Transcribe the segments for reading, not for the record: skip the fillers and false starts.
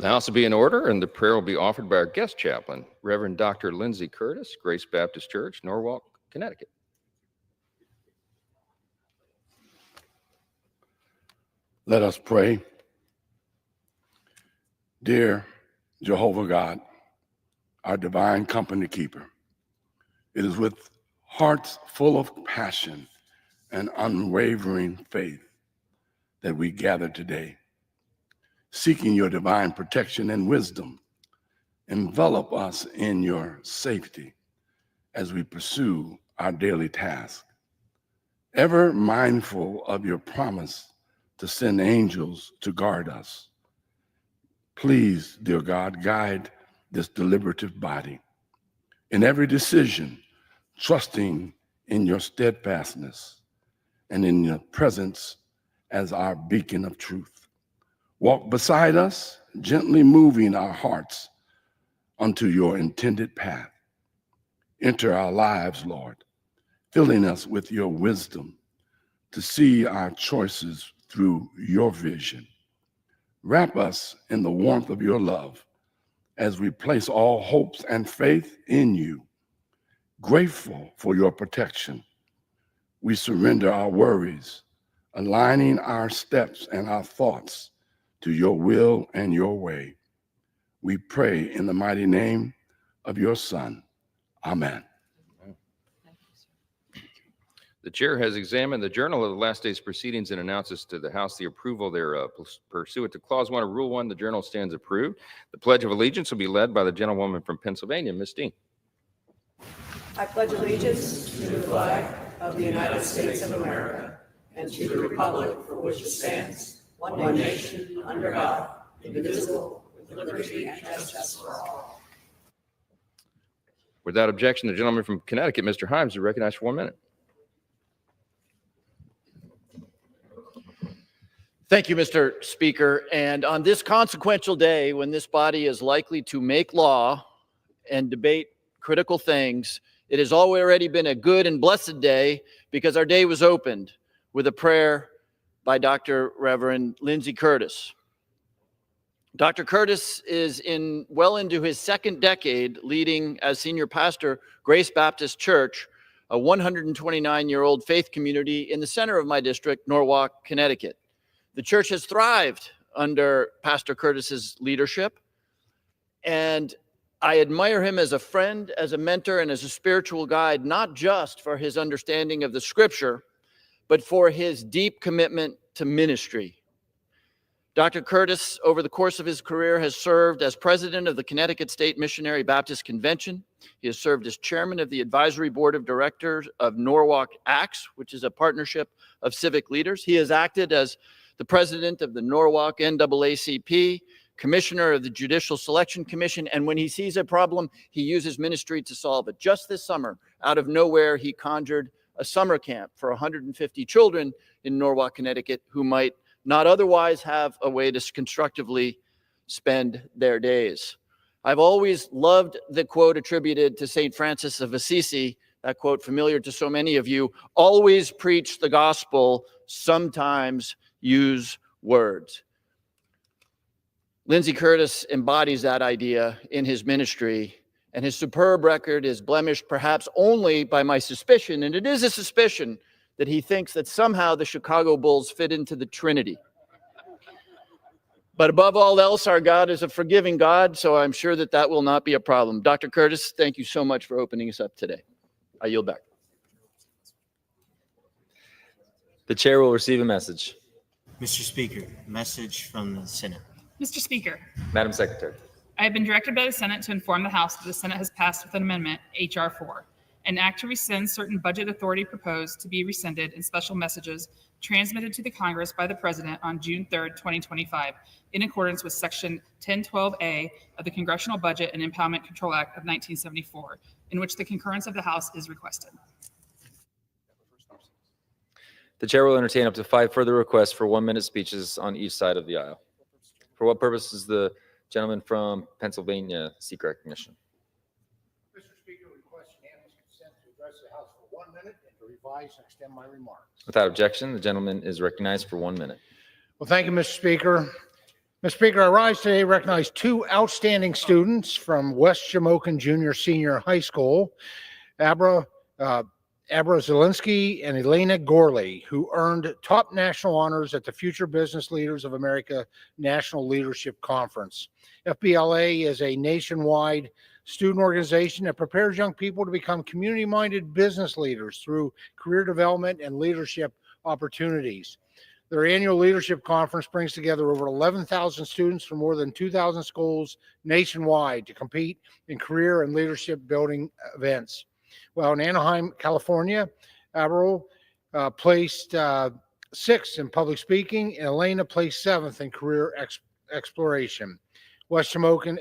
The House will be in order, and the prayer will be offered by our guest chaplain, Reverend Dr. Lindsay Curtis, Grace Baptist Church, Norwalk, Connecticut. Let us pray. Dear Jehovah God, our divine company keeper, it is with hearts full of passion and unwavering faith that we gather today, seeking your divine protection and wisdom. Envelop us in your safety as we pursue our daily task, ever mindful of your promise to send angels to guard us. Please, dear God, guide this deliberative body in every decision, trusting in your steadfastness and in your presence as our beacon of truth. Walk beside us, gently moving our hearts onto your intended path. Enter our lives, Lord, filling us with your wisdom to see our choices through your vision. Wrap us in the warmth of your love as we place all hopes and faith in you. Grateful for your protection, we surrender our worries, aligning our steps and our thoughts to your will and your way. We pray in the mighty name of your Son. Amen. The chair has examined the journal of the last day's proceedings and announces to the House the approval thereof. Pursuant to Clause 1 of Rule 1, the journal stands approved. The Pledge of Allegiance will be led by the gentlewoman from Pennsylvania, Ms. Dean. I pledge allegiance to the flag of the United States of America and to the republic for which it stands, one nation, under God, indivisible, with liberty and justice for all. Without objection, the gentleman from Connecticut, Mr. Himes, is recognized for 1 minute. Thank you, Mr. Speaker. And on this consequential day, when this body is likely to make law and debate critical things, it has already been a good and blessed day because our day was opened with a prayer by Dr. Reverend Lindsay Curtis. Dr. Curtis is well into his second decade leading as senior pastor, Grace Baptist Church, a 129-year-old faith community in the center of my district, Norwalk, Connecticut. The church has thrived under Pastor Curtis's leadership, and I admire him as a friend, as a mentor, and as a spiritual guide, not just for his understanding of the scripture, but for his deep commitment to ministry. Dr. Curtis, over the course of his career, has served as president of the Connecticut State Missionary Baptist Convention. He has served as chairman of the advisory board of directors of Norwalk Acts, which is a partnership of civic leaders. He has acted as the president of the Norwalk NAACP, commissioner of the Judicial Selection Commission, and when he sees a problem, he uses ministry to solve it. Just this summer, out of nowhere, he conjured a summer camp for 150 children in Norwalk, Connecticut, who might not otherwise have a way to constructively spend their days. I've always loved the quote attributed to St. Francis of Assisi, that quote familiar to so many of you: always preach the gospel, sometimes use words. Lindsay Curtis embodies that idea in his ministry, and his superb record is blemished perhaps only by my suspicion, and it is a suspicion, that he thinks that somehow the Chicago Bulls fit into the Trinity. But above all else, our God is a forgiving God, so I'm sure that that will not be a problem. Dr. Curtis, thank you so much for opening us up today. I yield back. The chair will receive a message. Mr. Speaker, message from the Senate. Mr. Speaker, Madam Secretary. I have been directed by the Senate to inform the House that the Senate has passed with an amendment, H.R. 4, an act to rescind certain budget authority proposed to be rescinded in special messages transmitted to the Congress by the President on June 3, 2025, in accordance with Section 1012A of the Congressional Budget and Impoundment Control Act of 1974, in which the concurrence of the House is requested. The chair will entertain up to 5 further requests for 1-minute speeches on each side of the aisle. For what purpose does the gentleman from Pennsylvania seek recognition? Mr. Speaker, request unanimous consent to address the House for 1 minute and to revise and extend my remarks. Without objection, the gentleman is recognized for 1 minute. Well, thank you, Mr. Speaker. Mr. Speaker, I rise today to recognize two outstanding students from West Shamokin Junior Senior High School, Abra Zielinski and Elena Gorley, who earned top national honors at the Future Business Leaders of America National Leadership Conference. FBLA is a nationwide student organization that prepares young people to become community-minded business leaders through career development and leadership opportunities. Their annual leadership conference brings together over 11,000 students from more than 2,000 schools nationwide to compete in career and leadership building events. Well, in Anaheim, California, Avril placed sixth in public speaking, and Elena placed seventh in career exploration. West Shamokin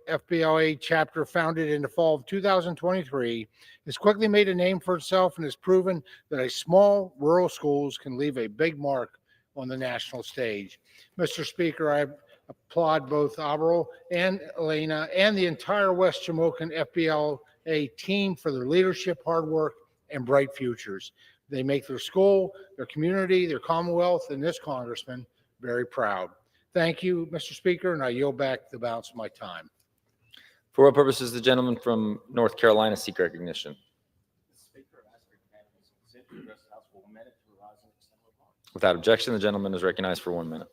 FBLA chapter, founded in the fall of 2023, has quickly made a name for itself and has proven that a small rural schools can leave a big mark on the national stage. Mr. Speaker, I applaud both Avril and Elena and the entire West Shamokin FBLA team for their leadership, hard work, and bright futures. They make their school, their community, their Commonwealth, and this congressman very proud. Thank you, Mr. Speaker, and I yield back the balance of my time. For what purpose does the gentleman from North Carolina seek recognition? Without objection, the gentleman is recognized for 1 minute.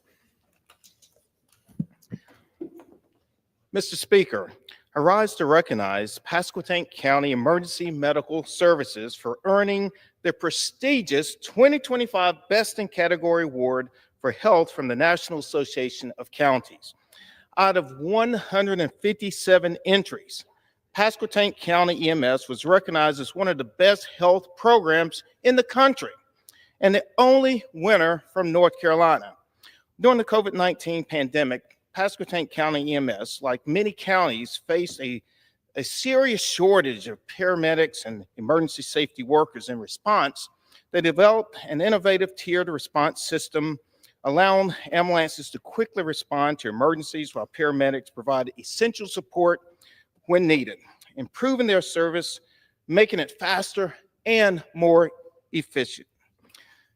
Mr. Speaker, I rise to recognize Pasquotank County Emergency Medical Services for earning the prestigious 2025 Best in Category Award for Health from the National Association of Counties. Out of 157 entries, Pasquotank County EMS was recognized as one of the best health programs in the country and the only winner from North Carolina. During the COVID-19 pandemic, Pasquotank County EMS, like many counties, faced a serious shortage of paramedics and emergency safety workers. In response, they developed an innovative tiered response system, allowing ambulances to quickly respond to emergencies while paramedics provide essential support when needed, improving their service, making it faster and more efficient.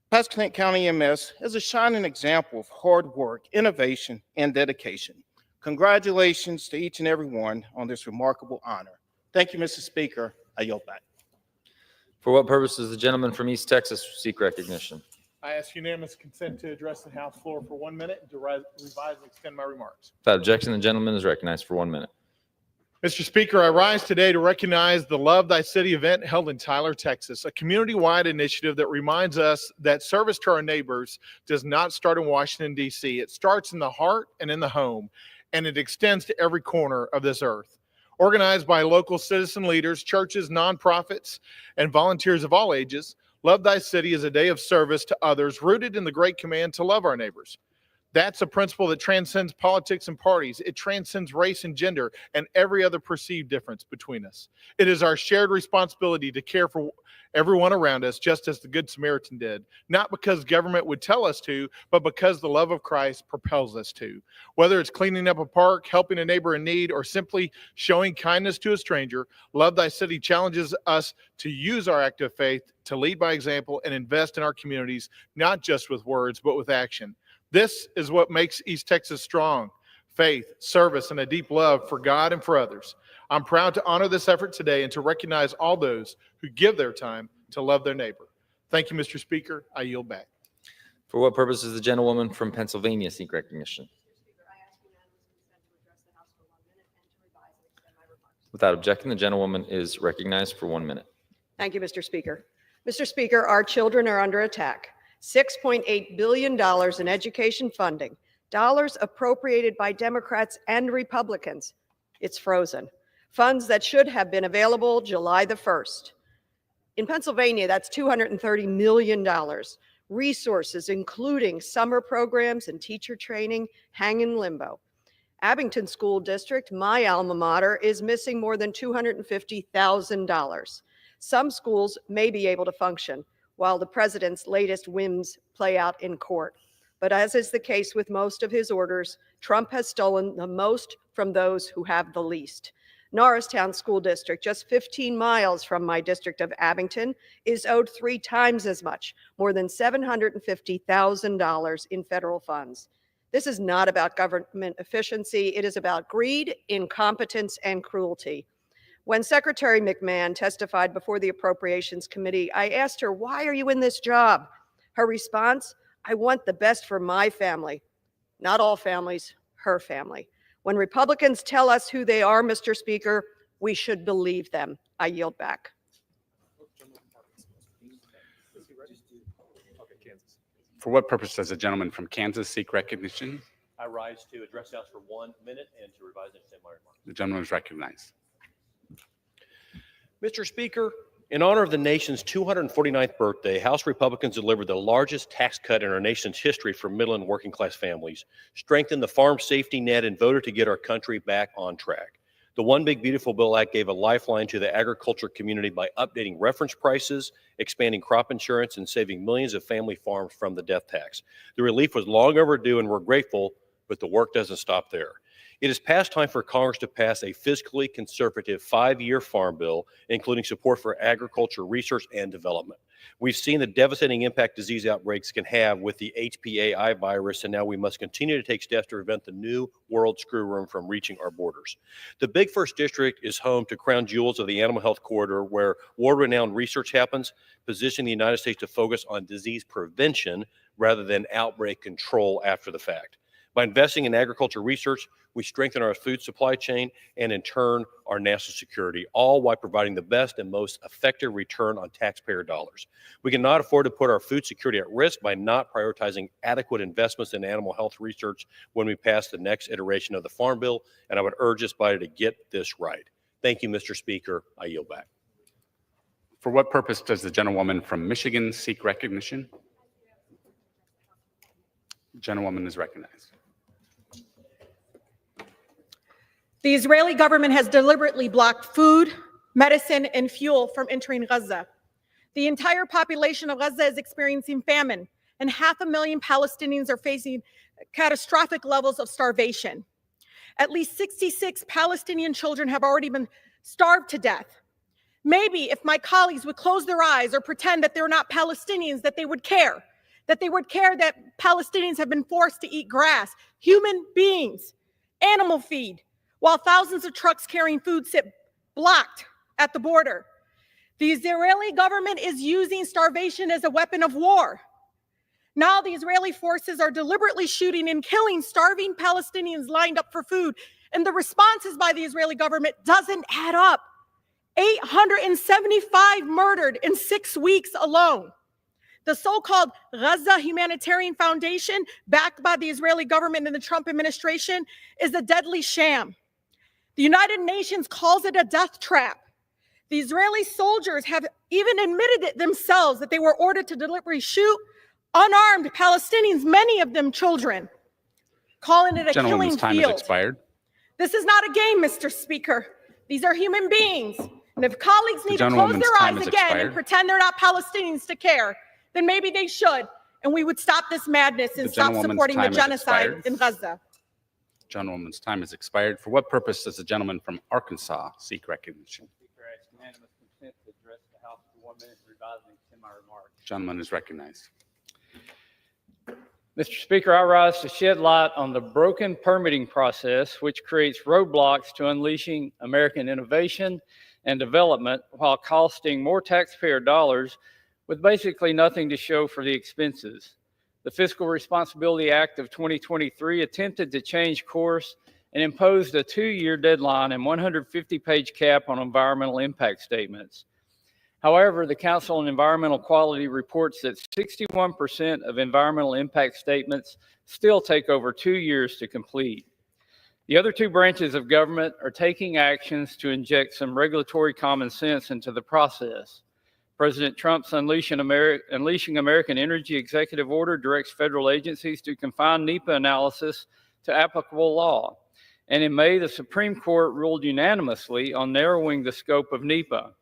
Pasquotank County EMS is a shining example of hard work, innovation, and dedication. Congratulations to each and every one on this remarkable honor. Thank you, Mr. Speaker. I yield back. For what purpose does the gentleman from East Texas seek recognition? I ask unanimous consent to address the House floor for 1 minute and to revise and extend my remarks. Without objection, the gentleman is recognized for 1 minute. Mr. Speaker, I rise today to recognize the Love Thy City event held in Tyler, Texas, a community-wide initiative that reminds us that service to our neighbors does not start in Washington, D.C. It starts in the heart and in the home, and it extends to every corner of this earth. Organized by local citizen leaders, churches, nonprofits, and volunteers of all ages, Love Thy City is a day of service to others rooted in the great command to love our neighbors. That's a principle that transcends politics and parties. It transcends race and gender and every other perceived difference between us. It is our shared responsibility to care for everyone around us, just as the Good Samaritan did, not because government would tell us to, but because the love of Christ propels us to. Whether it's cleaning up a park, helping a neighbor in need, or simply showing kindness to a stranger, Love Thy City challenges us to use our act of faith to lead by example and invest in our communities, not just with words, but with action. This is what makes East Texas strong: faith, service, and a deep love for God and for others. I'm proud to honor this effort today and to recognize all those who give their time to love their neighbor. Thank you, Mr. Speaker. I yield back. For what purpose does the gentlewoman from Pennsylvania seek recognition? Without objection, the gentlewoman is recognized for 1 minute. Thank you, Mr. Speaker. Mr. Speaker, our children are under attack. $6.8 billion in education funding, dollars appropriated by Democrats and Republicans. It's frozen. Funds that should have been available July the 1st. In Pennsylvania, that's $230 million. Resources, including summer programs and teacher training, hang in limbo. Abington School District, my alma mater, is missing more than $250,000. Some schools may be able to function while the president's latest whims play out in court. But as is the case with most of his orders, Trump has stolen the most from those who have the least. Norristown School District, just 15 miles from my district of Abington, is owed 3 times as much, more than $750,000 in federal funds. This is not about government efficiency. It is about greed, incompetence, and cruelty. When Secretary McMahon testified before the Appropriations Committee, I asked her, "Why are you in this job?" Her response, "I want the best for my family." Not all families, her family. When Republicans tell us who they are, Mr. Speaker, we should believe them. I yield back. For what purpose does the gentleman from Kansas seek recognition? I rise to address the House for 1 minute and to revise and extend my remarks. The gentleman is recognized. Mr. Speaker, in honor of the nation's 249th birthday, House Republicans delivered the largest tax cut in our nation's history for middle and working class families, strengthened the farm safety net, and voted to get our country back on track. The One Big Beautiful Bill Act gave a lifeline to the agriculture community by updating reference prices, expanding crop insurance, and saving millions of family farms from the death tax. The relief was long overdue, and we're grateful, but the work doesn't stop there. It is past time for Congress to pass a fiscally conservative 5-year farm bill, including support for agriculture research and development. We've seen the devastating impact disease outbreaks can have with the HPAI virus, and now we must continue to take steps to prevent the new world screwworm from reaching our borders. The Big First District is home to crown jewels of the animal health corridor, where world-renowned research happens, positioning the United States to focus on disease prevention rather than outbreak control after the fact. By investing in agriculture research, we strengthen our food supply chain and, in turn, our national security, all while providing the best and most effective return on taxpayer dollars. We cannot afford to put our food security at risk by not prioritizing adequate investments in animal health research when we pass the next iteration of the Farm Bill, and I would urge this body to get this right. Thank you, Mr. Speaker. I yield back. For what purpose does the gentlewoman from Michigan seek recognition? The gentlewoman is recognized. The Israeli government has deliberately blocked food, medicine, and fuel from entering Gaza. The entire population of Gaza is experiencing famine, and 500,000 Palestinians are facing catastrophic levels of starvation. At least 66 Palestinian children have already been starved to death. Maybe if my colleagues would close their eyes or pretend that they're not Palestinians, that they would care that Palestinians have been forced to eat grass, human beings, animal feed, while thousands of trucks carrying food sit blocked at the border. The Israeli government is using starvation as a weapon of war. Now the Israeli forces are deliberately shooting and killing starving Palestinians lined up for food, and the responses by the Israeli government doesn't add up. 875 murdered in 6 weeks alone. The so-called Gaza Humanitarian Foundation, backed by the Israeli government and the Trump administration, is a deadly sham. The United Nations calls it a death trap. The Israeli soldiers have even admitted it themselves that they were ordered to deliberately shoot unarmed Palestinians, many of them children, calling it a killing Gentleman's time field. has expired. This is not a game, Mr. Speaker. These are human beings. And if colleagues need to close their eyes again and pretend they're not Palestinians to care, then maybe they should, and we would stop this madness and stop supporting the genocide in Gaza. Gentlewoman's time has expired. For what purpose does the gentleman from Arkansas seek recognition? Speaker, I ask unanimous consent to address the House for 1 minute and revise and extend my remarks. Gentleman is recognized. Mr. Speaker, I rise to shed light on the broken permitting process, which creates roadblocks to unleashing American innovation and development while costing more taxpayer dollars with basically nothing to show for the expenses. The Fiscal Responsibility Act of 2023 attempted to change course and imposed a 2-year deadline and 150-page cap on environmental impact statements. However, the Council on Environmental Quality reports that 61% of environmental impact statements still take over 2 years to complete. The other two branches of government are taking actions to inject some regulatory common sense into the process. President Trump's Unleashing American Energy executive order directs federal agencies to confine NEPA analysis to applicable law. And in May, the Supreme Court ruled unanimously on narrowing the scope of NEPA.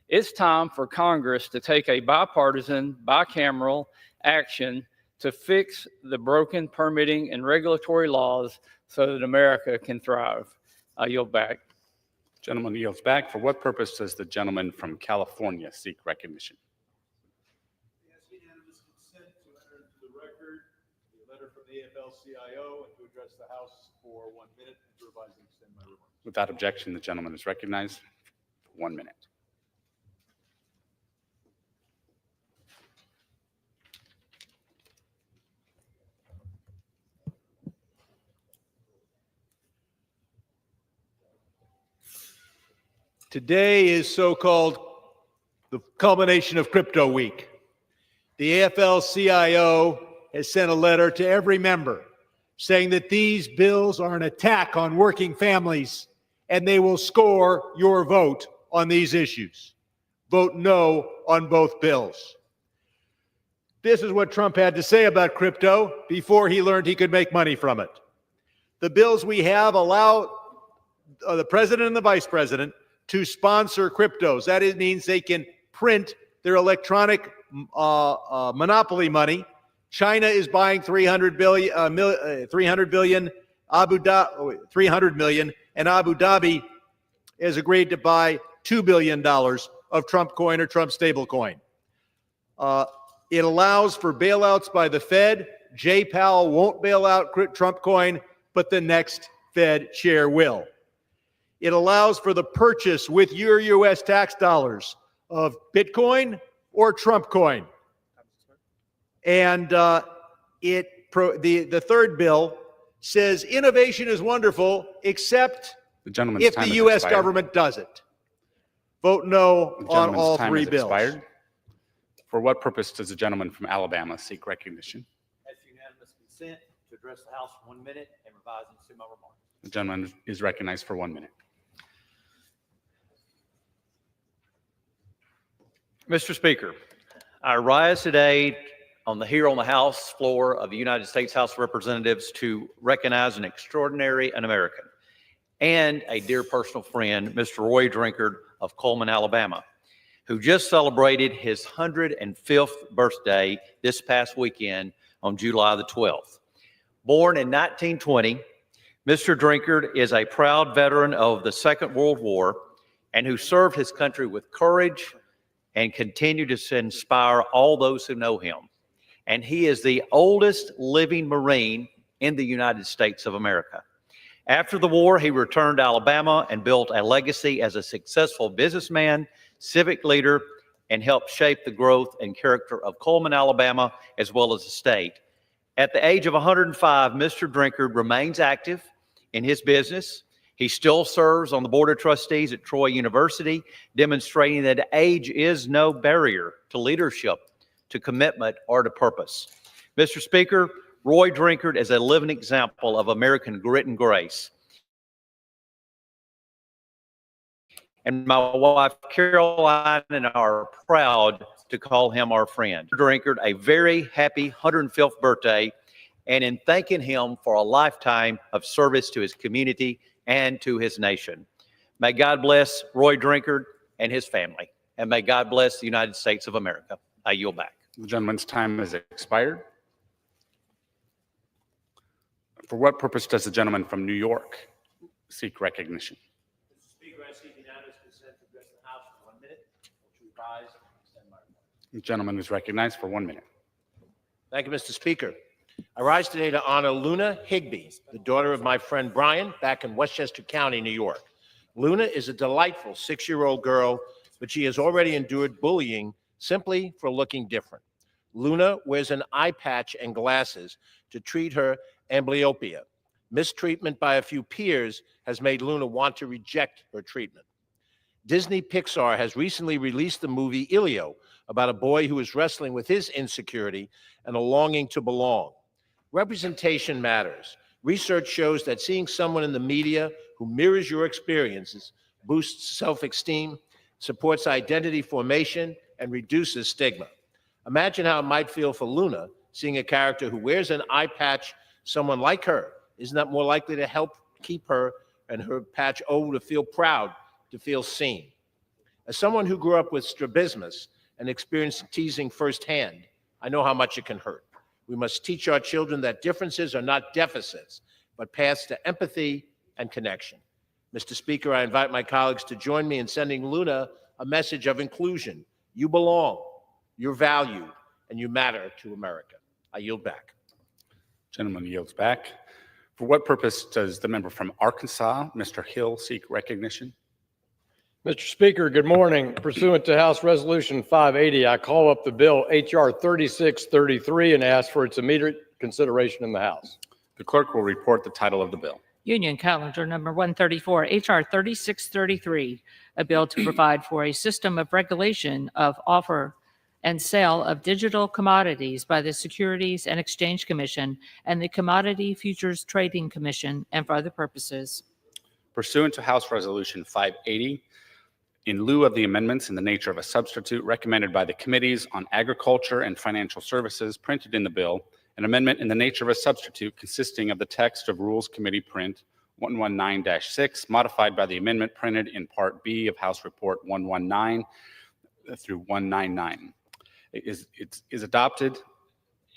It's time for Congress to take a bipartisan, bicameral action to fix the broken permitting and regulatory laws so that America can thrive. I yield back. Gentleman yields back. For what purpose does the gentleman from California seek recognition? Yes, unanimous consent to enter into the record the letter from from the AFL-CIO and to address the House for 1 minute and to revise and extend my remarks. Without objection, the gentleman is recognized for 1 minute. Today is so-called the culmination of Crypto Week. The AFL-CIO has sent a letter to every member saying that these bills are an attack on working families and they will score your vote on these issues. Vote no on both bills. This is what Trump had to say about crypto before he learned he could make money from it. The bills we have allow the president and the vice president to sponsor cryptos. That means they can print their electronic monopoly money. China is buying 300 billion, Abu Dhabi 300 million, and Abu Dhabi has agreed to buy $2 billion of Trump coin or Trump stable coin. It allows for bailouts by the Fed. Jay Powell won't bail out Trump coin, but the next Fed chair will. It allows for the purchase with your U.S. tax dollars of Bitcoin or Trump coin. And the third bill says innovation is wonderful, except if the U.S. government does it. Vote no on all three bills. For what purpose does the gentleman from Alabama seek recognition? That's unanimous consent to address the House for 1 minute and revise and extend my remarks. The gentleman is recognized for 1 minute. Mr. Speaker, I rise today on the House floor of the United States House of Representatives to recognize an extraordinary American and a dear personal friend, Mr. Roy Drinkard of Coleman, Alabama, who just celebrated his 105th birthday this past weekend on July the 12th. Born in 1920, Mr. Drinkard is a proud veteran of the Second World War and who served his country with courage and continue to inspire all those who know him. And he is the oldest living Marine in the United States of America. After the war, he returned to Alabama and built a legacy as a successful businessman, civic leader, and helped shape the growth and character of Coleman, Alabama, as well as the state. At the age of 105, Mr. Drinkard remains active in his business. He still serves on the Board of Trustees at Troy University, demonstrating that age is no barrier to leadership, to commitment, or to purpose. Mr. Speaker, Roy Drinkard is a living example of American grit and grace. And my wife, Caroline, and I are proud to call him our friend. Drinkard, a very happy 105th birthday, and in thanking him for a lifetime of service to his community and to his nation. May God bless Roy Drinkard and his family, and may God bless the United States of America. I yield back. The gentleman's time has expired. For what purpose does the gentleman from New York seek recognition? Mr. Speaker, I seek unanimous consent to address the House for 1 minute or to revise and extend my remarks. The gentleman is recognized for 1 minute. Thank you, Mr. Speaker. I rise today to honor Luna Higby, the daughter of my friend Brian, back in Westchester County, New York. Luna is a delightful 6-year-old girl, but she has already endured bullying simply for looking different. Luna wears an eye patch and glasses to treat her amblyopia. Mistreatment by a few peers has made Luna want to reject her treatment. Disney Pixar has recently released the movie Ilio, about a boy who is wrestling with his insecurity and a longing to belong. Representation matters. Research shows that seeing someone in the media who mirrors your experiences boosts self-esteem, supports identity formation, and reduces stigma. Imagine how it might feel for Luna seeing a character who wears an eye patch, someone like her. Isn't that more likely to help keep her and her patch over to feel proud, to feel seen? As someone who grew up with strabismus and experienced teasing firsthand, I know how much it can hurt. We must teach our children that differences are not deficits, but paths to empathy and connection. Mr. Speaker, I invite my colleagues to join me in sending Luna a message of inclusion. You belong, you're valued, and you matter to America. I yield back. Gentleman yields back. For what purpose does the member from Arkansas, Mr. Hill, seek recognition? Mr. Speaker, good morning. Pursuant to House Resolution 580, I call up the bill H.R. 3633 and ask for its immediate consideration in the House. The clerk will report the title of the bill. Union Calendar Number 134, H.R. 3633, a bill to provide for a system of regulation of offer and sale of digital commodities by the Securities and Exchange Commission and the Commodity Futures Trading Commission and for other purposes. Pursuant to House Resolution 580, in lieu of the amendments in the nature of a substitute recommended by the Committees on Agriculture and Financial Services printed in the bill, an amendment in the nature of a substitute consisting of the text of Rules Committee Print 119-6, modified by the amendment printed in Part B of House Report 119 through 199, is adopted,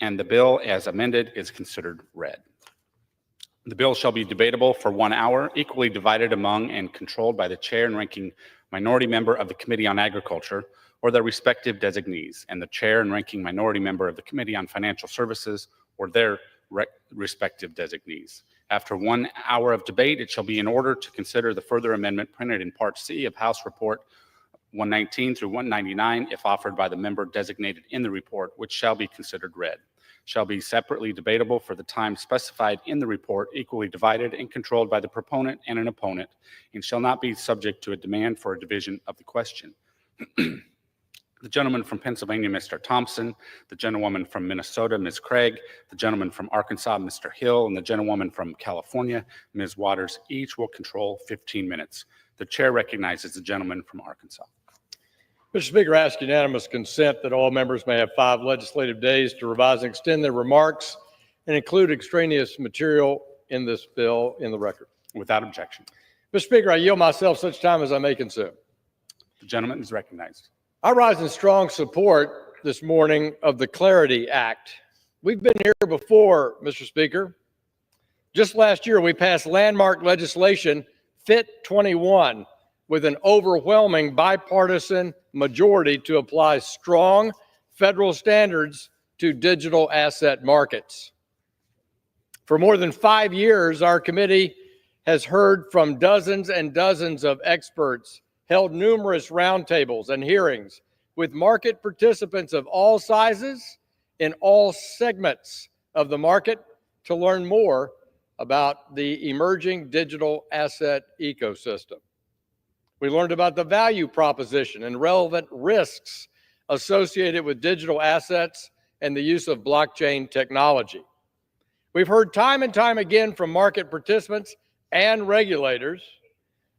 and the bill as amended is considered read. The bill shall be debatable for 1 hour, equally divided among and controlled by the chair and ranking minority member of the Committee on Agriculture or their respective designees, and the chair and ranking minority member of the Committee on Financial Services or their respective designees. After 1 hour of debate, it shall be in order to consider the further amendment printed in Part C of House Report 119 through 199, if offered by the member designated in the report, which shall be considered read, shall be separately debatable for the time specified in the report, equally divided and controlled by the proponent and an opponent, and shall not be subject to a demand for a division of the question. The gentleman from Pennsylvania, Mr. Thompson, the gentlewoman from Minnesota, Ms. Craig, the gentleman from Arkansas, Mr. Hill, and the gentlewoman from California, Ms. Waters, each will control 15 minutes. The chair recognizes the gentleman from Arkansas. Mr. Speaker, I ask unanimous consent that all members may have 5 legislative days to revise and extend their remarks and include extraneous material in this bill in the record. Without objection. Mr. Speaker, I yield myself such time as I may consume. The gentleman is recognized. I rise in strong support this morning of the Clarity Act. We've been here before, Mr. Speaker. Just last year, we passed landmark legislation, Fit 21, with an overwhelming bipartisan majority to apply strong federal standards to digital asset markets. For more than 5 years, our committee has heard from dozens and dozens of experts, held numerous roundtables and hearings with market participants of all sizes in all segments of the market to learn more about the emerging digital asset ecosystem. We learned about the value proposition and relevant risks associated with digital assets and the use of blockchain technology. We've heard time and time again from market participants and regulators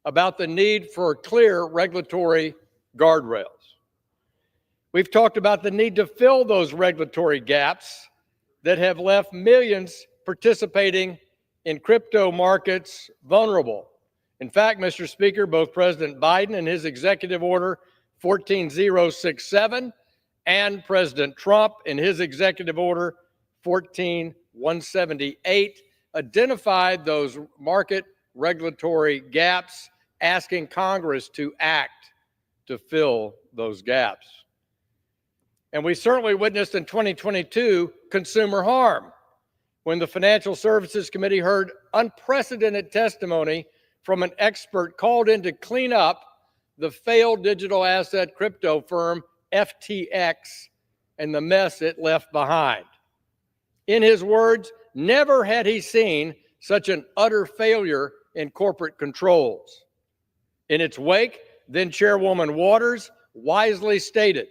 about the need for clear regulatory guardrails. We've talked about the need to fill those regulatory gaps that have left millions participating in crypto markets vulnerable. In fact, Mr. Speaker, both President Biden in his executive order 14067 and President Trump in his executive order 14178 identified those market regulatory gaps, asking Congress to act to fill those gaps. And we certainly witnessed in 2022 consumer harm when the Financial Services Committee heard unprecedented testimony from an expert called in to clean up the failed digital asset crypto firm FTX and the mess it left behind. In his words, never had he seen such an utter failure in corporate controls. In its wake, then Chairwoman Waters wisely stated,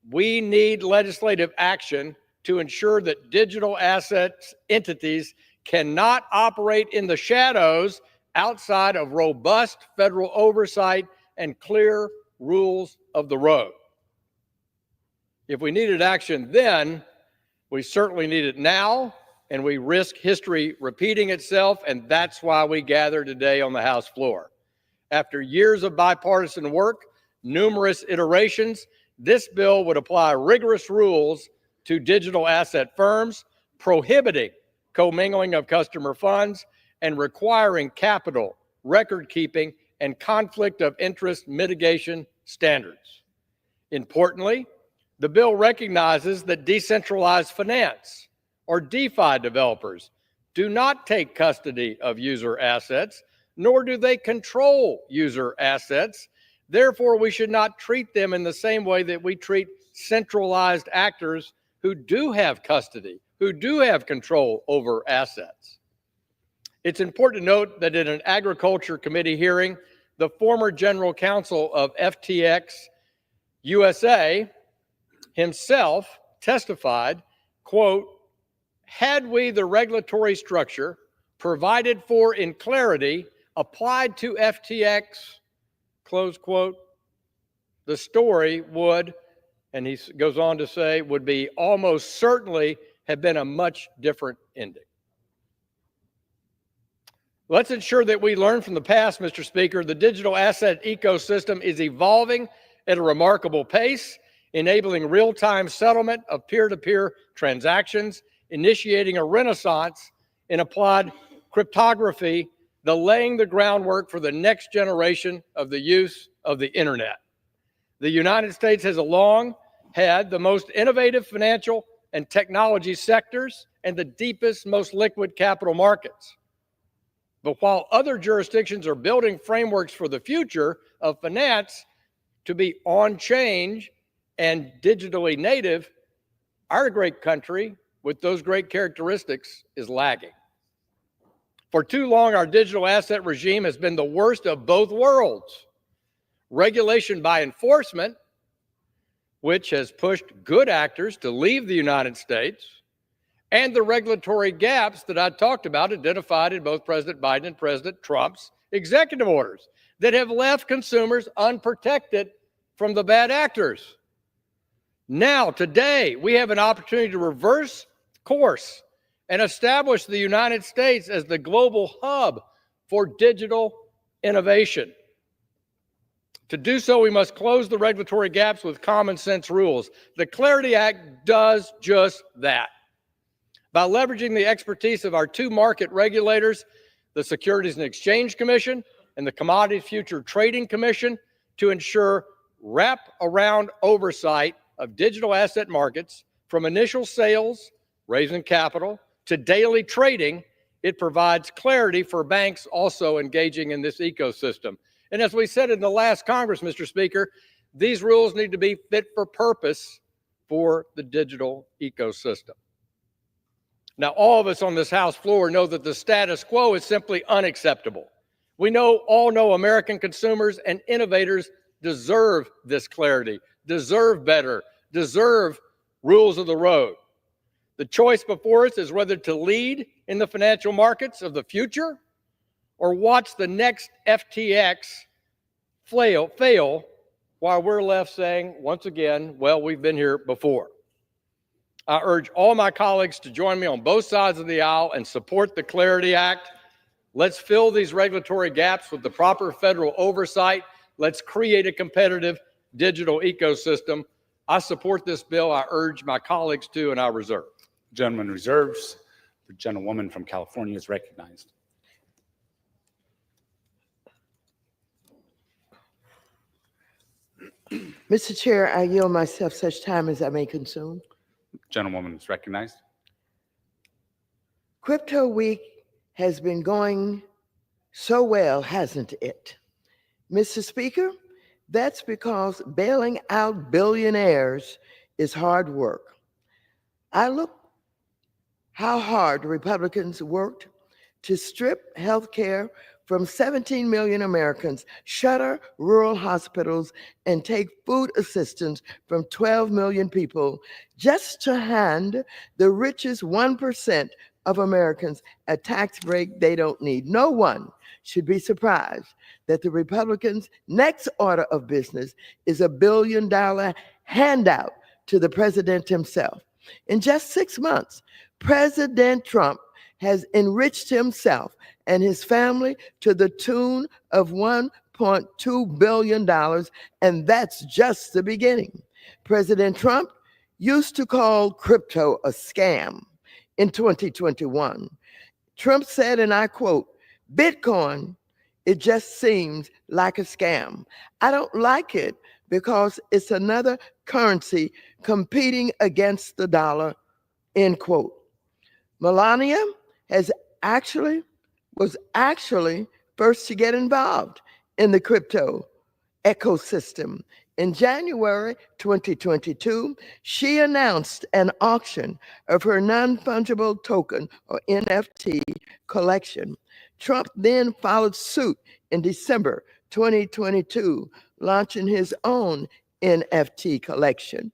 "We need legislative action to ensure that digital assets entities cannot operate in the shadows outside of robust federal oversight and clear rules of the road." If we needed action then, we certainly need it now, and we risk history repeating itself, and that's why we gather today on the House floor. After years of bipartisan work, numerous iterations, this bill would apply rigorous rules to digital asset firms, prohibiting commingling of customer funds and requiring capital, record keeping, and conflict of interest mitigation standards. Importantly, the bill recognizes that decentralized finance, or DeFi developers do not take custody of user assets, nor do they control user assets. Therefore, we should not treat them in the same way that we treat centralized actors who do have custody, who do have control over assets. It's important to note that in an Agriculture Committee hearing, the former general counsel of FTX USA himself testified, quote, "Had we the regulatory structure provided for in clarity applied to FTX," close quote, "the story would," and he goes on to say, "would be almost certainly have been a much different ending." Let's ensure that we learn from the past, Mr. Speaker. The digital asset ecosystem is evolving at a remarkable pace, enabling real-time settlement of peer-to-peer transactions, initiating a renaissance in applied cryptography, laying the groundwork for the next generation of the use of the internet. The United States has long had the most innovative financial and technology sectors and the deepest, most liquid capital markets. But while other jurisdictions are building frameworks for the future of finance to be on-chain and digitally native, our great country, with those great characteristics, is lagging. For too long, our digital asset regime has been the worst of both worlds. Regulation by enforcement, which has pushed good actors to leave the United States, and the regulatory gaps that I talked about identified in both President Biden and President Trump's executive orders that have left consumers unprotected from the bad actors. Now, today, we have an opportunity to reverse course and establish the United States as the global hub for digital innovation. To do so, we must close the regulatory gaps with common sense rules. The Clarity Act does just that. By leveraging the expertise of our two market regulators, the Securities and Exchange Commission and the Commodity Future Trading Commission, to ensure wrap-around oversight of digital asset markets from initial sales, raising capital, to daily trading, it provides clarity for banks also engaging in this ecosystem. And as we said in the last Congress, Mr. Speaker, these rules need to be fit for purpose for the digital ecosystem. Now, all of us on this House floor know that the status quo is simply unacceptable. We all know American consumers and innovators deserve this clarity, deserve better, deserve rules of the road. The choice before us is whether to lead in the financial markets of the future or watch the next FTX fail while we're left saying, once again, well, we've been here before. I urge all my colleagues to join me on both sides of the aisle and support the Clarity Act. Let's fill these regulatory gaps with the proper federal oversight. Let's create a competitive digital ecosystem. I support this bill. I urge my colleagues to, and I reserve. Gentleman reserves. The gentlewoman from California is recognized. Mr. Chair, I yield myself such time as I may consume. Gentlewoman is recognized. Crypto Week has been going so well, hasn't it? Mr. Speaker, that's because bailing out billionaires is hard work. I look how hard Republicans worked to strip health care from 17 million Americans, shutter rural hospitals, and take food assistance from 12 million people just to hand the richest 1% of Americans a tax break they don't need. No one should be surprised that the Republicans' next order of business is $1 billion handout to the president himself. In just 6 months, President Trump has enriched himself and his family to the tune of $1.2 billion, and that's just the beginning. President Trump used to call crypto a scam in 2021. Trump said, and I quote, "Bitcoin, it just seems like a scam. I don't like it because it's another currency competing against the dollar," end quote. Melania was actually first to get involved in the crypto ecosystem. In January 2022, she announced an auction of her non-fungible token or NFT collection. Trump then followed suit in December 2022, launching his own NFT collection,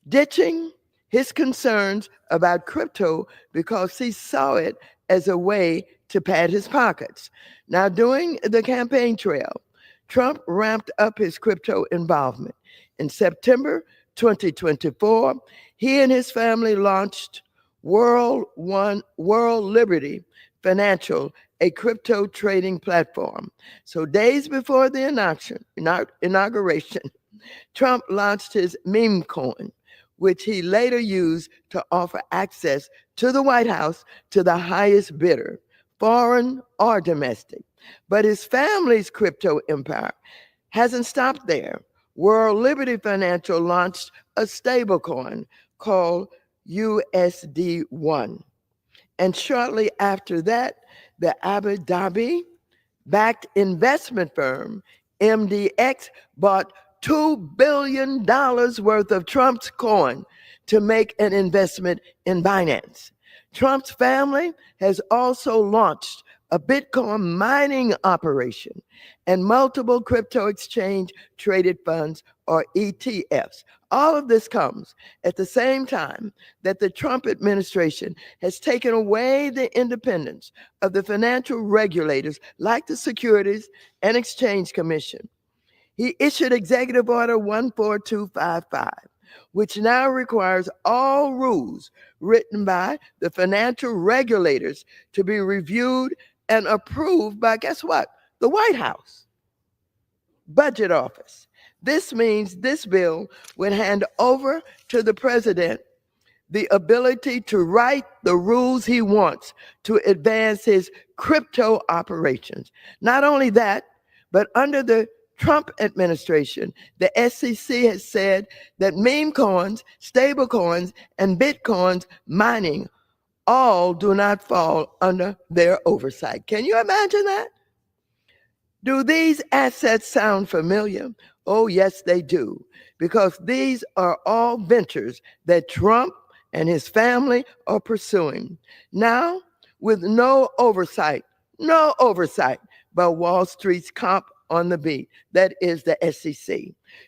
ditching his concerns about crypto because he saw it as a way to pad his pockets. Now, during the campaign trail, Trump ramped up his crypto involvement. In September 2024, he and his family launched World Liberty Financial, a crypto trading platform. So days before the inauguration, Trump launched his meme coin, which he later used to offer access to the White House to the highest bidder, foreign or domestic. But his family's crypto empire hasn't stopped there. World Liberty Financial launched a stablecoin called USD1. And shortly after that, the Abu Dhabi-backed investment firm MDX bought $2 billion worth of Trump's coin to make an investment in Binance. Trump's family has also launched a Bitcoin mining operation and multiple crypto exchange traded funds or ETFs. All of this comes at the same time that the Trump administration has taken away the independence of the financial regulators like the Securities and Exchange Commission. He issued Executive Order 14255, which now requires all rules written by the financial regulators to be reviewed and approved by, guess what? The White House Budget Office. This means this bill would hand over to the president the ability to write the rules he wants to advance his crypto operations. Not only that, but under the Trump administration, the SEC has said that meme coins, stable coins, and Bitcoins mining all do not fall under their oversight. Can you imagine that? Do these assets sound familiar? Oh, yes, they do, because these are all ventures that Trump and his family are pursuing. Now, with no oversight by Wall Street's comp on the beat, that is the SEC.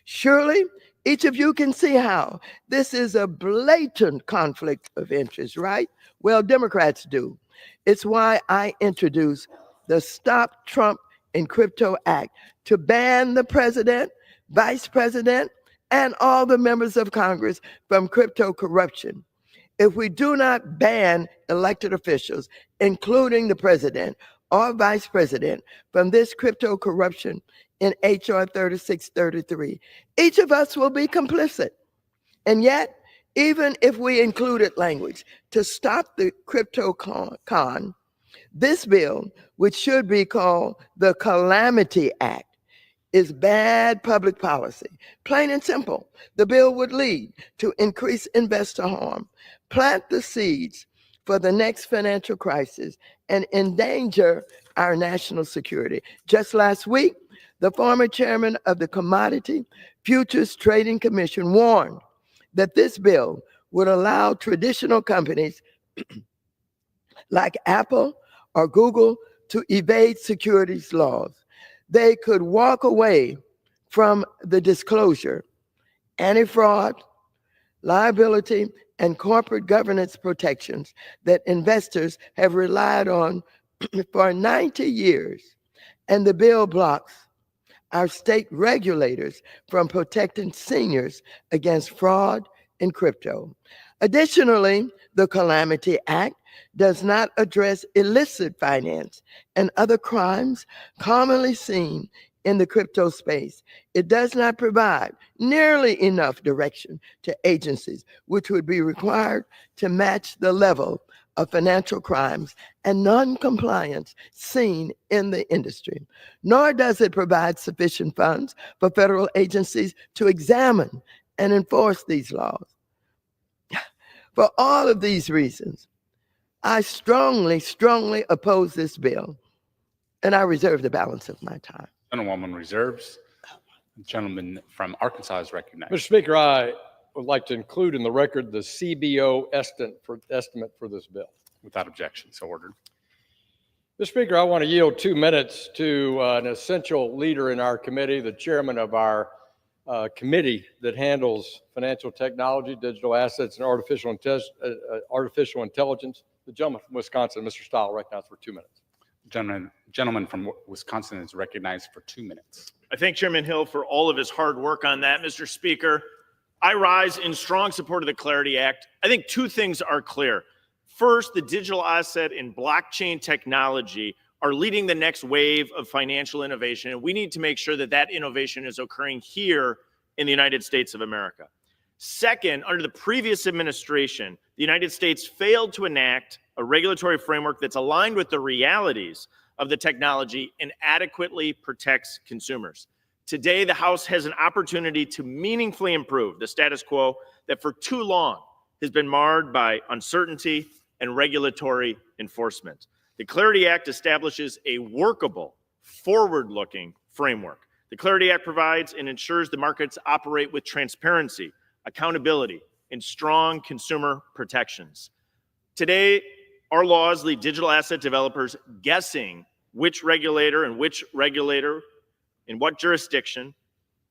Surely, each of you can see how this is a blatant conflict of interest, right? Well, Democrats do. It's why I introduced the Stop Trump in Crypto Act to ban the president, vice president, and all the members of Congress from crypto corruption. If we do not ban elected officials, including the president or vice president, from this crypto corruption in HR 3633, each of us will be complicit. And yet, even if we included language to stop the crypto con, this bill, which should be called the Calamity Act, is bad public policy. Plain and simple, the bill would lead to increased investor harm, plant the seeds for the next financial crisis, and endanger our national security. Just last week, the former chairman of the Commodity Futures Trading Commission warned that this bill would allow traditional companies like Apple or Google to evade securities laws. They could walk away from the disclosure, anti-fraud, liability, and corporate governance protections that investors have relied on for 90 years. And the bill blocks our state regulators from protecting seniors against fraud in crypto. Additionally, the Calamity Act does not address illicit finance and other crimes commonly seen in the crypto space. It does not provide nearly enough direction to agencies, which would be required to match the level of financial crimes and non-compliance seen in the industry. Nor does it provide sufficient funds for federal agencies to examine and enforce these laws. For all of these reasons, I strongly, strongly oppose this bill, and I reserve the balance of my time. Gentlewoman reserves. The gentleman from Arkansas is recognized. Mr. Speaker, I would like to include in the record the CBO estimate for this bill. Without objection, so ordered. Mr. Speaker, I want to yield 2 minutes to an essential leader in our committee, the chairman of our committee that handles financial technology, digital assets, and artificial intelligence. The gentleman from Wisconsin, Mr. Stahl, recognized for 2 minutes. Gentleman from Wisconsin is recognized for 2 minutes. I thank Chairman Hill for all of his hard work on that. Mr. Speaker, I rise in strong support of the Clarity Act. I think two things are clear. First, the digital asset and blockchain technology are leading the next wave of financial innovation, and we need to make sure that that innovation is occurring here in the United States of America. Second, under the previous administration, the United States failed to enact a regulatory framework that's aligned with the realities of the technology and adequately protects consumers. Today, the House has an opportunity to meaningfully improve the status quo that for too long has been marred by uncertainty and regulatory enforcement. The Clarity Act establishes a workable, forward-looking framework. The Clarity Act provides and ensures the markets operate with transparency, accountability, and strong consumer protections. Today, our laws leave digital asset developers guessing which regulator in what jurisdiction,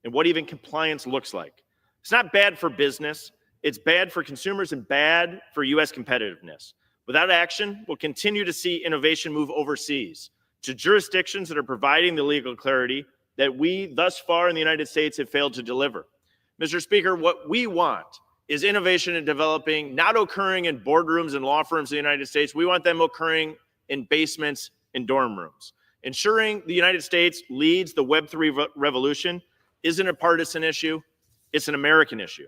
and what even compliance looks like. It's not bad for business. It's bad for consumers and bad for U.S. competitiveness. Without action, we'll continue to see innovation move overseas to jurisdictions that are providing the legal clarity that we thus far in the United States have failed to deliver. Mr. Speaker, what we want is innovation and developing not occurring in boardrooms and law firms in the United States. We want them occurring in basements and dorm rooms. Ensuring the United States leads the Web3 revolution isn't a partisan issue, it's an American issue.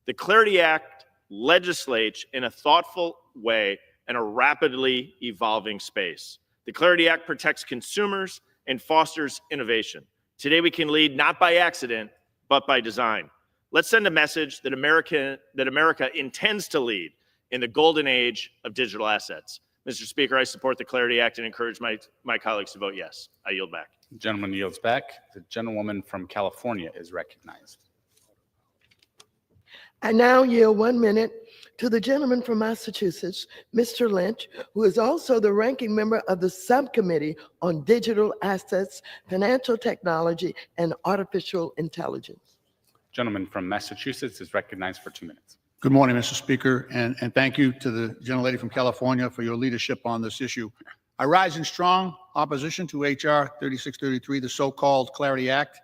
The Clarity Act legislates in a thoughtful way in a rapidly evolving space. The Clarity Act protects consumers and fosters innovation. Today we can lead not by accident, but by design. Let's send a message that America intends to lead in the golden age of digital assets. Mr. Speaker, I support the Clarity Act and encourage my colleagues to vote yes. I yield back. The gentleman yields back. The gentlewoman from California is recognized. I now yield 1 minute to the gentleman from Massachusetts, Mr. Lynch, who is also the ranking member of the Subcommittee on Digital Assets, Financial Technology, and Artificial Intelligence. Gentleman from Massachusetts is recognized for 2 minutes. Good morning, Mr. Speaker, and thank you to the gentlelady from California for your leadership on this issue. I rise in strong opposition to H.R. 3633, the so-called Clarity Act.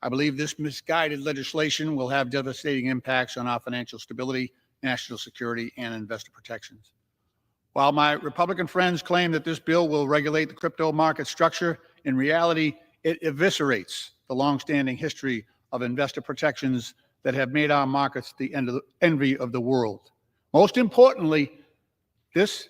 I believe this misguided legislation will have devastating impacts on our financial stability, national security, and investor protections. While my Republican friends claim that this bill will regulate the crypto market structure, in reality, it eviscerates the longstanding history of investor protections that have made our markets the envy of the world. Most importantly, this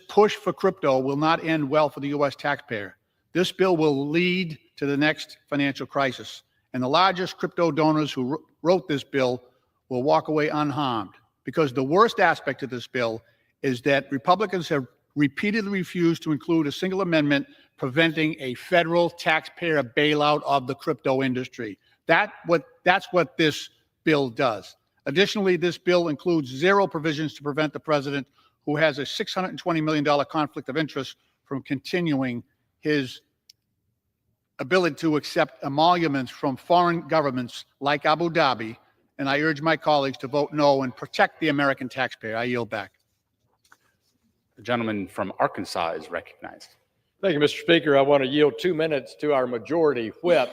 push for crypto will not end well for the U.S. taxpayer. This bill will lead to the next financial crisis, and the largest crypto donors who wrote this bill will walk away unharmed, because the worst aspect of this bill is that Republicans have repeatedly refused to include a single amendment preventing a federal taxpayer bailout of the crypto industry. That's what this bill does. Additionally, this bill includes zero provisions to prevent the president, who has a $620 million conflict of interest, from continuing his ability to accept emoluments from foreign governments like Abu Dhabi. And I urge my colleagues to vote no and protect the American taxpayer. I yield back. The gentleman from Arkansas is recognized. Thank you, Mr. Speaker. I want to yield 2 minutes to our majority whip,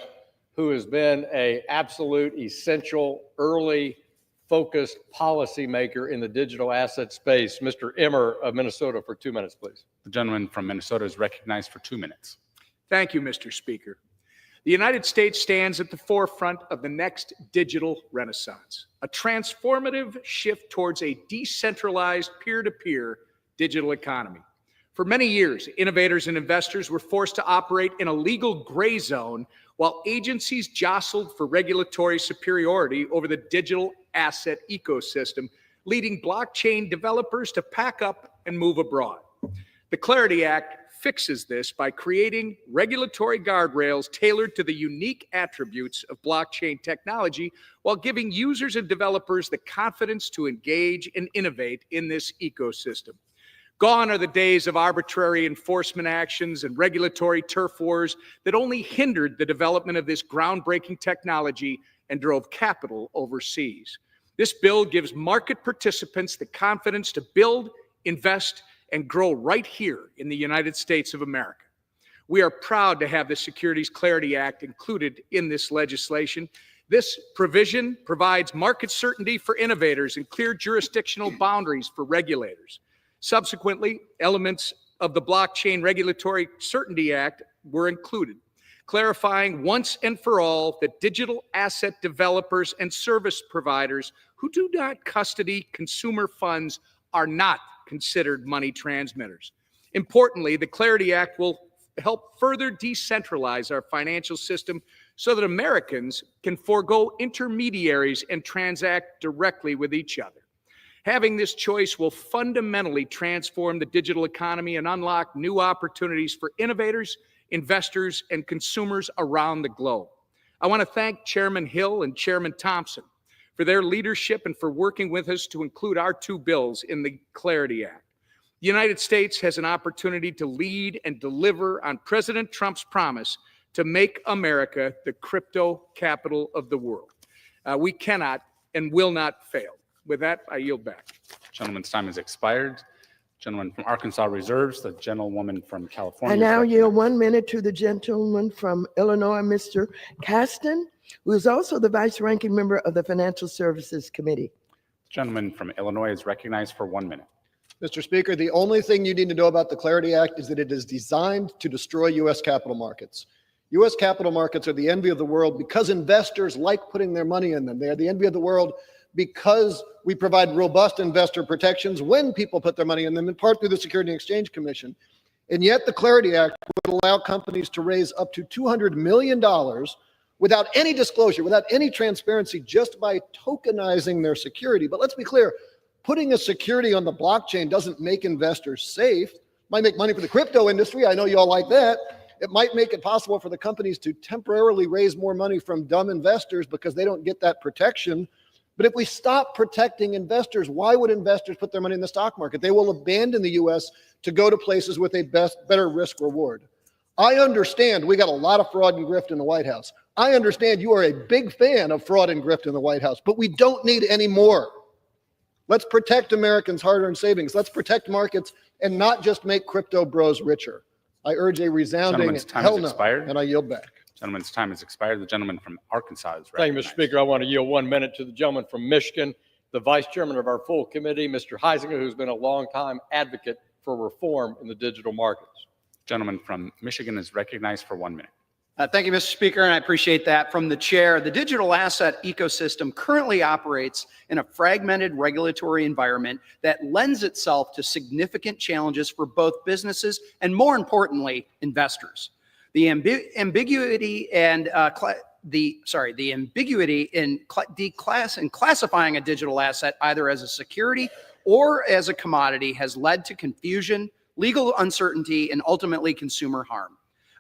who has been an absolute essential, early, focused policymaker in the digital asset space. Mr. Emmer of Minnesota for 2 minutes, please. The gentleman from Minnesota is recognized for 2 minutes. Thank you, Mr. Speaker. The United States stands at the forefront of the next digital renaissance, a transformative shift towards a decentralized peer-to-peer digital economy. For many years, innovators and investors were forced to operate in a legal gray zone while agencies jostled for regulatory superiority over the digital asset ecosystem, leading blockchain developers to pack up and move abroad. The Clarity Act fixes this by creating regulatory guardrails tailored to the unique attributes of blockchain technology while giving users and developers the confidence to engage and innovate in this ecosystem. Gone are the days of arbitrary enforcement actions and regulatory turf wars that only hindered the development of this groundbreaking technology and drove capital overseas. This bill gives market participants the confidence to build, invest, and grow right here in the United States of America. We are proud to have the Securities Clarity Act included in this legislation. This provision provides market certainty for innovators and clear jurisdictional boundaries for regulators. Subsequently, elements of the Blockchain Regulatory Certainty Act were included, clarifying once and for all that digital asset developers and service providers who do not custody consumer funds are not considered money transmitters. Importantly, the Clarity Act will help further decentralize our financial system so that Americans can forego intermediaries and transact directly with each other. Having this choice will fundamentally transform the digital economy and unlock new opportunities for innovators, investors, and consumers around the globe. I want to thank Chairman Hill and Chairman Thompson for their leadership and for working with us to include our two bills in the Clarity Act. The United States has an opportunity to lead and deliver on President Trump's promise to make America the crypto capital of the world. We cannot and will not fail. With that, I yield back. Gentleman's time has expired. Gentleman from Arkansas reserves. The gentlewoman from California. I now yield 1 minute to the gentleman from Illinois, Mr. Caston, who is also the vice ranking member of the Financial Services Committee. Gentleman from Illinois is recognized for 1 minute. Mr. Speaker, the only thing you need to know about the Clarity Act is that it is designed to destroy U.S. capital markets. U.S. capital markets are the envy of the world because investors like putting their money in them. They are the envy of the world because we provide robust investor protections when people put their money in them, in part through the Securities and Exchange Commission. And yet the Clarity Act would allow companies to raise up to $200 million without any disclosure, without any transparency, just by tokenizing their security. But let's be clear, putting a security on the blockchain doesn't make investors safe. It might make money for the crypto industry. I know you all like that. It might make it possible for the companies to temporarily raise more money from dumb investors because they don't get that protection. But if we stop protecting investors, why would investors put their money in the stock market? They will abandon the U.S. to go to places with a better risk reward. I understand we got a lot of fraud and grift in the White House. I understand you are a big fan of fraud and grift in the White House, but we don't need any more. Let's protect Americans' hard-earned savings. Let's protect markets and not just make crypto bros richer. I urge a resounding hell no, and I yield back. Gentleman's time has expired. The gentleman from Arkansas is Thank you, recognized. Mr. Speaker. I want to yield 1 minute to the gentleman from Michigan, the vice chairman of our full committee, Mr. Heisinger, who's been a longtime advocate for reform in the digital markets. Gentleman from Michigan is recognized for 1 minute. Thank you, Mr. Speaker, and I appreciate that. From the chair, the digital asset ecosystem currently operates in a fragmented regulatory environment that lends itself to significant challenges for both businesses and, more importantly, investors. The ambiguity in classifying a digital asset either as a security or as a commodity has led to confusion, legal uncertainty, and ultimately consumer harm.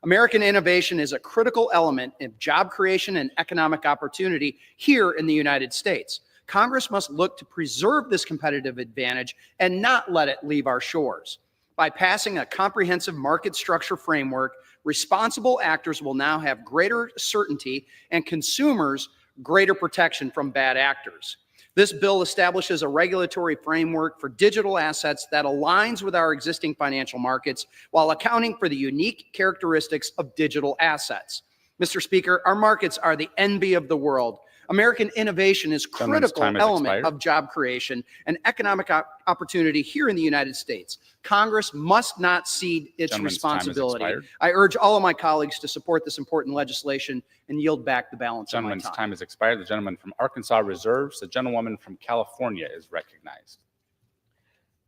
American innovation is a critical element of job creation and economic opportunity here in the United States. Congress must look to preserve this competitive advantage and not let it leave our shores. By passing a comprehensive market structure framework, responsible actors will now have greater certainty and consumers greater protection from bad actors. This bill establishes a regulatory framework for digital assets that aligns with our existing financial markets while accounting for the unique characteristics of digital assets. Mr. Speaker, our markets are the envy of the world. American innovation is a critical element of job creation and economic opportunity here in the United States. Congress must not cede its responsibility. I urge all of my colleagues to support this important legislation and yield back the balance of my Gentleman's time. time has expired. The gentleman from Arkansas reserves. The gentlewoman from California is recognized.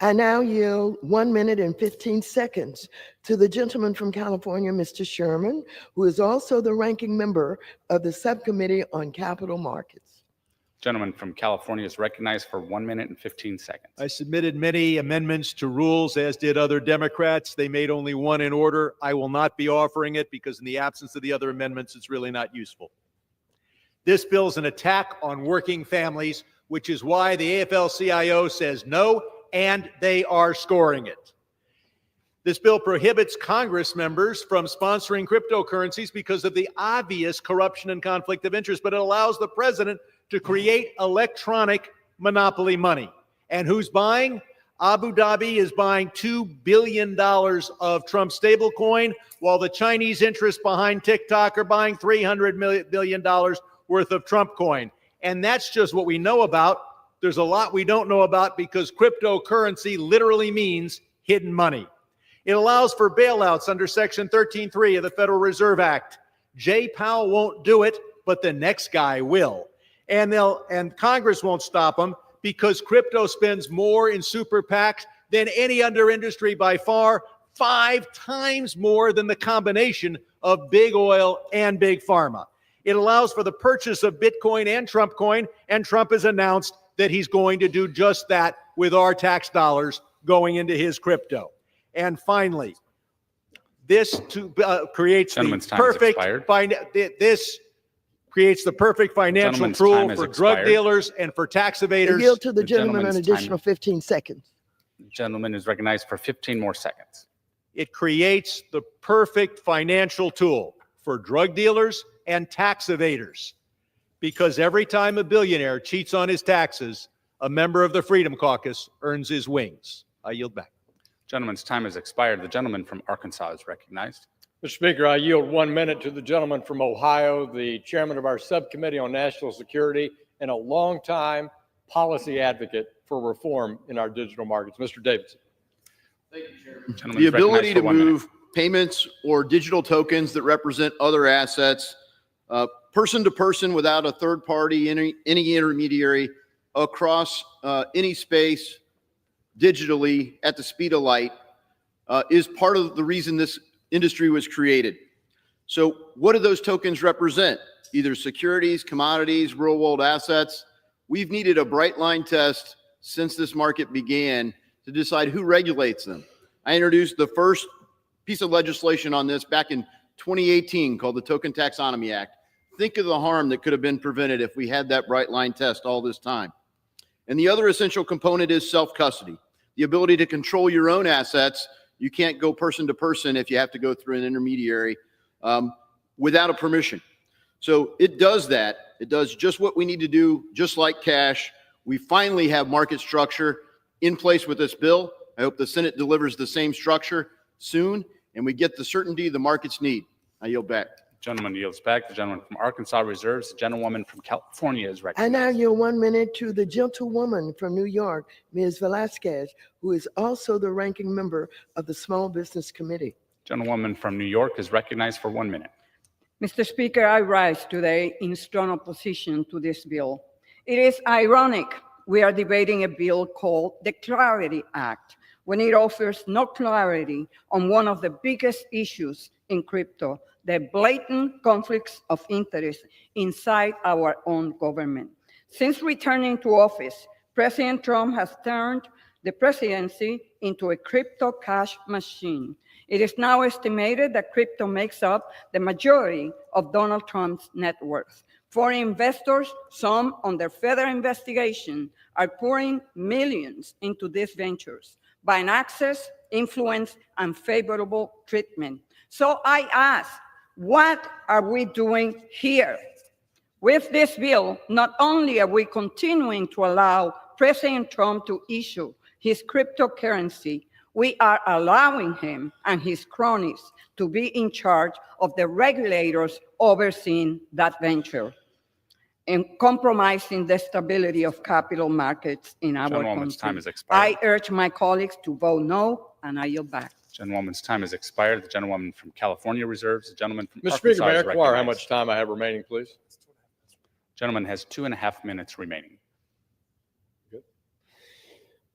I now yield 1 minute and 15 seconds to the gentleman from California, Mr. Sherman, who is also the ranking member of the Subcommittee on Capital Markets. Gentleman from California is recognized for 1 minute and 15 seconds. I submitted many amendments to rules, as did other Democrats. They made only one in order. I will not be offering it because in the absence of the other amendments, it's really not useful. This bill is an attack on working families, which is why the AFL-CIO says no, and they are scoring it. This bill prohibits Congress members from sponsoring cryptocurrencies because of the obvious corruption and conflict of interest, but it allows the president to create electronic monopoly money. And who's buying? Abu Dhabi is buying $2 billion of Trump stablecoin, while the Chinese interests behind TikTok are buying $300 billion worth of Trump coin. And that's just what we know about. There's a lot we don't know about because cryptocurrency literally means hidden money. It allows for bailouts under Section 13.3 of the Federal Reserve Act. Jay Powell won't do it, but the next guy will. And Congress won't stop them because crypto spends more in super PACs than any other industry by far, 5 times more than the combination of big oil and big pharma. It allows for the purchase of Bitcoin and Trump coin, and Trump has announced that he's going to do just that with our tax dollars going into his crypto. And finally, this creates the perfect financial tool for drug dealers and for tax evaders. I yield to the gentleman an additional 15 seconds. The gentleman is recognized for 15 more seconds. It creates the perfect financial tool for drug dealers and tax evaders, because every time a billionaire cheats on his taxes, a member of the Freedom Caucus earns his wings. I yield back. Gentleman's time has expired. The gentleman from Arkansas is recognized. Mr. Speaker, I yield 1 minute to the gentleman from Ohio, the chairman of our subcommittee on national security and a longtime policy advocate for reform in our digital markets. Mr. Davidson. Thank you, Chairman. The ability to move payments or digital tokens that represent other assets, person to person without a third party, any intermediary, across any space digitally at the speed of light is part of the reason this industry was created. So what do those tokens represent? Either securities, commodities, real world assets. We've needed a bright line test since this market began to decide who regulates them. I introduced the first piece of legislation on this back in 2018 called the Token Taxonomy Act. Think of the harm that could have been prevented if we had that bright line test all this time. And the other essential component is self-custody, the ability to control your own assets. You can't go person to person if you have to go through an intermediary without a permission. So it does that. It does just what we need to do, just like cash. We finally have market structure in place with this bill. I hope the Senate delivers the same structure soon, and we get the certainty the markets need. I yield back. Gentleman yields back. The gentleman from Arkansas reserves. The gentlewoman from California is recognized. I now yield 1 minute to the gentlewoman from New York, Ms. Velasquez, who is also the ranking member of the Small Business Committee. Gentlewoman from New York is recognized for 1 minute. Mr. Speaker, I rise today in strong opposition to this bill. It is ironic we are debating a bill called the Clarity Act when it offers no clarity on one of the biggest issues in crypto, the blatant conflicts of interest inside our own government. Since returning to office, President Trump has turned the presidency into a crypto cash machine. It is now estimated that crypto makes up the majority of Donald Trump's net worth. Foreign investors, some under federal investigation, are pouring millions into these ventures, buying access, influence, and favorable treatment. So I ask, what are we doing here? With this bill, not only are we continuing to allow President Trump to issue his cryptocurrency, we are allowing him and his cronies to be in charge of the regulators overseeing that venture and compromising the stability of capital markets in our country. Time has expired. I urge my colleagues to vote no, and I yield back. Gentlewoman's time has expired. The gentlewoman from California reserves. The gentleman from Mr. Arkansas Speaker, may I is inquire how recognized. much time I have remaining, please? Gentleman has 2.5 minutes remaining.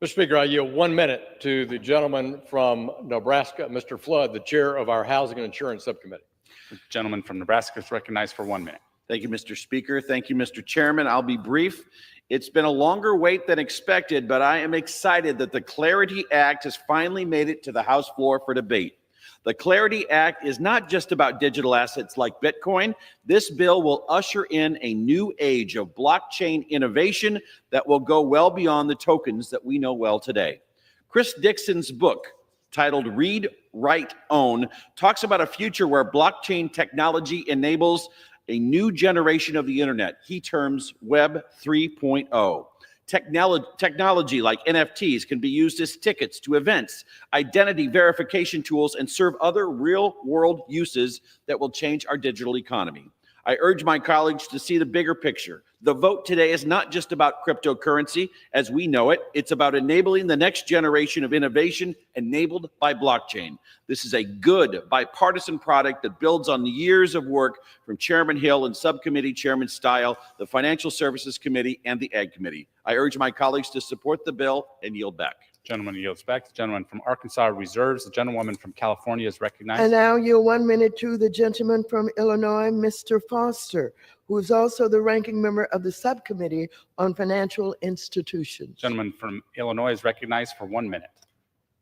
Mr. Speaker, I yield 1 minute to the gentleman from Nebraska, Mr. Flood, the chair of our Housing and Insurance Subcommittee. The gentleman from Nebraska is recognized for 1 minute. Thank you, Mr. Speaker. Thank you, Mr. Chairman. I'll be brief. It's been a longer wait than expected, but I am excited that the Clarity Act has finally made it to the House floor for debate. The Clarity Act is not just about digital assets like Bitcoin. This bill will usher in a new age of blockchain innovation that will go well beyond the tokens that we know well today. Chris Dixon's book, titled Read, Write, Own, talks about a future where blockchain technology enables a new generation of the internet he terms Web 3.0. Technology like NFTs can be used as tickets to events, identity verification tools, and serve other real-world uses that will change our digital economy. I urge my colleagues to see the bigger picture. The vote today is not just about cryptocurrency as we know it. It's about enabling the next generation of innovation enabled by blockchain. This is a good bipartisan product that builds on the years of work from Chairman Hill and Subcommittee Chairman Stile, the Financial Services Committee, and the Ag Committee. I urge my colleagues to support the bill and yield back. Gentleman yields back. The gentleman from Arkansas reserves. The gentlewoman from California is recognized. And now yield 1 minute to the gentleman from Illinois, Mr. Foster, who is also the ranking member of the Subcommittee on Financial Institutions. Gentleman from Illinois is recognized for 1 minute.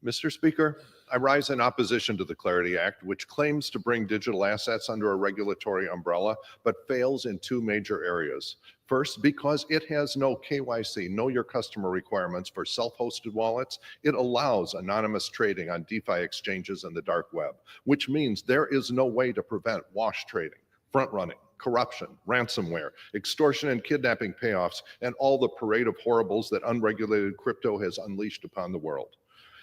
Mr. Speaker, I rise in opposition to the Clarity Act, which claims to bring digital assets under a regulatory umbrella, but fails in two major areas. First, because it has no KYC, know your customer requirements for self-hosted wallets, it allows anonymous trading on DeFi exchanges and the dark web, which means there is no way to prevent wash trading, front running, corruption, ransomware, extortion and kidnapping payoffs, and all the parade of horribles that unregulated crypto has unleashed upon the world.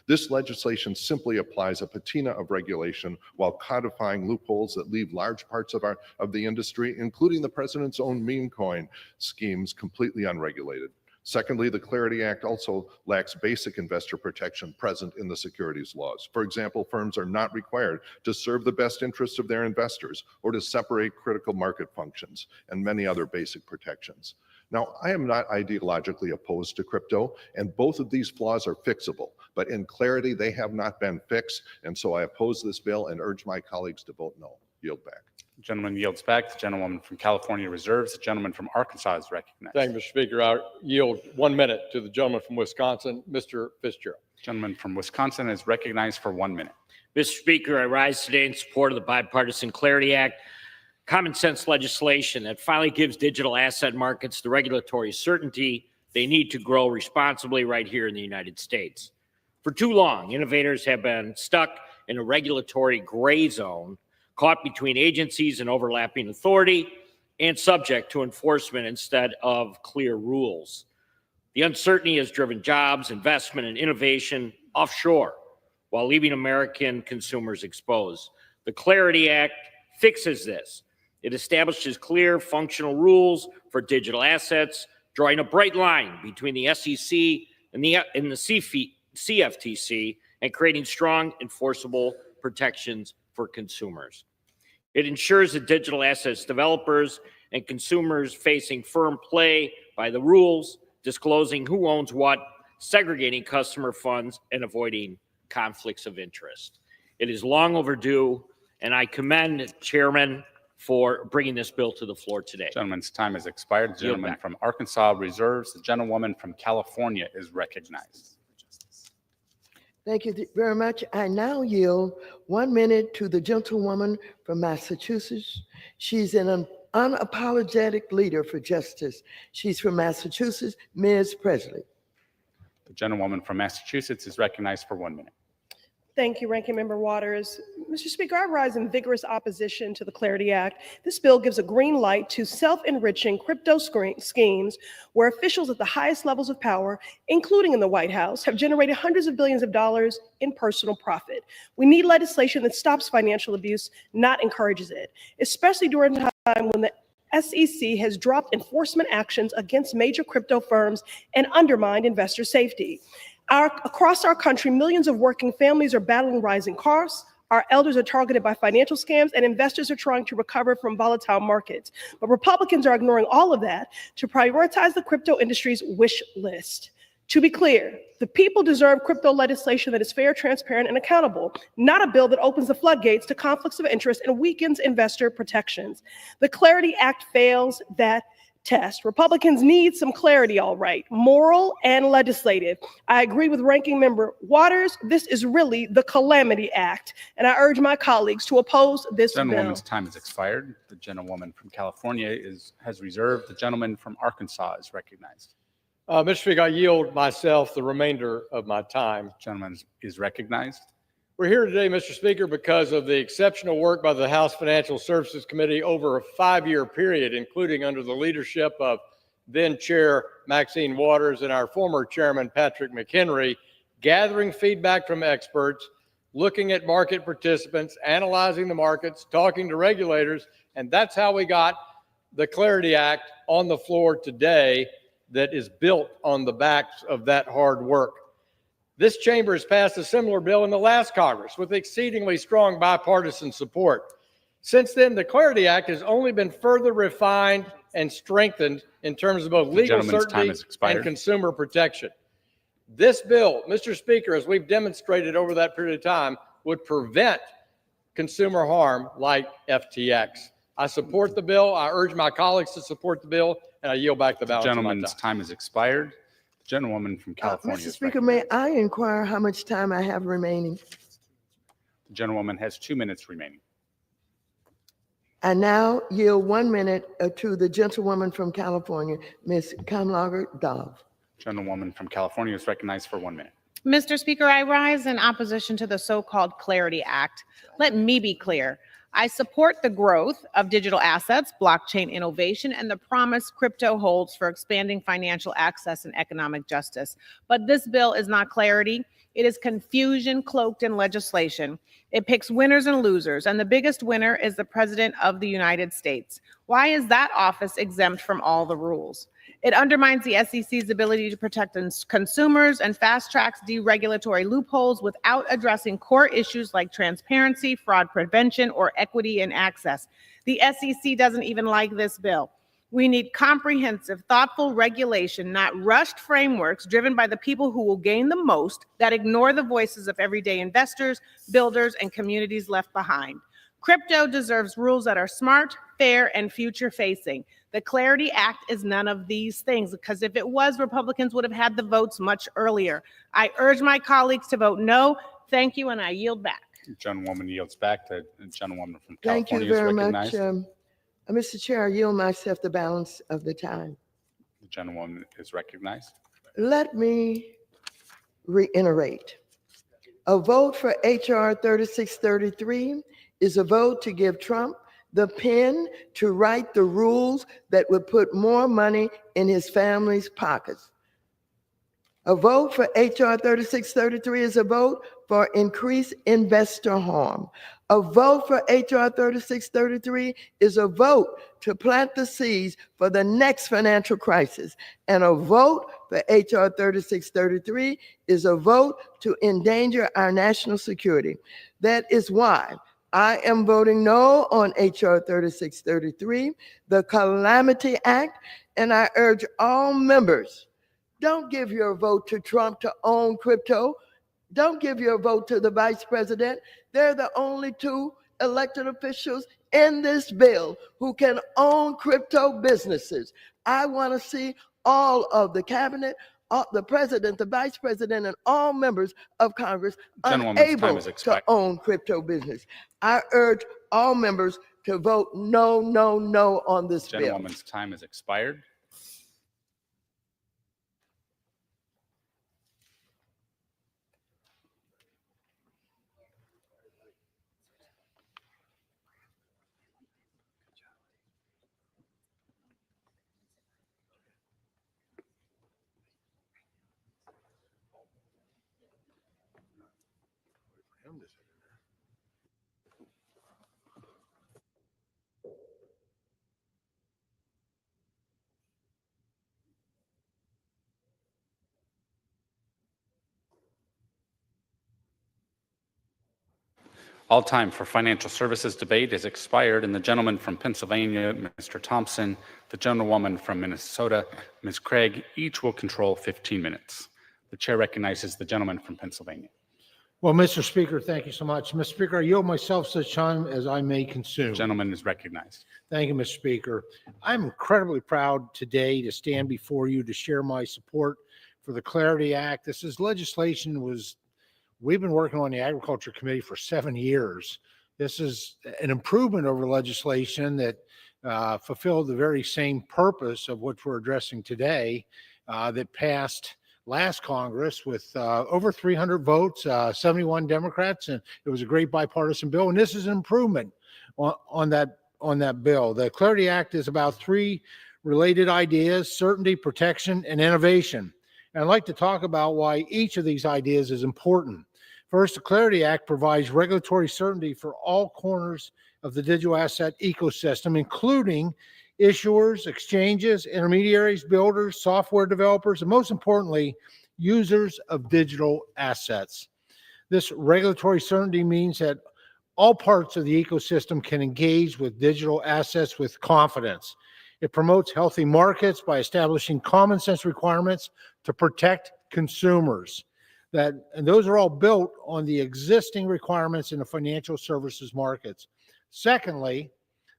This legislation simply applies a patina of regulation while codifying loopholes that leave large parts of the industry, including the president's own meme coin schemes, completely unregulated. Secondly, the Clarity Act also lacks basic investor protection present in the securities laws. For example, firms are not required to serve the best interests of their investors or to separate critical market functions and many other basic protections. Now, I am not ideologically opposed to crypto, and both of these flaws are fixable, but in clarity, they have not been fixed, and so I oppose this bill and urge my colleagues to vote no. Yield back. The gentleman yields back. The gentlewoman from California reserves. The gentleman from Arkansas is recognized. Thank you, Mr. Speaker. I yield 1 minute to the gentleman from Wisconsin, Mr. Fitzgerald. Gentleman from Wisconsin is recognized for 1 minute. Mr. Speaker, I rise today in support of the bipartisan Clarity Act, common sense legislation that finally gives digital asset markets the regulatory certainty they need to grow responsibly right here in the United States. For too long, innovators have been stuck in a regulatory gray zone, caught between agencies and overlapping authority, and subject to enforcement instead of clear rules. The uncertainty has driven jobs, investment, and innovation offshore while leaving American consumers exposed. The Clarity Act fixes this. It establishes clear, functional rules for digital assets, drawing a bright line between the SEC and the CFTC, and creating strong, enforceable protections for consumers. It ensures that digital assets developers and consumers facing firm play by the rules, disclosing who owns what, segregating customer funds, and avoiding conflicts of interest. It is long overdue, and I commend Chairman for bringing this bill to the floor today. Gentleman's time has expired. The gentleman from Arkansas reserves. The gentlewoman from California is recognized. Thank you very much. I now yield 1 minute to the gentlewoman from Massachusetts. She's an unapologetic leader for justice. She's from Massachusetts, Ms. Presley. The gentlewoman from Massachusetts is recognized for 1 minute. Thank you, Ranking Member Waters. Mr. Speaker, I rise in vigorous opposition to the Clarity Act. This bill gives a green light to self-enriching crypto schemes where officials at the highest levels of power, including in the White House, have generated hundreds of billions of dollars in personal profit. We need legislation that stops financial abuse, not encourages it, especially during a time when the SEC has dropped enforcement actions against major crypto firms and undermined investor safety. Across our country, millions of working families are battling rising costs. Our elders are targeted by financial scams, and investors are trying to recover from volatile markets. But Republicans are ignoring all of that to prioritize the crypto industry's wish list. To be clear, the people deserve crypto legislation that is fair, transparent, and accountable, not a bill that opens the floodgates to conflicts of interest and weakens investor protections. The Clarity Act fails that test. Republicans need some clarity, all right, moral and legislative. I agree with Ranking Member Waters. This is really the Calamity Act, and I urge my colleagues to oppose this bill. Gentlewoman's time has expired. The gentlewoman from California has reserved. The gentleman from Arkansas is recognized. Mr. Speaker, I yield myself the remainder of my time. Gentleman is recognized. We're here today, Mr. Speaker, because of the exceptional work by the House Financial Services Committee over a 5-year period, including under the leadership of then Chair Maxine Waters and our former Chairman Patrick McHenry, gathering feedback from experts, looking at market participants, analyzing the markets, talking to regulators, and that's how we got the Clarity Act on the floor today that is built on the backs of that hard work. This chamber has passed a similar bill in the last Congress with exceedingly strong bipartisan support. Since then, the Clarity Act has only been further refined and strengthened in terms of both legal certainty and consumer protection. This bill, Mr. Speaker, as we've demonstrated over that period of time, would prevent consumer harm like FTX. I support the bill. I urge my colleagues to support the bill, and I yield back the balance of my time. Gentleman's time has expired. Gentlewoman from California. Mr. Speaker, may I inquire how much time I have remaining? The gentlewoman has 2 minutes remaining. I now yield 1 minute to the gentlewoman from California, Ms. Kamlager Dove. Gentlewoman from California is recognized for 1 minute. Mr. Speaker, I rise in opposition to the so-called Clarity Act. Let me be clear. I support the growth of digital assets, blockchain innovation, and the promise crypto holds for expanding financial access and economic justice. But this bill is not clarity. It is confusion cloaked in legislation. It picks winners and losers, and the biggest winner is the President of the United States. Why is that office exempt from all the rules? It undermines the SEC's ability to protect consumers and fast-tracks deregulatory loopholes without addressing core issues like transparency, fraud prevention, or equity in access. The SEC doesn't even like this bill. We need comprehensive, thoughtful regulation, not rushed frameworks driven by the people who will gain the most that ignore the voices of everyday investors, builders, and communities left behind. Crypto deserves rules that are smart, fair, and future-facing. The Clarity Act is none of these things, because if it was, Republicans would have had the votes much earlier. I urge my colleagues to vote no. Thank you, and I yield back. Gentlewoman yields back. The gentlewoman from Thank California you is very recognized. much. Mr. Chair, I yield myself the balance of the time. The gentlewoman is recognized. Let me reiterate. A vote for H.R. 3633 is a vote to give Trump the pen to write the rules that would put more money in his family's pockets. A vote for H.R. 3633 is a vote for increased investor harm. A vote for H.R. 3633 is a vote to plant the seeds for the next financial crisis. And a vote for H.R. 3633 is a vote to endanger our national security. That is why I am voting no on H.R. 3633, the Calamity Act, and I urge all members, don't give your vote to Trump to own crypto. Don't give your vote to the vice president. They're the only two elected officials in this bill who can own crypto businesses. I want to see all of the cabinet, the president, the vice president, and all members of Congress unable to own crypto business. I urge all members to vote no, no, no on this bill. Gentlewoman's time has expired. All time for financial services debate is expired, and the gentleman from Pennsylvania, Mr. Thompson, the gentlewoman from Minnesota, Ms. Craig, each will control 15 minutes. The chair recognizes the gentleman from Pennsylvania. Well, Mr. Speaker, thank you so much. Mr. Speaker, I yield myself such time as I may consume. Gentleman is recognized. Thank you, Mr. Speaker. I'm incredibly proud today to stand before you to share my support for the Clarity Act. This is legislation we've been working on the Agriculture Committee for 7 years. This is an improvement over legislation that fulfilled the very same purpose of what we're addressing today that passed last Congress with over 300 votes, 71 Democrats, and it was a great bipartisan bill. And this is an improvement on that bill. The Clarity Act is about 3 related ideas: certainty, protection, and innovation. And I'd like to talk about why each of these ideas is important. First, the Clarity Act provides regulatory certainty for all corners of the digital asset ecosystem, including issuers, exchanges, intermediaries, builders, software developers, and most importantly, users of digital assets. This regulatory certainty means that all parts of the ecosystem can engage with digital assets with confidence. It promotes healthy markets by establishing common sense requirements to protect consumers. And those are all built on the existing requirements in the financial services markets. Secondly,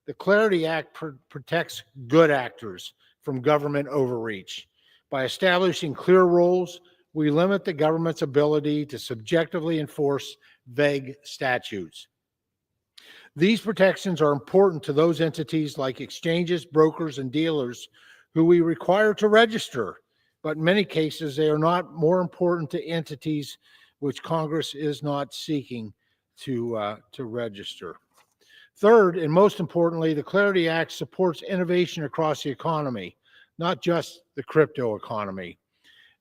the Clarity Act protects good actors from government overreach. By establishing clear rules, we limit the government's ability to subjectively enforce vague statutes. These protections are important to those entities like exchanges, brokers, and dealers who we require to register, but in many cases, they are not more important to entities which Congress is not seeking to register. Third, and most importantly, the Clarity Act supports innovation across the economy, not just the crypto economy.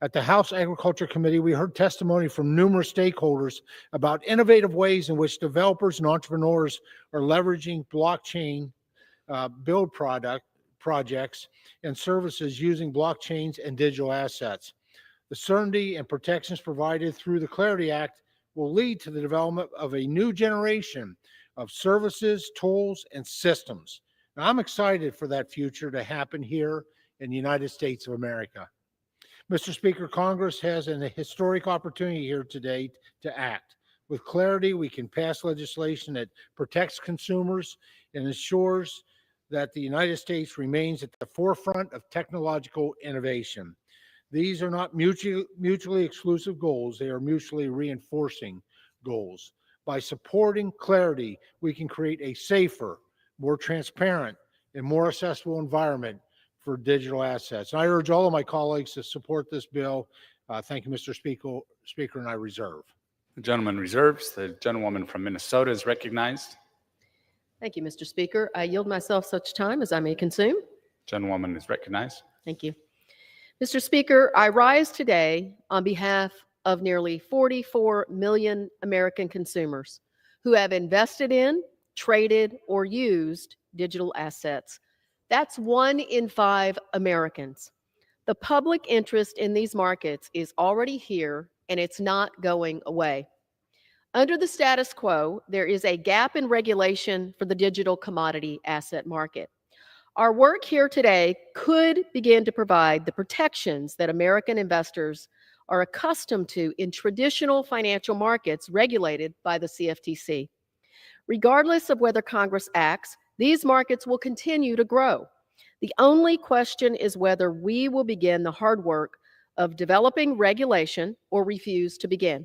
At the House Agriculture Committee, we heard testimony from numerous stakeholders about innovative ways in which developers and entrepreneurs are leveraging blockchain build projects and services using blockchains and digital assets. The certainty and protections provided through the Clarity Act will lead to the development of a new generation of services, tools, and systems. Now, I'm excited for that future to happen here in the United States of America. Mr. Speaker, Congress has an historic opportunity here today to act. With clarity, we can pass legislation that protects consumers and ensures that the United States remains at the forefront of technological innovation. These are not mutually exclusive goals. They are mutually reinforcing goals. By supporting clarity, we can create a safer, more transparent, and more accessible environment for digital assets. And I urge all of my colleagues to support this bill. Thank you, Mr. Speaker, and I reserve. The gentleman reserves. The gentlewoman from Minnesota is recognized. Thank you, Mr. Speaker. I yield myself such time as I may consume. Gentlewoman is recognized. Thank you. Mr. Speaker, I rise today on behalf of nearly 44 million American consumers who have invested in, traded, or used digital assets. That's 1 in 5 Americans. The public interest in these markets is already here, and it's not going away. Under the status quo, there is a gap in regulation for the digital commodity asset market. Our work here today could begin to provide the protections that American investors are accustomed to in traditional financial markets regulated by the CFTC. Regardless of whether Congress acts, these markets will continue to grow. The only question is whether we will begin the hard work of developing regulation or refuse to begin.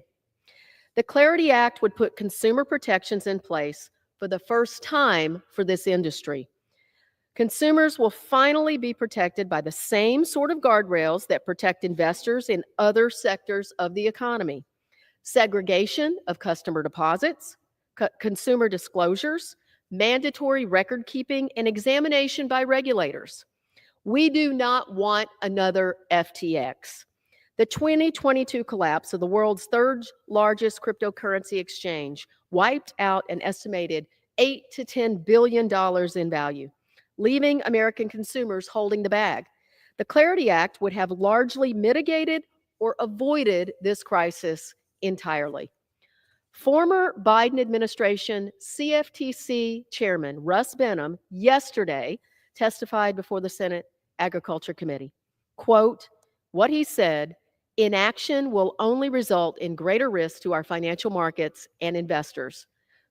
The Clarity Act would put consumer protections in place for the first time for this industry. Consumers will finally be protected by the same sort of guardrails that protect investors in other sectors of the economy: segregation of customer deposits, consumer disclosures, mandatory record keeping, and examination by regulators. We do not want another FTX. The 2022 collapse of the world's third largest cryptocurrency exchange wiped out an estimated $8 to $10 billion in value, leaving American consumers holding the bag. The Clarity Act would have largely mitigated or avoided this crisis entirely. Former Biden administration CFTC Chairman Russ Benham yesterday testified before the Senate Agriculture Committee. Quote, what he said Inaction will only result in greater risk to our financial markets and investors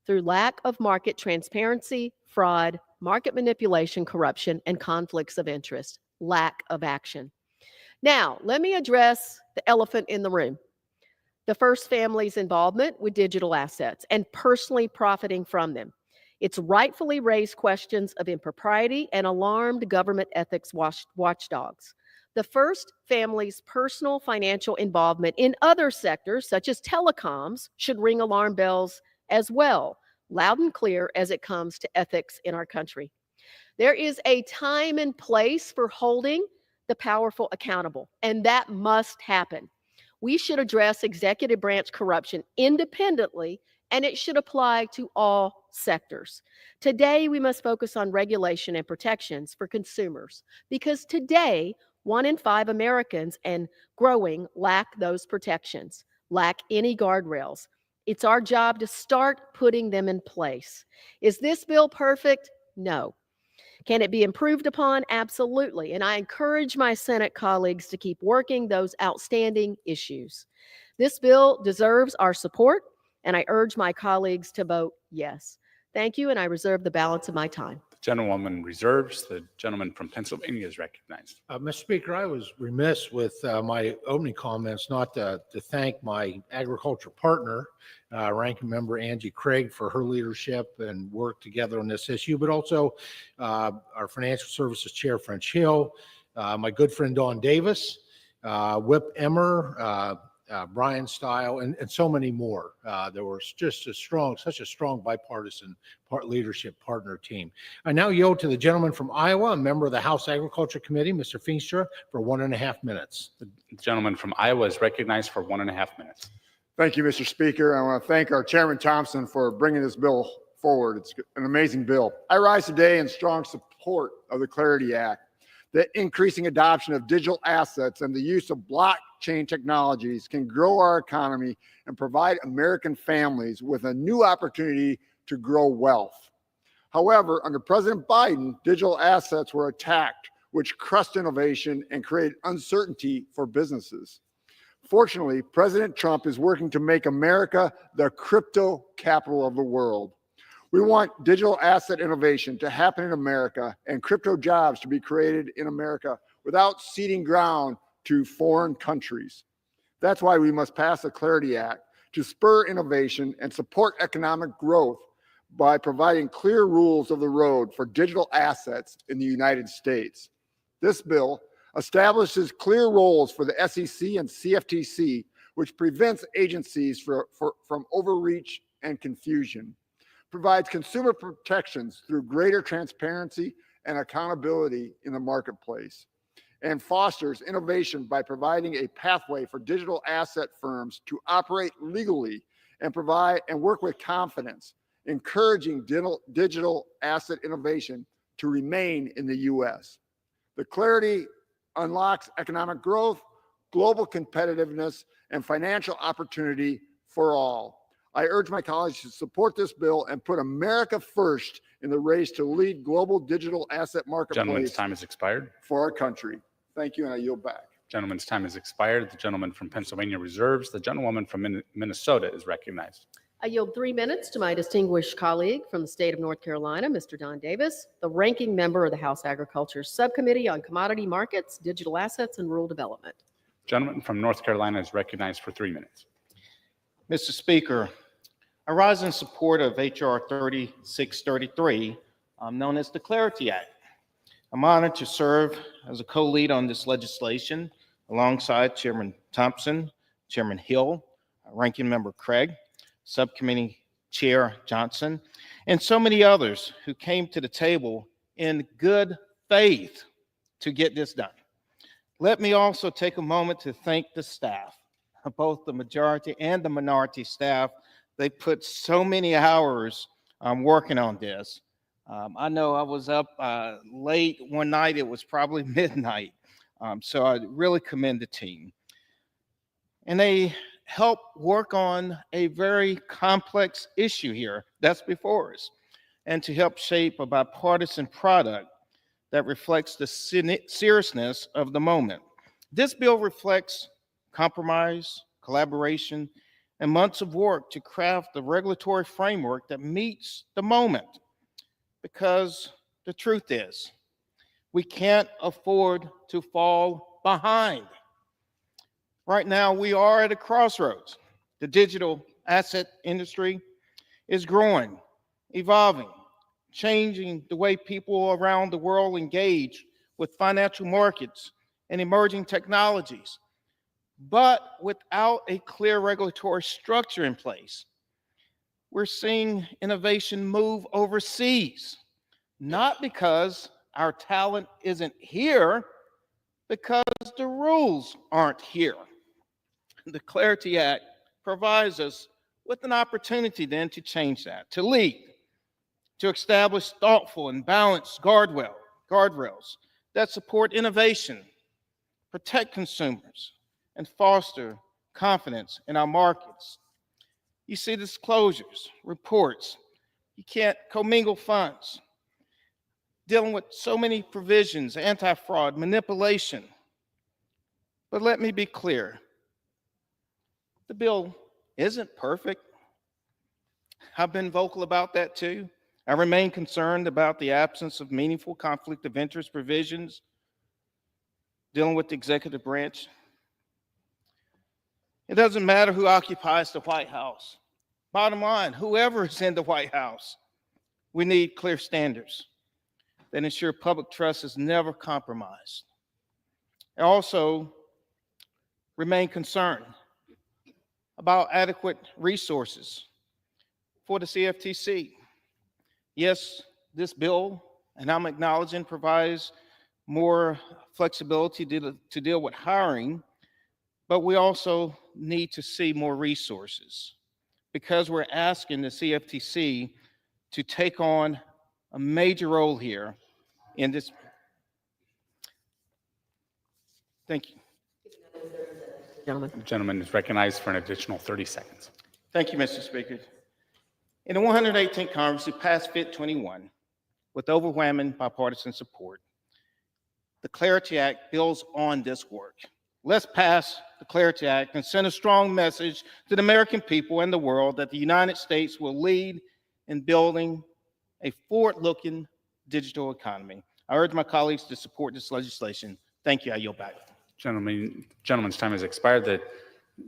through lack of market transparency, fraud, market manipulation, corruption, and conflicts of interest. Lack of action. Now, let me address the elephant in the room. The first family's involvement with digital assets and personally profiting from them. It's rightfully raised questions of impropriety and alarmed government ethics watchdogs. The first family's personal financial involvement in other sectors, such as telecoms, should ring alarm bells as well, loud and clear as it comes to ethics in our country. There is a time and place for holding the powerful accountable, and that must happen. We should address executive branch corruption independently, and it should apply to all sectors. Today, we must focus on regulation and protections for consumers, because today, 1 in 5 Americans and growing lack those protections, lack any guardrails. It's our job to start putting them in place. Is this bill perfect? No. Can it be improved upon? Absolutely. And I encourage my Senate colleagues to keep working those outstanding issues. This bill deserves our support, and I urge my colleagues to vote yes. Thank you, and I reserve the balance of my time. Gentlewoman reserves. The gentleman from Pennsylvania is recognized. Mr. Speaker, I was remiss with my opening comments not to thank my agriculture partner, Ranking Member Angie Craig, for her leadership and work together on this issue, but also our Financial Services Chair, French Hill, my good friend Don Davis, Whip Emmer, Brian Stile, and so many more. There was just such a strong bipartisan leadership partner team. I now yield to the gentleman from Iowa, a member of the House Agriculture Committee, Mr. Feenstra, for 1.5 minutes. The gentleman from Iowa is recognized for 1.5 minutes. Thank you, Mr. Speaker. I want to thank our Chairman Thompson for bringing this bill forward. It's an amazing bill. I rise today in strong support of the Clarity Act. The increasing adoption of digital assets and the use of blockchain technologies can grow our economy and provide American families with a new opportunity to grow wealth. However, under President Biden, digital assets were attacked, which crushed innovation and created uncertainty for businesses. Fortunately, President Trump is working to make America the crypto capital of the world. We want digital asset innovation to happen in America and crypto jobs to be created in America without ceding ground to foreign countries. That's why we must pass the Clarity Act to spur innovation and support economic growth by providing clear rules of the road for digital assets in the United States. This bill establishes clear roles for the SEC and CFTC, which prevents agencies from overreach and confusion, provides consumer protections through greater transparency and accountability in the marketplace, and fosters innovation by providing a pathway for digital asset firms to operate legally and work with confidence, encouraging digital asset innovation to remain in the U.S. The Clarity unlocks economic growth, global competitiveness, and financial opportunity for all. I urge my colleagues to support this bill and put America first in the race to lead global digital asset Gentleman's marketplace time has expired. for our country. Thank you, and I yield back. Gentleman's time has expired. The gentleman from Pennsylvania reserves. The gentlewoman from Minnesota is recognized. I yield 3 minutes to my distinguished colleague from the state of North Carolina, Mr. Don Davis, the ranking member of the House Agriculture Subcommittee on Commodity Markets, Digital Assets, and Rural Development. Gentleman from North Carolina is recognized for 3 minutes. Mr. Speaker, I rise in support of H.R. 3633, known as the Clarity Act. I'm honored to serve as a co-lead on this legislation alongside Chairman Thompson, Chairman Hill, Ranking Member Craig, Subcommittee Chair Johnson, and so many others who came to the table in good faith to get this done. Let me also take a moment to thank the staff, both the majority and the minority staff. They put so many hours working on this. I know I was up late one night. It was probably midnight. So I really commend the team. And they help work on a very complex issue here that's before us, and to help shape a bipartisan product that reflects the seriousness of the moment. This bill reflects compromise, collaboration, and months of work to craft a regulatory framework that meets the moment. Because the truth is, we can't afford to fall behind. Right now, we are at a crossroads. The digital asset industry is growing, evolving, changing the way people around the world engage with financial markets and emerging technologies. But without a clear regulatory structure in place, we're seeing innovation move overseas, not because our talent isn't here, because the rules aren't here. The Clarity Act provides us with an opportunity then to change that, to lead, to establish thoughtful and balanced guardrails that support innovation, protect consumers, and foster confidence in our markets. You see disclosures, reports. You can't commingle funds. Dealing with so many provisions, anti-fraud, manipulation. But let me be clear. The bill isn't perfect. I've been vocal about that too. I remain concerned about the absence of meaningful conflict of interest provisions dealing with the executive branch. It doesn't matter who occupies the White House. Bottom line, whoever is in the White House, we need clear standards that ensure public trust is never compromised. I also remain concerned about adequate resources for the CFTC. Yes, this bill, and I'm acknowledging, provides more flexibility to deal with hiring, but we also need to see more resources because we're asking the CFTC to take on a major role here in this. Thank you. The gentleman is recognized for an additional 30 seconds. Thank you, Mr. Speaker. In the 118th Congress, we passed FIT 21 with overwhelming bipartisan support. The Clarity Act builds on this work. Let's pass the Clarity Act and send a strong message to the American people and the world that the United States will lead in building a forward-looking digital economy. I urge my colleagues to support this legislation. Thank you. I yield back. Gentleman's time has expired. The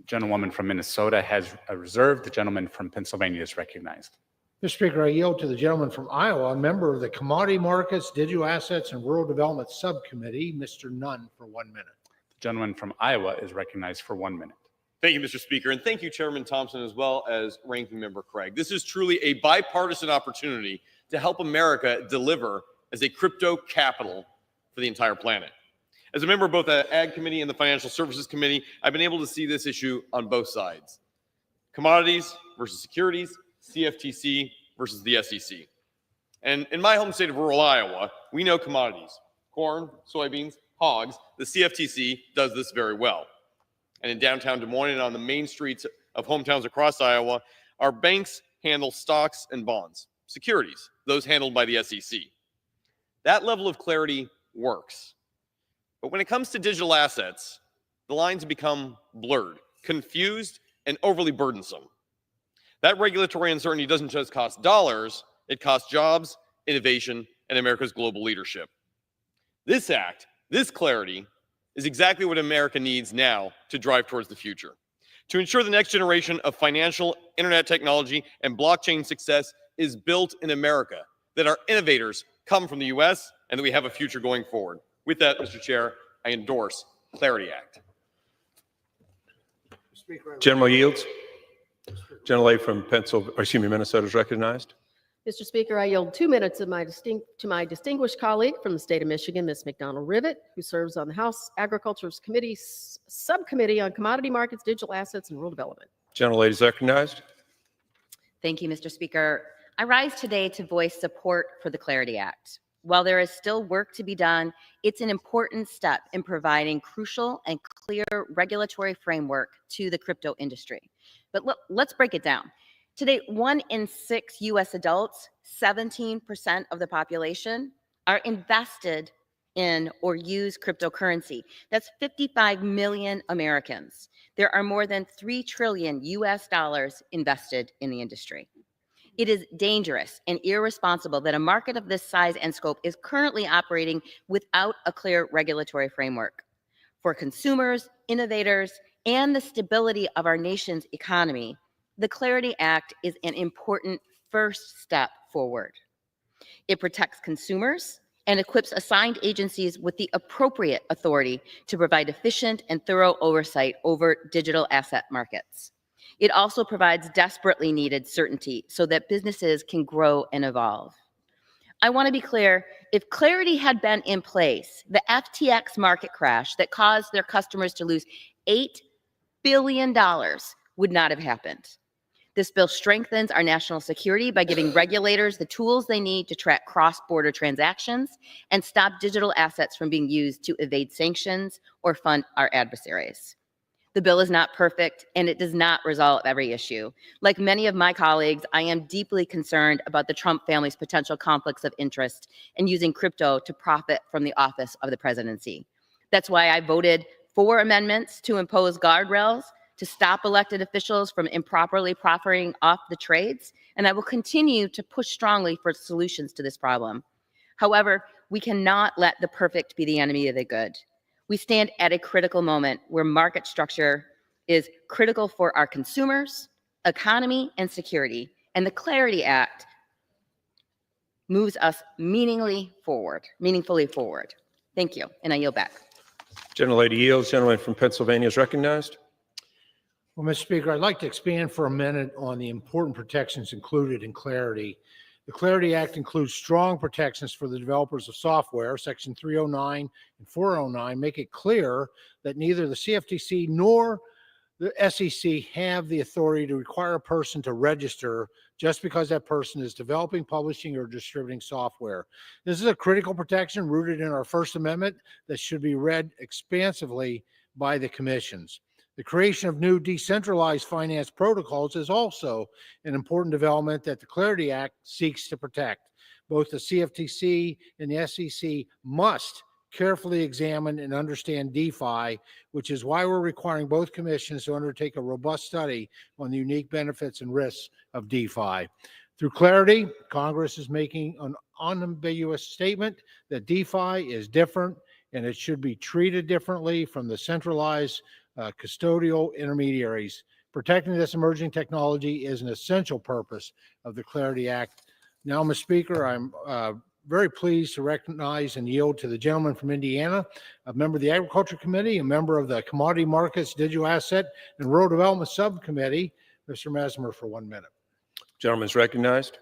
gentlewoman from Minnesota has reserved. The gentleman from Pennsylvania is recognized. Mr. Speaker, I yield to the gentleman from Iowa, a member of the Commodity Markets, Digital Assets, and Rural Development Subcommittee, Mr. Nunn, for 1 minute. The gentleman from Iowa is recognized for 1 minute. Thank you, Mr. Speaker, and thank you, Chairman Thompson, as well as Ranking Member Craig. This is truly a bipartisan opportunity to help America deliver as a crypto capital for the entire planet. As a member of both the Ag Committee and the Financial Services Committee, I've been able to see this issue on both sides. Commodities versus securities, CFTC versus the SEC. And in my home state of rural Iowa, we know commodities, corn, soybeans, hogs. The CFTC does this very well. And in downtown Des Moines and on the main streets of hometowns across Iowa, our banks handle stocks and bonds, securities, those handled by the SEC. That level of clarity works. But when it comes to digital assets, the lines become blurred, confused, and overly burdensome. That regulatory uncertainty doesn't just cost dollars, it costs jobs, innovation, and America's global leadership. This act, this clarity, is exactly what America needs now to drive towards the future. To ensure the next generation of financial, internet technology, and blockchain success is built in America, that our innovators come from the U.S., and that we have a future going forward. With that, Mr. Chair, I endorse Clarity Act. General yields. Gentlelady from Minnesota is recognized. Mr. Speaker, I yield 2 minutes of to my distinguished colleague from the state of Michigan, Ms. McDonald-Rivet, who serves on the House Agriculture Committee Subcommittee on Commodity Markets, Digital Assets, and Rural Development. Gentlelady is recognized. Thank you, Mr. Speaker. I rise today to voice support for the Clarity Act. While there is still work to be done, it's an important step in providing crucial and clear regulatory framework to the crypto industry. But let's break it down. Today, 1 in 6 U.S. adults, 17% of the population, are invested in or use cryptocurrency. That's 55 million Americans. There are more than $3 trillion invested in the industry. It is dangerous and irresponsible that a market of this size and scope is currently operating without a clear regulatory framework. For consumers, innovators, and the stability of our nation's economy, the Clarity Act is an important first step forward. It protects consumers and equips assigned agencies with the appropriate authority to provide efficient and thorough oversight over digital asset markets. It also provides desperately needed certainty so that businesses can grow and evolve. I want to be clear, if clarity had been in place, the FTX market crash that caused their customers to lose $8 billion would not have happened. This bill strengthens our national security by giving regulators the tools they need to track cross-border transactions and stop digital assets from being used to evade sanctions or fund our adversaries. The bill is not perfect, and it does not resolve every issue. Like many of my colleagues, I am deeply concerned about the Trump family's potential conflicts of interest in using crypto to profit from the office of the presidency. That's why I voted for amendments to impose guardrails to stop elected officials from improperly profiting off the trades, and I will continue to push strongly for solutions to this problem. However, we cannot let the perfect be the enemy of the good. We stand at a critical moment where market structure is critical for our consumers, economy, and security, and the Clarity Act moves us meaningfully forward. Thank you, and I yield back. Gentlelady yields. Gentleman from Pennsylvania is recognized. Well, Mr. Speaker, I'd like to expand for a minute on the important protections included in Clarity. The Clarity Act includes strong protections for the developers of software. Section 309 and 409 make it clear that neither the CFTC nor the SEC have the authority to require a person to register just because that person is developing, publishing, or distributing software. This is a critical protection rooted in our First Amendment that should be read expansively by the commissions. The creation of new decentralized finance protocols is also an important development that the Clarity Act seeks to protect. Both the CFTC and the SEC must carefully examine and understand DeFi, which is why we're requiring both commissions to undertake a robust study on the unique benefits and risks of DeFi. Through Clarity, Congress is making an unambiguous statement that DeFi is different and it should be treated differently from the centralized custodial intermediaries. Protecting this emerging technology is an essential purpose of the Clarity Act. Now, Mr. Speaker, I'm very pleased to recognize and yield to the gentleman from Indiana, a member of the Agriculture Committee, a member of the Commodity Markets, Digital Asset, and Rural Development Subcommittee, Mr. Mesmer, for 1 minute. Gentleman is recognized.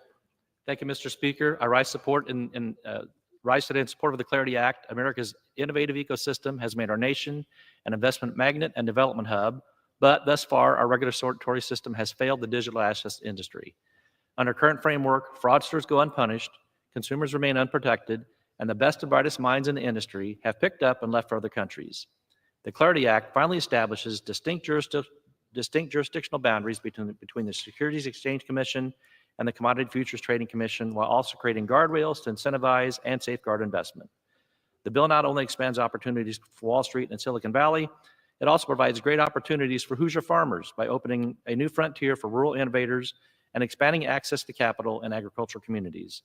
Thank you, Mr. Speaker. I rise today in support of the Clarity Act. America's innovative ecosystem has made our nation an investment magnet and development hub, but thus far, our regulatory system has failed the digital assets industry. Under current framework, fraudsters go unpunished, consumers remain unprotected, and the best and brightest minds in the industry have picked up and left for other countries. The Clarity Act finally establishes distinct jurisdictional boundaries between the Securities Exchange Commission and the Commodity Futures Trading Commission, while also creating guardrails to incentivize and safeguard investment. The bill not only expands opportunities for Wall Street and Silicon Valley, it also provides great opportunities for Hoosier farmers by opening a new frontier for rural innovators and expanding access to capital in agricultural communities.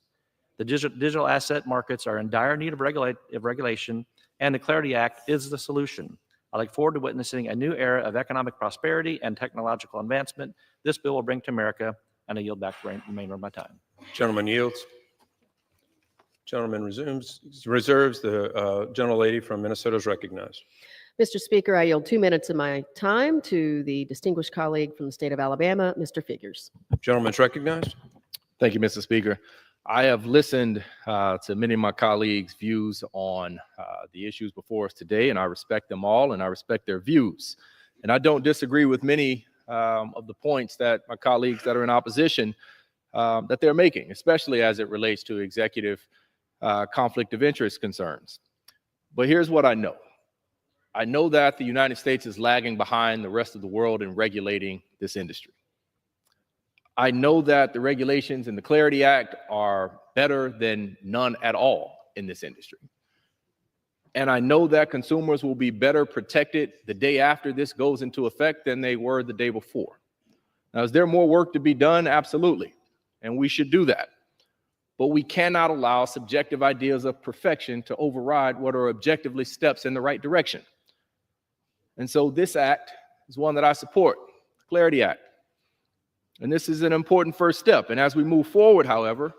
The digital asset markets are in dire need of regulation, and the Clarity Act is the solution. I look forward to witnessing a new era of economic prosperity and technological advancement this bill will bring to America, and I yield back the remainder of my time. Gentleman yields. Gentleman reserves. The gentlelady from Minnesota is recognized. Mr. Speaker, I yield 2 minutes of my time to the distinguished colleague from the state of Alabama, Mr. Figures. Gentleman's recognized. Thank you, Mr. Speaker. I have listened to many of my colleagues' views on the issues before us today, and I respect them all, and I respect their views. And I don't disagree with many of the points that my colleagues that are in opposition that they're making, especially as it relates to executive conflict of interest concerns. But here's what I know. I know that the United States is lagging behind the rest of the world in regulating this industry. I know that the regulations in the Clarity Act are better than none at all in this industry. And I know that consumers will be better protected the day after this goes into effect than they were the day before. Now, is there more work to be done? Absolutely. And we should do that. But we cannot allow subjective ideas of perfection to override what are objectively steps in the right direction. And so this act is one that I support, the Clarity Act. And this is an important first step. And as we move forward, however,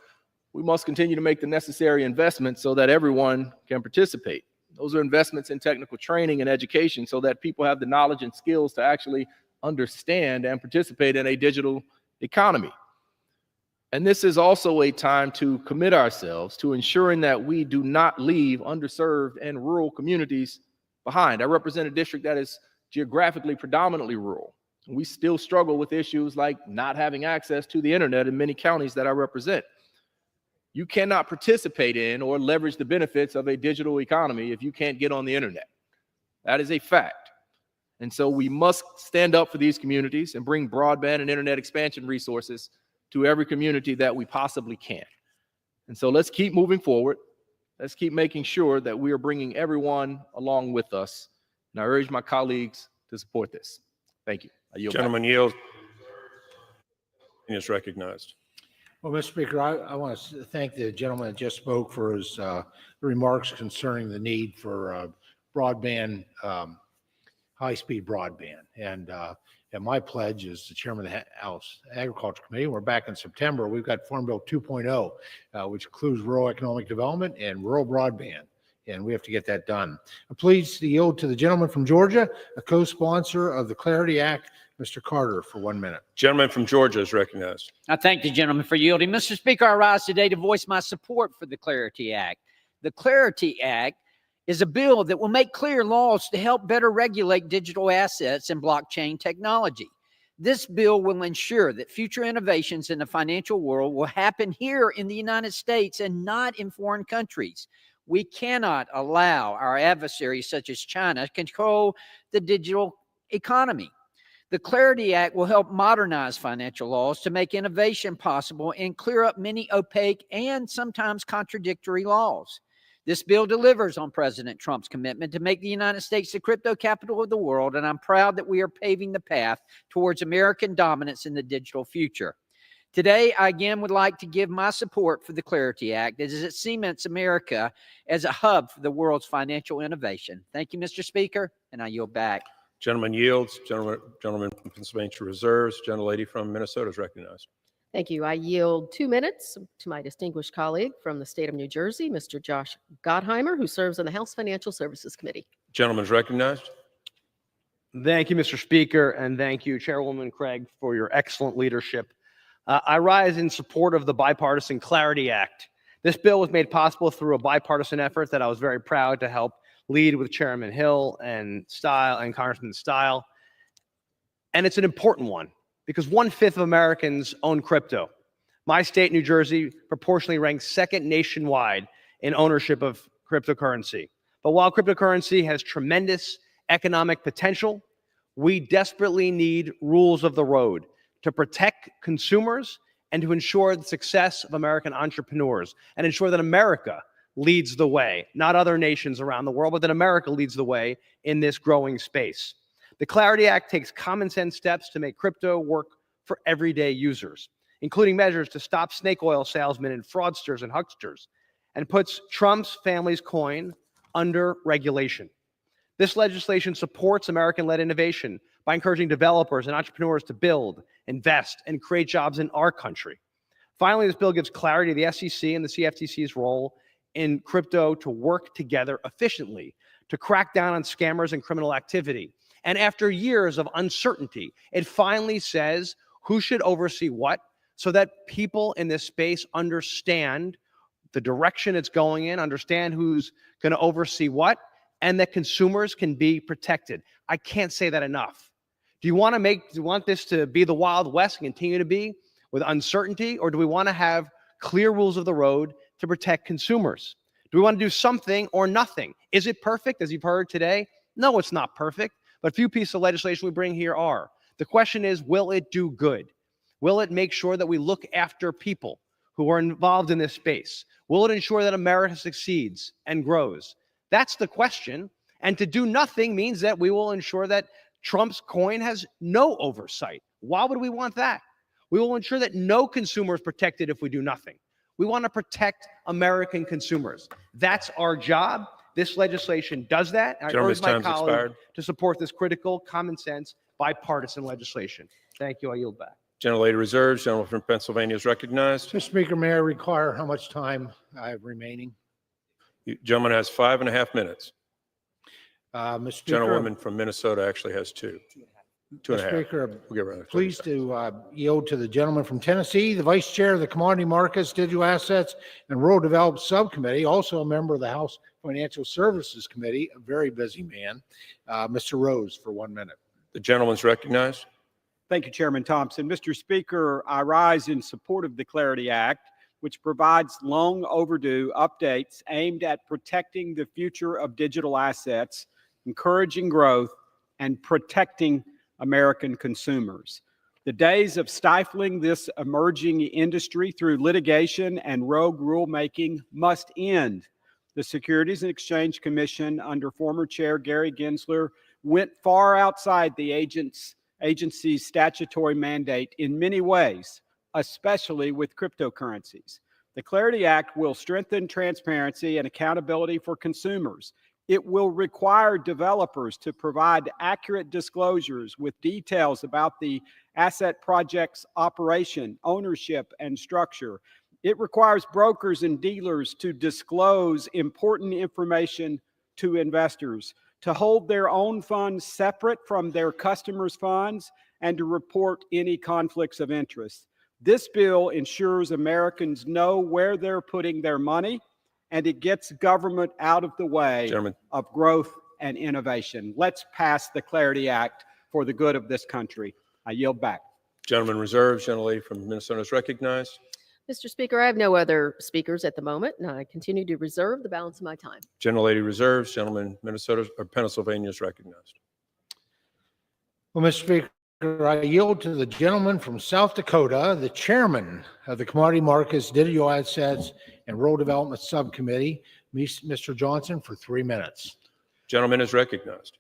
we must continue to make the necessary investments so that everyone can participate. Those are investments in technical training and education so that people have the knowledge and skills to actually understand and participate in a digital economy. And this is also a time to commit ourselves to ensuring that we do not leave underserved and rural communities behind. I represent a district that is geographically predominantly rural. We still struggle with issues like not having access to the internet in many counties that I represent. You cannot participate in or leverage the benefits of a digital economy if you can't get on the internet. That is a fact. And so we must stand up for these communities and bring broadband and internet expansion resources to every community that we possibly can. And so let's keep moving forward. Let's keep making sure that we are bringing everyone along with us. And I urge my colleagues to support this. Thank you. I yield back. Gentleman yield. Is recognized. Well, Mr. Speaker, I want to thank the gentleman that just spoke for his remarks concerning the need for broadband, high-speed broadband. And my pledge as the chairman of the House Agriculture Committee, we're back in September, we've got Farm Bill 2.0, which includes rural economic development and rural broadband. And we have to get that done. I'm pleased to yield to the gentleman from Georgia, a co-sponsor of the Clarity Act, Mr. Carter, for 1 minute. Gentleman from Georgia is recognized. I thank the gentleman for yielding. Mr. Speaker, I rise today to voice my support for the Clarity Act. The Clarity Act is a bill that will make clear laws to help better regulate digital assets and blockchain technology. This bill will ensure that future innovations in the financial world will happen here in the United States and not in foreign countries. We cannot allow our adversaries such as China to control the digital economy. The Clarity Act will help modernize financial laws to make innovation possible and clear up many opaque and sometimes contradictory laws. This bill delivers on President Trump's commitment to make the United States the crypto capital of the world, and I'm proud that we are paving the path towards American dominance in the digital future. Today, I again would like to give my support for the Clarity Act as it cements America as a hub for the world's financial innovation. Thank you, Mr. Speaker, and I yield back. Gentleman yields. Gentleman from Pennsylvania reserves. Gentlelady from Minnesota is recognized. Thank you. I yield 2 minutes to my distinguished colleague from the state of New Jersey, Mr. Josh Gottheimer, who serves on the House Financial Services Committee. Gentleman is recognized. Thank you, Mr. Speaker, and thank you, Chairwoman Craig, for your excellent leadership. I rise in support of the bipartisan Clarity Act. This bill was made possible through a bipartisan effort that I was very proud to help lead with Chairman Hill and Congressman Stile. And it's an important one because 1/5 of Americans own crypto. My state, New Jersey, proportionally ranks second nationwide in ownership of cryptocurrency. But while cryptocurrency has tremendous economic potential, we desperately need rules of the road to protect consumers and to ensure the success of American entrepreneurs and ensure that America leads the way, not other nations around the world, but that America leads the way in this growing space. The Clarity Act takes common sense steps to make crypto work for everyday users, including measures to stop snake oil salesmen and fraudsters and hucksters, and puts Trump's family's coin under regulation. This legislation supports American-led innovation by encouraging developers and entrepreneurs to build, invest, and create jobs in our country. Finally, this bill gives clarity to the SEC and the CFTC's role in crypto to work together efficiently to crack down on scammers and criminal activity. And after years of uncertainty, it finally says who should oversee what so that people in this space understand the direction it's going in, understand who's going to oversee what, and that consumers can be protected. I can't say that enough. Do you want this to be the Wild West and continue to be with uncertainty, or do we want to have clear rules of the road to protect consumers? Do we want to do something or nothing? Is it perfect, as you've heard today? No, it's not perfect, but few pieces of legislation we bring here are. The question is, will it do good? Will it make sure that we look after people who are involved in this space? Will it ensure that America succeeds and grows? That's the question. And to do nothing means that we will ensure that Trump's coin has no oversight. Why would we want that? We will ensure that no consumer is protected if we do nothing. We want to protect American consumers. That's our job. This legislation does that. I Gentleman's urge my time's colleagues expired. to support this critical, common sense, bipartisan legislation. Thank you. I yield back. Gentlelady reserves. Gentleman from Pennsylvania is recognized. Mr. Speaker, may I require how much time I have remaining? Gentleman has 5.5 minutes. Mr. Speaker, Gentlewoman from Minnesota actually has 2. 2.5. Mr. Speaker, We'll give her another 30 pleased seconds. to yield to the gentleman from Tennessee, the Vice Chair of the Commodity Markets, Digital Assets, and Rural Development Subcommittee, also a member of the House Financial Services Committee, a very busy man, Mr. Rose, for 1 minute. The gentleman's recognized. Thank you, Chairman Thompson. Mr. Speaker, I rise in support of the Clarity Act, which provides long overdue updates aimed at protecting the future of digital assets, encouraging growth, and protecting American consumers. The days of stifling this emerging industry through litigation and rogue rulemaking must end. The Securities and Exchange Commission, under former Chair Gary Gensler, went far outside the agency's statutory mandate in many ways, especially with cryptocurrencies. The Clarity Act will strengthen transparency and accountability for consumers. It will require developers to provide accurate disclosures with details about the asset project's operation, ownership, and structure. It requires brokers and dealers to disclose important information to investors, to hold their own funds separate from their customers' funds, and to report any conflicts of interest. This bill ensures Americans know where they're putting their money, and it gets government out of the way of growth and innovation. Let's pass the Clarity Act for the good of this country. I yield back. Gentleman reserves. Gentlelady from Minnesota is recognized. Mr. Speaker, I have no other speakers at the moment, and I continue to reserve the balance of my time. Gentlelady reserves. Gentleman Minnesota or Pennsylvania is recognized. Well, Mr. Speaker, I yield to the gentleman from South Dakota, the chairman of the Commodity Markets, Digital Assets, and Rural Development Subcommittee, Mr. Johnson, for 3 minutes. Gentleman is recognized.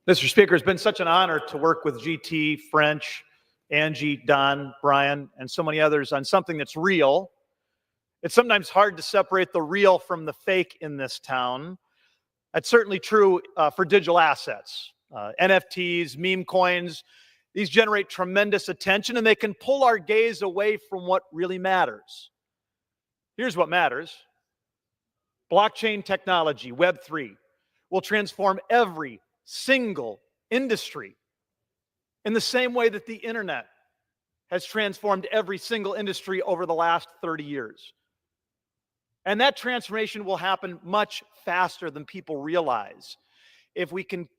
Mr. Speaker, it's been such an honor to work with GT, French, Angie, Don, Brian, and so many others on something that's real. It's sometimes hard to separate the real from the fake in this town. That's certainly true for digital assets. NFTs, meme coins, these generate tremendous attention and they can pull our gaze away from what really matters. Here's what matters. Blockchain technology, Web3, will transform every single industry in the same way that the internet has transformed every single industry over the last 30 years. And that transformation will happen much faster than people realize. If we can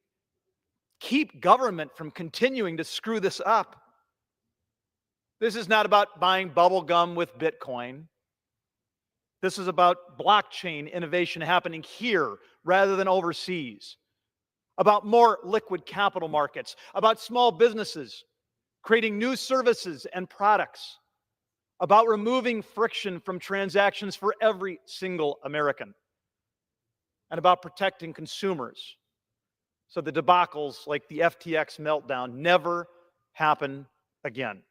keep government from continuing to screw this up. This is not about buying bubble gum with Bitcoin. This is about blockchain innovation happening here rather than overseas. About more liquid capital markets, about small businesses creating new services and products, about removing friction from transactions for every single American, and about protecting consumers so the debacles like the FTX meltdown never happen again.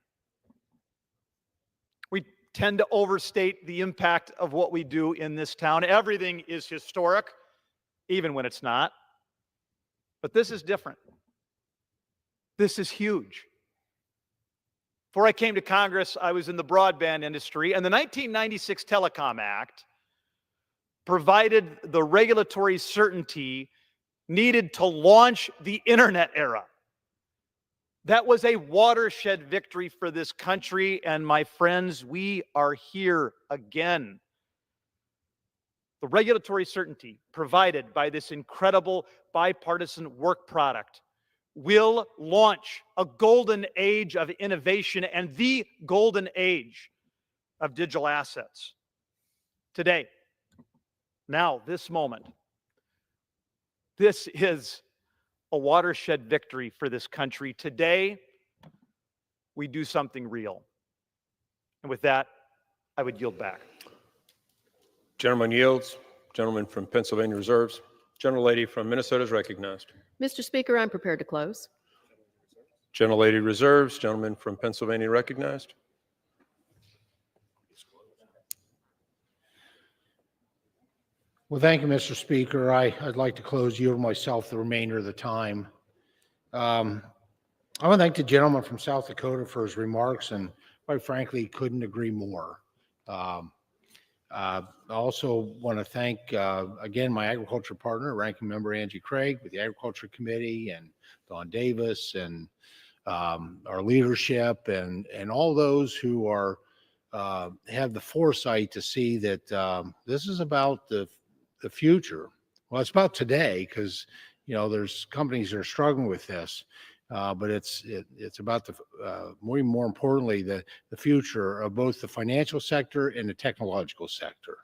We tend to overstate the impact of what we do in this town. Everything is historic, even when it's not. But this is different. This is huge. Before I came to Congress, I was in the broadband industry, and the 1996 Telecom Act provided the regulatory certainty needed to launch the internet era. That was a watershed victory for this country, and my friends, we are here again. The regulatory certainty provided by this incredible bipartisan work product will launch a golden age of innovation and the golden age of digital assets. Today, now, this moment, this is a watershed victory for this country. Today, we do something real. And with that, I would yield back. Gentleman yields. Gentleman from Pennsylvania reserves. Gentlelady from Minnesota is recognized. Mr. Speaker, I'm prepared to close. Gentlelady reserves. Gentleman from Pennsylvania recognized. Well, thank you, Mr. Speaker. I'd like to close, yield myself the remainder of the time. I want to thank the gentleman from South Dakota for his remarks, and quite frankly, couldn't agree more. I also want to thank, again, my agriculture partner, Ranking Member Angie Craig with the Agriculture Committee, and Don Davis, and our leadership, and all those who are have the foresight to see that this is about the future. Well, it's about today, because there's companies that are struggling with this, but it's about the more importantly the future of both the financial sector and the technological sector.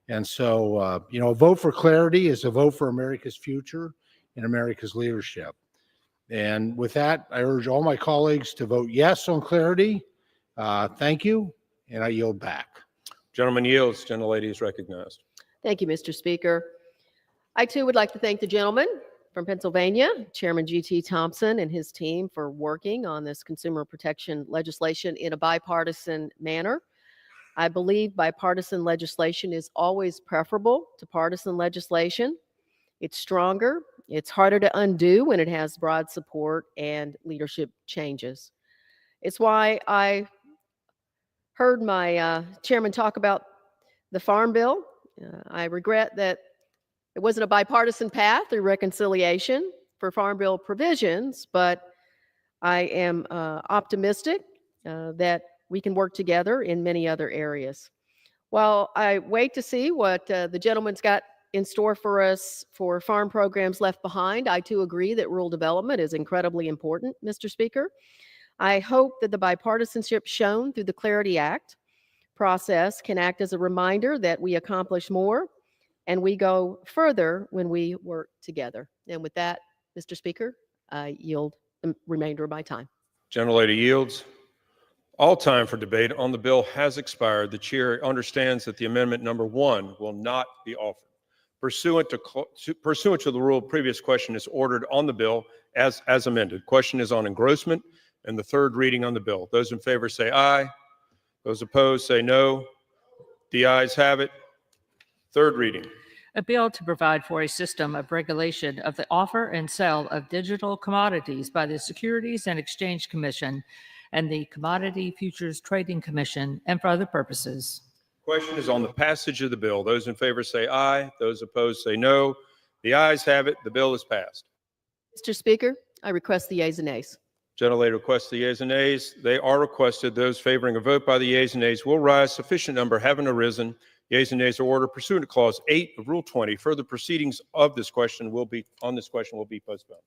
And so a vote for clarity is a vote for America's future and America's leadership. And with that, I urge all my colleagues to vote yes on clarity. Thank you, and I yield back. Gentleman yields. Gentlelady is recognized. Thank you, Mr. Speaker. I too would like to thank the gentleman from Pennsylvania, Chairman G.T. Thompson, and his team for working on this consumer protection legislation in a bipartisan manner. I believe bipartisan legislation is always preferable to partisan legislation. It's stronger. It's harder to undo when it has broad support and leadership changes. It's why I heard my chairman talk about the Farm Bill. I regret that it wasn't a bipartisan path through reconciliation for Farm Bill provisions, but I am optimistic that we can work together in many other areas. While I wait to see what the gentleman's got in store for us for farm programs left behind, I too agree that rural development is incredibly important, Mr. Speaker. I hope that the bipartisanship shown through the Clarity Act process can act as a reminder that we accomplish more and we go further when we work together. And with that, Mr. Speaker, I yield the remainder of my time. Gentlelady yields. All time for debate on the bill has expired. The chair understands that the amendment number 1 will not be offered. Pursuant to the rule, previous question is ordered on the bill as amended. Question is on engrossment and the third reading on the bill. Those in favor say aye. Those opposed say no. The ayes have it. Third reading. A bill to provide for a system of regulation of the offer and sale of digital commodities by the Securities and Exchange Commission and the Commodity Futures Trading Commission, and for other purposes. Question is on the passage of the bill. Those in favor say aye. Those opposed say no. The ayes have it. The bill is passed. Mr. Speaker, I request the yeas and nays. Gentlelady requests the yeas and nays. They are requested. Those favoring a vote by the yeas and nays will rise. Sufficient number having arisen. Yeas and nays are ordered pursuant to Clause 8 of Rule 20. Further proceedings of this question will be postponed.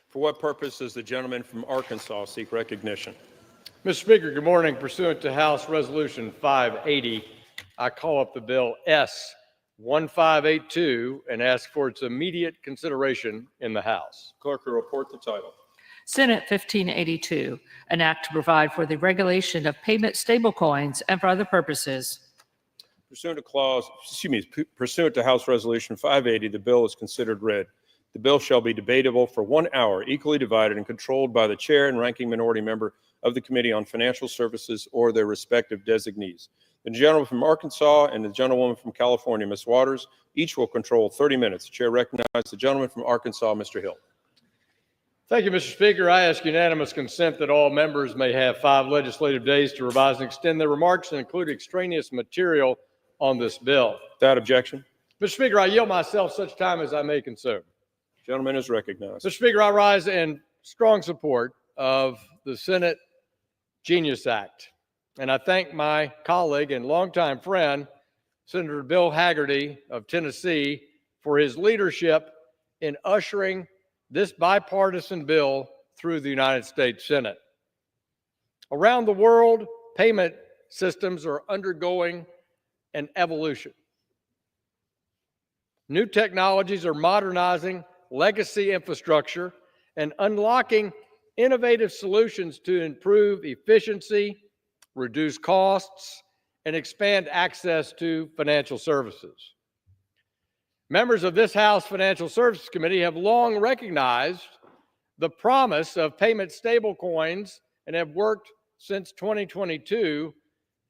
For what purpose does the gentleman from Arkansas seek recognition? Mr. Speaker, good morning. Pursuant to House Resolution 580, I call up the bill S-1582 and ask for its immediate consideration in the House. Clerk will report the title. Senate 1582, an act to provide for the regulation of payment stablecoins and for other purposes. Pursuant to House Resolution 580, the bill is considered read. The bill shall be debatable for 1 hour, equally divided and controlled by the chair and ranking minority member of the Committee on Financial Services or their respective designees. The gentleman from Arkansas and the gentlewoman from California, Ms. Waters, each will control 30 minutes. The chair recognizes the gentleman from Arkansas, Mr. Hill. Thank you, Mr. Speaker. I ask unanimous consent that all members may have 5 legislative days to revise and extend their remarks and include extraneous material on this bill. Without objection. Mr. Speaker, I yield myself such time as I may consume. Gentleman is recognized. Mr. Speaker, I rise in strong support of the Senate Genius Act, and I thank my colleague and longtime friend, Senator Bill Hagerty of Tennessee, for his leadership in ushering this bipartisan bill through the United States Senate. Around the world, payment systems are undergoing an evolution. New technologies are modernizing legacy infrastructure and unlocking innovative solutions to improve efficiency, reduce costs, and expand access to financial services. Members of this House Financial Services Committee have long recognized the promise of payment stablecoins and have worked since 2022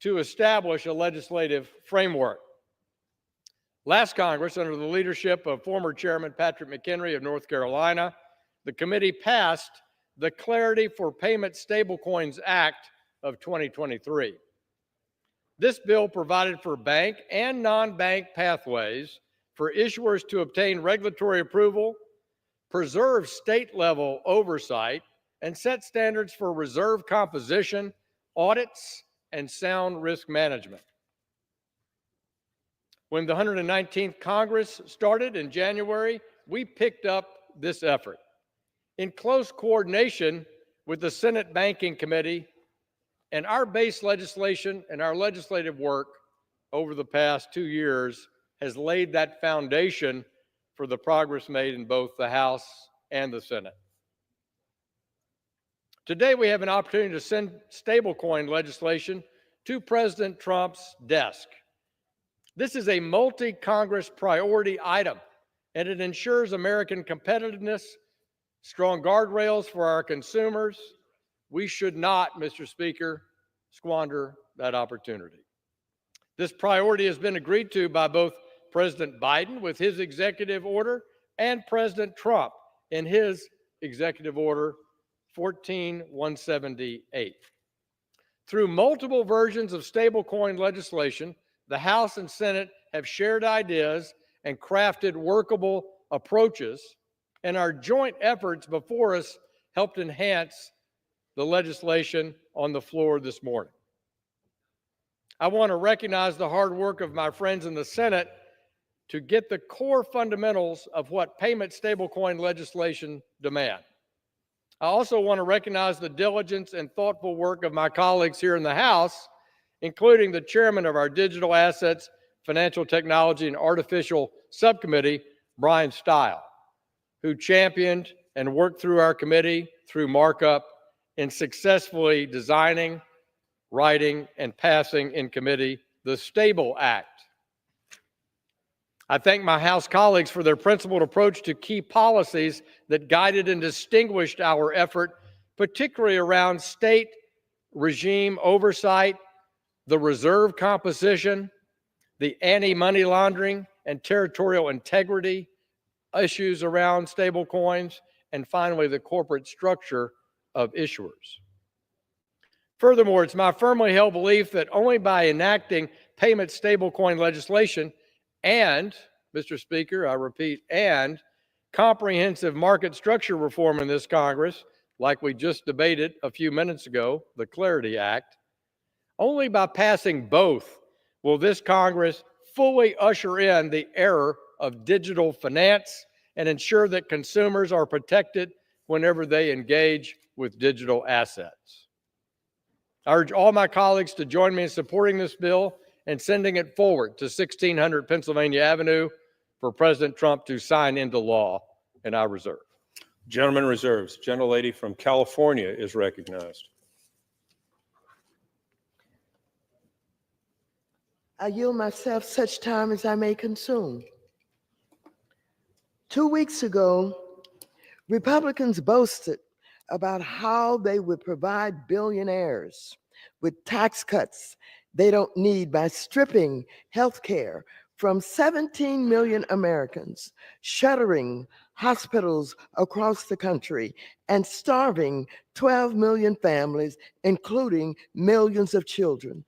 to establish a legislative framework. Last Congress, under the leadership of former Chairman Patrick McHenry of North Carolina, the committee passed the Clarity for Payment Stablecoins Act of 2023. This bill provided for bank and non-bank pathways for issuers to obtain regulatory approval, preserve state-level oversight, and set standards for reserve composition, audits, and sound risk management. When the 119th Congress started in January, we picked up this effort. In close coordination with the Senate Banking Committee and our base legislation and our legislative work over the past 2 years has laid that foundation for the progress made in both the House and the Senate. Today, we have an opportunity to send stablecoin legislation to President Trump's desk. This is a multi-Congress priority item, and it ensures American competitiveness, strong guardrails for our consumers. We should not, Mr. Speaker, squander that opportunity. This priority has been agreed to by both President Biden with his executive order and President Trump in his executive order 14178. Through multiple versions of stablecoin legislation, the House and Senate have shared ideas and crafted workable approaches, and our joint efforts before us helped enhance the legislation on the floor this morning. I want to recognize the hard work of my friends in the Senate to get the core fundamentals of what payment stablecoin legislation demand. I also want to recognize the diligence and thoughtful work of my colleagues here in the House, including the chairman of our Digital Assets, Financial Technology, and Artificial Subcommittee, Brian Stile, who championed and worked through our committee through markup in successfully designing, writing, and passing in committee the STABLE Act. I thank my House colleagues for their principled approach to key policies that guided and distinguished our effort, particularly around state regime oversight, the reserve composition, the anti-money laundering and territorial integrity issues around stablecoins, and finally, the corporate structure of issuers. Furthermore, it's my firmly held belief that only by enacting payment stablecoin legislation and, Mr. Speaker, I repeat, and comprehensive market structure reform in this Congress, like we just debated a few minutes ago, the Clarity Act, only by passing both will this Congress fully usher in the era of digital finance and ensure that consumers are protected whenever they engage with digital assets. I urge all my colleagues to join me in supporting this bill and sending it forward to 1600 Pennsylvania Avenue for President Trump to sign into law, and I reserve. Gentleman reserves. Gentlelady from California is recognized. I yield myself such time as I may consume. 2 weeks ago, Republicans boasted about how they would provide billionaires with tax cuts they don't need by stripping health care from 17 million Americans, shuttering hospitals across the country and starving 12 million families, including millions of children.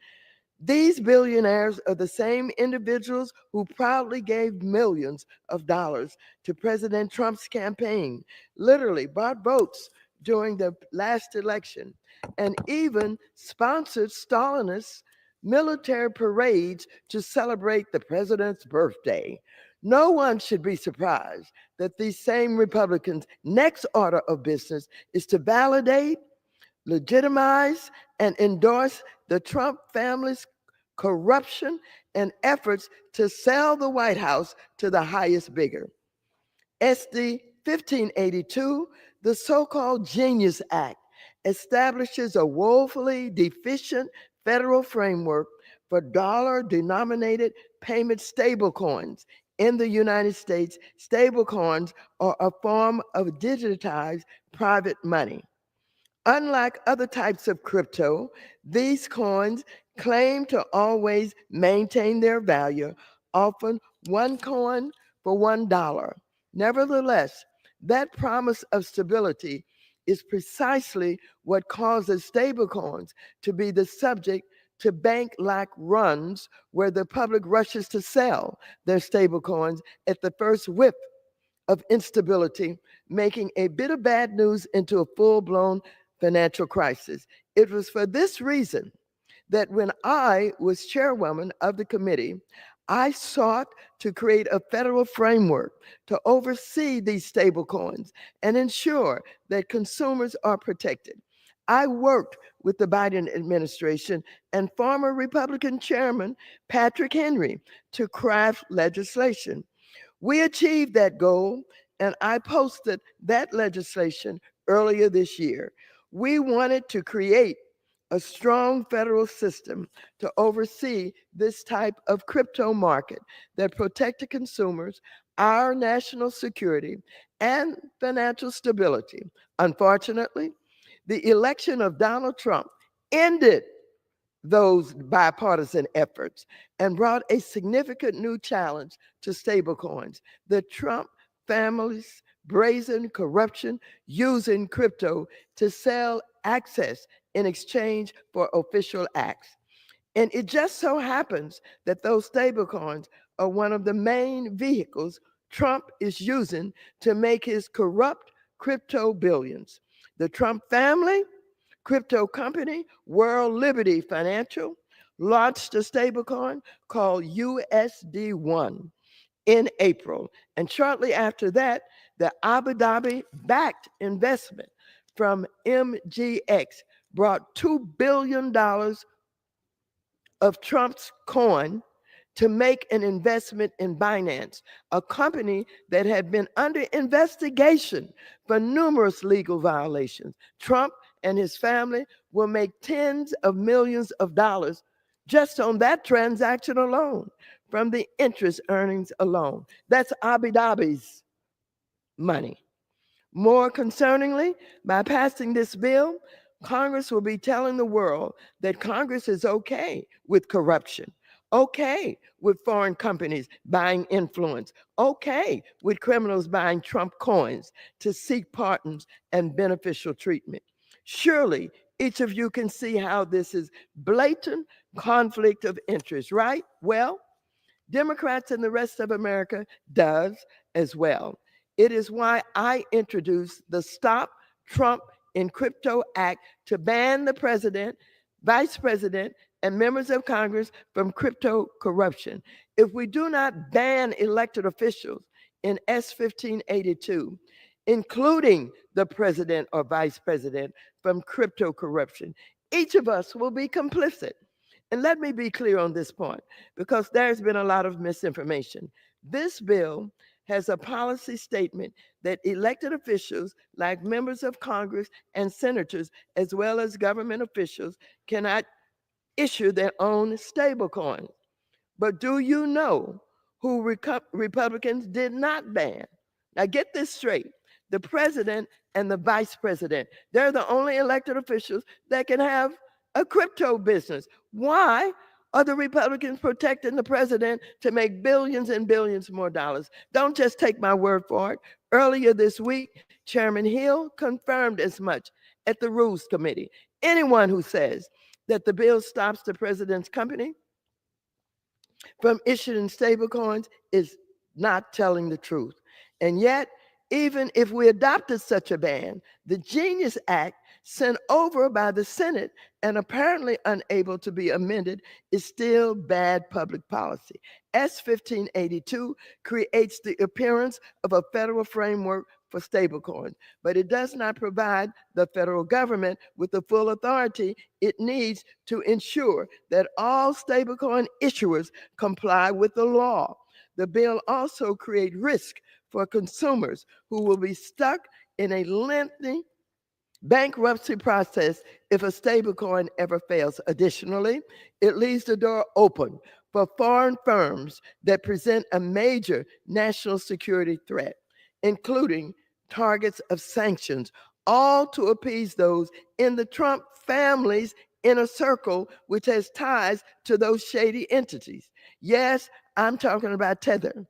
These billionaires are the same individuals who proudly gave millions of dollars to President Trump's campaign, literally bought votes during the last election, and even sponsored Stalinist military parades to celebrate the president's birthday. No one should be surprised that these same Republicans' next order of business is to validate, legitimize, and endorse the Trump family's corruption and efforts to sell the White House to the highest bidder. SD 1582, the so-called Genius Act, establishes a woefully deficient federal framework for dollar-denominated payment stablecoins. In the United States, stablecoins are a form of digitized private money. Unlike other types of crypto, these coins claim to always maintain their value, often one coin for $1. Nevertheless, that promise of stability is precisely what causes stablecoins to be the subject to bank-like runs where the public rushes to sell their stablecoins at the first whiff of instability, making a bit of bad news into a full-blown financial crisis. It was for this reason that when I was chairwoman of the committee, I sought to create a federal framework to oversee these stablecoins and ensure that consumers are protected. I worked with the Biden administration and former Republican Chairman Patrick Henry to craft legislation. We achieved that goal, and I posted that legislation earlier this year. We wanted to create a strong federal system to oversee this type of crypto market that protected consumers, our national security, and financial stability. Unfortunately, the election of Donald Trump ended those bipartisan efforts and brought a significant new challenge to stablecoins. The Trump family's brazen corruption using crypto to sell access in exchange for official acts. And it just so happens that those stablecoins are one of the main vehicles Trump is using to make his corrupt crypto billions. The Trump family crypto company, World Liberty Financial, launched a stablecoin called USD1 in April. And shortly after that, the Abu Dhabi-backed investment from MGX brought $2 billion of Trump's coin to make an investment in Binance, a company that had been under investigation for numerous legal violations. Trump and his family will make tens of millions of dollars just on that transaction alone, from the interest earnings alone. That's Abu Dhabi's money. More concerningly, by passing this bill, Congress will be telling the world that Congress is okay with corruption, okay with foreign companies buying influence, okay with criminals buying Trump coins to seek pardons and beneficial treatment. Surely each of you can see how this is blatant conflict of interest, right? Well, Democrats and the rest of America does as well. It is why I introduced the Stop Trump in Crypto Act to ban the president, vice president, and members of Congress from crypto corruption. If we do not ban elected officials in S 1582, including the president or vice president, from crypto corruption, each of us will be complicit. And let me be clear on this point, because there's been a lot of misinformation. This bill has a policy statement that elected officials, like members of Congress and senators, as well as government officials, cannot issue their own stablecoin. But do you know who Republicans did not ban? Now get this straight. The president and the vice president, they're the only elected officials that can have a crypto business. Why Are the Republicans protecting the president to make billions and billions more dollars? Don't just take my word for it. Earlier this week, Chairman Hill confirmed as much at the Rules Committee. Anyone who says that the bill stops the president's company from issuing stablecoins is not telling the truth. And yet, even if we adopted such a ban, the Genius Act sent over by the Senate and apparently unable to be amended is still bad public policy. S 1582 creates the appearance of a federal framework for stablecoins, but it does not provide the federal government with the full authority it needs to ensure that all stablecoin issuers comply with the law. The bill also creates risk for consumers who will be stuck in a lengthy bankruptcy process if a stablecoin ever fails. Additionally, it leaves the door open for foreign firms that present a major national security threat, including targets of sanctions, all to appease those in the Trump family's inner circle, which has ties to those shady entities. Yes, I'm talking about Tether,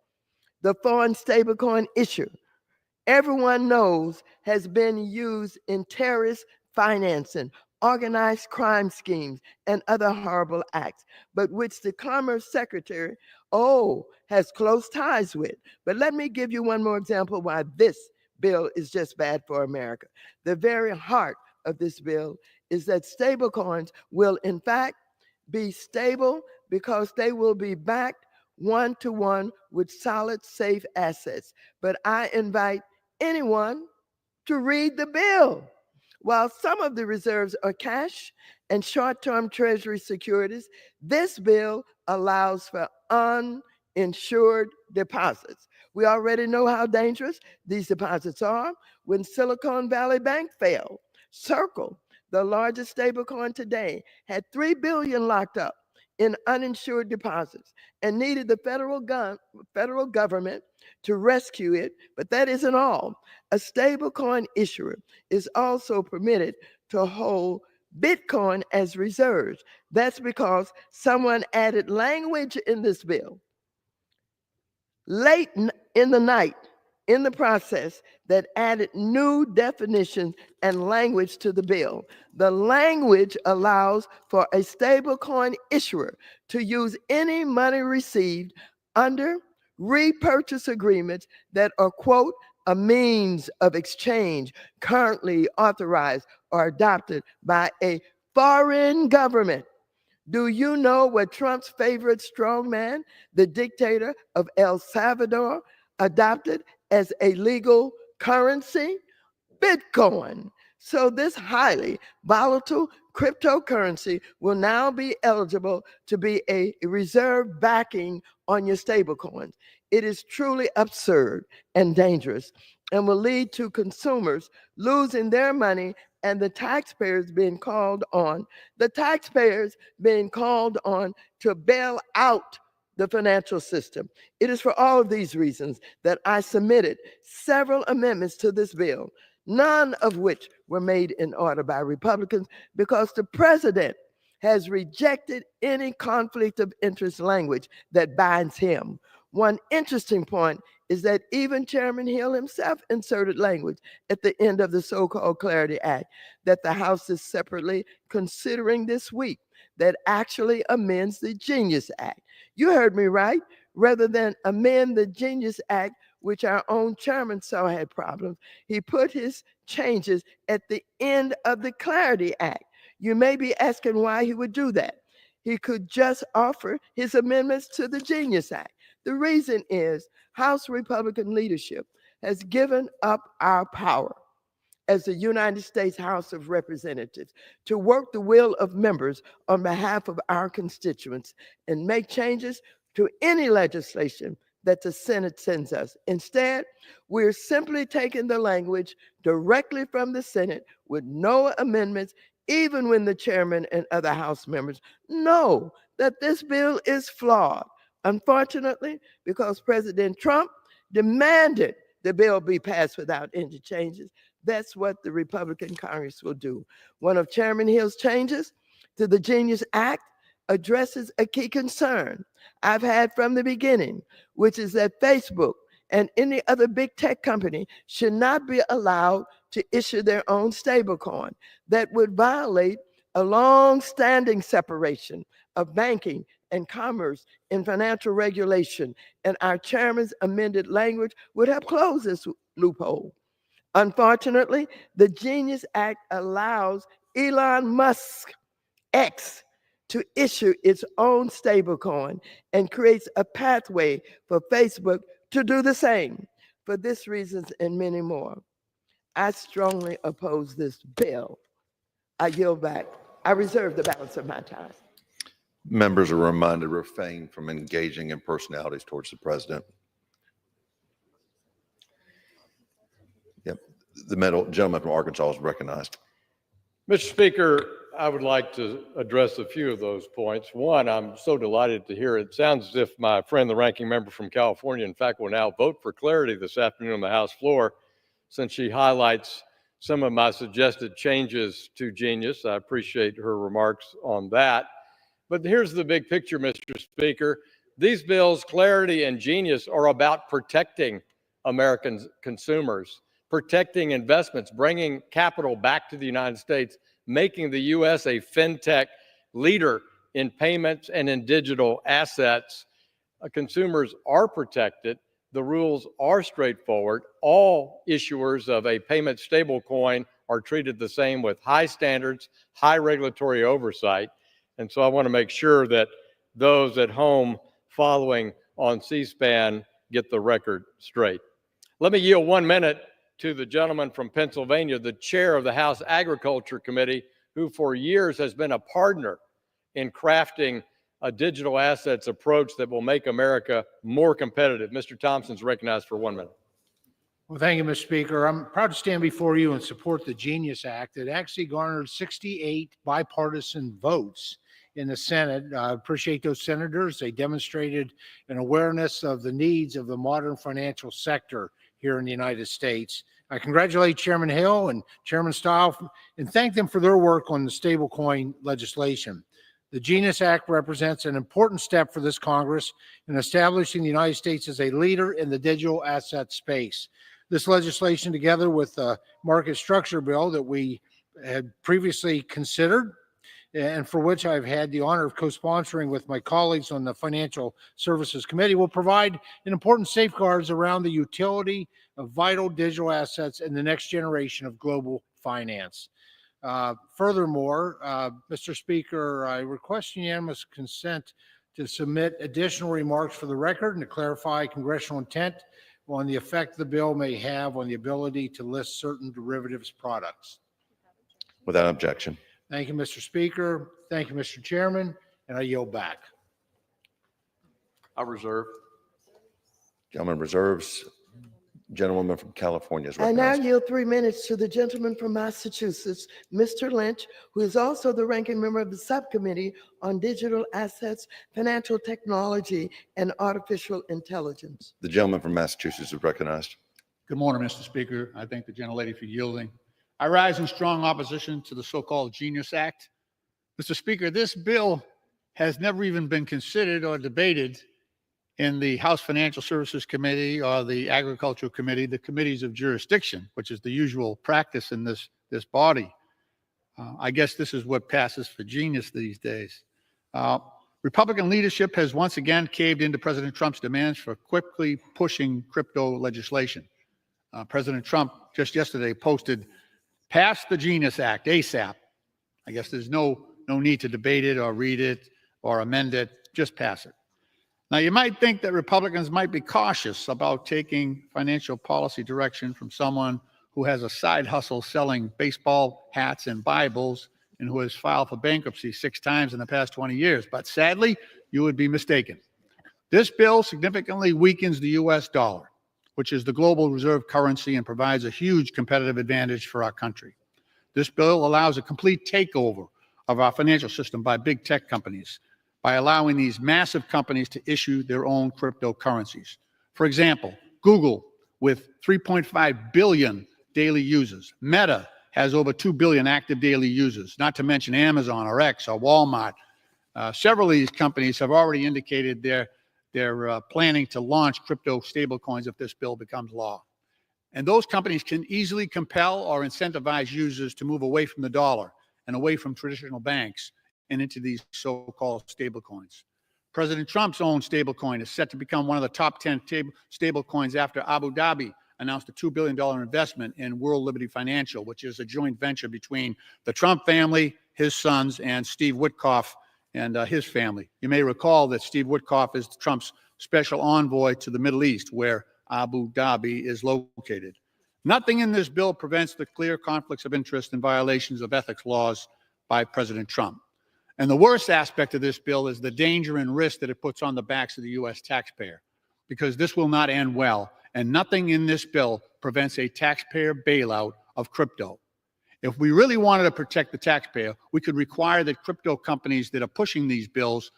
the foreign stablecoin issue everyone knows has been used in terrorist financing, organized crime schemes, and other horrible acts, but which the Commerce Secretary, has close ties with. But let me give you one more example why this bill is just bad for America. The very heart of this bill is that stablecoins will, in fact, be stable because they will be backed one-to-one with solid, safe assets. But I invite anyone to read the bill. While some of the reserves are cash and short-term treasury securities, this bill allows for uninsured deposits. We already know how dangerous these deposits are. When Silicon Valley Bank failed, Circle, the largest stablecoin today, had $3 billion locked up in uninsured deposits and needed the federal government to rescue it. But that isn't all. A stablecoin issuer is also permitted to hold Bitcoin as reserves. That's because someone added language in this bill late in the night in the process that added new definitions and language to the bill. The language allows for a stablecoin issuer to use any money received under repurchase agreements that are, quote, a means of exchange currently authorized or adopted by a foreign government. Do you know what Trump's favorite strongman, the dictator of El Salvador, adopted as a legal currency? Bitcoin. So this highly volatile cryptocurrency will now be eligible to be a reserve backing on your stablecoins. It is truly absurd and dangerous and will lead to consumers losing their money and the taxpayers being called on to bail out the financial system. It is for all of these reasons that I submitted several amendments to this bill, none of which were made in order by Republicans because the president has rejected any conflict of interest language that binds him. One interesting point is that even Chairman Hill himself inserted language at the end of the so-called Clarity Act that the House is separately considering this week that actually amends the Genius Act. You heard me right. Rather than amend the Genius Act, which our own chairman saw had problems, he put his changes at the end of the Clarity Act. You may be asking why he would do that. He could just offer his amendments to the Genius Act. The reason is House Republican leadership has given up our power as the United States House of Representatives to work the will of members on behalf of our constituents and make changes to any legislation that the Senate sends us. Instead, we're simply taking the language directly from the Senate with no amendments, even when the chairman and other House members know that this bill is flawed. Unfortunately, because President Trump demanded the bill be passed without any changes, that's what the Republican Congress will do. One of Chairman Hill's changes to the Genius Act addresses a key concern I've had from the beginning, which is that Facebook and any other big tech company should not be allowed to issue their own stablecoin. That would violate a long-standing separation of banking and commerce in financial regulation, and our chairman's amended language would have closed this loophole. Unfortunately, the Genius Act allows Elon Musk X to issue its own stablecoin and creates a pathway for Facebook to do the same. For this reasons and many more, I strongly oppose this bill. I yield back. I reserve the balance of my time. Members are reminded to refrain from engaging in personalities towards the president. Yep. The gentleman from Arkansas is recognized. Mr. Speaker, I would like to address a few of those points. One, I'm so delighted to hear it sounds as if my friend, the ranking member from California, in fact, will now vote for clarity this afternoon on the House floor, since she highlights some of my suggested changes to Genius. I appreciate her remarks on that. But here's the big picture, Mr. Speaker. These bills, Clarity and Genius, are about protecting American consumers, protecting investments, bringing capital back to the United States, making the U.S. a fintech leader in payments and in digital assets. Consumers are protected. The rules are straightforward. All issuers of a payment stablecoin are treated the same with high standards, high regulatory oversight. And so I want to make sure that those at home following on C-SPAN get the record straight. Let me yield 1 minute to the gentleman from Pennsylvania, the chair of the House Agriculture Committee, who for years has been a partner in crafting a digital assets approach that will make America more competitive. Mr. Thompson's recognized for 1 minute. Well, thank you, Mr. Speaker. I'm proud to stand before you and support the Genius Act. It actually garnered 68 bipartisan votes in the Senate. I appreciate those senators. They demonstrated an awareness of the needs of the modern financial sector here in the United States. I congratulate Chairman Hill and Chairman Stile and thank them for their work on the stablecoin legislation. The Genius Act represents an important step for this Congress in establishing the United States as a leader in the digital asset space. This legislation, together with the market structure bill that we had previously considered, and for which I've had the honor of co-sponsoring with my colleagues on the Financial Services Committee, will provide an important safeguards around the utility of vital digital assets in the next generation of global finance. Furthermore, Mr. Speaker, I request unanimous consent to submit additional remarks for the record and to clarify congressional intent on the effect the bill may have on the ability to list certain derivatives products. Without objection. Thank you, Mr. Speaker. Thank you, Mr. Chairman, and I yield back. I reserve. Gentleman reserves. Gentlewoman from California is I now recognized. yield 3 minutes to the gentleman from Massachusetts, Mr. Lynch, who is also the ranking member of the Subcommittee on Digital Assets, Financial Technology, and Artificial Intelligence. The gentleman from Massachusetts is recognized. Good morning, Mr. Speaker. I thank the gentlelady for yielding. I rise in strong opposition to the so-called Genius Act. Mr. Speaker, this bill has never even been considered or debated in the House Financial Services Committee or the Agricultural Committee, the committees of jurisdiction, which is the usual practice in this body. I guess this is what passes for genius these days. Republican leadership has once again caved into President Trump's demands for quickly pushing crypto legislation. President Trump just yesterday posted, "Pass the Genius Act ASAP." I guess there's no need to debate it or read it or amend it, just pass it. Now, you might think that Republicans might be cautious about taking financial policy direction from someone who has a side hustle selling baseball hats and Bibles and who has filed for bankruptcy 6 times in the past 20 years. But sadly, you would be mistaken. This bill significantly weakens the U.S. dollar, which is the global reserve currency and provides a huge competitive advantage for our country. This bill allows a complete takeover of our financial system by big tech companies, by allowing these massive companies to issue their own cryptocurrencies. For example, Google with 3.5 billion daily users. Meta has over 2 billion active daily users, not to mention Amazon or X or Walmart, Several of these companies have already indicated they're planning to launch crypto stablecoins if this bill becomes law. And those companies can easily compel or incentivize users to move away from the dollar and away from traditional banks and into these so-called stablecoins. President Trump's own stablecoin is set to become one of the top 10 stablecoins after Abu Dhabi announced a $2 billion investment in World Liberty Financial, which is a joint venture between the Trump family, his sons, and Steve Witkoff and his family. You may recall that Steve Witkoff is Trump's special envoy to the Middle East, where Abu Dhabi is located. Nothing in this bill prevents the clear conflicts of interest and violations of ethics laws by President Trump. And the worst aspect of this bill is the danger and risk that it puts on the backs of the U.S. taxpayer, because this will not end well, and nothing in this bill prevents a taxpayer bailout of crypto. If we really wanted to protect the taxpayer, we could require that crypto companies that are pushing these bills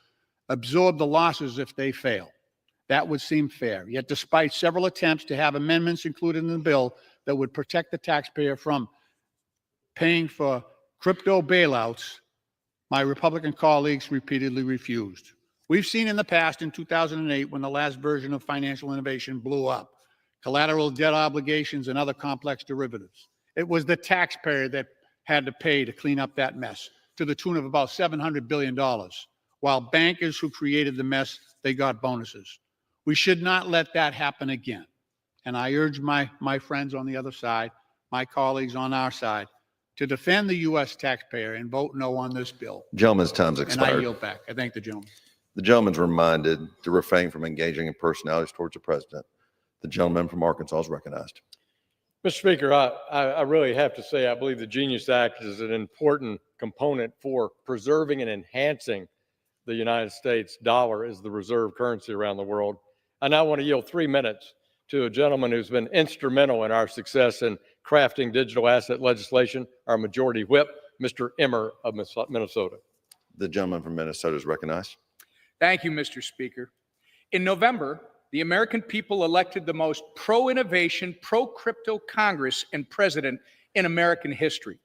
absorb the losses if they fail. That would seem fair. Yet despite several attempts to have amendments included in the bill that would protect the taxpayer from paying for crypto bailouts, my Republican colleagues repeatedly refused. We've seen in the past, in 2008, when the last version of financial innovation blew up, collateral debt obligations and other complex derivatives. It was the taxpayer that had to pay to clean up that mess, to the tune of about $700 billion, while bankers who created the mess, they got bonuses. We should not let that happen again. And I urge my friends on the other side, my colleagues on our side, to defend the U.S. taxpayer and vote no on this bill. Gentleman's time's And I expired. yield back. I thank the gentleman. The gentleman's reminded to refrain from engaging in personalities towards the president. The gentleman from Arkansas is recognized. Mr. Speaker, I really have to say I believe the Genius Act is an important component for preserving and enhancing the United States dollar as the reserve currency around the world. I now want to yield 3 minutes to a gentleman who's been instrumental in our success in crafting digital asset legislation, our majority whip, Mr. Emmer of Minnesota. The gentleman from Minnesota is recognized. Thank you, Mr. Speaker. In November, the American people elected the most pro-innovation, pro-crypto Congress and president in American history.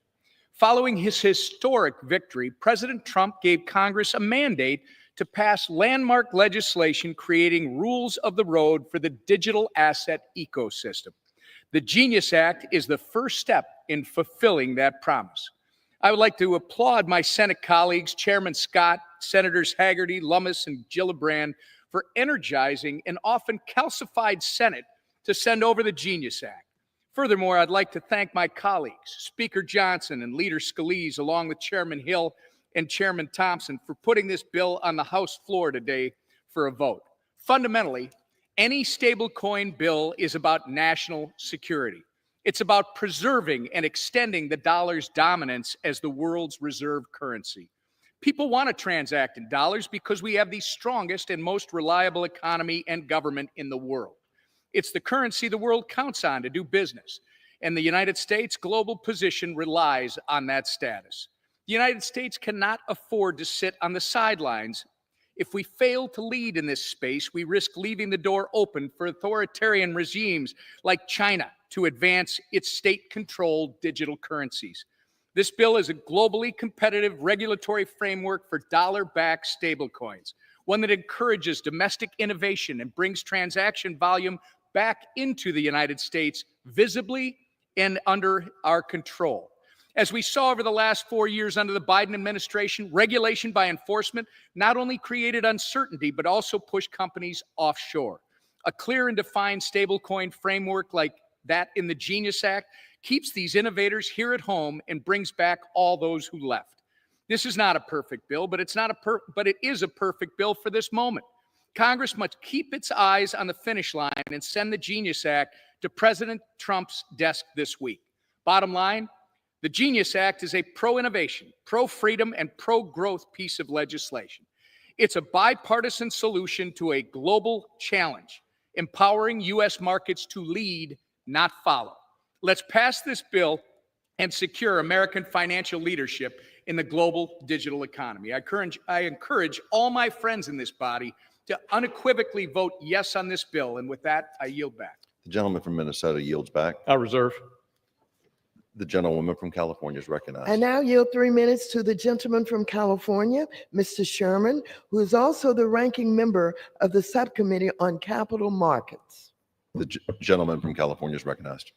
Following his historic victory, President Trump gave Congress a mandate to pass landmark legislation creating rules of the road for the digital asset ecosystem. The Genius Act is the first step in fulfilling that promise. I would like to applaud my Senate colleagues, Chairman Scott, Senators Hagerty, Lummis, and Gillibrand, for energizing an often calcified Senate to send over the Genius Act. Furthermore, I'd like to thank my colleagues, Speaker Johnson and Leader Scalise, along with Chairman Hill and Chairman Thompson, for putting this bill on the House floor today for a vote. Fundamentally, any stablecoin bill is about national security. It's about preserving and extending the dollar's dominance as the world's reserve currency. People want to transact in dollars because we have the strongest and most reliable economy and government in the world. It's the currency the world counts on to do business, and the United States' global position relies on that status. The United States cannot afford to sit on the sidelines. If we fail to lead in this space, we risk leaving the door open for authoritarian regimes like China to advance its state-controlled digital currencies. This bill is a globally competitive regulatory framework for dollar-backed stablecoins, one that encourages domestic innovation and brings transaction volume back into the United States visibly and under our control. As we saw over the last 4 years under the Biden administration, regulation by enforcement not only created uncertainty, but also pushed companies offshore. A clear and defined stablecoin framework like that in the Genius Act keeps these innovators here at home and brings back all those who left. This is not a perfect bill, but it is a perfect bill for this moment. Congress must keep its eyes on the finish line and send the Genius Act to President Trump's desk this week. Bottom line, the Genius Act is a pro-innovation, pro-freedom, and pro-growth piece of legislation. It's a bipartisan solution to a global challenge, empowering U.S. markets to lead, not follow. Let's pass this bill and secure American financial leadership in the global digital economy. I encourage all my friends in this body to unequivocally vote yes on this bill. And with that, I yield back. The gentleman from Minnesota yields back. I reserve. The gentlewoman from California is recognized. I now yield 3 minutes to the gentleman from California, Mr. Sherman, who is also the ranking member of the Subcommittee on Capital Markets. The gentleman from California is recognized.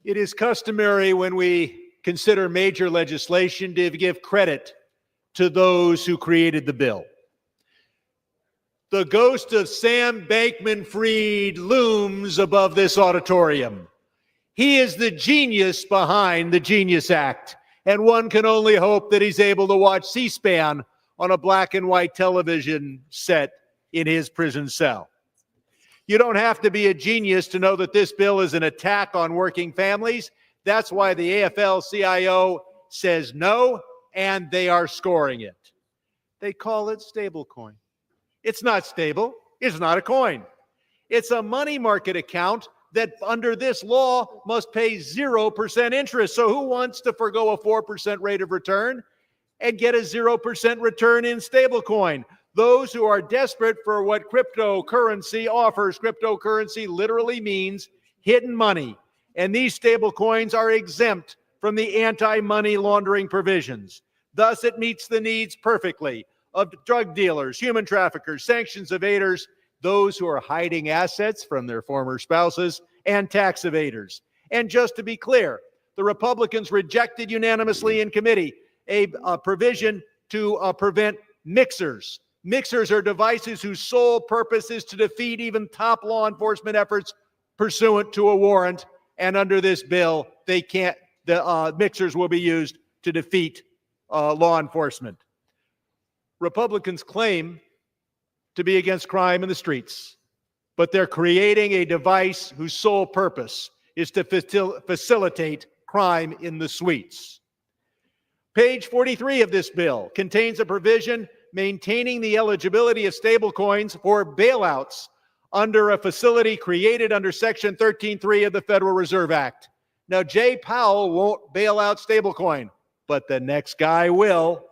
It is customary when we consider major legislation to give credit to those who created the bill. The ghost of Sam Bankman-Fried looms above this auditorium. He is the genius behind the Genius Act, and one can only hope that he's able to watch C-SPAN on a black and white television set in his prison cell. You don't have to be a genius to know that this bill is an attack on working families. That's why the AFL-CIO says no, and they are scoring it. They call it stablecoin. It's not stable. It's not a coin. It's a money market account that under this law must pay 0% interest. So who wants to forgo a 4% rate of return and get a 0% return in stablecoin? Those who are desperate for what cryptocurrency offers. Cryptocurrency literally means hidden money. And these stablecoins are exempt from the anti-money laundering provisions. Thus, it meets the needs perfectly of drug dealers, human traffickers, sanctions evaders, those who are hiding assets from their former spouses, and tax evaders. And just to be clear, the Republicans rejected unanimously in committee a provision to prevent mixers. Mixers are devices whose sole purpose is to defeat even top law enforcement efforts pursuant to a warrant. And under this bill, they can't. The mixers will be used to defeat law enforcement. Republicans claim to be against crime in the streets, but they're creating a device whose sole purpose is to facilitate crime in the suites. Page 43 of this bill contains a provision maintaining the eligibility of stablecoins for bailouts under a facility created under Section 13.3 of the Federal Reserve Act. Now, Jay Powell won't bail out stablecoin, but the next guy will.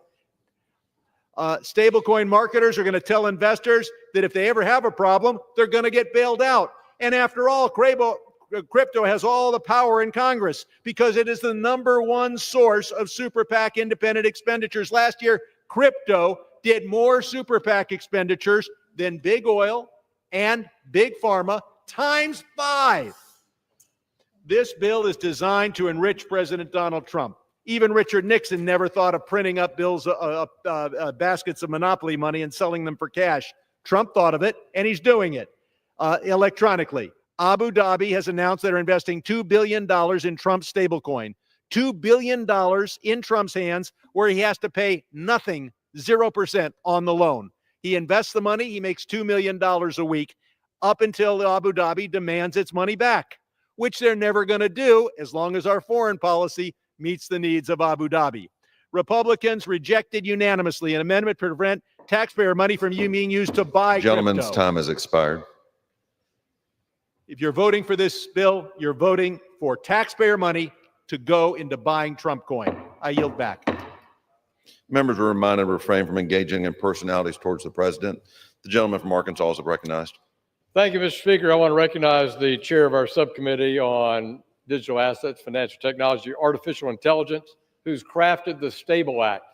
Stablecoin marketers are going to tell investors that if they ever have a problem, they're going to get bailed out. And after all, crypto has all the power in Congress because it is the #1 source of super PAC independent expenditures. Last year, crypto did more super PAC expenditures than big oil and big pharma times 5. This bill is designed to enrich President Donald Trump. Even Richard Nixon never thought of printing up bills, baskets of monopoly money and selling them for cash. Trump thought of it, and he's doing it electronically. Abu Dhabi has announced they're investing $2 billion in Trump's stablecoin. $2 billion in Trump's hands where he has to pay nothing, 0% on the loan. He invests the money, he makes $2 million a week up until Abu Dhabi demands its money back, which they're never going to do as long as our foreign policy meets the needs of Abu Dhabi. Republicans rejected unanimously an amendment to prevent taxpayer money from being used to buy Gentleman's crypto. time has expired. If you're voting for this bill, you're voting for taxpayer money to go into buying Trump coin. I yield back. Members are reminded to refrain from engaging in personalities towards the president. The gentleman from Arkansas is recognized. Thank you, Mr. Speaker. I want to recognize the chair of our subcommittee on digital assets, financial technology, artificial intelligence, who's crafted the STABLE Act,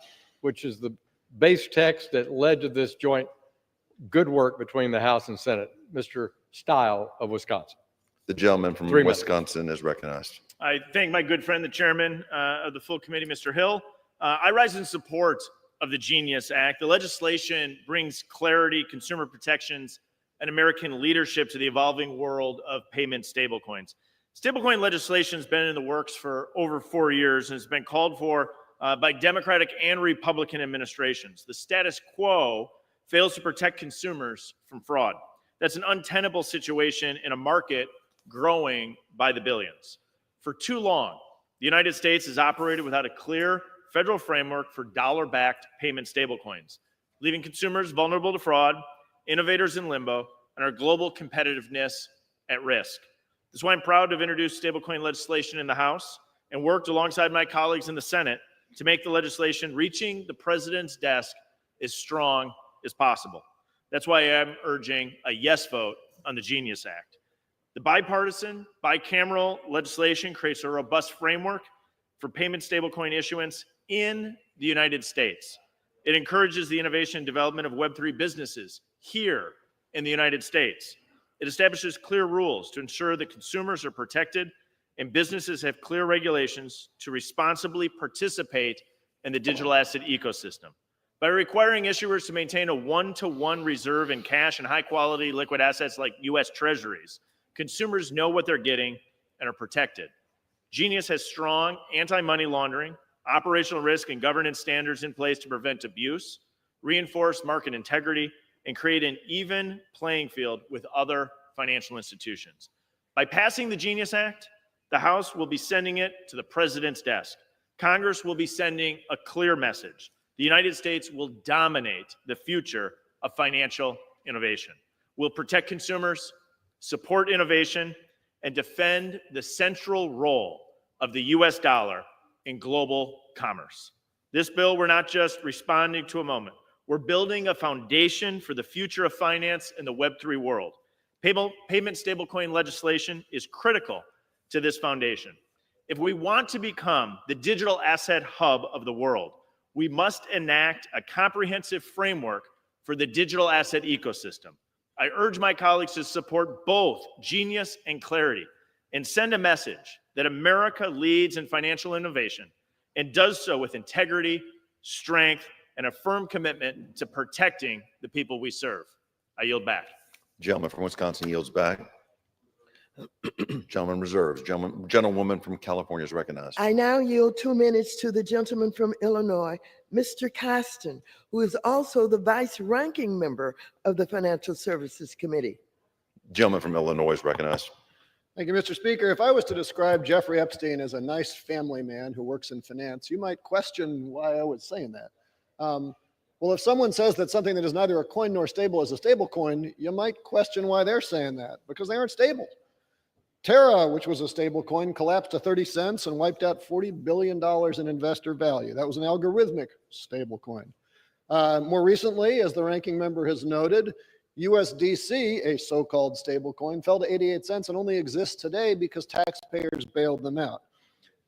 which is the base text that led to this joint good work between the House and Senate. Mr. Stile of Wisconsin. The gentleman from 3 minutes. Wisconsin is recognized. I thank my good friend, the chairman of the full committee, Mr. Hill. I rise in support of the Genius Act. The legislation brings clarity, consumer protections, and American leadership to the evolving world of payment stablecoins. Stablecoin legislation has been in the works for over 4 years and has been called for by Democratic and Republican administrations. The status quo fails to protect consumers from fraud. That's an untenable situation in a market growing by the billions. For too long, the United States has operated without a clear federal framework for dollar-backed payment stablecoins, leaving consumers vulnerable to fraud, innovators in limbo, and our global competitiveness at risk. That's why I'm proud to have introduced stablecoin legislation in the House and worked alongside my colleagues in the Senate to make the legislation reaching the president's desk as strong as possible. That's why I'm urging a yes vote on the Genius Act. The bipartisan, bicameral legislation creates a robust framework for payment stablecoin issuance in the United States. It encourages the innovation and development of Web3 businesses here in the United States. It establishes clear rules to ensure that consumers are protected and businesses have clear regulations to responsibly participate in the digital asset ecosystem. By requiring issuers to maintain a one-to-one reserve in cash and high-quality liquid assets like U.S. Treasuries, consumers know what they're getting and are protected. Genius has strong anti-money laundering, operational risk, and governance standards in place to prevent abuse, reinforce market integrity, and create an even playing field with other financial institutions. By passing the Genius Act, the House will be sending it to the President's desk. Congress will be sending a clear message. The United States will dominate the future of financial innovation. We'll protect consumers, support innovation, and defend the central role of the U.S. dollar in global commerce. This bill, we're not just responding to a moment. We're building a foundation for the future of finance in the Web3 world. Payment stablecoin legislation is critical to this foundation. If we want to become the digital asset hub of the world, we must enact a comprehensive framework for the digital asset ecosystem. I urge my colleagues to support both Genius and Clarity and send a message that America leads in financial innovation and does so with integrity, strength, and a firm commitment to protecting the people we serve. I yield back. Gentleman from Wisconsin yields back. Gentleman reserves. Gentlewoman from California is recognized. I now yield 2 minutes to the gentleman from Illinois, Mr. Costin, who is also the vice ranking member of the Financial Services Committee. Gentleman from Illinois is recognized. Thank you, Mr. Speaker. If I was to describe Jeffrey Epstein as a nice family man who works in finance, you might question why I was saying that. Well, if someone says that something that is neither a coin nor stable is a stable coin, you might question why they're saying that, because they aren't stable. Terra, which was a stable coin, collapsed to 30 cents and wiped out $40 billion in investor value. That was an algorithmic stable coin. More recently, as the ranking member has noted, USDC, a so-called stable coin, fell to 88 cents and only exists today because taxpayers bailed them out.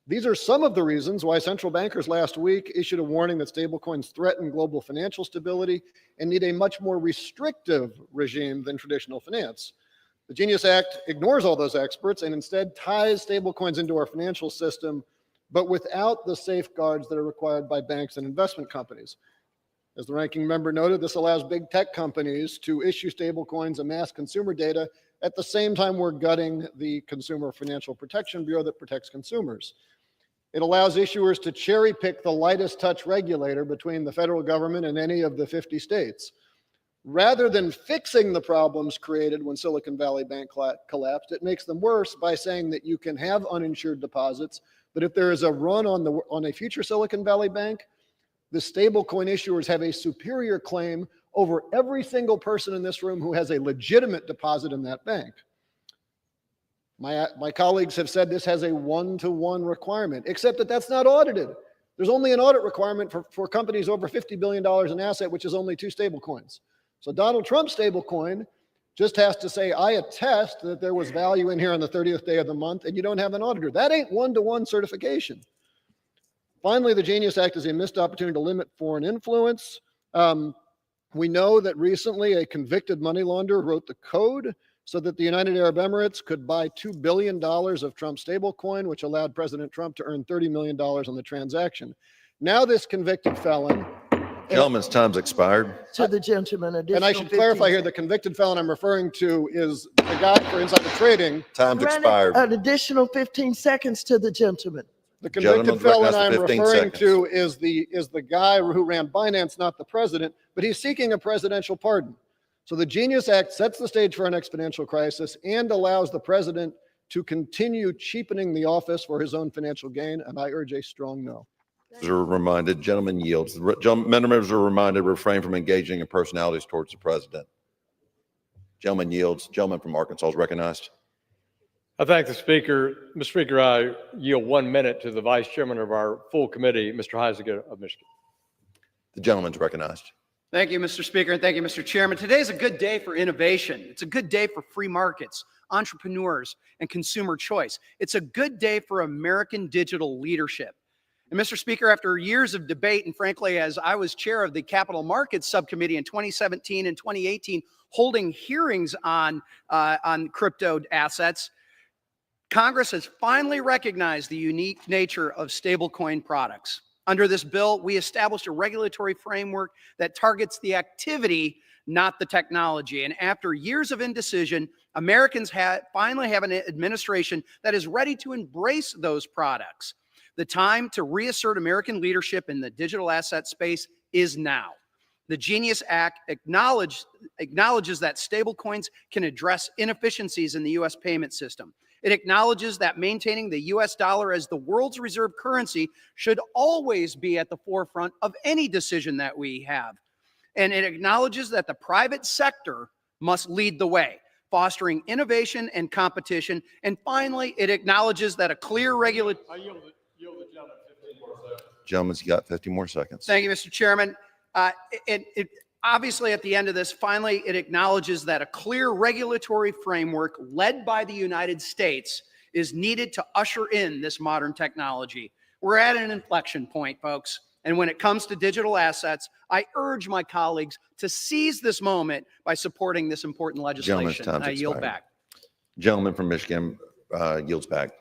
These are some of the reasons why central bankers last week issued a warning that stablecoins threaten global financial stability and need a much more restrictive regime than traditional finance. The Genius Act ignores all those experts and instead ties stablecoins into our financial system, but without the safeguards that are required by banks and investment companies. As the ranking member noted, this allows big tech companies to issue stablecoins, amass consumer data, at the same time we're gutting the Consumer Financial Protection Bureau that protects consumers. It allows issuers to cherry pick the lightest touch regulator between the federal government and any of the 50 states. Rather than fixing the problems created when Silicon Valley Bank collapsed, it makes them worse by saying that you can have uninsured deposits, but if there is a run on a future Silicon Valley Bank, the stablecoin issuers have a superior claim over every single person in this room who has a legitimate deposit in that bank. My colleagues have said this has a one-to-one requirement, except that that's not audited. There's only an audit requirement for companies over $50 billion in asset, which is only 2 stablecoins. So Donald Trump's stablecoin just has to say, I attest that there was value in here on the 30th day of the month, and you don't have an auditor. That ain't one-to-one certification. Finally, the Genius Act is a missed opportunity to limit foreign influence. We know that recently a convicted money launderer wrote the code so that the United Arab Emirates could buy $2 billion of Trump's stablecoin, which allowed President Trump to earn $30 million on the transaction. Now this convicted felon... Gentleman's time's expired. To the gentleman, and I should clarify here, the convicted felon I'm referring to is the guy for insider trading. Time's expired. An additional 15 seconds to the gentleman. The convicted felon I'm referring to is the guy who ran Binance, not the president, but he's seeking a presidential pardon. So the Genius Act sets the stage for an exponential crisis and allows the president to continue cheapening the office for his own financial gain, and I urge a strong no. Are reminded, gentleman yields. Members are reminded, refrain from engaging in personalities towards the president. Gentleman yields. Gentleman from Arkansas is recognized. I thank the Speaker. Mr. Speaker, I yield 1 minute to the Vice Chairman of our full committee, Mr. Heisinger of Michigan. The gentleman's recognized. Thank you, Mr. Speaker, and thank you, Mr. Chairman. Today is a good day for innovation. It's a good day for free markets. entrepreneurs, and consumer choice. It's a good day for American digital leadership. And Mr. Speaker, after years of debate, and frankly, as I was chair of the Capital Markets Subcommittee in 2017 and 2018, holding hearings on crypto assets, Congress has finally recognized the unique nature of stablecoin products. Under this bill, we established a regulatory framework that targets the activity, not the technology. And after years of indecision, Americans finally have an administration that is ready to embrace those products. The time to reassert American leadership in the digital asset space is now. The Genius Act acknowledges that stablecoins can address inefficiencies in the U.S. payment system. It acknowledges that maintaining the U.S. dollar as the world's reserve currency should always be at the forefront of any decision that we have. And it acknowledges that the private sector must lead the way, fostering innovation and competition. And finally, it acknowledges that a clear regulatory... Gentleman's got 50 more seconds. Thank you, Mr. Chairman. Obviously, at the end of this, finally, it acknowledges that a clear regulatory framework led by the United States is needed to usher in this modern technology. We're at an inflection point, folks. And when it comes to digital assets, I urge my colleagues to seize this moment by supporting this important legislation. I yield back. Gentleman from Michigan yields back.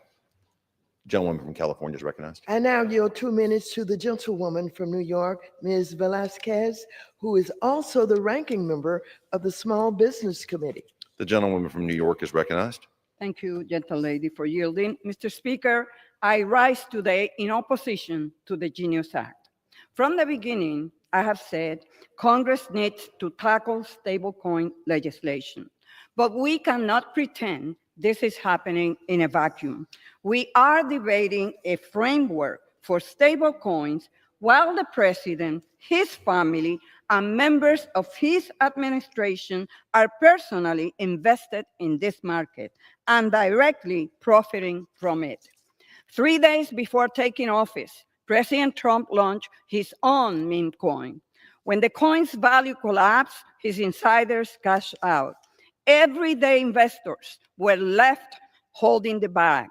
Gentleman from California is recognized. I now yield 2 minutes to the gentlewoman from New York, Ms. Velasquez, who is also the ranking member of the Small Business Committee. The gentlewoman from New York is recognized. Thank you, gentlelady, for yielding. Mr. Speaker, I rise today in opposition to the Genius Act. From the beginning, I have said Congress needs to tackle stablecoin legislation, but we cannot pretend this is happening in a vacuum. We are debating a framework for stablecoins while the president, his family, and members of his administration are personally invested in this market and directly profiting from it. 3 days before taking office, President Trump launched his own meme coin. When the coin's value collapsed, his insiders cashed out. Everyday investors were left holding the bag.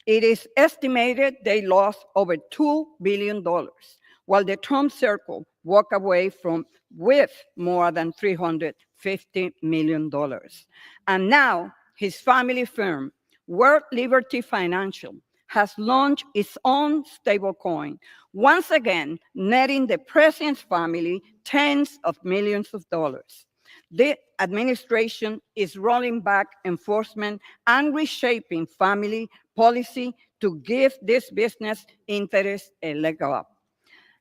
It is estimated they lost over $2 billion, while the Trump circle walked away with more than $350 million. And now his family firm, World Liberty Financial, has launched its own stablecoin, once again netting the president's family tens of millions of dollars. The administration is rolling back enforcement and reshaping family policy to give this business interest a leg up.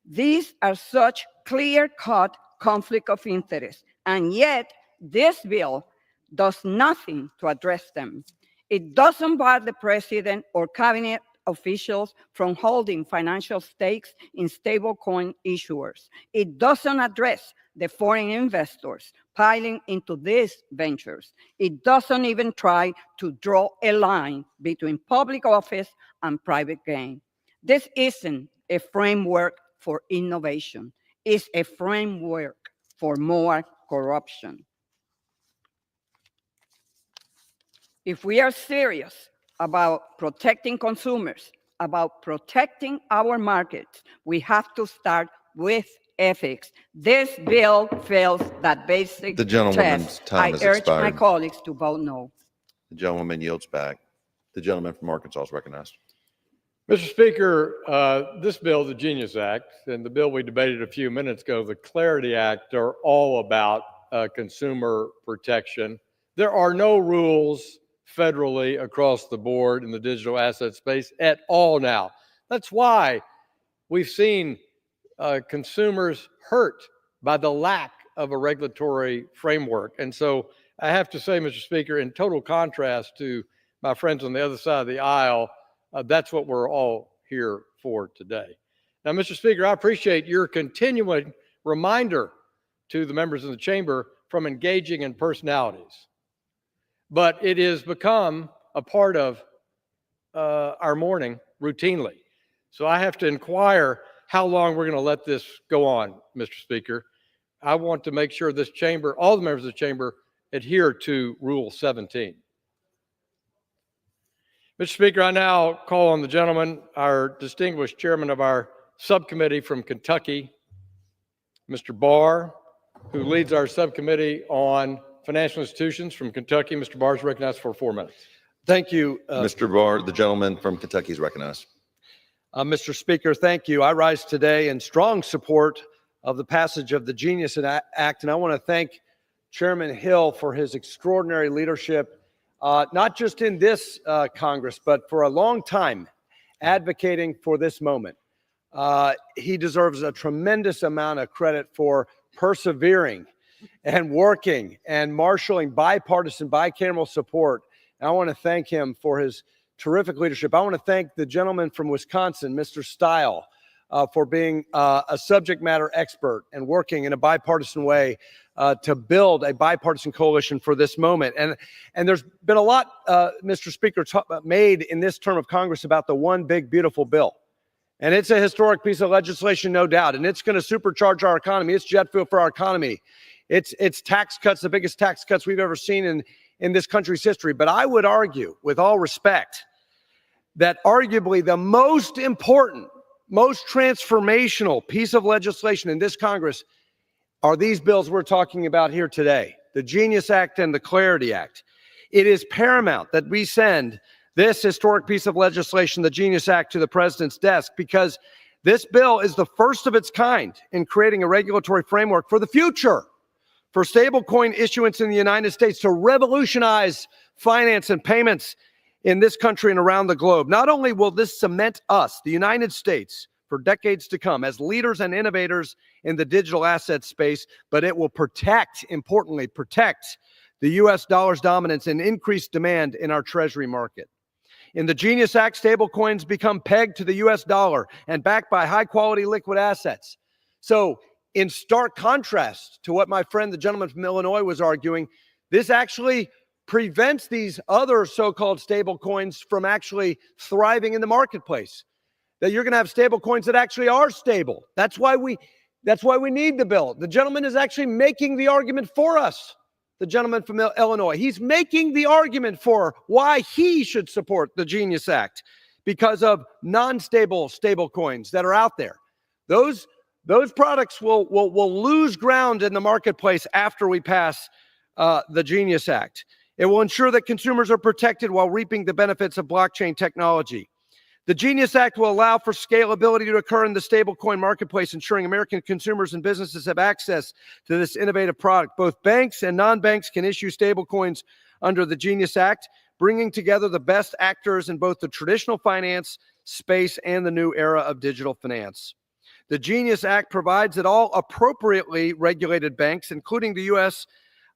These are such clear-cut conflict of interest, and yet this bill does nothing to address them. It doesn't bar the president or cabinet officials from holding financial stakes in stablecoin issuers. It doesn't address the foreign investors piling into these ventures. It doesn't even try to draw a line between public office and private gain. This isn't a framework for innovation. It's a framework for more corruption. If we are serious about protecting consumers, about protecting our markets, we have to start with ethics. This bill fails that basic The gentlewoman's test. time has I urge expired. my colleagues to vote no. The gentleman yields back. The gentleman from Arkansas is recognized. Mr. Speaker, this bill, the Genius Act, and the bill we debated a few minutes ago, the Clarity Act, are all about consumer protection. There are no rules federally across the board in the digital asset space at all now. That's why we've seen consumers hurt by the lack of a regulatory framework. And so I have to say, Mr. Speaker, in total contrast to my friends on the other side of the aisle, that's what we're all here for today. Now, Mr. Speaker, I appreciate your continuing reminder to the members in the chamber from engaging in personalities. But it has become a part of our morning routinely. So I have to inquire how long we're going to let this go on, Mr. Speaker. I want to make sure this chamber, all the members of the chamber, adhere to Rule 17. Mr. Speaker, I now call on the gentleman, our distinguished chairman of our subcommittee from Kentucky, Mr. Barr, who leads our subcommittee on financial institutions from Kentucky. Mr. Barr is recognized for 4 minutes. Thank you. Mr. Barr, the gentleman from Kentucky is recognized. Mr. Speaker, thank you. I rise today in strong support of the passage of the Genius Act, and I want to thank Chairman Hill for his extraordinary leadership, not just in this Congress, but for a long time advocating for this moment. He deserves a tremendous amount of credit for persevering and working and marshaling bipartisan, bicameral support. And I want to thank him for his terrific leadership. I want to thank the gentleman from Wisconsin, Mr. Stile, for being a subject matter expert and working in a bipartisan way to build a bipartisan coalition for this moment. And there's been a lot, Mr. Speaker, made in this term of Congress about the one big, beautiful bill. And it's a historic piece of legislation, no doubt. And it's going to supercharge our economy. It's jet fuel for our economy. It's tax cuts, the biggest tax cuts we've ever seen in this country's history. But I would argue, with all respect, that arguably the most important, most transformational piece of legislation in this Congress are these bills we're talking about here today, the Genius Act and the Clarity Act. It is paramount that we send this historic piece of legislation, the Genius Act, to the president's desk, because this bill is the first of its kind in creating a regulatory framework for the future for stablecoin issuance in the United States to revolutionize finance and payments in this country and around the globe. Not only will this cement us, the United States, for decades to come as leaders and innovators in the digital asset space, but it will protect, importantly, protect the U.S. dollar's dominance and increase demand in our treasury market. In the Genius Act, stablecoins become pegged to the U.S. dollar and backed by high-quality liquid assets. So, in stark contrast to what my friend, the gentleman from Illinois, was arguing, this actually prevents these other so-called stable coins from actually thriving in the marketplace. That you're going to have stable coins that actually are stable. That's why we need the bill. The gentleman is actually making the argument for us. The gentleman from Illinois, he's making the argument for why he should support the Genius Act because of non-stable stable coins that are out there. Those products will lose ground in the marketplace after we pass the Genius Act. It will ensure that consumers are protected while reaping the benefits of blockchain technology. The Genius Act will allow for scalability to occur in the stablecoin marketplace, ensuring American consumers and businesses have access to this innovative product. Both banks and non-banks can issue stablecoins under the Genius Act, bringing together the best actors in both the traditional finance space and the new era of digital finance. The Genius Act provides that all appropriately regulated banks, including the U.S.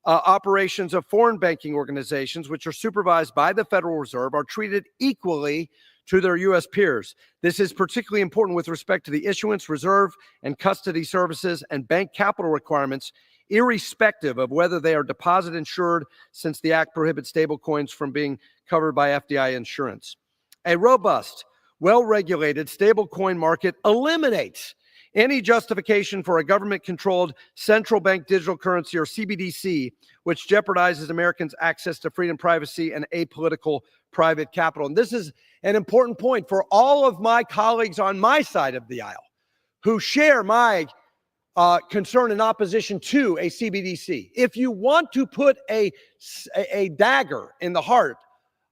Operations of foreign banking organizations, which are supervised by the Federal Reserve, are treated equally to their U.S. peers. This is particularly important with respect to the issuance, reserve, and custody services and bank capital requirements, irrespective of whether they are deposit insured, since the Act prohibits stablecoins from being covered by FDI insurance. A robust, well-regulated stablecoin market eliminates any justification for a government-controlled central bank digital currency, or CBDC, which jeopardizes Americans' access to freedom, privacy, and apolitical private capital. And this is an important point for all of my colleagues on my side of the aisle who share my concern and opposition to a CBDC. If you want to put a dagger in the heart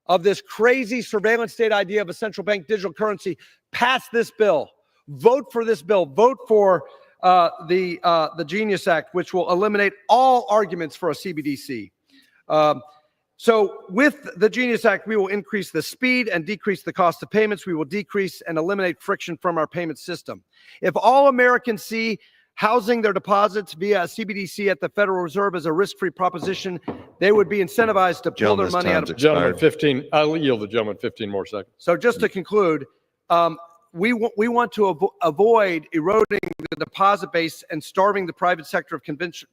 of this crazy surveillance state idea of a central bank digital currency, pass this bill. Vote for this bill. Vote for the Genius Act, which will eliminate all arguments for a CBDC. So with the Genius Act, we will increase the speed and decrease the cost of payments. We will decrease and eliminate friction from our payment system. If all Americans see housing their deposits via a CBDC at the Federal Reserve as a risk-free proposition, they would be incentivized to pull their money out of. Gentleman, 15. I'll yield the gentleman 15 more seconds. So just to conclude, we want to avoid eroding the deposit base and starving the private sector of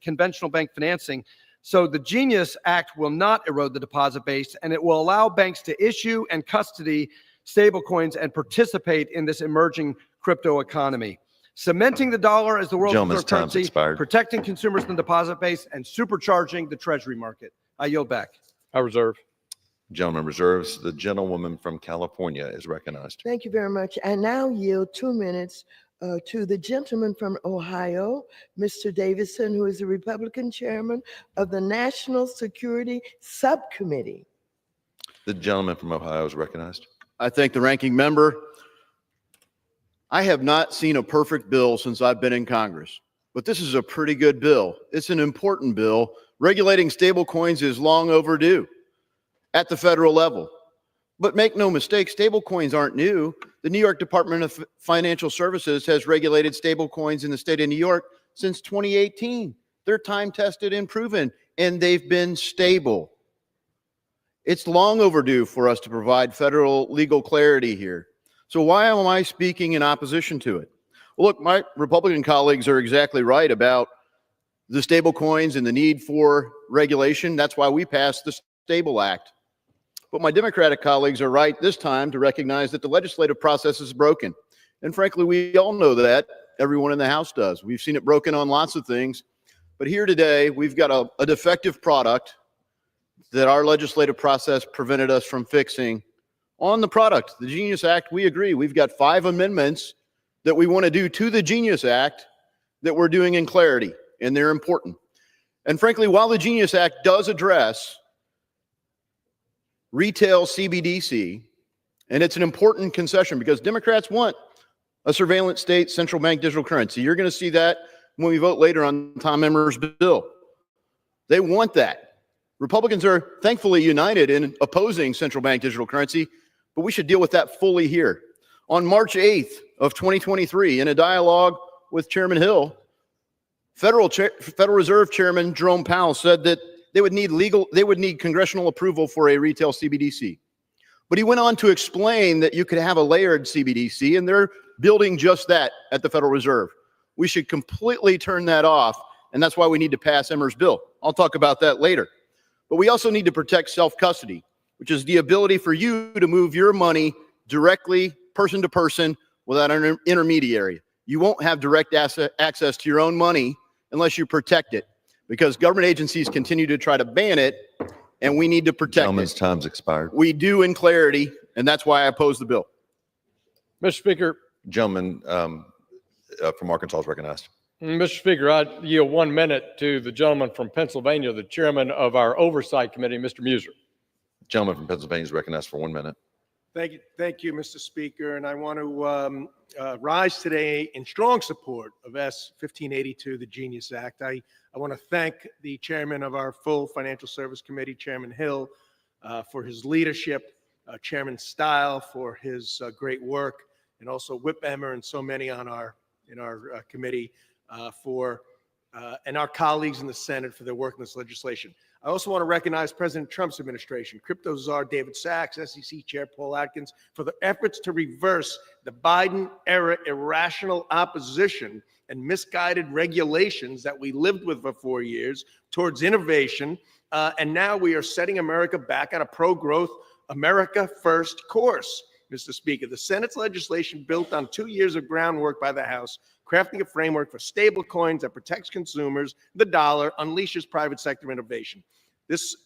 conventional bank financing. So the Genius Act will not erode the deposit base, and it will allow banks to issue and custody stablecoins and participate in this emerging crypto economy. Cementing the dollar as the world's reserve currency, protecting consumers in the deposit base, and supercharging the treasury market. I yield back. I reserve. Gentleman reserves. The gentlewoman from California is recognized. Thank you very much. I now yield 2 minutes to the gentleman from Ohio, Mr. Davison, who is the Republican chairman of the National Security Subcommittee. The gentleman from Ohio is recognized. I thank the ranking member. I have not seen a perfect bill since I've been in Congress, but this is a pretty good bill. It's an important bill. Regulating stablecoins is long overdue at the federal level. But make no mistake, stablecoins aren't new. The New York Department of Financial Services has regulated stablecoins in the state of New York since 2018. They're time-tested and proven, and they've been stable. It's long overdue for us to provide federal legal clarity here. So why am I speaking in opposition to it? Well, look, my Republican colleagues are exactly right about the stablecoins and the need for regulation. That's why we passed the Stable Act. But my Democratic colleagues are right this time to recognize that the legislative process is broken. And frankly, we all know that. Everyone in the House does. We've seen it broken on lots of things. But here today, we've got a defective product that our legislative process prevented us from fixing. On the product, the Genius Act, we agree. We've got 5 amendments that we want to do to the Genius Act that we're doing in clarity, and they're important. And frankly, while the Genius Act does address retail CBDC, and it's an important concession because Democrats want a surveillance state central bank digital currency. You're going to see that when we vote later on Tom Emmer's bill. They want that. Republicans are thankfully united in opposing central bank digital currency, but we should deal with that fully here. On March 8th of 2023, in a dialogue with Chairman Hill, Federal Reserve Chairman Jerome Powell said that they would need congressional approval for a retail CBDC. But he went on to explain that you could have a layered CBDC, and they're building just that at the Federal Reserve. We should completely turn that off, and that's why we need to pass Emmer's bill. I'll talk about that later. But we also need to protect self-custody, which is the ability for you to move your money directly, person to person, without an intermediary. You won't have direct access to your own money unless you protect it, because government agencies continue to try to ban it, and we need to protect Gentleman's it. time's expired. We do in clarity, and that's why I oppose the bill. Mr. Speaker. Gentleman from Arkansas is recognized. Mr. Speaker, I yield 1 minute to the gentleman from Pennsylvania, the chairman of our Oversight Committee, Mr. Muser. Gentleman from Pennsylvania is recognized for 1 minute. Thank you, Mr. Speaker. And I want to rise today in strong support of S 1582, the Genius Act. I want to thank the chairman of our full Financial Service Committee, Chairman Hill, for his leadership, Chairman Stile for his great work, and also Whip Emmer and so many on our committee and our colleagues in the Senate for their work in this legislation. I also want to recognize President Trump's administration, crypto czar David Sachs, SEC Chair Paul Atkins, for the efforts to reverse the Biden-era irrational opposition and misguided regulations that we lived with for 4 years towards innovation. And now we are setting America back on a pro-growth, America first course. Mr. Speaker, the Senate's legislation built on 2 years of groundwork by the House, crafting a framework for stable coins that protects consumers, the dollar, unleashes private sector innovation. This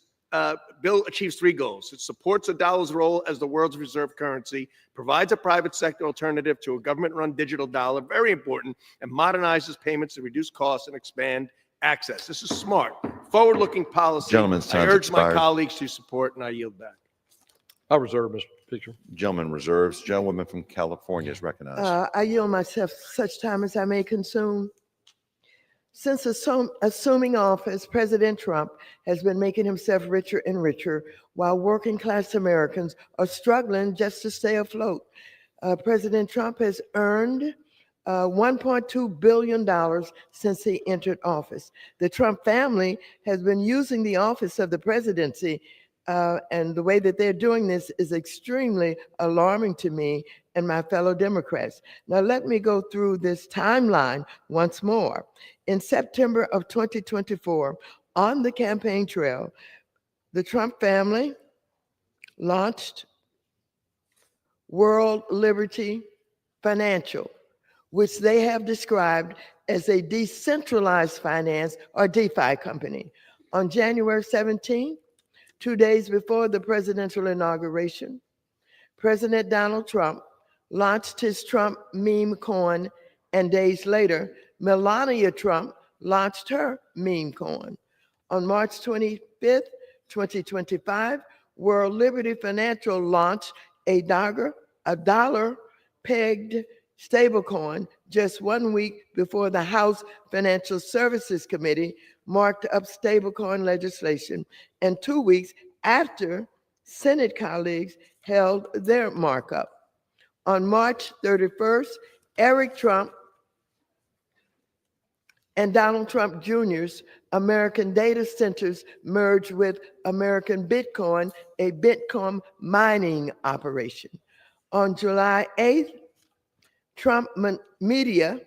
bill achieves 3 goals. It supports the dollar's role as the world's reserve currency, provides a private sector alternative to a government-run digital dollar, very important, and modernizes payments to reduce costs and expand access. This is smart, forward-looking policy. Gentleman's time's I urge my expired. colleagues to support, and I yield back. I reserve, Mr. Speaker. Gentleman reserves. Gentlewoman from California is recognized. I yield myself such time as I may consume. Since assuming office, President Trump has been making himself richer and richer while working class Americans are struggling just to stay afloat. President Trump has earned $1.2 billion since he entered office. The Trump family has been using the office of the presidency, and the way that they're doing this is extremely alarming to me and my fellow Democrats. Now, let me go through this timeline once more. In September of 2024, on the campaign trail, the Trump family launched World Liberty Financial, which they have described as a decentralized finance or DeFi company. On January 17th, 2 days before the presidential inauguration, President Donald Trump launched his Trump meme coin, and days later, Melania Trump launched her meme coin. On March 25th, 2025, World Liberty Financial launched a dollar pegged stablecoin just 1 week before the House Financial Services Committee marked up stablecoin legislation, and 2 weeks after Senate colleagues held their markup. On March 31st, Eric Trump and Donald Trump Jr.'s American data centers merged with American Bitcoin, a Bitcoin mining operation. On July 8th, Trump Media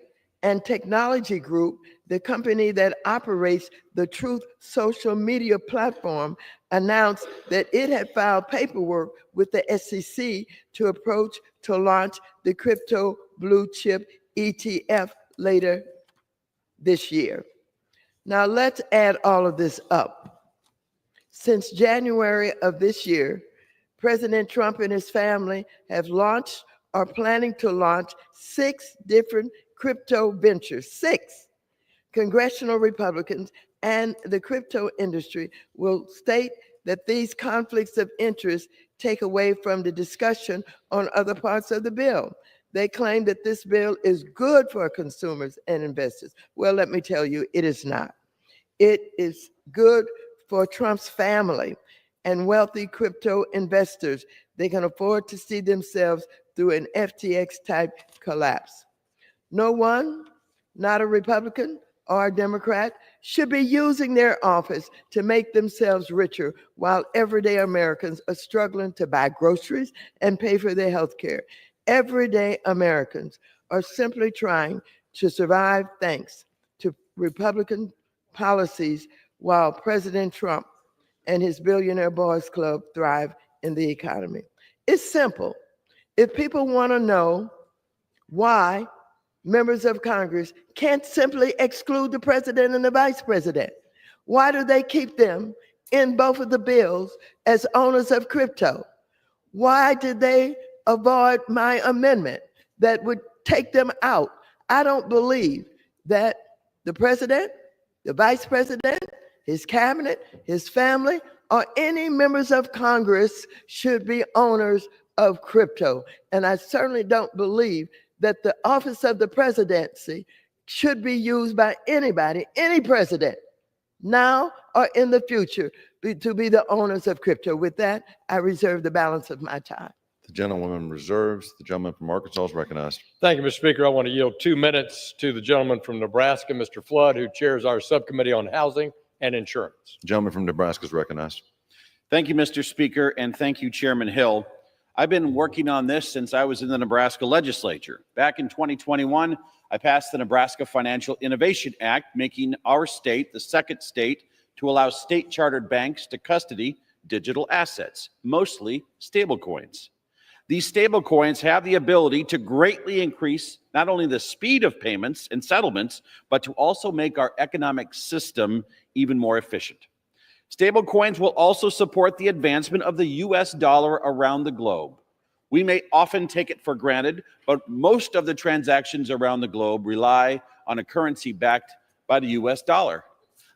and Technology Group, the company that operates the Truth social media platform, announced that it had filed paperwork with the SEC to launch the crypto blue chip ETF later this year. Now let's add all of this up. Since January of this year, President Trump and his family have launched or planning to launch 6 different crypto ventures. 6. Congressional Republicans and the crypto industry will state that these conflicts of interest take away from the discussion on other parts of the bill. They claim that this bill is good for consumers and investors. Well, let me tell you, it is not. It is good for Trump's family and wealthy crypto investors. They can afford to see themselves through an FTX-type collapse. No one, not a Republican or a Democrat, should be using their office to make themselves richer while everyday Americans are struggling to buy groceries and pay for their health care. Everyday Americans are simply trying to survive thanks to Republican policies, while President Trump and his billionaire boys club thrive in the economy. It's simple. If people want to know why members of Congress can't simply exclude the president and the vice president, why do they keep them in both of the bills as owners of crypto? Why did they avoid my amendment that would take them out? I don't believe that the president, the vice president, his cabinet, his family, or any members of Congress should be owners of crypto. And I certainly don't believe that the office of the presidency should be used by anybody, any president, now or in the future, to be the owners of crypto. With that, I reserve the balance of my time. The gentlewoman reserves. The gentleman from Arkansas is recognized. Thank you, Mr. Speaker. I want to yield 2 minutes to the gentleman from Nebraska, Mr. Flood, who chairs our subcommittee on housing and insurance. The gentleman from Nebraska is recognized. Thank you, Mr. Speaker, and thank you, Chairman Hill. I've been working on this since I was in the Nebraska legislature. Back in 2021, I passed the Nebraska Financial Innovation Act, making our state the second state to allow state-chartered banks to custody digital assets, mostly stablecoins. These stablecoins have the ability to greatly increase not only the speed of payments and settlements, but to also make our economic system even more efficient. Stablecoins will also support the advancement of the US dollar around the globe. We may often take it for granted, but most of the transactions around the globe rely on a currency backed by the US dollar.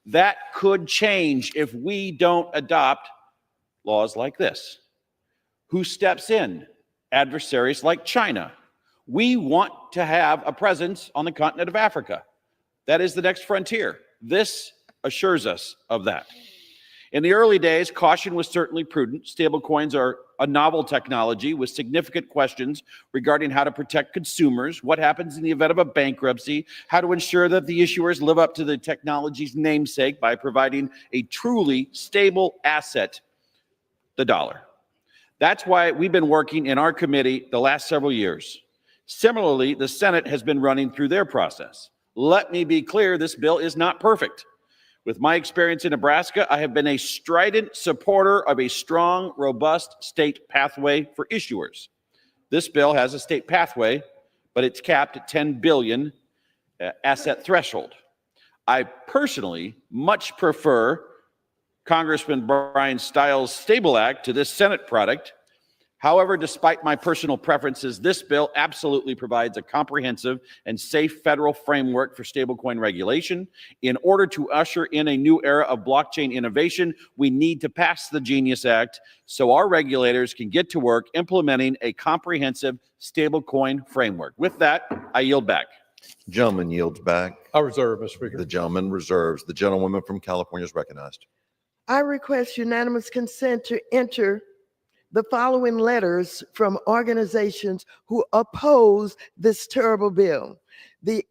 That could change if we don't adopt laws like this. Who steps in? Adversaries like China. We want to have a presence on the continent of Africa. That is the next frontier. This assures us of that. In the early days, caution was certainly prudent. Stablecoins are a novel technology with significant questions regarding how to protect consumers, what happens in the event of a bankruptcy, how to ensure that the issuers live up to the technology's namesake by providing a truly stable asset, the dollar. That's why we've been working in our committee the last several years. Similarly, the Senate has been running through their process. Let me be clear, this bill is not perfect. With my experience in Nebraska, I have been a strident supporter of a strong, robust state pathway for issuers. This bill has a state pathway, but it's capped at 10 billion asset threshold. I personally much prefer Congressman Brian Stiles' Stable Act to this Senate product. However, despite my personal preferences, this bill absolutely provides a comprehensive and safe federal framework for stablecoin regulation. In order to usher in a new era of blockchain innovation, we need to pass the Genius Act so our regulators can get to work implementing a comprehensive stablecoin framework. With that, I yield back. Gentleman yields back. I reserve, Mr. Speaker. The gentleman reserves. The gentlewoman from California is recognized. I request unanimous consent to enter the following letters from organizations who oppose this terrible bill. The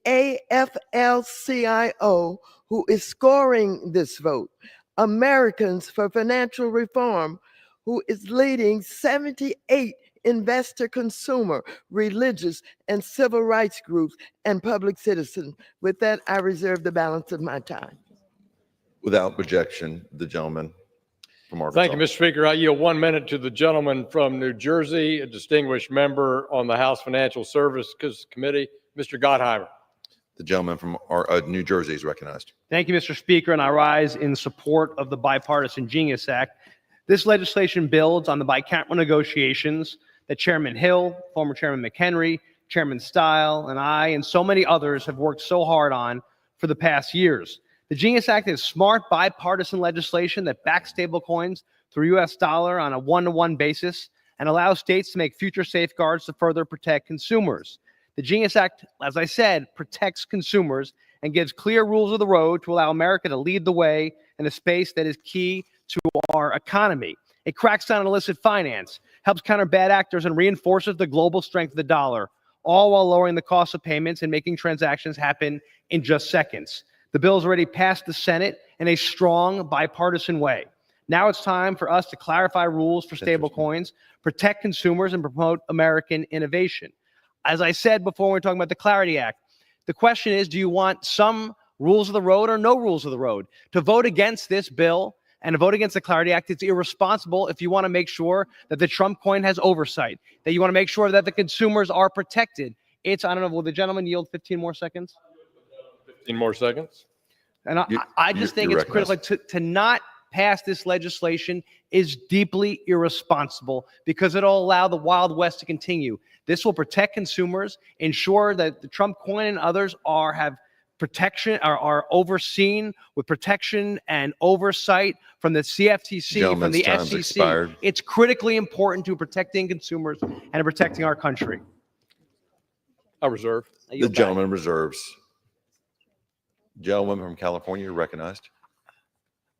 AFL-CIO, who is scoring this vote. Americans for Financial Reform, who is leading 78 investor, consumer, religious, and civil rights groups and public citizens. With that, I reserve the balance of my time. Without objection, the gentleman from Arkansas. Thank you, Mr. Speaker. I yield 1 minute to the gentleman from New Jersey, a distinguished member on the House Financial Services Committee, Mr. Gottheimer. The gentleman from New Jersey is recognized. Thank you, Mr. Speaker, and I rise in support of the Bipartisan Genius Act. This legislation builds on the bicameral negotiations that Chairman Hill, former Chairman McHenry, Chairman Stile, and I, and so many others have worked so hard on for the past years. The Genius Act is smart bipartisan legislation that backs stablecoins through U.S. dollar on a one-to-one basis and allows states to make future safeguards to further protect consumers. The Genius Act, as I said, protects consumers and gives clear rules of the road to allow America to lead the way in a space that is key to our economy. It cracks down on illicit finance, helps counter bad actors, and reinforces the global strength of the dollar, all while lowering the cost of payments and making transactions happen in just seconds. The bill has already passed the Senate in a strong bipartisan way. Now it's time for us to clarify rules for stablecoins, protect consumers, and promote American innovation. As I said before, when we're talking about the Clarity Act, the question is, do you want some rules of the road or no rules of the road? To vote against this bill and to vote against the Clarity Act, it's irresponsible if you want to make sure that the Trump coin has oversight, that you want to make sure that the consumers are protected. I don't know, will the gentleman yield 15 more seconds? 15 more seconds. And I just think it's critical to not pass this legislation is deeply irresponsible because it'll allow the Wild West to continue. This will protect consumers, ensure that the Trump coin and others have protection, are overseen with protection and oversight from the CFTC, from the SEC. Expired. It's critically important to protecting consumers and to protecting our country. I reserve. The gentleman reserves. Gentleman from California, you're recognized.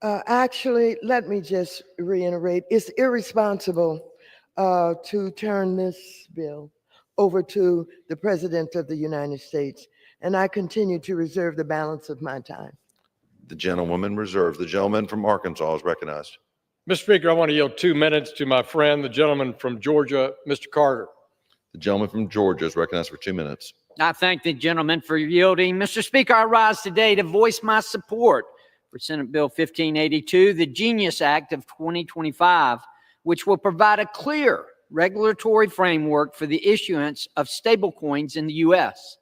Actually, let me just reiterate, it's irresponsible to turn this bill over to the President of the United States, and I continue to reserve the balance of my time. The gentlewoman reserves. The gentleman from Arkansas is recognized. Mr. Speaker, I want to yield 2 minutes to my friend, the gentleman from Georgia, Mr. Carter. The gentleman from Georgia is recognized for 2 minutes. I thank the gentleman for yielding. Mr. Speaker, I rise today to voice my support for Senate Bill 1582, the Genius Act of 2025, which will provide a clear regulatory framework for the issuance of stablecoins in the U.S.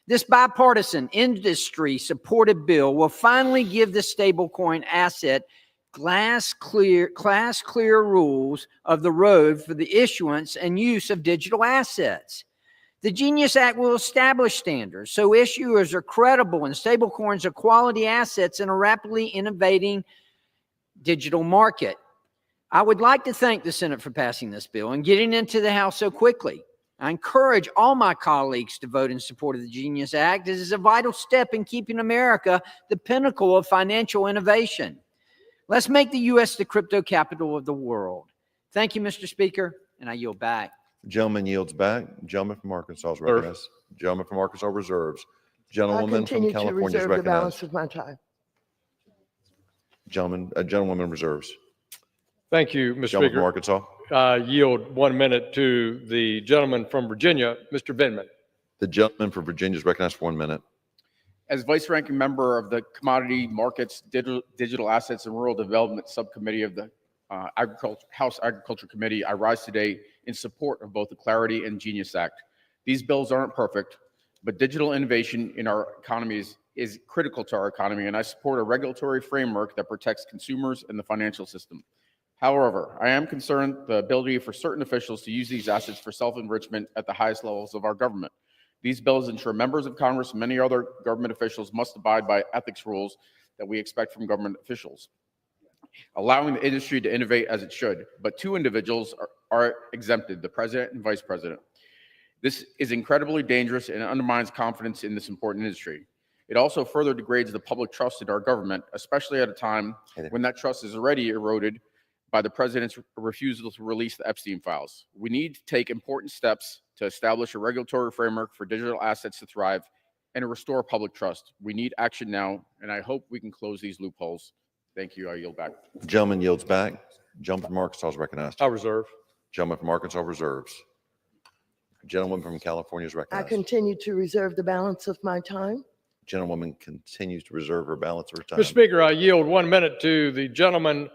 This bipartisan, industry-supported bill will finally give the stablecoin asset class clear rules of the road for the issuance and use of digital assets. The Genius Act will establish standards so issuers are credible and stablecoins are quality assets in a rapidly innovating digital market. I would like to thank the Senate for passing this bill and getting into the House so quickly. I encourage all my colleagues to vote in support of the Genius Act. It is a vital step in keeping America the pinnacle of financial innovation. Let's make the U.S. the crypto capital of the world. Thank you, Mr. Speaker, and I yield back. Gentleman yields back. Gentleman from Arkansas is recognized. Gentleman from Arkansas reserves. I Gentlewoman from continue to California is reserve the balance recognized. of my time. Gentlewoman reserves. Thank you, Mr. Gentleman Speaker. from Arkansas. Yield 1 minute to the gentleman from Virginia, Mr. Vindman. The gentleman from Virginia is recognized for 1 minute. As Vice Ranking Member of the Commodity Markets, Digital Assets and Rural Development Subcommittee of the House Agriculture Committee, I rise today in support of both the Clarity and Genius Act. These bills aren't perfect, but digital innovation in our economies is critical to our economy, and I support a regulatory framework that protects consumers and the financial system. However, I am concerned the ability for certain officials to use these assets for self-enrichment at the highest levels of our government. These bills ensure members of Congress and many other government officials must abide by ethics rules that we expect from government officials, allowing the industry to innovate as it should. But two individuals are exempted, the president and vice president. This is incredibly dangerous and undermines confidence in this important industry. It also further degrades the public trust in our government, especially at a time when that trust is already eroded by the president's refusal to release the Epstein files. We need to take important steps to establish a regulatory framework for digital assets to thrive and to restore public trust. We need action now, and I hope we can close these loopholes. Thank you. I yield back. The gentleman yields back. Gentleman from Arkansas is recognized. I reserve. Gentleman from Arkansas reserves. Gentleman from California is I recognized. continue to reserve the balance of my time. Gentlewoman continues to reserve her balance of her time. Mr. Speaker, I yield 1 minute to the gentleman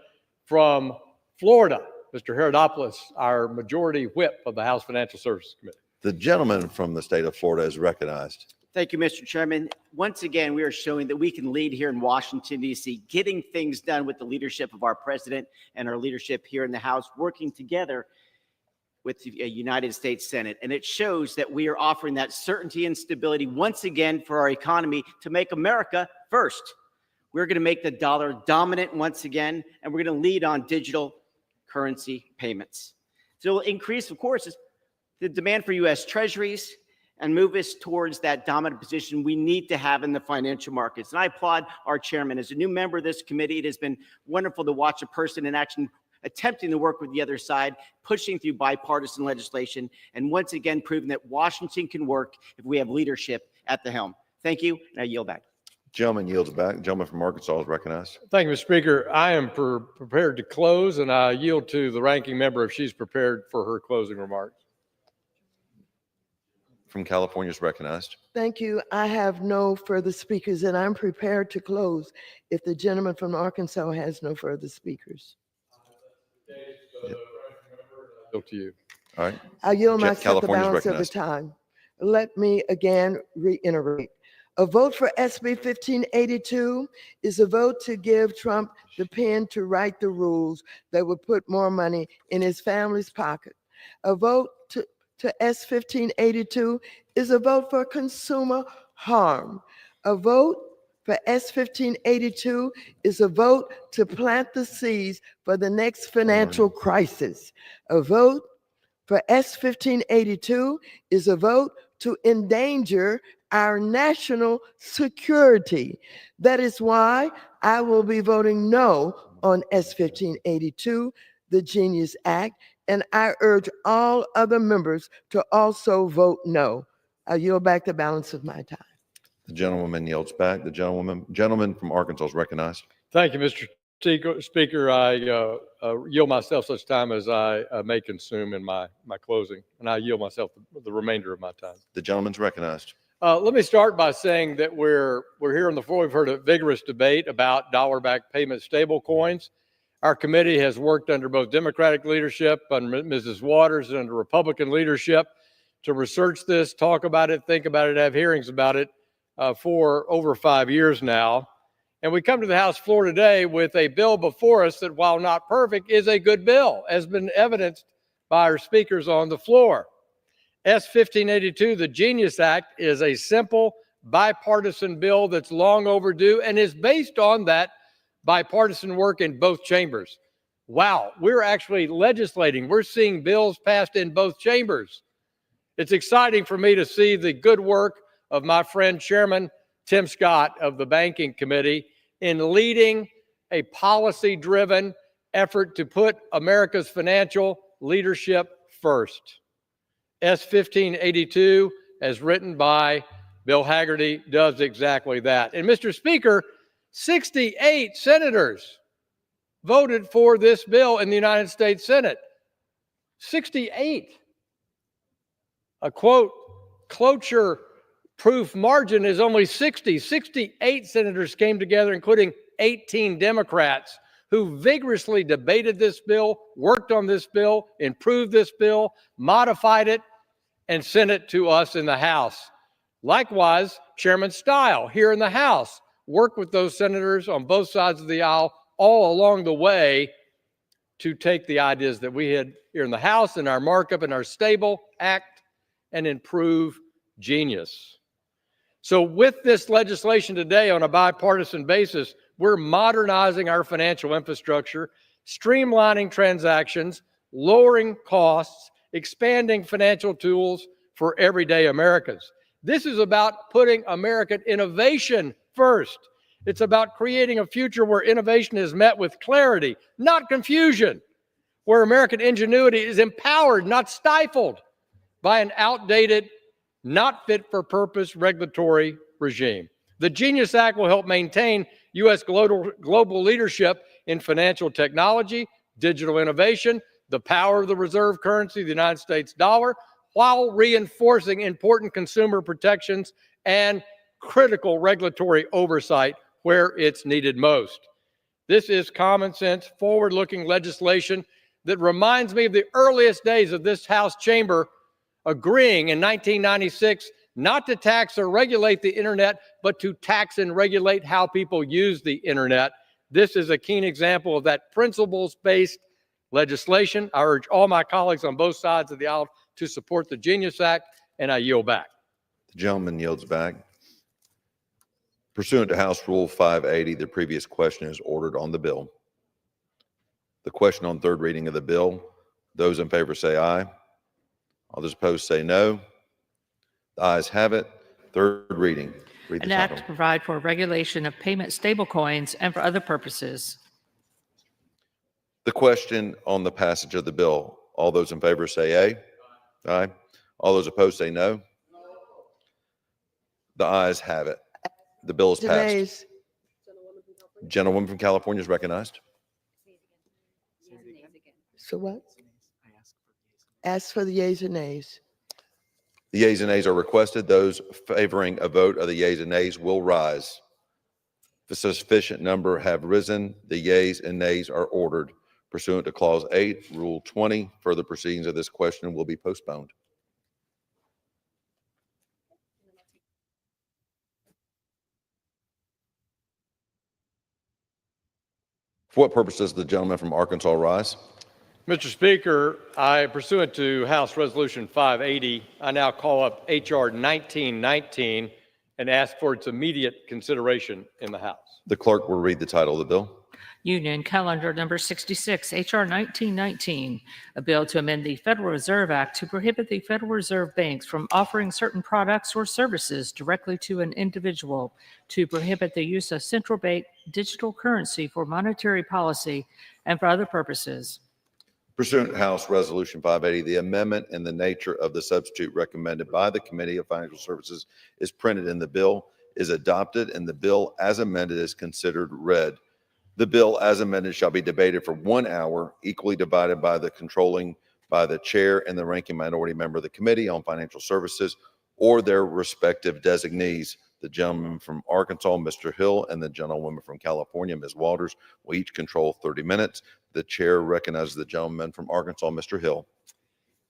from Florida, Mr. Herodopoulos, our majority whip of the House Financial Services Committee. The gentleman from the state of Florida is recognized. Thank you, Mr. Chairman. Once again, we are showing that we can lead here in Washington, D.C., getting things done with the leadership of our president and our leadership here in the House, working together with the United States Senate. And it shows that we are offering that certainty and stability once again for our economy to make America first. We're going to make the dollar dominant once again, and we're going to lead on digital currency payments. So it will increase, of course, the demand for U.S. treasuries and move us towards that dominant position we need to have in the financial markets. And I applaud our chairman. As a new member of this committee, it has been wonderful to watch a person in action attempting to work with the other side, pushing through bipartisan legislation, and once again proving that Washington can work if we have leadership at the helm. Thank you, and I yield back. Gentleman yields back. Gentleman from Arkansas is recognized. Thank you, Mr. Speaker. I am prepared to close, and I yield to the ranking member if she's prepared for her closing remarks. From California is recognized. Thank you. I have no further speakers, and I'm prepared to close if the gentleman from Arkansas has no further speakers. Yield to you. All right. I yield myself the California is balance of the recognized. time. Let me again reiterate. A vote for SB 1582 is a vote to give Trump the pen to write the rules that would put more money in his family's pocket. A vote to S 1582 is a vote for consumer harm. A vote for S 1582 is a vote to plant the seeds for the next financial crisis. A vote for S 1582 is a vote to endanger our national security. That is why I will be voting no on S 1582, the Genius Act, and I urge all other members to also vote no. I yield back the balance of my time. The gentlewoman yields back. The gentleman from Arkansas is recognized. Thank you, Mr. Speaker. I yield myself such time as I may consume in my closing, and I yield myself the remainder of my time. The gentleman's recognized. Let me start by saying that we're here on the floor. We've heard a vigorous debate about dollar-backed payment stable coins. Our committee has worked under both Democratic leadership and Mrs. Waters and under Republican leadership to research this, talk about it, think about it, have hearings about it for over 5 years now. And we come to the House floor today with a bill before us that, while not perfect, is a good bill, as been evidenced by our speakers on the floor. S 1582, the Genius Act, is a simple bipartisan bill that's long overdue and is based on that bipartisan work in both chambers. Wow, we're actually legislating. We're seeing bills passed in both chambers. It's exciting for me to see the good work of my friend Chairman Tim Scott of the Banking Committee in leading a policy-driven effort to put America's financial leadership first. S 1582, as written by Bill Hagerty, does exactly that. And Mr. Speaker, 68 senators voted for this bill in the United States Senate. 68. A quote, cloture-proof margin is only 60. 68 senators came together, including 18 Democrats, who vigorously debated this bill, worked on this bill, improved this bill, modified it, and sent it to us in the House. Likewise, Chairman Stile here in the House worked with those senators on both sides of the aisle all along the way to take the ideas that we had here in the House and our markup and our Stable Act and improve Genius. So with this legislation today on a bipartisan basis, we're modernizing our financial infrastructure, streamlining transactions, lowering costs, expanding financial tools for everyday Americans. This is about putting American innovation first. It's about creating a future where innovation is met with clarity, not confusion, where American ingenuity is empowered, not stifled by an outdated, not fit for purpose regulatory regime. The Genius Act will help maintain U.S. global leadership in financial technology, digital innovation, the power of the reserve currency, the United States dollar, while reinforcing important consumer protections and critical regulatory oversight where it's needed most. This is common sense, forward-looking legislation that reminds me of the earliest days of this House chamber agreeing in 1996 not to tax or regulate the internet, but to tax and regulate how people use the internet. This is a keen example of that principles-based legislation. I urge all my colleagues on both sides of the aisle to support the Genius Act, and I yield back. The gentleman yields back. Pursuant to House Rule 580, the previous question is ordered on the bill. The question on third reading of the bill, those in favor say aye. All those opposed say no. The ayes have it. Third reading. Read the An act title. to provide for regulation of payment stablecoins and for other purposes. The question on the passage of the bill, all those in favor say aye. Aye. All those opposed say no. The ayes have it. The bill is passed. Delays. Gentlewoman from California is recognized. So what? Ask for the yeas and nays. The yeas and nays are requested. Those favoring a vote of the yeas and nays will rise. If a sufficient number have risen, the yeas and nays are ordered. Pursuant to Clause 8, Rule 20, further proceedings of this question will be postponed. For what purpose does the gentleman from Arkansas rise? Mr. Speaker, pursuant to House Resolution 580, I now call up H.R. 1919 and ask for its immediate consideration in the House. The clerk will read the title of the bill. Union Calendar Number 66, H.R. 1919, a bill to amend the Federal Reserve Act to prohibit the Federal Reserve banks from offering certain products or services directly to an individual, to prohibit the use of central bank digital currency for monetary policy and for other purposes. Pursuant to House Resolution 580, the amendment and the nature of the substitute recommended by the Committee of Financial Services is printed in the bill, is adopted, and the bill as amended is considered read. The bill as amended shall be debated for 1 hour, equally divided by the controlling by the chair and the ranking minority member of the Committee on Financial Services or their respective designees. The gentleman from Arkansas, Mr. Hill, and the gentlewoman from California, Ms. Walters, will each control 30 minutes. The chair recognizes the gentleman from Arkansas, Mr. Hill.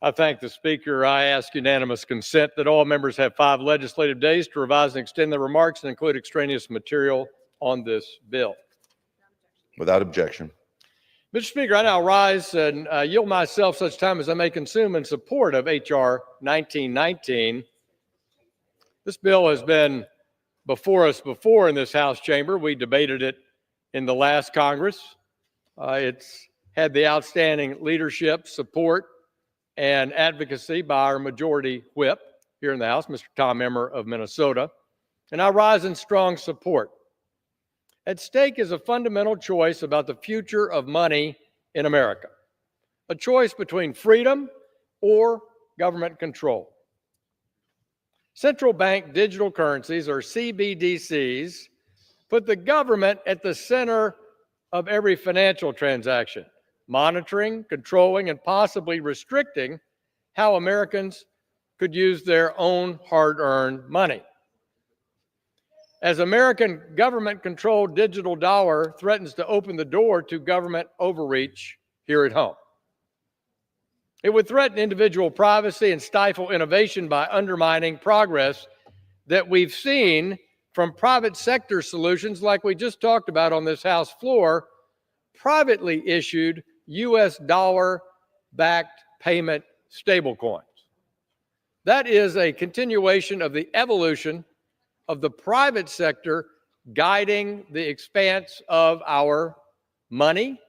I thank the Speaker. I ask unanimous consent that all members have 5 legislative days to revise and extend their remarks and include extraneous material on this bill. Without objection. Mr. Speaker, I now rise and yield myself such time as I may consume in support of H.R. 1919. This bill has been before us before in this House chamber. We debated it in the last Congress. It's had the outstanding leadership, support, and advocacy by our majority whip here in the House, Mr. Tom Emmer of Minnesota, and I rise in strong support. At stake is a fundamental choice about the future of money in America, a choice between freedom or government control. Central bank digital currencies, or CBDCs, put the government at the center of every financial transaction, monitoring, controlling, and possibly restricting how Americans could use their own hard-earned money. As American government-controlled digital dollar threatens to open the door to government overreach here at home. It would threaten individual privacy and stifle innovation by undermining progress that we've seen from private sector solutions like we just talked about on this House floor, privately issued US dollar-backed payment stablecoins. That is a continuation of the evolution of the private sector guiding the expanse of our money,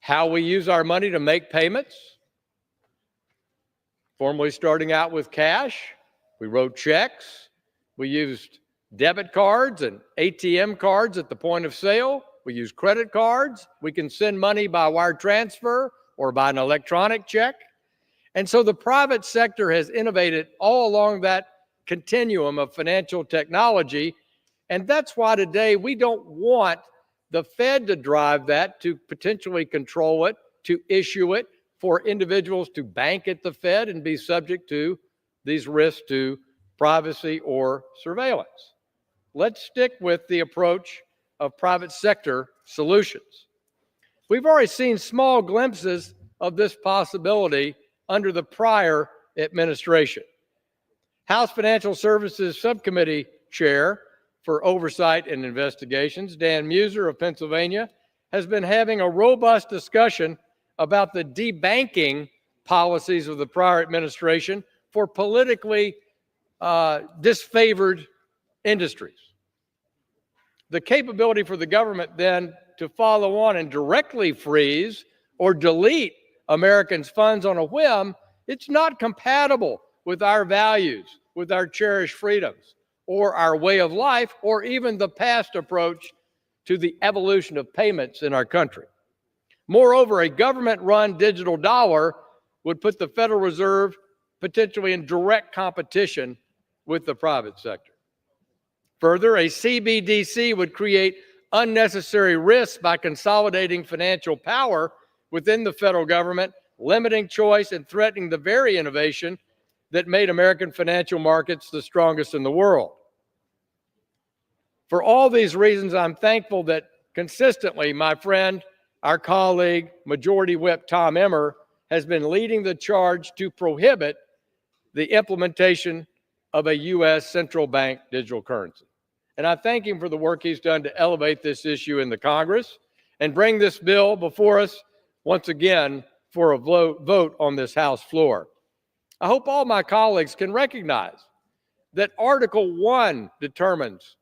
how we use our money to make payments. Formerly starting out with cash, we wrote checks, we used debit cards and ATM cards at the point of sale, we use credit cards, we can send money by wire transfer or by an electronic check. And so the private sector has innovated all along that continuum of financial technology. And that's why today we don't want the Fed to drive that, to potentially control it, to issue it, for individuals to bank at the Fed and be subject to these risks to privacy or surveillance. Let's stick with the approach of private sector solutions. We've already seen small glimpses of this possibility under the prior administration. House Financial Services Subcommittee Chair for Oversight and Investigations, Dan Muser of Pennsylvania, has been having a robust discussion about the debanking policies of the prior administration for politically disfavored industries. The capability for the government then to follow on and directly freeze or delete Americans' funds on a whim, it's not compatible with our values, with our cherished freedoms, or our way of life, or even the past approach to the evolution of payments in our country. Moreover, a government-run digital dollar would put the Federal Reserve potentially in direct competition with the private sector. Further, a CBDC would create unnecessary risks by consolidating financial power within the federal government, limiting choice and threatening the very innovation that made American financial markets the strongest in the world. For all these reasons, I'm thankful that consistently my friend, our colleague, Majority Whip Tom Emmer, has been leading the charge to prohibit the implementation of a U.S. central bank digital currency. And I thank him for the work he's done to elevate this issue in the Congress and bring this bill before us once again for a vote on this House floor. I hope all my colleagues can recognize that Article 1 determines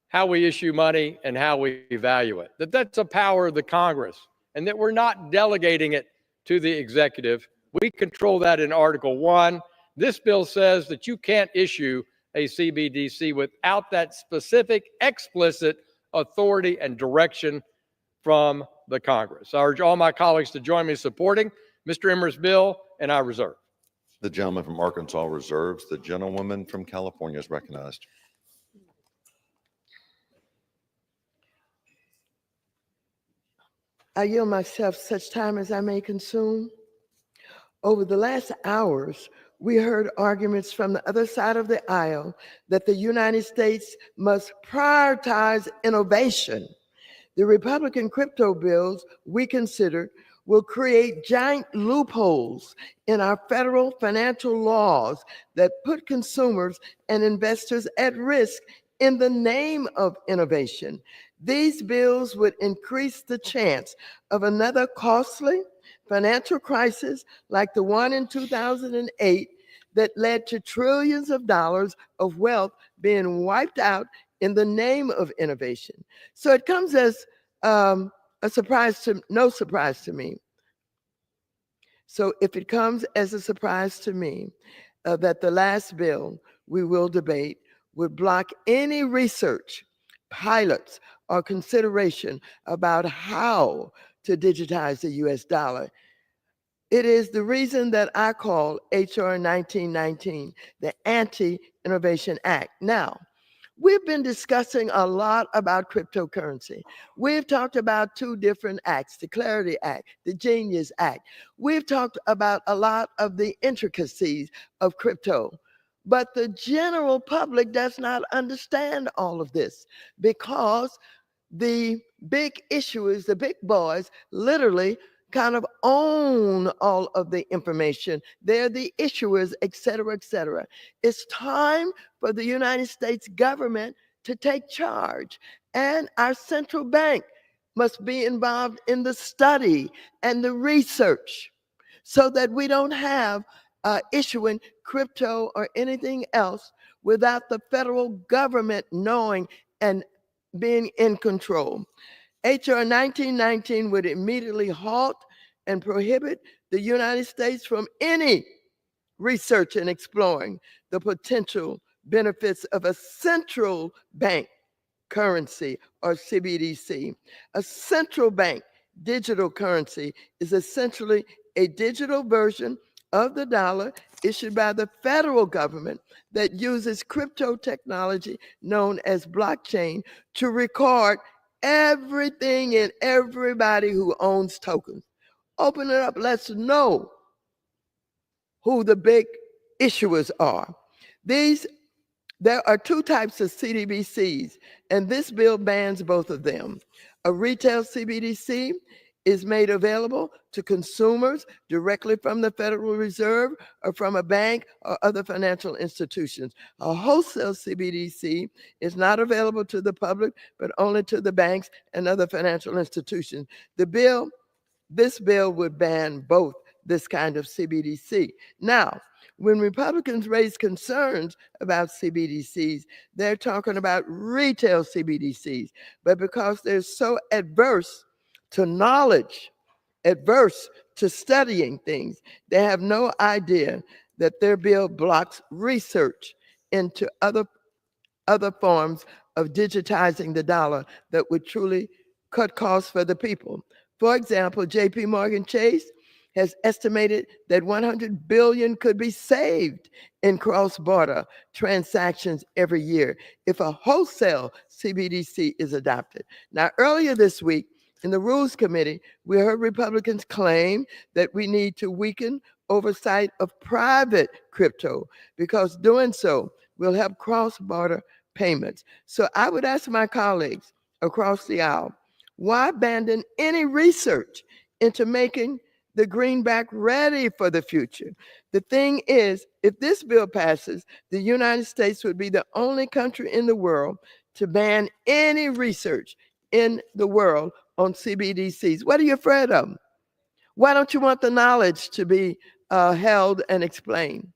how we issue money and how we value it, that's a power of the Congress, and that we're not delegating it to the executive. We control that in Article 1. This bill says that you can't issue a CBDC without that specific, explicit authority and direction from the Congress. I urge all my colleagues to join me in supporting Mr. Emmer's bill, and I reserve. The gentleman from Arkansas reserves. The gentlewoman from California is recognized. I yield myself such time as I may consume. Over the last hours, we heard arguments from the other side of the aisle that the United States must prioritize innovation. The Republican crypto bills we considered will create giant loopholes in our federal financial laws that put consumers and investors at risk in the name of innovation. These bills would increase the chance of another costly financial crisis like the one in 2008 that led to trillions of dollars of wealth being wiped out in the name of innovation. So it comes as no surprise to me. So if it comes as a surprise to me that the last bill we will debate would block any research, pilots, or consideration about how to digitize the US dollar, it is the reason that I call H.R. 1919 the Anti-Innovation Act. Now, we've been discussing a lot about cryptocurrency. We've talked about two different acts, the Clarity Act, the Genius Act. We've talked about a lot of the intricacies of crypto. But the general public does not understand all of this because the big issuers, the big boys, literally kind of own all of the information. They're the issuers, et cetera, et cetera. It's time for the United States government to take charge. And our central bank must be involved in the study and the research so that we don't have issuing crypto or anything else without the federal government knowing and being in control. H.R. 1919 would immediately halt and prohibit the United States from any research and exploring the potential benefits of a central bank currency or CBDC. A central bank digital currency is essentially a digital version of the dollar issued by the federal government that uses crypto technology known as blockchain to record everything and everybody who owns tokens. Open it up, let's know who the big issuers are. There are two types of CBDCs, and this bill bans both of them. A retail CBDC is made available to consumers directly from the Federal Reserve or from a bank or other financial institutions. A wholesale CBDC is not available to the public, but only to the banks and other financial institutions. This bill would ban both this kind of CBDC. Now, when Republicans raise concerns about CBDCs, they're talking about retail CBDCs. But because they're so adverse to knowledge, adverse to studying things, they have no idea that their bill blocks research into other forms of digitizing the dollar that would truly cut costs for the people. For example, JP Morgan Chase has estimated that 100 billion could be saved in cross-border transactions every year if a wholesale CBDC is adopted. Now, earlier this week, in the Rules Committee, we heard Republicans claim that we need to weaken oversight of private crypto because doing so will help cross-border payments. So I would ask my colleagues across the aisle, why abandon any research into making the greenback ready for the future? The thing is, if this bill passes, the United States would be the only country in the world to ban any research in the world on CBDCs. What are you afraid of? Why don't you want the knowledge to be held and explained?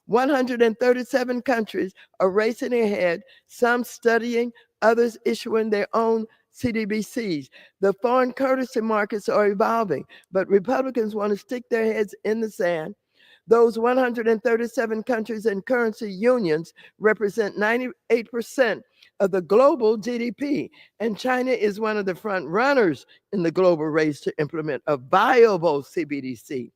137 countries are racing ahead, some studying, others issuing their own CBDCs. The foreign currency markets are evolving, but Republicans want to stick their heads in the sand. Those 137 countries and currency unions represent 98% of the global GDP, and China is one of the front runners in the global race to implement a viable CBDC.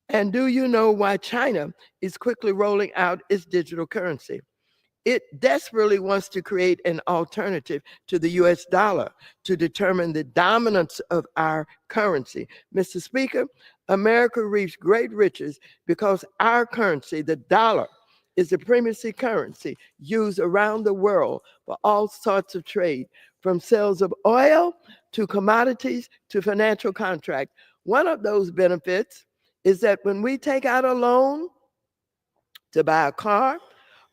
And do you know why China is quickly rolling out its digital currency? It desperately wants to create an alternative to the US dollar to determine the dominance of our currency. Mr. Speaker, America reaps great riches because our currency, the dollar, is the primacy currency used around the world for all sorts of trade, from sales of oil to commodities to financial contracts. One of those benefits is that when we take out a loan to buy a car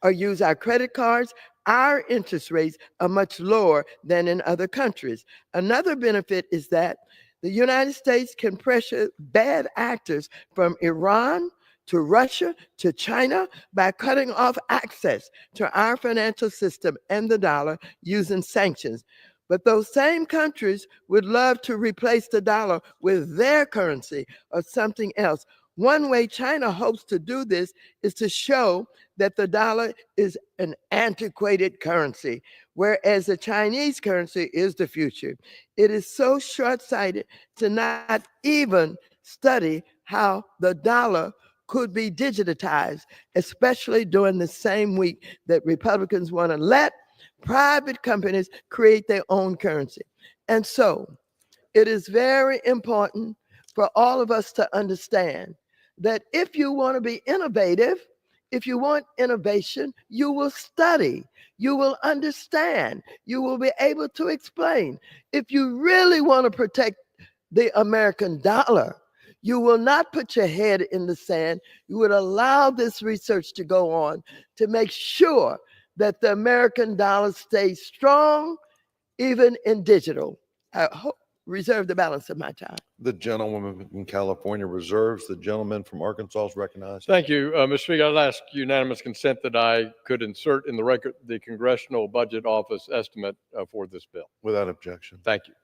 or use our credit cards, our interest rates are much lower than in other countries. Another benefit is that the United States can pressure bad actors from Iran to Russia to China by cutting off access to our financial system and the dollar using sanctions. But those same countries would love to replace the dollar with their currency or something else. One way China hopes to do this is to show that the dollar is an antiquated currency, whereas the Chinese currency is the future. It is so short-sighted to not even study how the dollar could be digitized, especially during the same week that Republicans want to let private companies create their own currency. And so it is very important for all of us to understand that if you want to be innovative, if you want innovation, you will study, you will understand, you will be able to explain. If you really want to protect the American dollar. You will not put your head in the sand. You would allow this research to go on to make sure that the American dollar stays strong, even in digital. I reserve the balance of my time. The gentlewoman from California reserves. The gentleman from Arkansas is recognized. Thank you, Mr. Speaker. I'd ask unanimous consent that I could insert in the record the Congressional Budget Office estimate for this bill. Without objection. Thank you.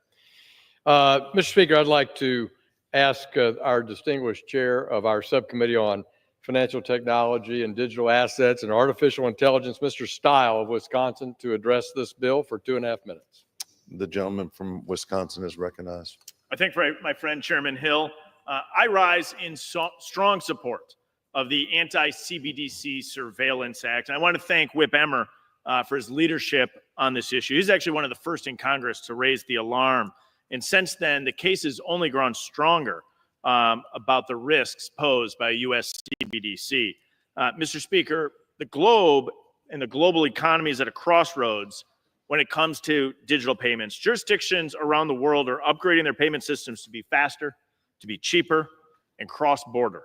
Mr. Speaker, I'd like to ask our distinguished chair of our subcommittee on financial technology and digital assets and artificial intelligence, Mr. Stile of Wisconsin, to address this bill for 2.5 minutes. The gentleman from Wisconsin is recognized. I thank my friend Chairman Hill. I rise in strong support of the Anti-CBDC Surveillance Act. And I want to thank Whip Emmer for his leadership on this issue. He's actually one of the first in Congress to raise the alarm. And since then, the case has only grown stronger about the risks posed by U.S. CBDC. Mr. Speaker, the globe and the global economy is at a crossroads when it comes to digital payments. Jurisdictions around the world are upgrading their payment systems to be faster, to be cheaper, and cross-border.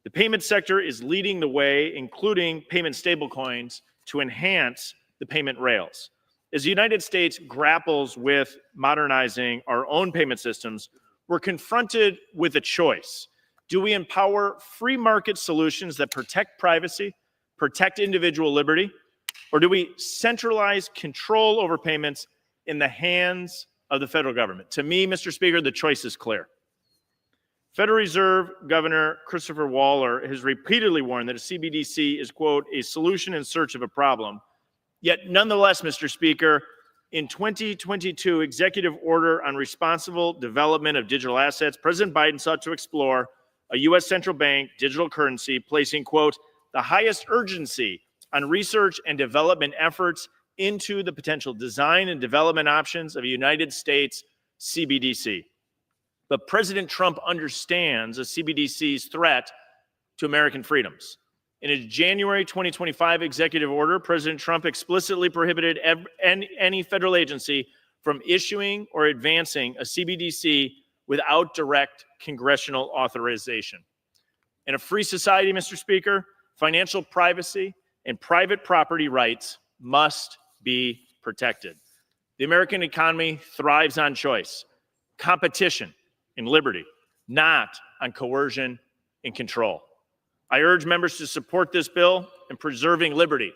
The payment sector is leading the way, including payment stablecoins, to enhance the payment rails. As the United States grapples with modernizing our own payment systems, we're confronted with a choice. Do we empower free market solutions that protect privacy, protect individual liberty, or do we centralize control over payments in the hands of the federal government? To me, Mr. Speaker, the choice is clear. Federal Reserve Governor Christopher Waller has repeatedly warned that a CBDC is, quote, a solution in search of a problem. Yet nonetheless, Mr. Speaker, in 2022 Executive Order on Responsible Development of Digital Assets, President Biden sought to explore a U.S. central bank digital currency, placing, quote, the highest urgency on research and development efforts into the potential design and development options of a United States CBDC. But President Trump understands a CBDC's threat to American freedoms. In a January 2025 executive order, President Trump explicitly prohibited any federal agency from issuing or advancing a CBDC without direct congressional authorization. In a free society, Mr. Speaker, financial privacy and private property rights must be protected. The American economy thrives on choice, competition, and liberty, not on coercion and control. I urge members to support this bill in preserving liberty,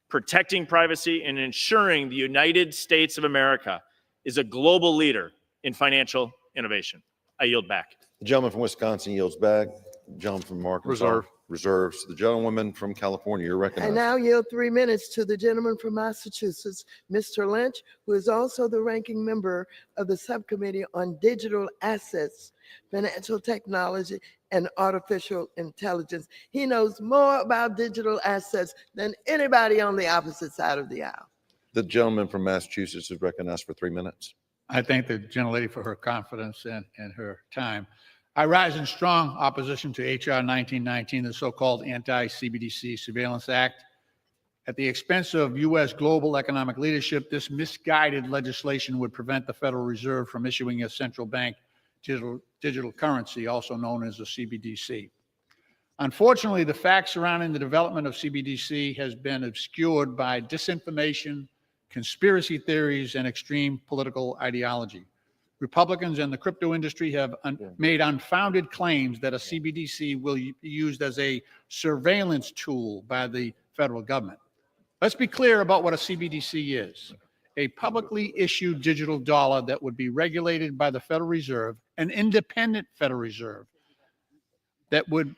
protecting privacy, and ensuring the United States of America is a global leader in financial innovation. I yield back. The gentleman from Wisconsin yields back. The gentleman from Arkansas reserves. The gentlewoman from California, you're I recognized. now yield 3 minutes to the gentleman from Massachusetts, Mr. Lynch, who is also the ranking member of the Subcommittee on Digital Assets, Financial Technology, and Artificial Intelligence. He knows more about digital assets than anybody on the opposite side of the aisle. The gentleman from Massachusetts is recognized for 3 minutes. I thank the gentlelady for her confidence and her time. I rise in strong opposition to H.R. 1919, the so-called Anti-CBDC Surveillance Act. At the expense of U.S. global economic leadership, this misguided legislation would prevent the Federal Reserve from issuing a central bank digital currency, also known as a CBDC. Unfortunately, the facts surrounding the development of CBDC has been obscured by disinformation, conspiracy theories, and extreme political ideology. Republicans and the crypto industry have made unfounded claims that a CBDC will be used as a surveillance tool by the federal government. Let's be clear about what a CBDC is. A publicly issued digital dollar that would be regulated by the Federal Reserve, an independent Federal Reserve that would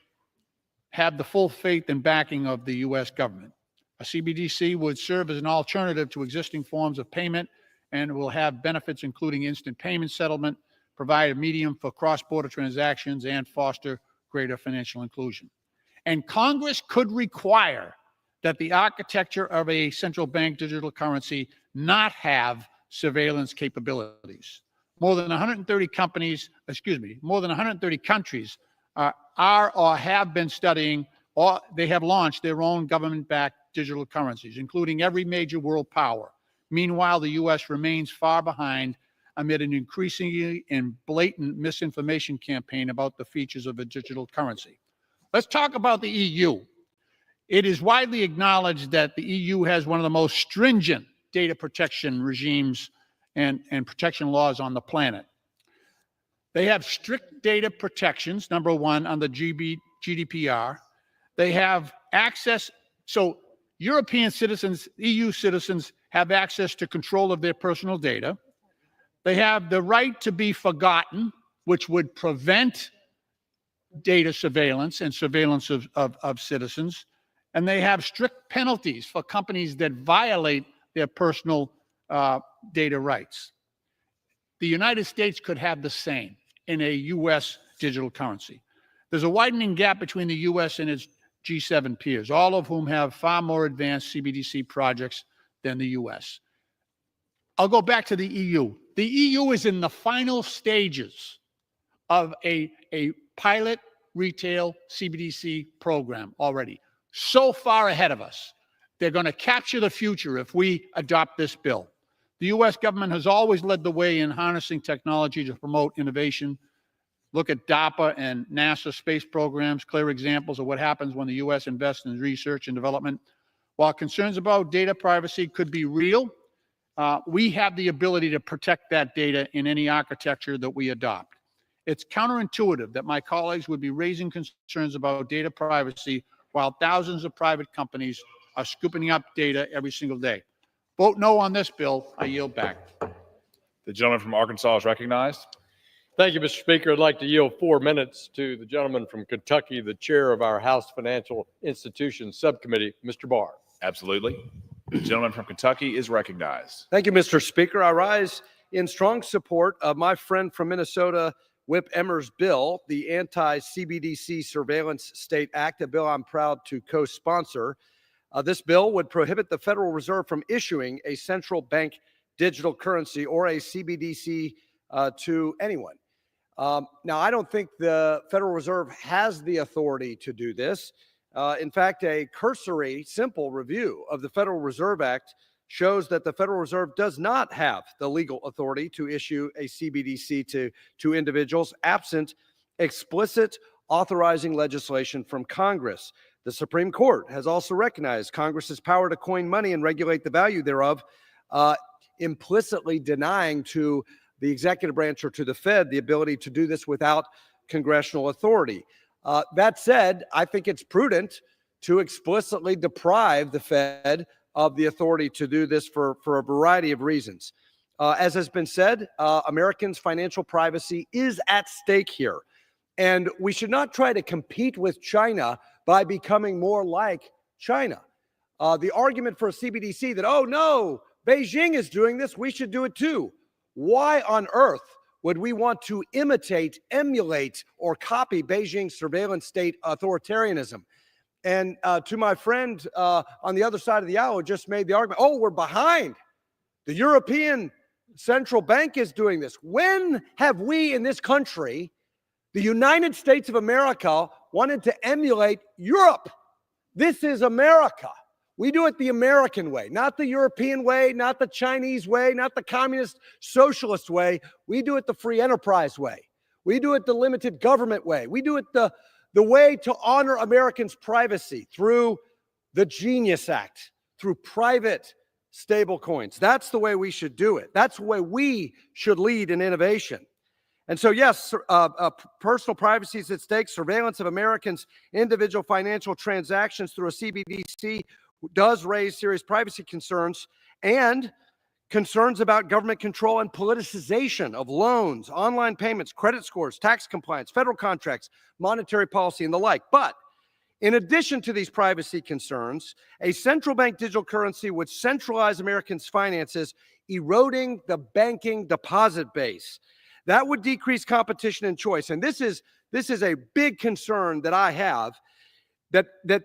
have the full faith and backing of the U.S. government. A CBDC would serve as an alternative to existing forms of payment and will have benefits including instant payment settlement, provide a medium for cross-border transactions, and foster greater financial inclusion. And Congress could require that the architecture of a central bank digital currency not have surveillance capabilities. More than 130 countries are or have been studying, or they have launched their own government-backed digital currencies, including every major world power. Meanwhile, the U.S. remains far behind amid an increasingly and blatant misinformation campaign about the features of a digital currency. Let's talk about the EU. It is widely acknowledged that the EU has one of the most stringent data protection regimes and protection laws on the planet. They have strict data protections, number one, on the GDPR. They have access, so European citizens, EU citizens have access to control of their personal data. They have the right to be forgotten, which would prevent data surveillance and surveillance of citizens. And they have strict penalties for companies that violate their personal data rights. The United States could have the same in a U.S. digital currency. There's a widening gap between the U.S. and its G7 peers, all of whom have far more advanced CBDC projects than the U.S. I'll go back to the EU. The EU is in the final stages of a pilot retail CBDC program already, so far ahead of us. They're going to capture the future if we adopt this bill. The U.S. government has always led the way in harnessing technology to promote innovation. Look at DARPA and NASA space programs, clear examples of what happens when the U.S. invests in research and development. While concerns about data privacy could be real, we have the ability to protect that data in any architecture that we adopt. It's counterintuitive that my colleagues would be raising concerns about data privacy while thousands of private companies are scooping up data every single day. Vote no on this bill. I yield back. The gentleman from Arkansas is recognized. Thank you, Mr. Speaker. I'd like to yield 4 minutes to the gentleman from Kentucky, the chair of our House Financial Institutions Subcommittee, Mr. Barr. Absolutely. The gentleman from Kentucky is recognized. Thank you, Mr. Speaker. I rise in strong support of my friend from Minnesota, Whip Emmer's bill, the Anti-CBDC Surveillance State Act, a bill I'm proud to co-sponsor. This bill would prohibit the Federal Reserve from issuing a central bank digital currency or a CBDC to anyone. Now, I don't think the Federal Reserve has the authority to do this. In fact, a cursory, simple review of the Federal Reserve Act shows that the Federal Reserve does not have the legal authority to issue a CBDC to individuals absent explicit authorizing legislation from Congress. The Supreme Court has also recognized Congress's power to coin money and regulate the value thereof, implicitly denying to the executive branch or to the Fed the ability to do this without congressional authority. That said, I think it's prudent to explicitly deprive the Fed of the authority to do this for a variety of reasons. As has been said, Americans' financial privacy is at stake here. And we should not try to compete with China by becoming more like China. The argument for a CBDC that, oh no, Beijing is doing this, we should do it too. Why on earth would we want to imitate, emulate, or copy Beijing's surveillance state authoritarianism? And to my friend on the other side of the aisle who just made the argument, oh, we're behind. The European Central Bank is doing this. When have we in this country, the United States of America, wanted to emulate Europe? This is America. We do it the American way, not the European way, not the Chinese way, not the communist socialist way. We do it the free enterprise way. We do it the limited government way. We do it the way to honor Americans' privacy through the Genius Act, through private stable coins. That's the way we should do it. That's the way we should lead in innovation. And so, yes, personal privacy is at stake. Surveillance of Americans' individual financial transactions through a CBDC does raise serious privacy concerns and concerns about government control and politicization of loans, online payments, credit scores, tax compliance, federal contracts, monetary policy, and the like. But in addition to these privacy concerns, a central bank digital currency would centralize Americans' finances, eroding the banking deposit base. That would decrease competition and choice. And this is a big concern that I have, that a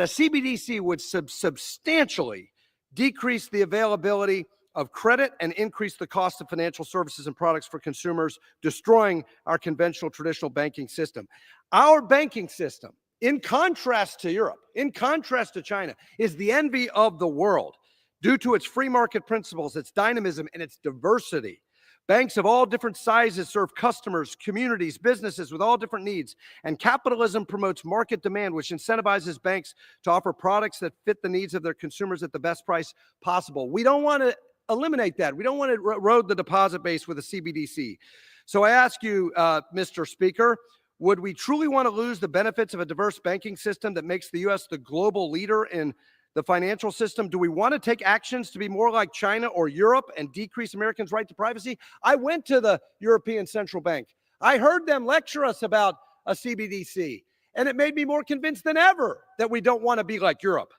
CBDC would substantially decrease the availability of credit and increase the cost of financial services and products for consumers, destroying our conventional traditional banking system. Our banking system, in contrast to Europe, in contrast to China, is the envy of the world due to its free market principles, its dynamism, and its diversity. Banks of all different sizes serve customers, communities, businesses with all different needs. And capitalism promotes market demand, which incentivizes banks to offer products that fit the needs of their consumers at the best price possible. We don't want to eliminate that. We don't want to erode the deposit base with a CBDC. So I ask you, Mr. Speaker, would we truly want to lose the benefits of a diverse banking system that makes the U.S. the global leader in the financial system? Do we want to take actions to be more like China or Europe and decrease Americans' right to privacy? I went to the European Central Bank. I heard them lecture us about a CBDC, and it made me more convinced than ever that we don't want to be like Europe.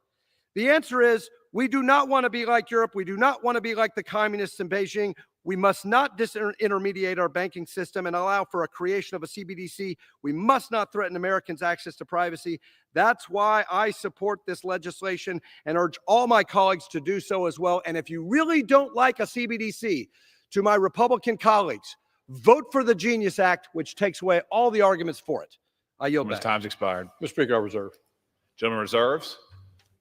The answer is we do not want to be like Europe. We do not want to be like the communists in Beijing. We must not disintermediate our banking system and allow for a creation of a CBDC. We must not threaten Americans' access to privacy. That's why I support this legislation and urge all my colleagues to do so as well. And if you really don't like a CBDC, to my Republican colleagues, vote for the Genius Act, which takes away all the arguments for it. I yield back. Time's expired. Mr. Speaker, I reserve. Gentleman reserves.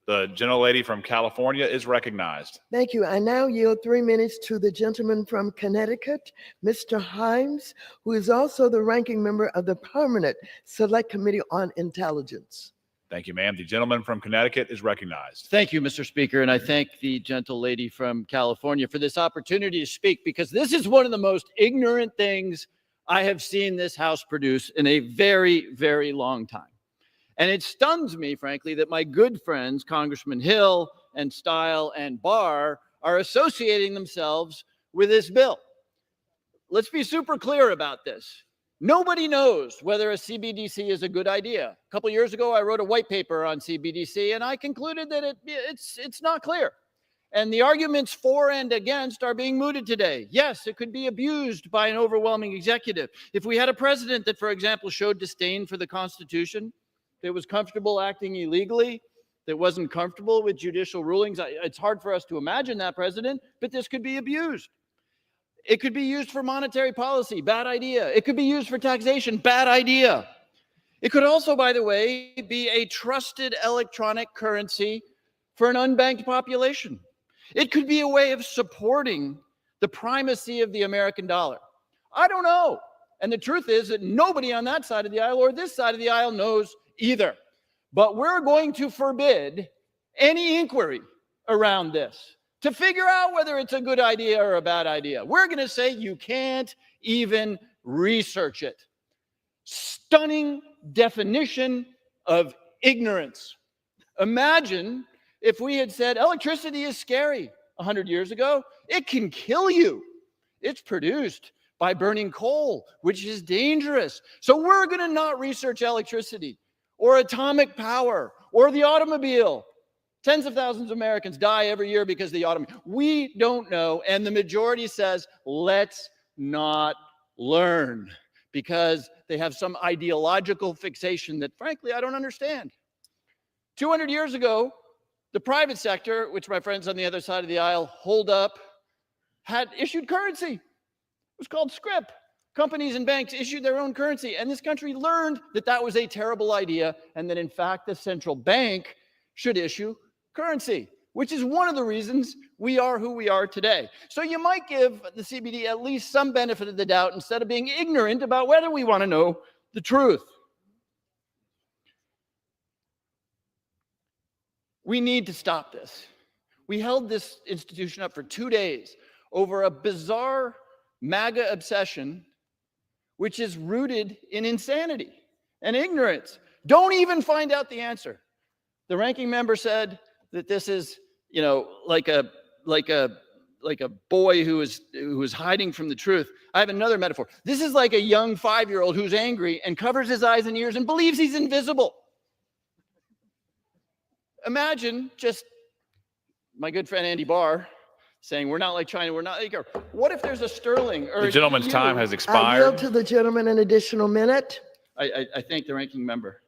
The gentlelady from California is recognized. Thank you. I now yield 3 minutes to the gentleman from Connecticut, Mr. Himes, who is also the ranking member of the Permanent Select Committee on Intelligence. Thank you, ma'am. The gentleman from Connecticut is recognized. Thank you, Mr. Speaker, and I thank the gentle lady from California for this opportunity to speak, because this is one of the most ignorant things I have seen this House produce in a very, very long time. And it stuns me, frankly, that my good friends, Congressman Hill and Style and Barr, are associating themselves with this bill. Let's be super clear about this. Nobody knows whether a CBDC is a good idea. A couple years ago, I wrote a white paper on CBDC, and I concluded that it's not clear. And the arguments for and against are being mooted today. Yes, it could be abused by an overwhelming executive. If we had a president that, for example, showed disdain for the Constitution, that was comfortable acting illegally, that wasn't comfortable with judicial rulings, it's hard for us to imagine that president, but this could be abused. It could be used for monetary policy, bad idea. It could be used for taxation, bad idea. It could also, by the way, be a trusted electronic currency for an unbanked population. It could be a way of supporting the primacy of the American dollar. I don't know. And the truth is that nobody on that side of the aisle or this side of the aisle knows either. But we're going to forbid any inquiry around this to figure out whether it's a good idea or a bad idea. We're going to say you can't even research it. Stunning definition of ignorance. Imagine if we had said electricity is scary 100 years ago. It can kill you. It's produced by burning coal, which is dangerous. So we're going to not research electricity or atomic power or the automobile. Tens of thousands of Americans die every year because of the automobile. We don't know. And the majority says, let's not learn, because they have some ideological fixation that, frankly, I don't understand. 200 years ago, the private sector, which my friends on the other side of the aisle hold up, had issued currency. It was called scrip. Companies and banks issued their own currency, and this country learned that that was a terrible idea, and that, in fact, the central bank should issue currency, which is one of the reasons we are who we are today. So you might give the CBD at least some benefit of the doubt instead of being ignorant about whether we want to know the truth. We need to stop this. We held this institution up for 2 days over a bizarre MAGA obsession, which is rooted in insanity and ignorance. Don't even find out the answer. The ranking member said that this is, like a boy who is hiding from the truth. I have another metaphor. This is like a young 5-year-old who's angry and covers his eyes and ears and believes he's invisible. Imagine just my good friend Andy Barr saying, we're not like China, we're not like Europe. What if there's a sterling? Or the gentleman's time has I expired. yield to the gentleman an additional minute. I thank the ranking member.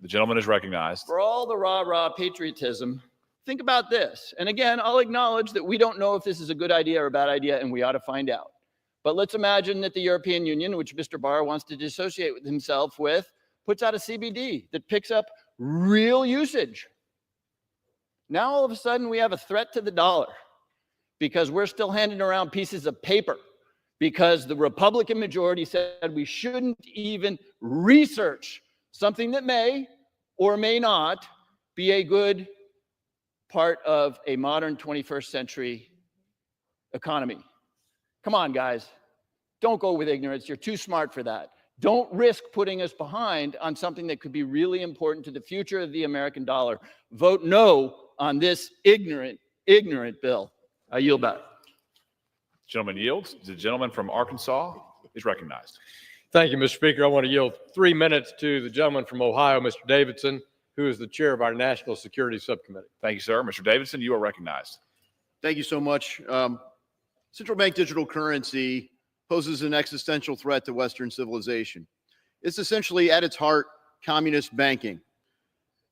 The gentleman is recognized. For all the rah-rah patriotism, think about this. And again, I'll acknowledge that we don't know if this is a good idea or a bad idea, and we ought to find out. But let's imagine that the European Union, which Mr. Barr wants to dissociate himself with, puts out a CBD that picks up real usage. Now, all of a sudden, we have a threat to the dollar because we're still handing around pieces of paper because the Republican majority said we shouldn't even research something that may or may not be a good part of a modern 21st century economy. Come on, guys. Don't go with ignorance. You're too smart for that. Don't risk putting us behind on something that could be really important to the future of the American dollar. Vote no on this ignorant bill. I yield back. Gentleman yields. The gentleman from Arkansas is recognized. Thank you, Mr. Speaker. I want to yield 3 minutes to the gentleman from Ohio, Mr. Davidson, who is the chair of our National Security Subcommittee. Thank you, sir. Mr. Davidson, you are recognized. Thank you so much. Central bank digital currency poses an existential threat to Western civilization. It's essentially, at its heart, communist banking.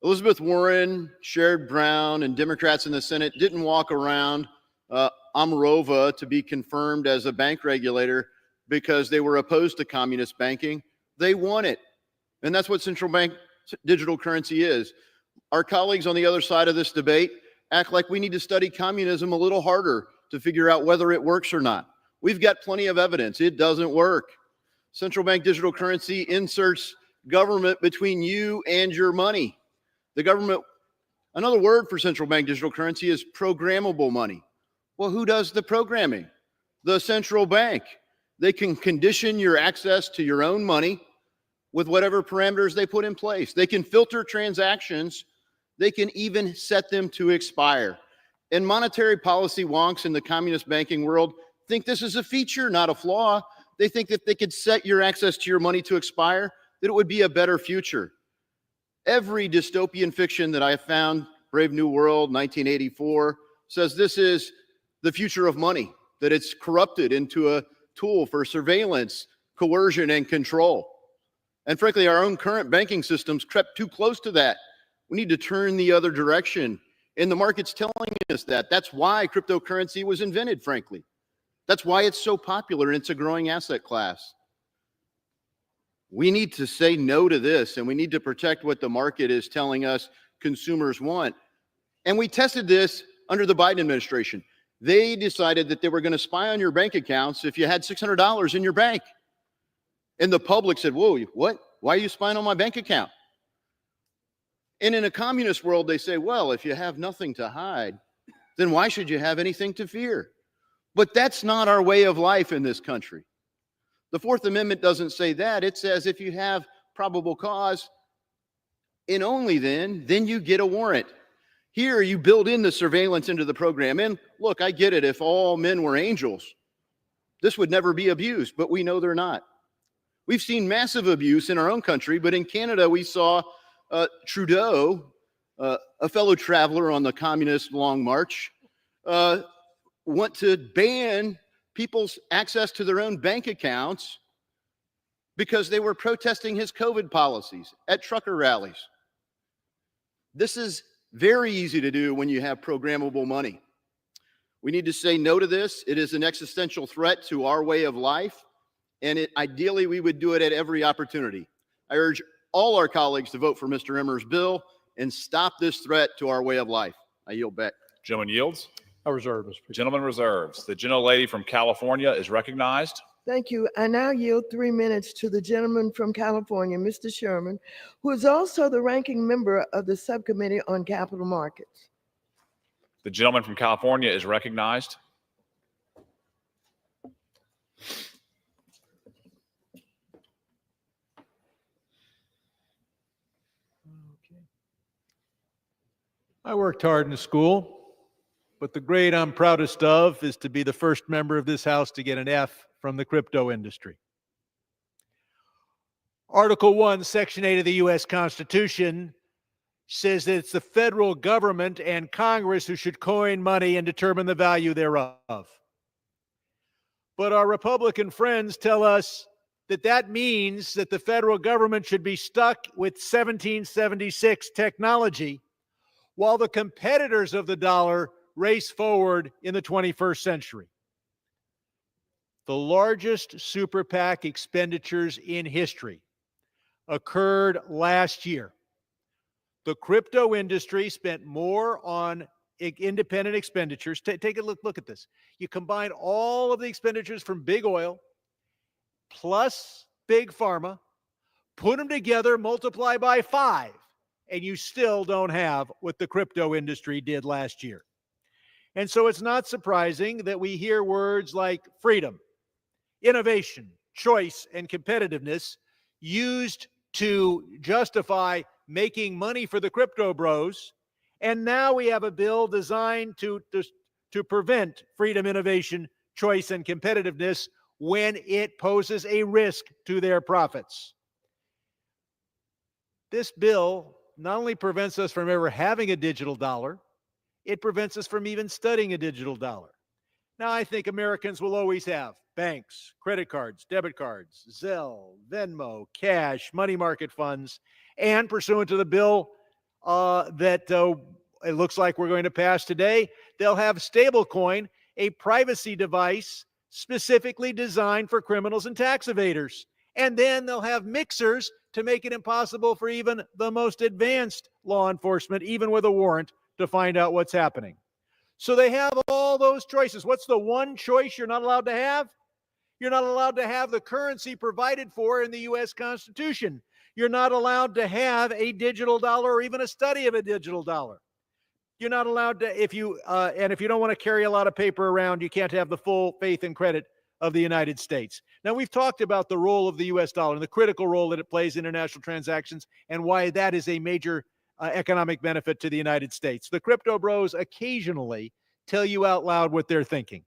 Elizabeth Warren, Sherrod Brown, and Democrats in the Senate didn't walk around Omarova to be confirmed as a bank regulator because they were opposed to communist banking. They want it. And that's what central bank digital currency is. Our colleagues on the other side of this debate act like we need to study communism a little harder to figure out whether it works or not. We've got plenty of evidence. It doesn't work. Central bank digital currency inserts government between you and your money. The government, another word for central bank digital currency is programmable money. Well, who does the programming? The central bank. They can condition your access to your own money with whatever parameters they put in place. They can filter transactions. They can even set them to expire. And monetary policy wonks in the communist banking world think this is a feature, not a flaw. They think that they could set your access to your money to expire, that it would be a better future. Every dystopian fiction that I have found, Brave New World, 1984, says this is the future of money, that it's corrupted into a tool for surveillance, coercion, and control. And frankly, our own current banking systems crept too close to that. We need to turn the other direction. And the market's telling us that. That's why cryptocurrency was invented, frankly. That's why it's so popular and it's a growing asset class. We need to say no to this, and we need to protect what the market is telling us consumers want. And we tested this under the Biden administration. They decided that they were going to spy on your bank accounts if you had $600 in your bank. And the public said, whoa, what? Why are you spying on my bank account? And in a communist world, they say, well, if you have nothing to hide, then why should you have anything to fear? But that's not our way of life in this country. The Fourth Amendment doesn't say that. It says if you have probable cause, and only then you get a warrant. Here, you build in the surveillance into the program. And look, I get it. If all men were angels, this would never be abused, but we know they're not. We've seen massive abuse in our own country, but in Canada, we saw Trudeau, a fellow traveler on the communist long march, want to ban people's access to their own bank accounts because they were protesting his COVID policies at trucker rallies. This is very easy to do when you have programmable money. We need to say no to this. It is an existential threat to our way of life, and ideally we would do it at every opportunity. I urge all our colleagues to vote for Mr. Emmer's bill and stop this threat to our way of life. I yield back. Gentleman yields. I reserve, Mr. Speaker. Gentleman reserves. The gentlelady from California is recognized. Thank you. I now yield 3 minutes to the gentleman from California, Mr. Sherman, who is also the ranking member of the Subcommittee on Capital Markets. The gentleman from California is recognized. I worked hard in school, but the grade I'm proudest of is to be the first member of this House to get an F from the crypto industry. Article 1, Section 8 of the U.S. Constitution says that it's the federal government and Congress who should coin money and determine the value thereof. But our Republican friends tell us that that means that the federal government should be stuck with 1776 technology while the competitors of the dollar race forward in the 21st century. The largest super PAC expenditures in history occurred last year. The crypto industry spent more on independent expenditures. Take a look at this. You combine all of the expenditures from big oil plus big pharma, put them together, multiply by 5, and you still don't have what the crypto industry did last year. And so it's not surprising that we hear words like freedom, innovation, choice, and competitiveness used to justify making money for the crypto bros. And now we have a bill designed to prevent freedom, innovation, choice, and competitiveness when it poses a risk to their profits. This bill not only prevents us from ever having a digital dollar, it prevents us from even studying a digital dollar. Now, I think Americans will always have banks, credit cards, debit cards, Zelle, Venmo, cash, money market funds, and pursuant to the bill that it looks like we're going to pass today, they'll have stablecoin, a privacy device specifically designed for criminals and tax evaders. And then they'll have mixers to make it impossible for even the most advanced law enforcement, even with a warrant, to find out what's happening. So they have all those choices. What's the one choice you're not allowed to have? You're not allowed to have the currency provided for in the U.S. Constitution. You're not allowed to have a digital dollar or even a study of a digital dollar. You're not allowed to, if you don't want to carry a lot of paper around, you can't have the full faith and credit of the United States. Now, we've talked about the role of the U.S. dollar and the critical role that it plays in international transactions and why that is a major economic benefit to the United States. The crypto bros occasionally tell you out loud what they're thinking,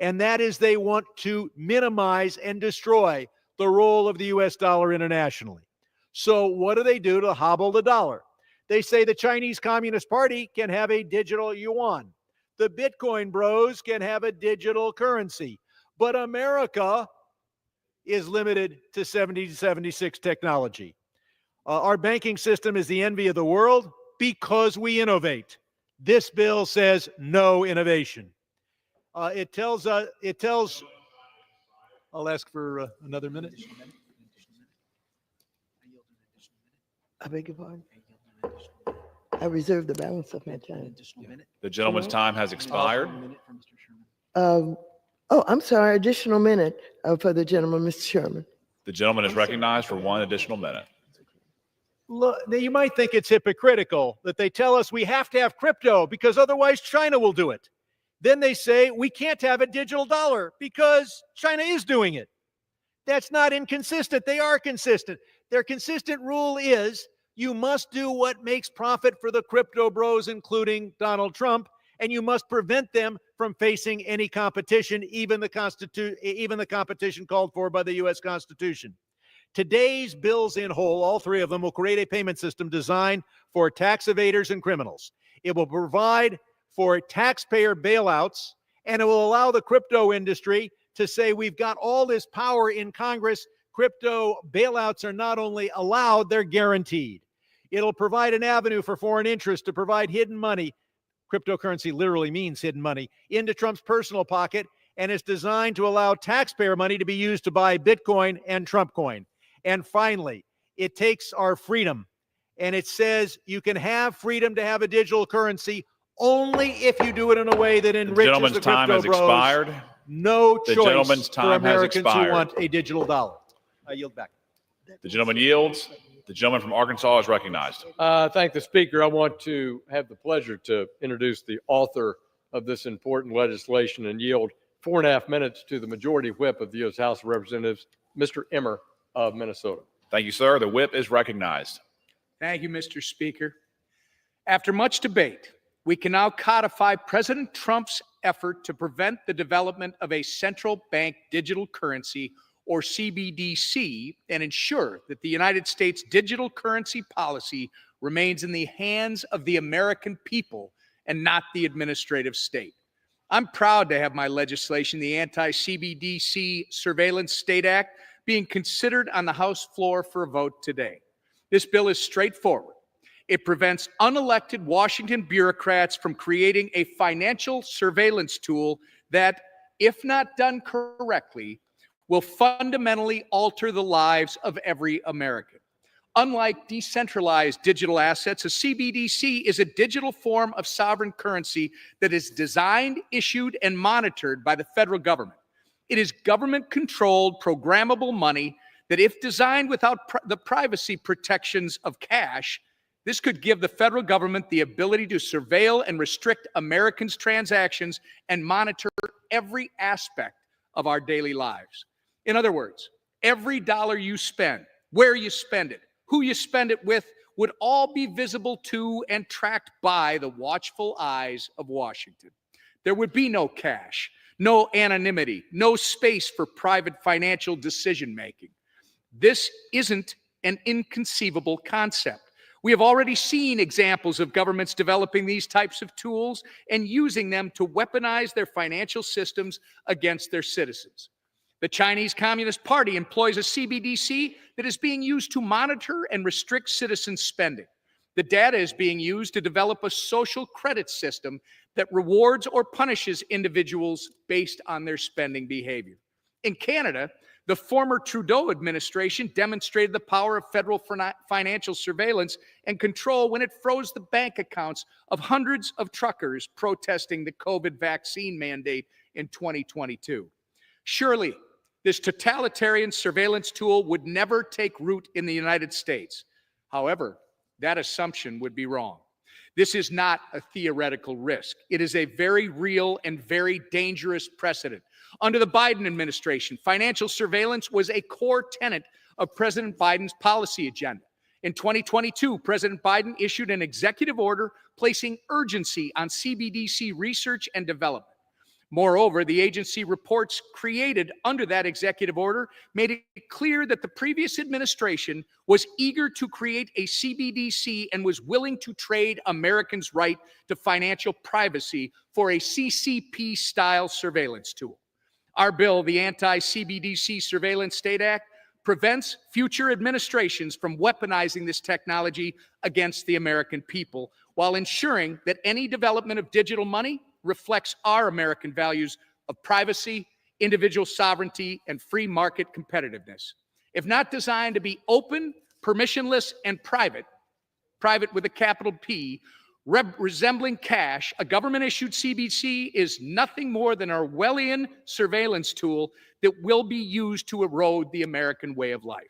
and that is they want to minimize and destroy the role of the U.S. dollar internationally. So what do they do to hobble the dollar? They say the Chinese Communist Party can have a digital yuan. The Bitcoin bros can have a digital currency. But America is limited to 7076 technology. Our banking system is the envy of the world because we innovate. This bill says no innovation. I'll ask for another minute. I beg your pardon? I reserve the balance of my time. The gentleman's time has expired. Oh, I'm sorry, additional minute for the gentleman, Mr. Chairman. The gentleman is recognized for 1 additional minute. Look, now you might think it's hypocritical that they tell us we have to have crypto because otherwise China will do it. Then they say we can't have a digital dollar because China is doing it. That's not inconsistent. They are consistent. Their consistent rule is you must do what makes profit for the crypto bros, including Donald Trump, and you must prevent them from facing any competition, even the competition called for by the U.S. Constitution. Today's bills in whole, all three of them, will create a payment system designed for tax evaders and criminals. It will provide for taxpayer bailouts, and it will allow the crypto industry to say we've got all this power in Congress. Crypto bailouts are not only allowed, they're guaranteed. It'll provide an avenue for foreign interests to provide hidden money. Cryptocurrency literally means hidden money into Trump's personal pocket, and it's designed to allow taxpayer money to be used to buy Bitcoin and Trump coin. And finally, it takes our freedom and it says you can have freedom to have a digital currency only if you do it in a way that enriches the time crypto has bros. expired. No The choice gentleman's for time has Americans who expired. want a digital dollar. I yield back. The gentleman yields. The gentleman from Arkansas is recognized. Thank the Speaker. I want to have the pleasure to introduce the author of this important legislation and yield 4.5 minutes to the Majority Whip of the U.S. House of Representatives, Mr. Emmer of Minnesota. Thank you, sir. The whip is recognized. Thank you, Mr. Speaker. After much debate, we can now codify President Trump's effort to prevent the development of a central bank digital currency, or CBDC, and ensure that the United States digital currency policy remains in the hands of the American people and not the administrative state. I'm proud to have my legislation, the Anti-CBDC Surveillance State Act, being considered on the House floor for a vote today. This bill is straightforward. It prevents unelected Washington bureaucrats from creating a financial surveillance tool that, if not done correctly, will fundamentally alter the lives of every American. Unlike decentralized digital assets, a CBDC is a digital form of sovereign currency that is designed, issued, and monitored by the federal government. It is government-controlled, programmable money that, if designed without the privacy protections of cash, this could give the federal government the ability to surveil and restrict Americans' transactions and monitor every aspect of our daily lives. In other words, every dollar you spend, where you spend it, who you spend it with, would all be visible to and tracked by the watchful eyes of Washington. There would be no cash, no anonymity, no space for private financial decision-making. This isn't an inconceivable concept. We have already seen examples of governments developing these types of tools and using them to weaponize their financial systems against their citizens. The Chinese Communist Party employs a CBDC that is being used to monitor and restrict citizen spending. The data is being used to develop a social credit system that rewards or punishes individuals based on their spending behavior. In Canada, the former Trudeau administration demonstrated the power of federal financial surveillance and control when it froze the bank accounts of hundreds of truckers protesting the COVID vaccine mandate in 2022. Surely, this totalitarian surveillance tool would never take root in the United States. However, that assumption would be wrong. This is not a theoretical risk. It is a very real and very dangerous precedent. Under the Biden administration, financial surveillance was a core tenet of President Biden's policy agenda. In 2022, President Biden issued an executive order placing urgency on CBDC research and development. Moreover, the agency reports created under that executive order made it clear that the previous administration was eager to create a CBDC and was willing to trade Americans' right to financial privacy for a CCP-style surveillance tool. Our bill, the Anti-CBDC Surveillance State Act, prevents future administrations from weaponizing this technology against the American people while ensuring that any development of digital money reflects our American values of privacy, individual sovereignty, and free market competitiveness. If not designed to be open, permissionless, and private with a capital P, resembling cash, a government-issued CBDC is nothing more than an Orwellian surveillance tool that will be used to erode the American way of life.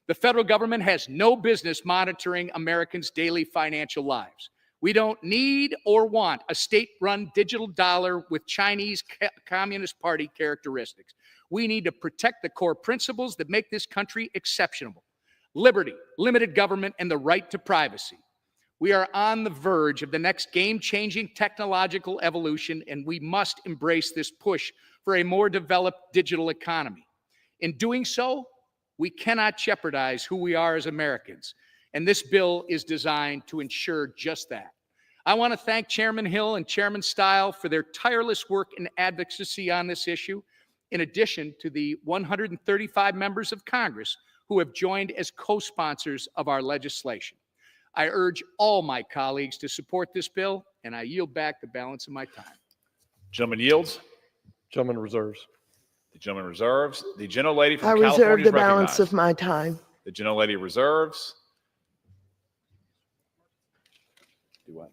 The federal government has no business monitoring Americans' daily financial lives. We don't need or want a state-run digital dollar with Chinese Communist Party characteristics. We need to protect the core principles that make this country exceptional: liberty, limited government, and the right to privacy. We are on the verge of the next game-changing technological evolution, and we must embrace this push for a more developed digital economy. In doing so, we cannot jeopardize who we are as Americans, and this bill is designed to ensure just that. I want to thank Chairman Hill and Chairman Stile for their tireless work and advocacy on this issue, in addition to the 135 members of Congress who have joined as co-sponsors of our legislation. I urge all my colleagues to support this bill, and I yield back the balance of my time. Gentleman yields. Gentleman reserves. The gentleman reserves. The gentlelady from I California reserve is the balance recognized. of my time. The gentlelady reserves. Do what?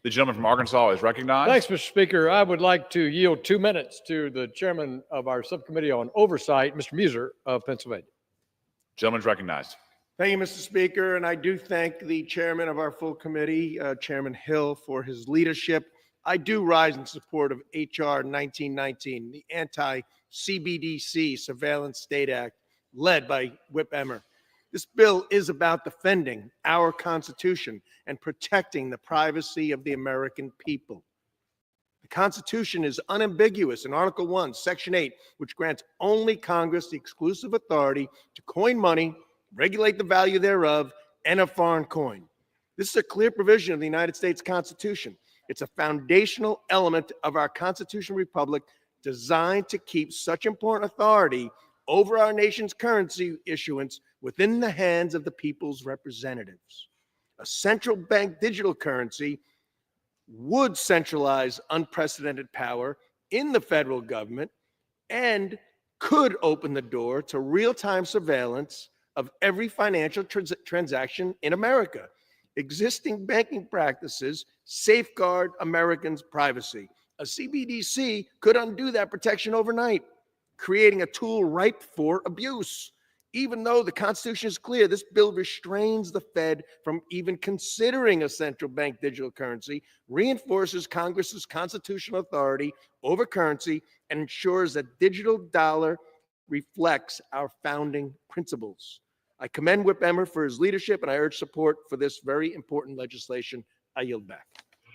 The gentleman from Arkansas is recognized. Thanks, Mr. Speaker. I would like to yield 2 minutes to the chairman of our subcommittee on oversight, Mr. Muser of Pennsylvania. Gentleman's recognized. Thank you, Mr. Speaker. And I do thank the chairman of our full committee, Chairman Hill, for his leadership. I do rise in support of H.R. 1919, the Anti-CBDC Surveillance State Act, led by Whip Emmer. This bill is about defending our Constitution and protecting the privacy of the American people. The Constitution is unambiguous in Article 1, Section 8, which grants only Congress the exclusive authority to coin money, regulate the value thereof, and a foreign coin. This is a clear provision of the United States Constitution. It's a foundational element of our constitutional republic designed to keep such important authority over our nation's currency issuance within the hands of the people's representatives. A central bank digital currency would centralize unprecedented power in the federal government and could open the door to real-time surveillance of every financial transaction in America. Existing banking practices safeguard Americans' privacy. A CBDC could undo that protection overnight, creating a tool ripe for abuse. Even though the Constitution is clear, this bill restrains the Fed from even considering a central bank digital currency, reinforces Congress's constitutional authority over currency, and ensures that digital dollar reflects our founding principles. I commend Whip Emmer for his leadership, and I urge support for this very important legislation. I yield back.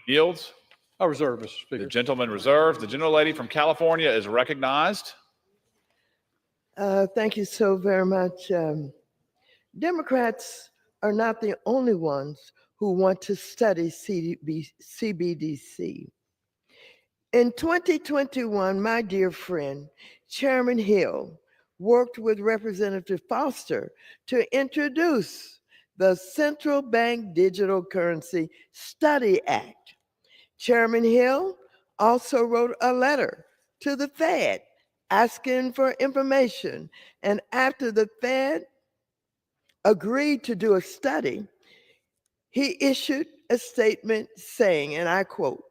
Yields. I reserve, Mr. Speaker. The gentleman reserves. The gentlelady from California is recognized. Thank you so very much. Democrats are not the only ones who want to study CBDC. In 2021, my dear friend, Chairman Hill, worked with Representative Foster to introduce the Central Bank Digital Currency Study Act. Chairman Hill also wrote a letter to the Fed asking for information, and after the Fed agreed to do a study, he issued a statement saying, and I quote,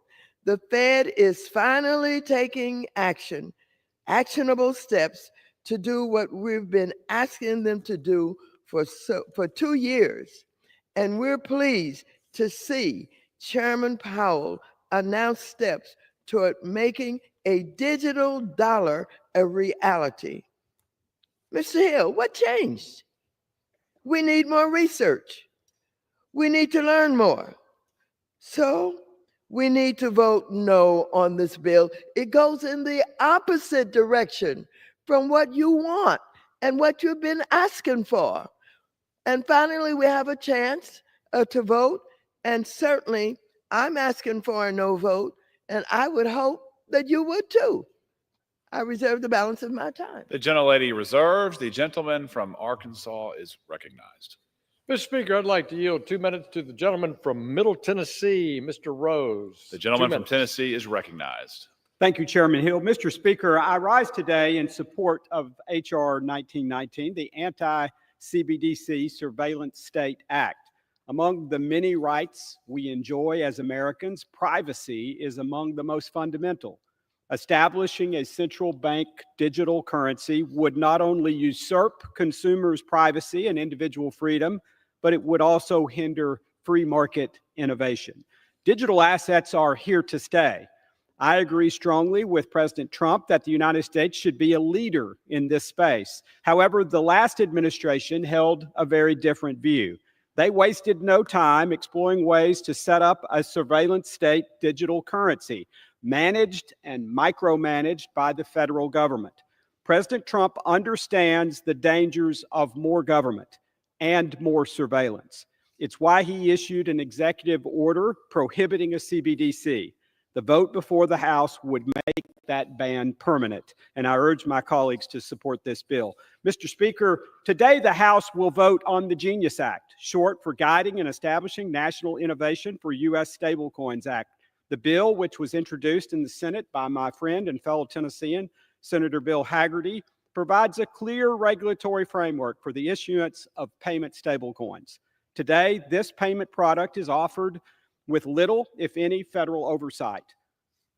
"The Fed is finally taking actionable steps to do what we've been asking them to do for 2 years. And we're pleased to see Chairman Powell announce steps toward making a digital dollar a reality." Mr. Hill, what changed? We need more research. We need to learn more. So we need to vote no on this bill. It goes in the opposite direction from what you want and what you've been asking for. And finally, we have a chance to vote. And certainly, I'm asking for a no vote, and I would hope that you would too. I reserve the balance of my time. The gentlelady reserves. The gentleman from Arkansas is recognized. Mr. Speaker, I'd like to yield 2 minutes to the gentleman from Middle Tennessee, Mr. Rose. The gentleman from Tennessee is recognized. Thank you, Chairman Hill. Mr. Speaker, I rise today in support of H.R. 1919, the Anti-CBDC Surveillance State Act. Among the many rights we enjoy as Americans, privacy is among the most fundamental. Establishing a central bank digital currency would not only usurp consumers' privacy and individual freedom, but it would also hinder free market innovation. Digital assets are here to stay. I agree strongly with President Trump that the United States should be a leader in this space. However, the last administration held a very different view. They wasted no time exploring ways to set up a surveillance state digital currency, managed and micromanaged by the federal government. President Trump understands the dangers of more government and more surveillance. It's why he issued an executive order prohibiting a CBDC. The vote before the House would make that ban permanent, and I urge my colleagues to support this bill. Mr. Speaker, today the House will vote on the GENIUS Act, short for Guiding and Establishing National Innovation for U.S. Stablecoins Act. The bill, which was introduced in the Senate by my friend and fellow Tennessean, Senator Bill Hagerty, provides a clear regulatory framework for the issuance of payment stablecoins. Today, this payment product is offered with little, if any, federal oversight.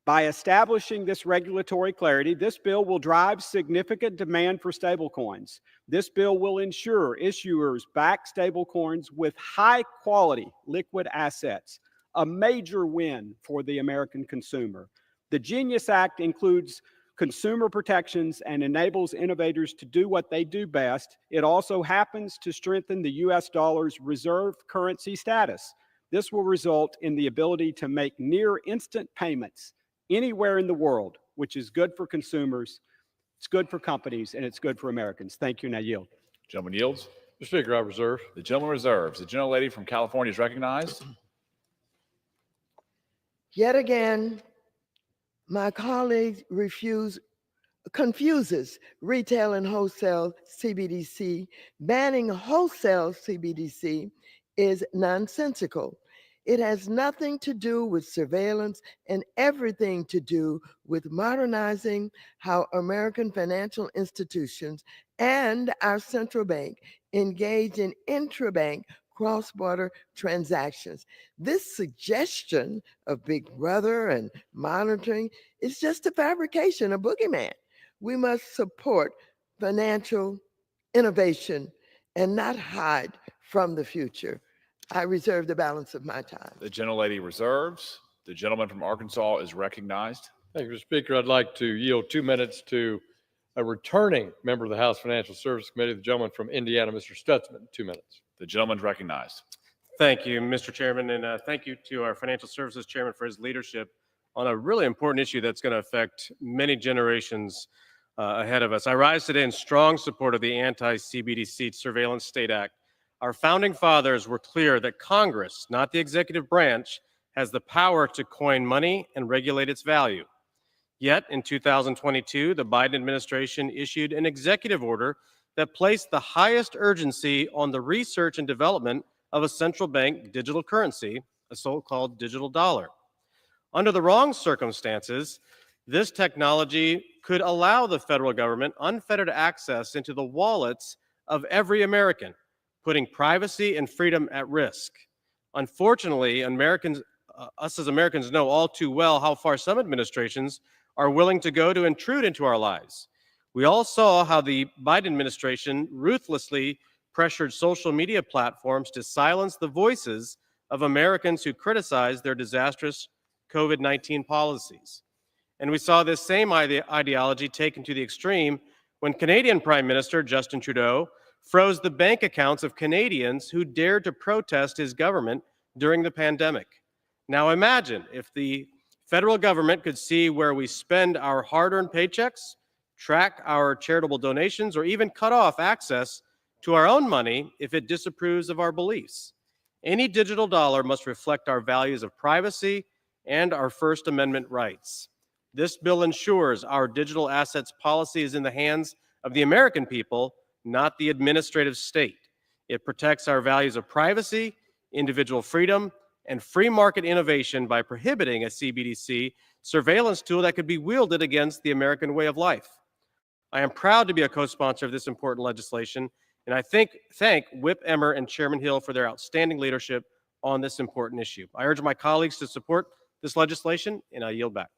By establishing this regulatory clarity, this bill will drive significant demand for stablecoins. This bill will ensure issuers back stablecoins with high-quality liquid assets, a major win for the American consumer. The GENIUS Act includes consumer protections and enables innovators to do what they do best. It also happens to strengthen the U.S. dollar's reserve currency status. This will result in the ability to make near instant payments anywhere in the world, which is good for consumers, it's good for companies, and it's good for Americans. Thank you, and I yield. Gentleman yields. Mr. Speaker, I reserve. The gentleman reserves. The gentlelady from California is recognized. Yet again, my colleague confuses retail and wholesale CBDC. Banning wholesale CBDC is nonsensical. It has nothing to do with surveillance and everything to do with modernizing how American financial institutions and our central bank engage in intrabank cross-border transactions. This suggestion of Big Brother and monitoring is just a fabrication, a boogeyman. We must support financial innovation and not hide from the future. I reserve the balance of my time. The gentlelady reserves. The gentleman from Arkansas is recognized. Thank you, Mr. Speaker. I'd like to yield 2 minutes to a returning member of the House Financial Services Committee, the gentleman from Indiana, Mr. Stutzman. 2 minutes. The gentleman's recognized. Thank you, Mr. Chairman, and thank you to our Financial Services Chairman for his leadership on a really important issue that's going to affect many generations ahead of us. I rise today in strong support of the anti-CBDC Surveillance State Act. Our founding fathers were clear that Congress, not the executive branch, has the power to coin money and regulate its value. Yet, in 2022, the Biden administration issued an executive order that placed the highest urgency on the research and development of a central bank digital currency, a so-called digital dollar. Under the wrong circumstances, this technology could allow the federal government unfettered access into the wallets of every American, putting privacy and freedom at risk. Unfortunately, us as Americans know all too well how far some administrations are willing to go to intrude into our lives. We all saw how the Biden administration ruthlessly pressured social media platforms to silence the voices of Americans who criticized their disastrous COVID-19 policies. And we saw this same ideology taken to the extreme when Canadian Prime Minister Justin Trudeau froze the bank accounts of Canadians who dared to protest his government during the pandemic. Now imagine if the federal government could see where we spend our hard-earned paychecks, track our charitable donations, or even cut off access to our own money if it disapproves of our beliefs. Any digital dollar must reflect our values of privacy and our First Amendment rights. This bill ensures our digital assets policy is in the hands of the American people, not the administrative state. It protects our values of privacy, individual freedom, and free market innovation by prohibiting a CBDC surveillance tool that could be wielded against the American way of life. I am proud to be a co-sponsor of this important legislation, and I thank Whip Emmer and Chairman Hill for their outstanding leadership on this important issue. I urge my colleagues to support this legislation, and I yield back.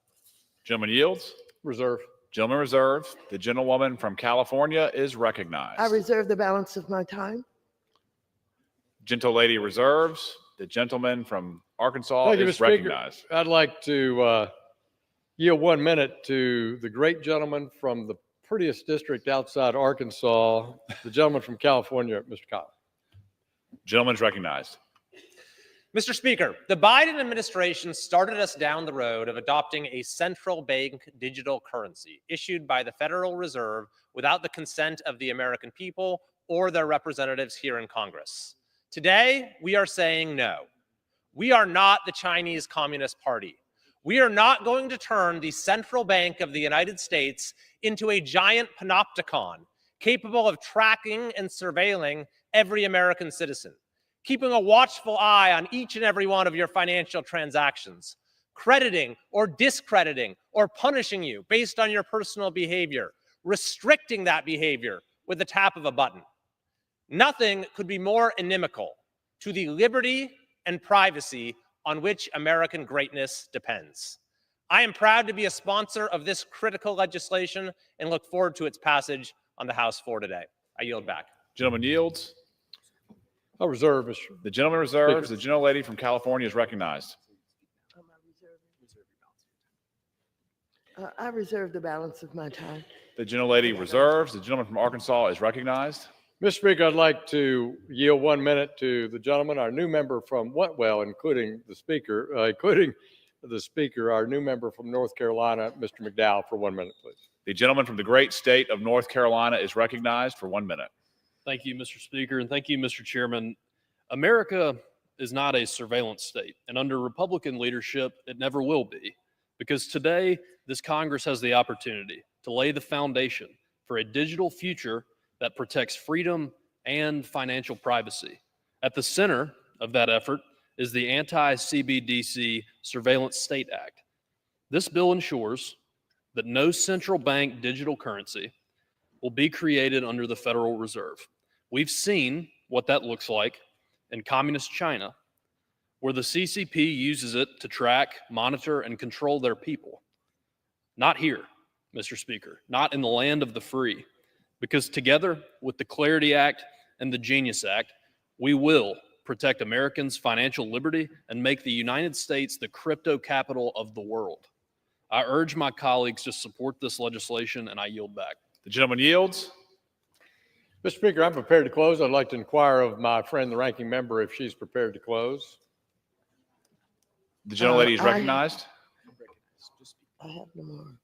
Gentleman yields. Reserve. Gentleman reserves. The gentlewoman from California is recognized. I reserve the balance of my time. Gentlelady reserves. The gentleman from Arkansas Thank you, Mr. is Speaker. recognized. I'd like to yield 1 minute to the great gentleman from the prettiest district outside Arkansas, the gentleman from California, Mr. Kyle. Gentleman's recognized. Mr. Speaker, the Biden administration started us down the road of adopting a central bank digital currency issued by the Federal Reserve without the consent of the American people or their representatives here in Congress. Today, we are saying no. We are not the Chinese Communist Party. We are not going to turn the central bank of the United States into a giant panopticon capable of tracking and surveilling every American citizen, keeping a watchful eye on each and every one of your financial transactions, crediting or discrediting or punishing you based on your personal behavior, restricting that behavior with the tap of a button. Nothing could be more inimical to the liberty and privacy on which American greatness depends. I am proud to be a sponsor of this critical legislation and look forward to its passage on the House floor today. I yield back. Gentleman yields. I'll reserve, Mr. The gentleman reserves. Speaker. The gentlelady from California is recognized. I reserve the balance of my time. The gentlelady reserves. The gentleman from Arkansas is recognized. Mr. Speaker, I'd like to yield 1 minute to the gentleman, our new member from including the Speaker, our new member from North Carolina, Mr. McDowell, for 1 minute, please. The gentleman from the great state of North Carolina is recognized for 1 minute. Thank you, Mr. Speaker, and thank you, Mr. Chairman. America is not a surveillance state, and under Republican leadership, it never will be, because today, this Congress has the opportunity to lay the foundation for a digital future that protects freedom and financial privacy. At the center of that effort is the Anti-CBDC Surveillance State Act. This bill ensures that no central bank digital currency will be created under the Federal Reserve. We've seen what that looks like in communist China, where the CCP uses it to track, monitor, and control their people. Not here, Mr. Speaker, not in the land of the free, because together with the Clarity Act and the Genius Act, we will protect Americans' financial liberty and make the United States the crypto capital of the world. I urge my colleagues to support this legislation, and I yield back. The gentleman yields. Mr. Speaker, I'm prepared to close. I'd like to inquire of my friend, the ranking member, if she's prepared to close. The gentlelady is recognized. I have no more.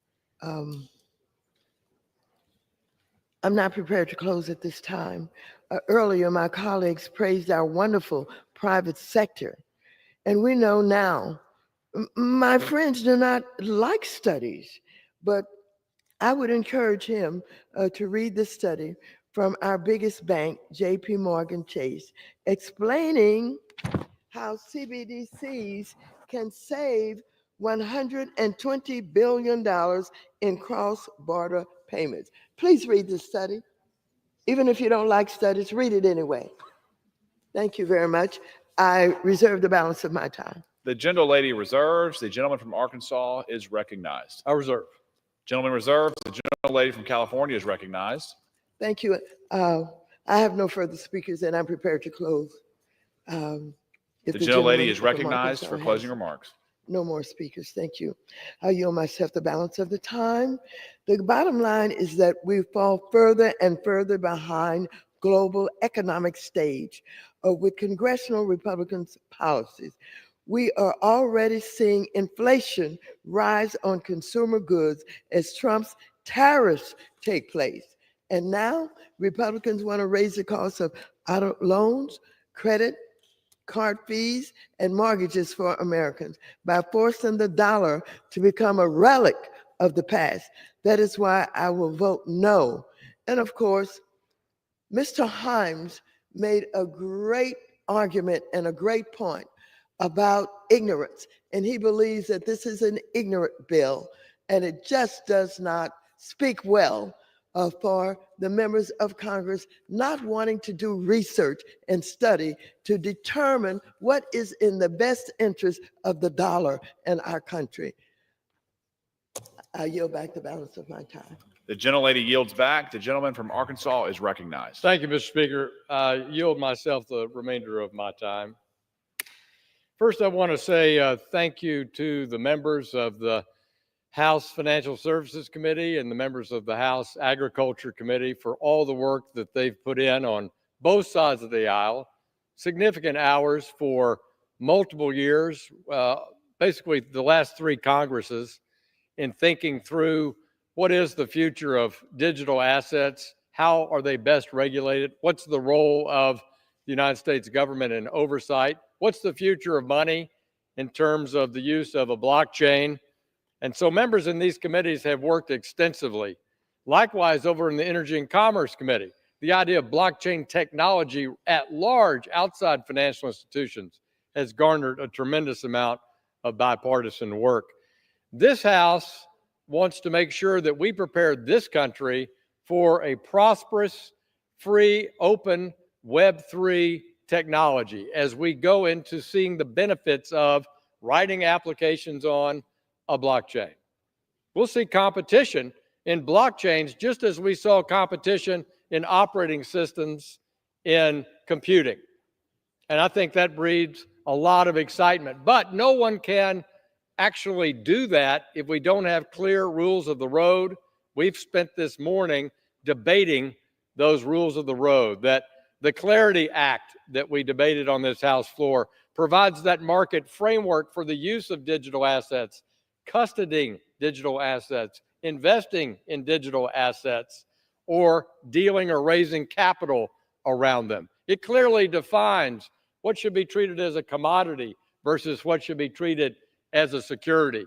I'm not prepared to close at this time. Earlier, my colleagues praised our wonderful private sector. And we know now, my friends do not like studies, but I would encourage him to read the study from our biggest bank, JP Morgan Chase, explaining how CBDCs can save $120 billion in cross-border payments. Please read the study. Even if you don't like studies, read it anyway. Thank you very much. I reserve the balance of my time. The gentlelady reserves. The gentleman from Arkansas is recognized. I reserve. Gentleman reserves. The gentlelady from California is recognized. Thank you. I have no further speakers, and I'm prepared to close. The gentlelady is recognized for closing remarks. No more speakers. Thank you. I yield myself the balance of the time. The bottom line is that we fall further and further behind global economic stage with congressional Republicans' policies. We are already seeing inflation rise on consumer goods as Trump's tariffs take place. And now Republicans want to raise the cost of auto loans, credit, card fees, and mortgages for Americans by forcing the dollar to become a relic of the past. That is why I will vote no. And of course, Mr. Himes made a great argument and a great point about ignorance. And he believes that this is an ignorant bill, and it just does not speak well for the members of Congress not wanting to do research and study to determine what is in the best interest of the dollar in our country. I yield back the balance of my time. The gentlelady yields back. The gentleman from Arkansas is recognized. Thank you, Mr. Speaker. I yield myself the remainder of my time. First, I want to say thank you to the members of the House Financial Services Committee and the members of the House Agriculture Committee for all the work that they've put in on both sides of the aisle. Significant hours for multiple years, basically the last three Congresses, in thinking through what is the future of digital assets, how are they best regulated, what's the role of the United States government in oversight, what's the future of money in terms of the use of a blockchain. And so members in these committees have worked extensively. Likewise, over in the Energy and Commerce Committee, the idea of blockchain technology at large outside financial institutions has garnered a tremendous amount of bipartisan work. This House wants to make sure that we prepare this country for a prosperous, free, open Web3 technology as we go into seeing the benefits of writing applications on a blockchain. We'll see competition in blockchains just as we saw competition in operating systems in computing. And I think that breeds a lot of excitement. But no one can actually do that if we don't have clear rules of the road. We've spent this morning debating those rules of the road, that the Clarity Act that we debated on this House floor provides that market framework for the use of digital assets, custodying digital assets, investing in digital assets, or dealing or raising capital around them. It clearly defines what should be treated as a commodity versus what should be treated as a security.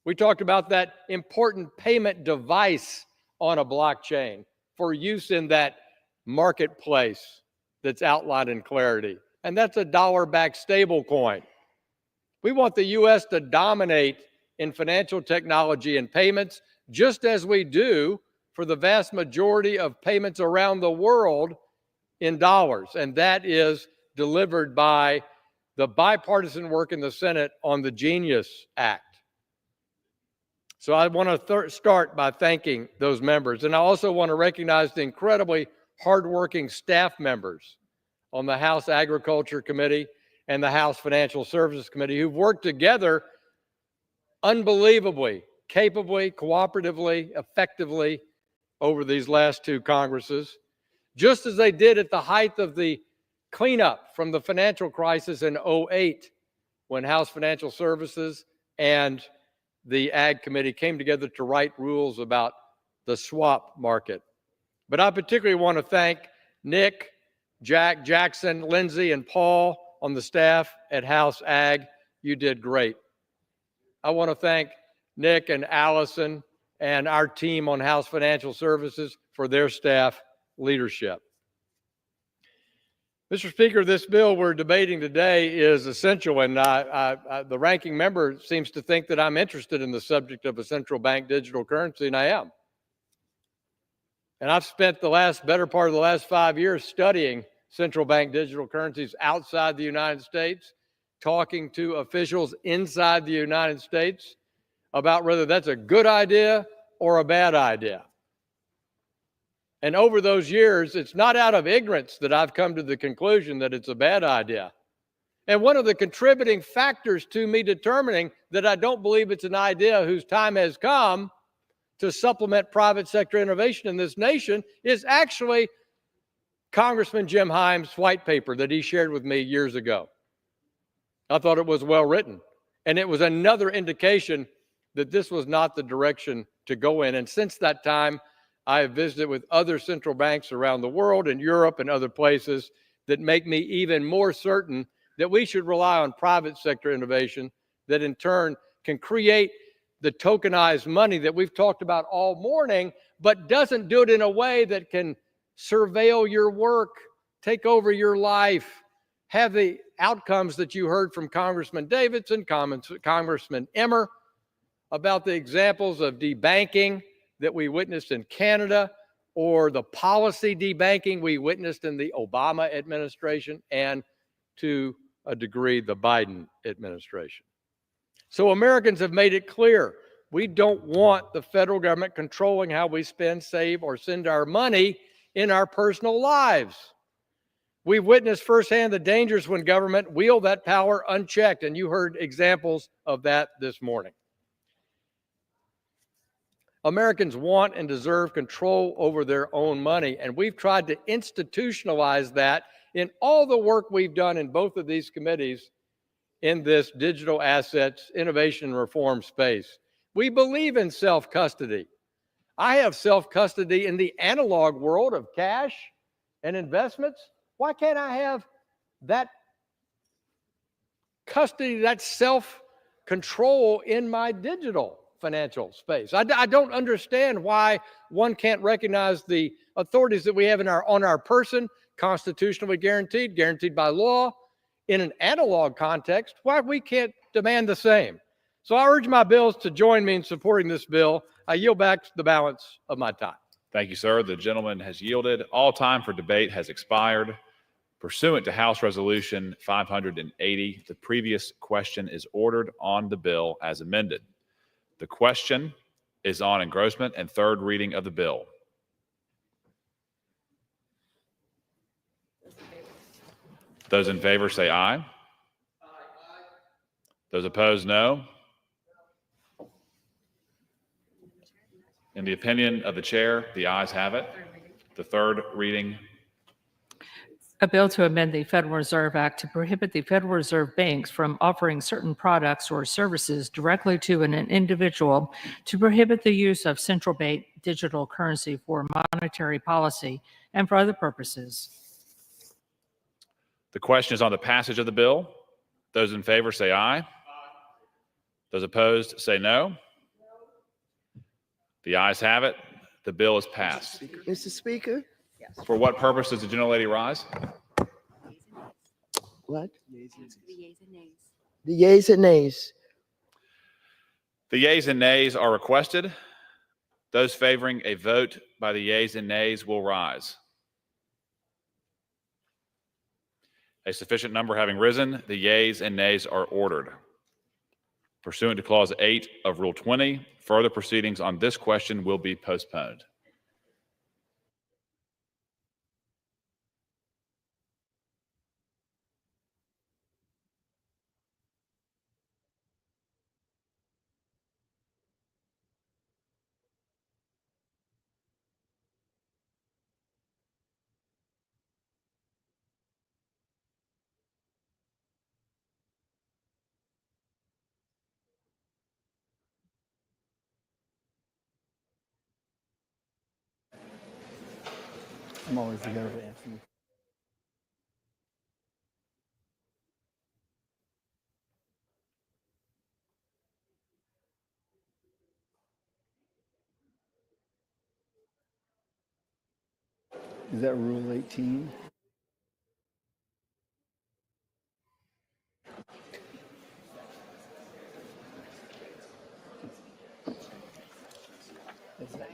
We talked about that important payment device on a blockchain for use in that marketplace that's outlined in Clarity. and that's a dollar-backed stable coin. We want the U.S. to dominate in financial technology and payments, just as we do for the vast majority of payments around the world in dollars. And that is delivered by the bipartisan work in the Senate on the Genius Act. So I want to start by thanking those members. And I also want to recognize the incredibly hardworking staff members on the House Agriculture Committee and the House Financial Services Committee who've worked together unbelievably, capably, cooperatively, effectively over these last two Congresses, just as they did at the height of the cleanup from the financial crisis in 2008, when House Financial Services and the Ag Committee came together to write rules about the swap market. But I particularly want to thank Nick, Jack, Jackson, Lindsay, and Paul on the staff at House Ag. You did great. I want to thank Nick and Allison and our team on House Financial Services for their staff leadership. Mr. Speaker, this bill we're debating today is essential, and the ranking member seems to think that I'm interested in the subject of a central bank digital currency, and I am. And I've spent the better part of the last 5 years studying central bank digital currencies outside the United States, talking to officials inside the United States about whether that's a good idea or a bad idea. And over those years, it's not out of ignorance that I've come to the conclusion that it's a bad idea. And one of the contributing factors to me determining that I don't believe it's an idea whose time has come to supplement private sector innovation in this nation is actually Congressman Jim Himes' white paper that he shared with me years ago. I thought it was well written, and it was another indication that this was not the direction to go in. And since that time, I have visited with other central banks around the world, in Europe and other places, that make me even more certain that we should rely on private sector innovation that in turn can create the tokenized money that we've talked about all morning, but doesn't do it in a way that can surveil your work, take over your life, have the outcomes that you heard from Congressman Davidson, Congressman Emmer, about the examples of debanking that we witnessed in Canada, or the policy debanking we witnessed in the Obama administration, and to a degree, the Biden administration. So Americans have made it clear, we don't want the federal government controlling how we spend, save, or send our money in our personal lives. We've witnessed firsthand the dangers when government wield that power unchecked, and you heard examples of that this morning. Americans want and deserve control over their own money, and we've tried to institutionalize that in all the work we've done in both of these committees in this digital assets innovation and reform space. We believe in self-custody. I have self-custody in the analog world of cash and investments. Why can't I have that custody, that self-control in my digital financial space? I don't understand why one can't recognize the authorities that we have on our person, constitutionally guaranteed by law, in an analog context, why we can't demand the same. So I urge my bills to join me in supporting this bill. I yield back the balance of my time. Thank you, sir. The gentleman has yielded. All time for debate has expired. Pursuant to House Resolution 580, the previous question is ordered on the bill as amended. The question is on engrossment and third reading of the bill. Those in favor say aye. Aye. Those opposed, no. In the opinion of the chair, the ayes have it. The third reading. A bill to amend the Federal Reserve Act to prohibit the Federal Reserve banks from offering certain products or services directly to an individual, to prohibit the use of central bank digital currency for monetary policy and for other purposes. The question is on the passage of the bill. Those in favor say aye. Aye. Those opposed say no. The ayes have it. The bill is passed. Mr. Speaker? For what purpose does the gentlelady rise? What? The yeas and nays. The yeas and nays. The yeas and nays are requested. Those favoring a vote by the yeas and nays will rise. A sufficient number having risen, the yeas and nays are ordered. Pursuant to Clause 8 of Rule 20, further proceedings on this question will be postponed. I'm always the guy to answer you. Is that Rule 18? Is that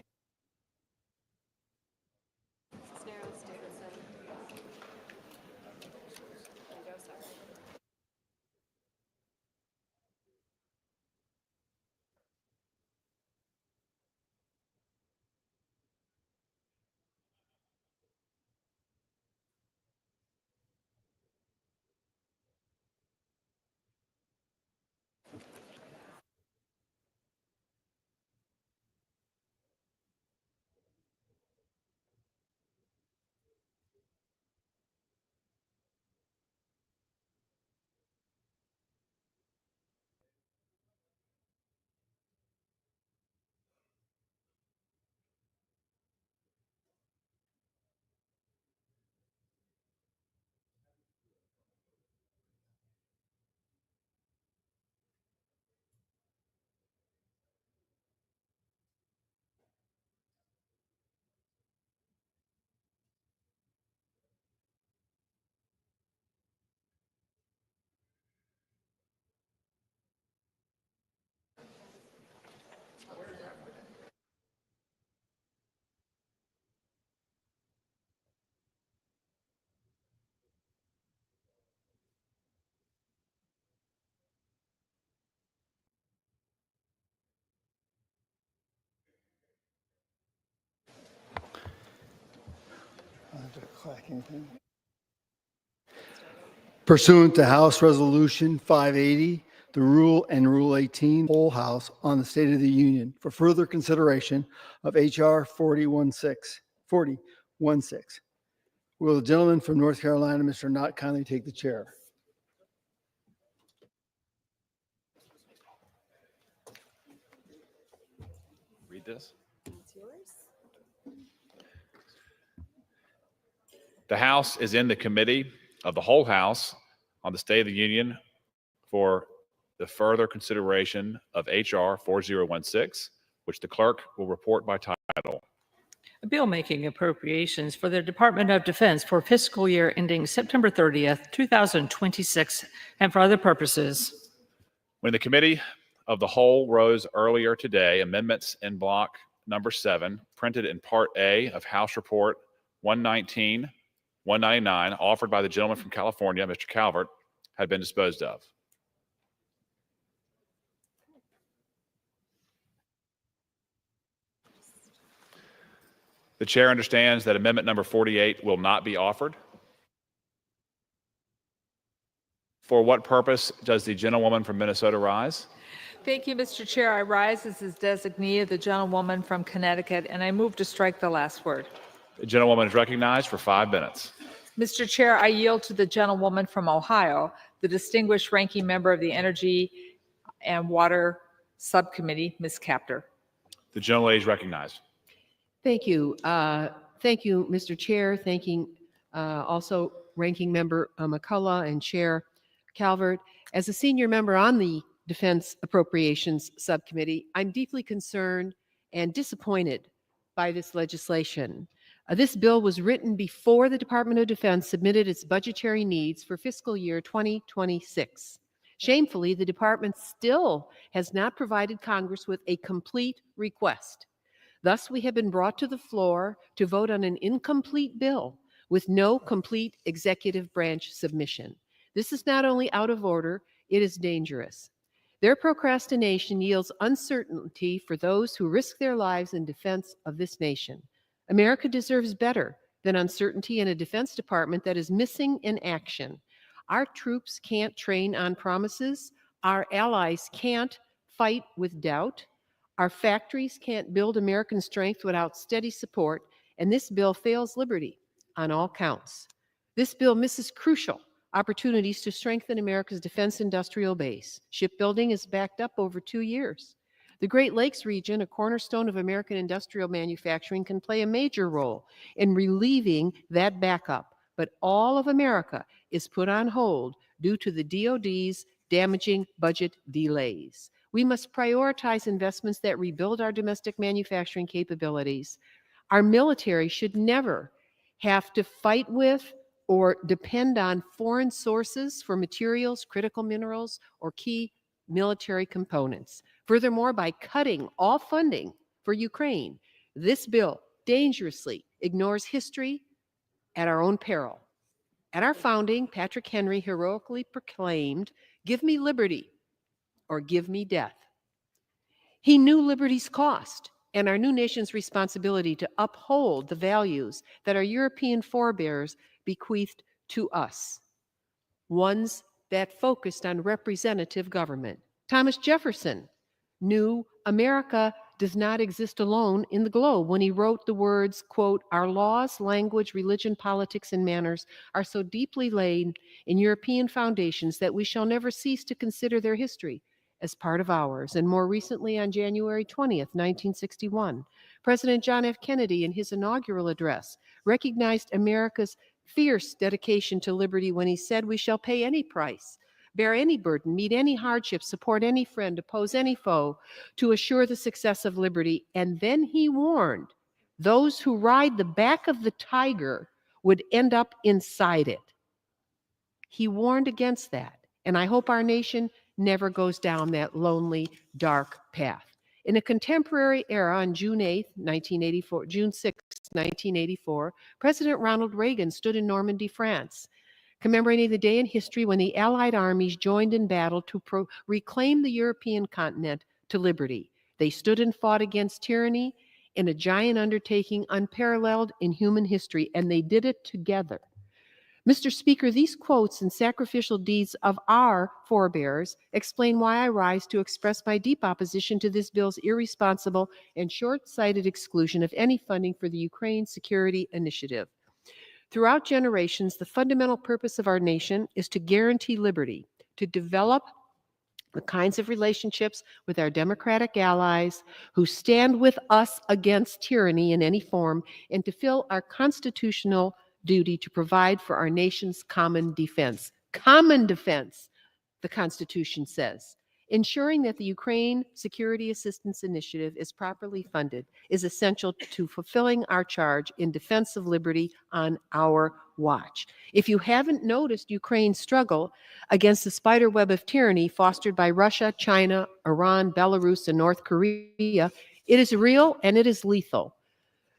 Pursuant to House Resolution 580, the rule and Rule 18, whole House on the State of the Union for further consideration of H.R. 4016. Will the gentleman from North Carolina, Mr. Knott, kindly take the chair? Read this. It's yours. The House is in the committee of the whole House on the State of the Union for the further consideration of H.R. 4016, which the clerk will report by title. A bill making appropriations for the Department of Defense for fiscal year ending September 30th, 2026, and for other purposes. When the committee of the whole rose earlier today, amendments in block number 7, printed in Part A of House Report 119-199, offered by the gentleman from California, Mr. Calvert, had been disposed of. The chair understands that amendment number 48 will not be offered. For what purpose does the gentlewoman from Minnesota rise? Thank you, Mr. Chair. I rise as his designee of the gentlewoman from Connecticut, and I move to strike the last word. The gentlewoman is recognized for 5 minutes. Mr. Chair, I yield to the gentlewoman from Ohio, the distinguished ranking member of the Energy and Water Subcommittee, Ms. Capter. The gentlelady is recognized. Thank you. Thank you, Mr. Chair. Thanking also Ranking Member McCullough and Chair Calvert. As a senior member on the Defense Appropriations Subcommittee, I'm deeply concerned and disappointed by this legislation. This bill was written before the Department of Defense submitted its budgetary needs for fiscal year 2026. Shamefully, the department still has not provided Congress with a complete request. Thus, we have been brought to the floor to vote on an incomplete bill with no complete executive branch submission. This is not only out of order, it is dangerous. Their procrastination yields uncertainty for those who risk their lives in defense of this nation. America deserves better than uncertainty in a Defense Department that is missing in action. Our troops can't train on promises. Our allies can't fight with doubt. Our factories can't build American strength without steady support, and this bill fails liberty on all counts. This bill misses crucial opportunities to strengthen America's defense industrial base. Shipbuilding is backed up over 2 years. The Great Lakes region, a cornerstone of American industrial manufacturing, can play a major role in relieving that backup. But all of America is put on hold due to the DoD's damaging budget delays. We must prioritize investments that rebuild our domestic manufacturing capabilities. Our military should never have to fight with or depend on foreign sources for materials, critical minerals, or key military components. Furthermore, by cutting all funding for Ukraine, this bill dangerously ignores history at our own peril. At our founding, Patrick Henry heroically proclaimed, "Give me liberty or give me death." He knew liberty's cost and our new nation's responsibility to uphold the values that our European forebears bequeathed to us, ones that focused on representative government. Thomas Jefferson knew America does not exist alone in the globe when he wrote the words, quote, "Our laws, language, religion, politics, and manners are so deeply laid in European foundations that we shall never cease to consider their history as part of ours." And more recently, on January 20th, 1961, President John F. Kennedy, in his inaugural address, recognized America's fierce dedication to liberty when he said, "We shall pay any price, bear any burden, meet any hardship, support any friend, oppose any foe, to assure the success of liberty." And then he warned those who ride the back of the tiger would end up inside it. He warned against that, and I hope our nation never goes down that lonely, dark path. In a contemporary era, on June 6, 1984, President Ronald Reagan stood in Normandy, France, commemorating the day in history when the Allied armies joined in battle to reclaim the European continent to liberty. They stood and fought against tyranny in a giant undertaking unparalleled in human history, and they did it together. Mr. Speaker, these quotes and sacrificial deeds of our forebears explain why I rise to express my deep opposition to this bill's irresponsible and short-sighted exclusion of any funding for the Ukraine Security Initiative. Throughout generations, the fundamental purpose of our nation is to guarantee liberty, to develop the kinds of relationships with our democratic allies who stand with us against tyranny in any form, and to fill our constitutional duty to provide for our nation's common defense. Common defense, the Constitution says. Ensuring that the Ukraine Security Assistance Initiative is properly funded is essential to fulfilling our charge in defense of liberty on our watch. If you haven't noticed Ukraine's struggle against the spider web of tyranny fostered by Russia, China, Iran, Belarus, and North Korea, it is real and it is lethal.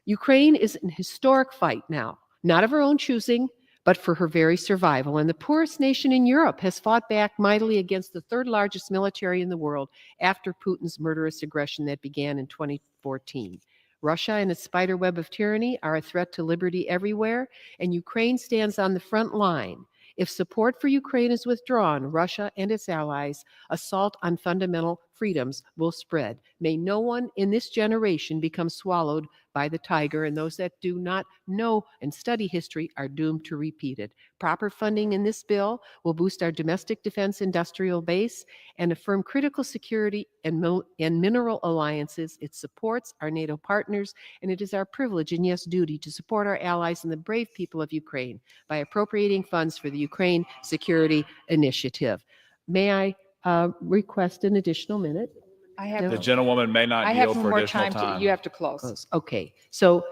Ukraine is in historic fight now, not of her own choosing, but for her very survival. And the poorest nation in Europe has fought back mightily against the third largest military in the world after Putin's murderous aggression that began in 2014. Russia and its spider web of tyranny are a threat to liberty everywhere, and Ukraine stands on the front line. If support for Ukraine is withdrawn, Russia and its allies' assault on fundamental freedoms will spread. May no one in this generation become swallowed by the tiger, and those that do not know and study history are doomed to repeat it. Proper funding in this bill will boost our domestic defense industrial base and affirm critical security and mineral alliances. It supports our NATO partners, and it is our privilege and, yes, duty to support our allies and the brave people of Ukraine by appropriating funds for the Ukraine Security Initiative. May I request an additional minute? I have The gentlewoman may not I have yield for more additional time. time. You have to close. Okay, so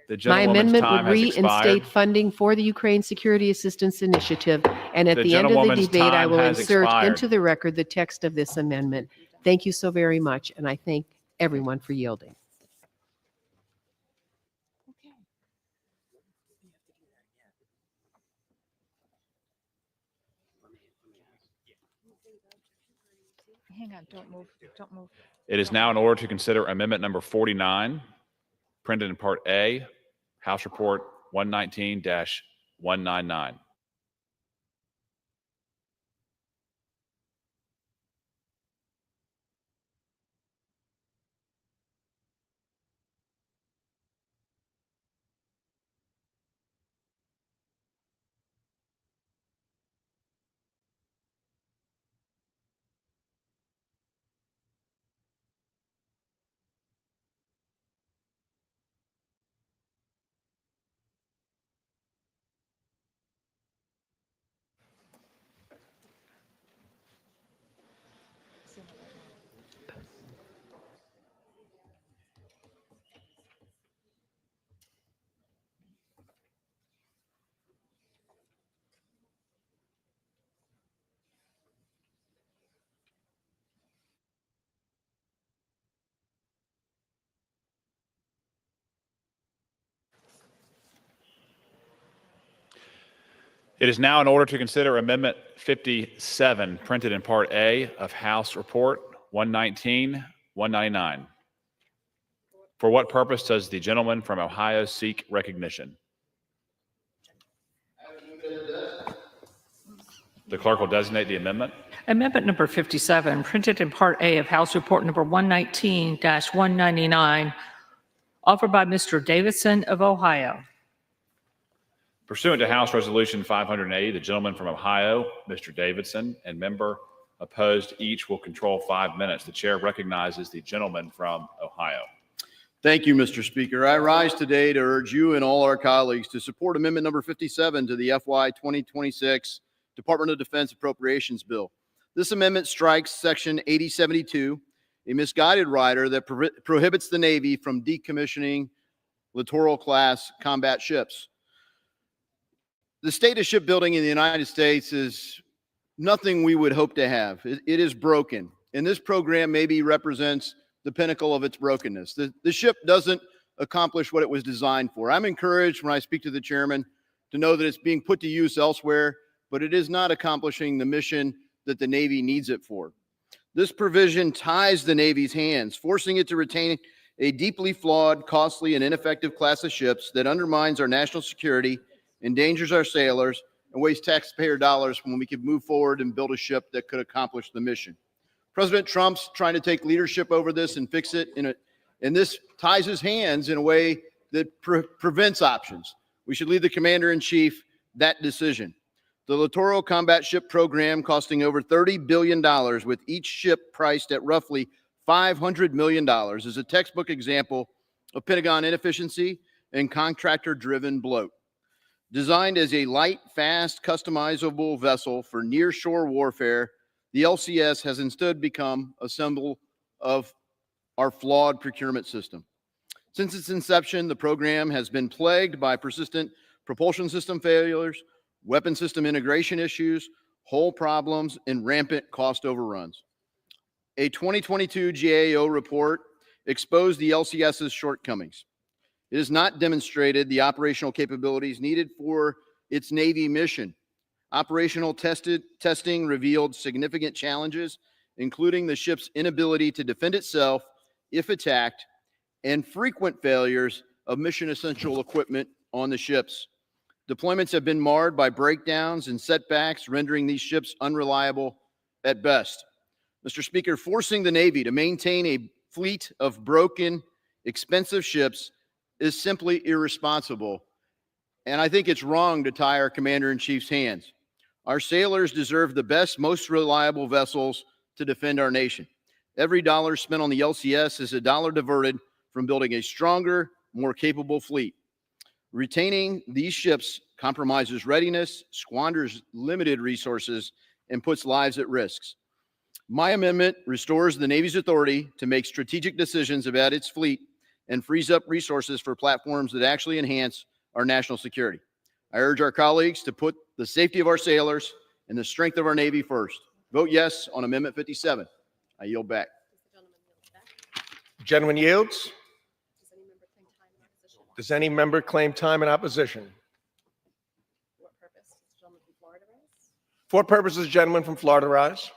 The My gentlewoman's amendment time would has reinstate expired. funding for the Ukraine Security Assistance Initiative, and at The the end of the gentlewoman's debate, I time will has insert expired. into the record the text of this amendment. Thank you so very much, and I thank everyone for yielding. Hang on, don't move, don't move. It is now in order to consider amendment number 49, printed in Part A, House Report 119-199. It is now in order to consider Amendment 57, printed in Part A of House Report 119-199. For what purpose does the gentleman from Ohio seek recognition? The clerk will designate the amendment. Amendment number 57, printed in Part A of House Report number 119-199, offered by Mr. Davidson of Ohio. Pursuant to House Resolution 580, the gentleman from Ohio, Mr. Davidson, and member opposed each will control 5 minutes. The chair recognizes the gentleman from Ohio. Thank you, Mr. Speaker. I rise today to urge you and all our colleagues to support Amendment number 57 to the FY 2026 Department of Defense Appropriations Bill. This amendment strikes Section 8072, a misguided rider that prohibits the Navy from decommissioning littoral-class combat ships. The state of shipbuilding in the United States is nothing we would hope to have. It is broken, and this program maybe represents the pinnacle of its brokenness. The ship doesn't accomplish what it was designed for. I'm encouraged when I speak to the chairman to know that it's being put to use elsewhere, but it is not accomplishing the mission that the Navy needs it for. This provision ties the Navy's hands, forcing it to retain a deeply flawed, costly, and ineffective class of ships that undermines our national security, endangers our sailors, and wastes taxpayer dollars when we could move forward and build a ship that could accomplish the mission. President Trump's trying to take leadership over this and fix it, and this ties his hands in a way that prevents options. We should leave the commander-in-chief that decision. The Littoral Combat Ship Program, costing over $30 billion, with each ship priced at roughly $500 million, is a textbook example of Pentagon inefficiency and contractor-driven bloat. Designed as a light, fast, customizable vessel for near-shore warfare, the LCS has instead become a symbol of our flawed procurement system. Since its inception, the program has been plagued by persistent propulsion system failures, weapon system integration issues, hull problems, and rampant cost overruns. A 2022 GAO report exposed the LCS's shortcomings. It has not demonstrated the operational capabilities needed for its Navy mission. Operational testing revealed significant challenges, including the ship's inability to defend itself if attacked, and frequent failures of mission-essential equipment on the ships. Deployments have been marred by breakdowns and setbacks, rendering these ships unreliable at best. Mr. Speaker, forcing the Navy to maintain a fleet of broken, expensive ships is simply irresponsible, and I think it's wrong to tie our commander-in-chief's hands. Our sailors deserve the best, most reliable vessels to defend our nation. Every dollar spent on the LCS is a dollar diverted from building a stronger, more capable fleet. Retaining these ships compromises readiness, squanders limited resources, and puts lives at risk. My amendment restores the Navy's authority to make strategic decisions about its fleet and frees up resources for platforms that actually enhance our national security. I urge our colleagues to put the safety of our sailors and the strength of our Navy first. Vote yes on Amendment 57. I yield back. Gentleman yields. Does any member claim time in opposition? For purposes, gentleman from Florida rise.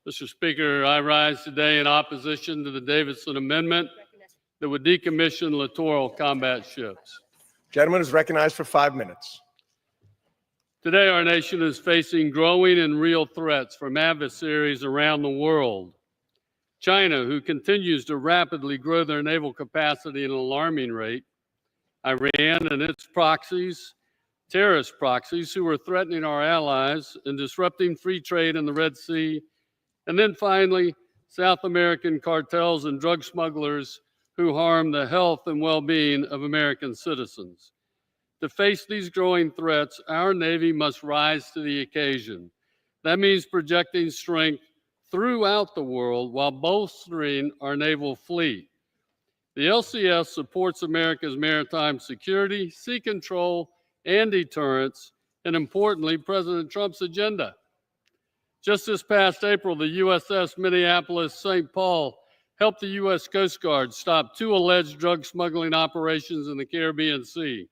Mr. Speaker, I rise today in opposition to the Davidson Amendment that would decommission littoral combat ships. Gentleman is recognized for 5 minutes. Today, our nation is facing growing and real threats from adversaries around the world. China, who continues to rapidly grow their naval capacity at an alarming rate. Iran and its proxies, terrorist proxies who are threatening our allies and disrupting free trade in the Red Sea. And then finally, South American cartels and drug smugglers who harm the health and well-being of American citizens. To face these growing threats, our Navy must rise to the occasion. That means projecting strength throughout the world while bolstering our naval fleet. The LCS supports America's maritime security, sea control, and deterrence, and importantly, President Trump's agenda. Just this past April, the USS Minneapolis-St. Paul helped the U.S. Coast Guard stop 2 alleged drug smuggling operations in the Caribbean Sea.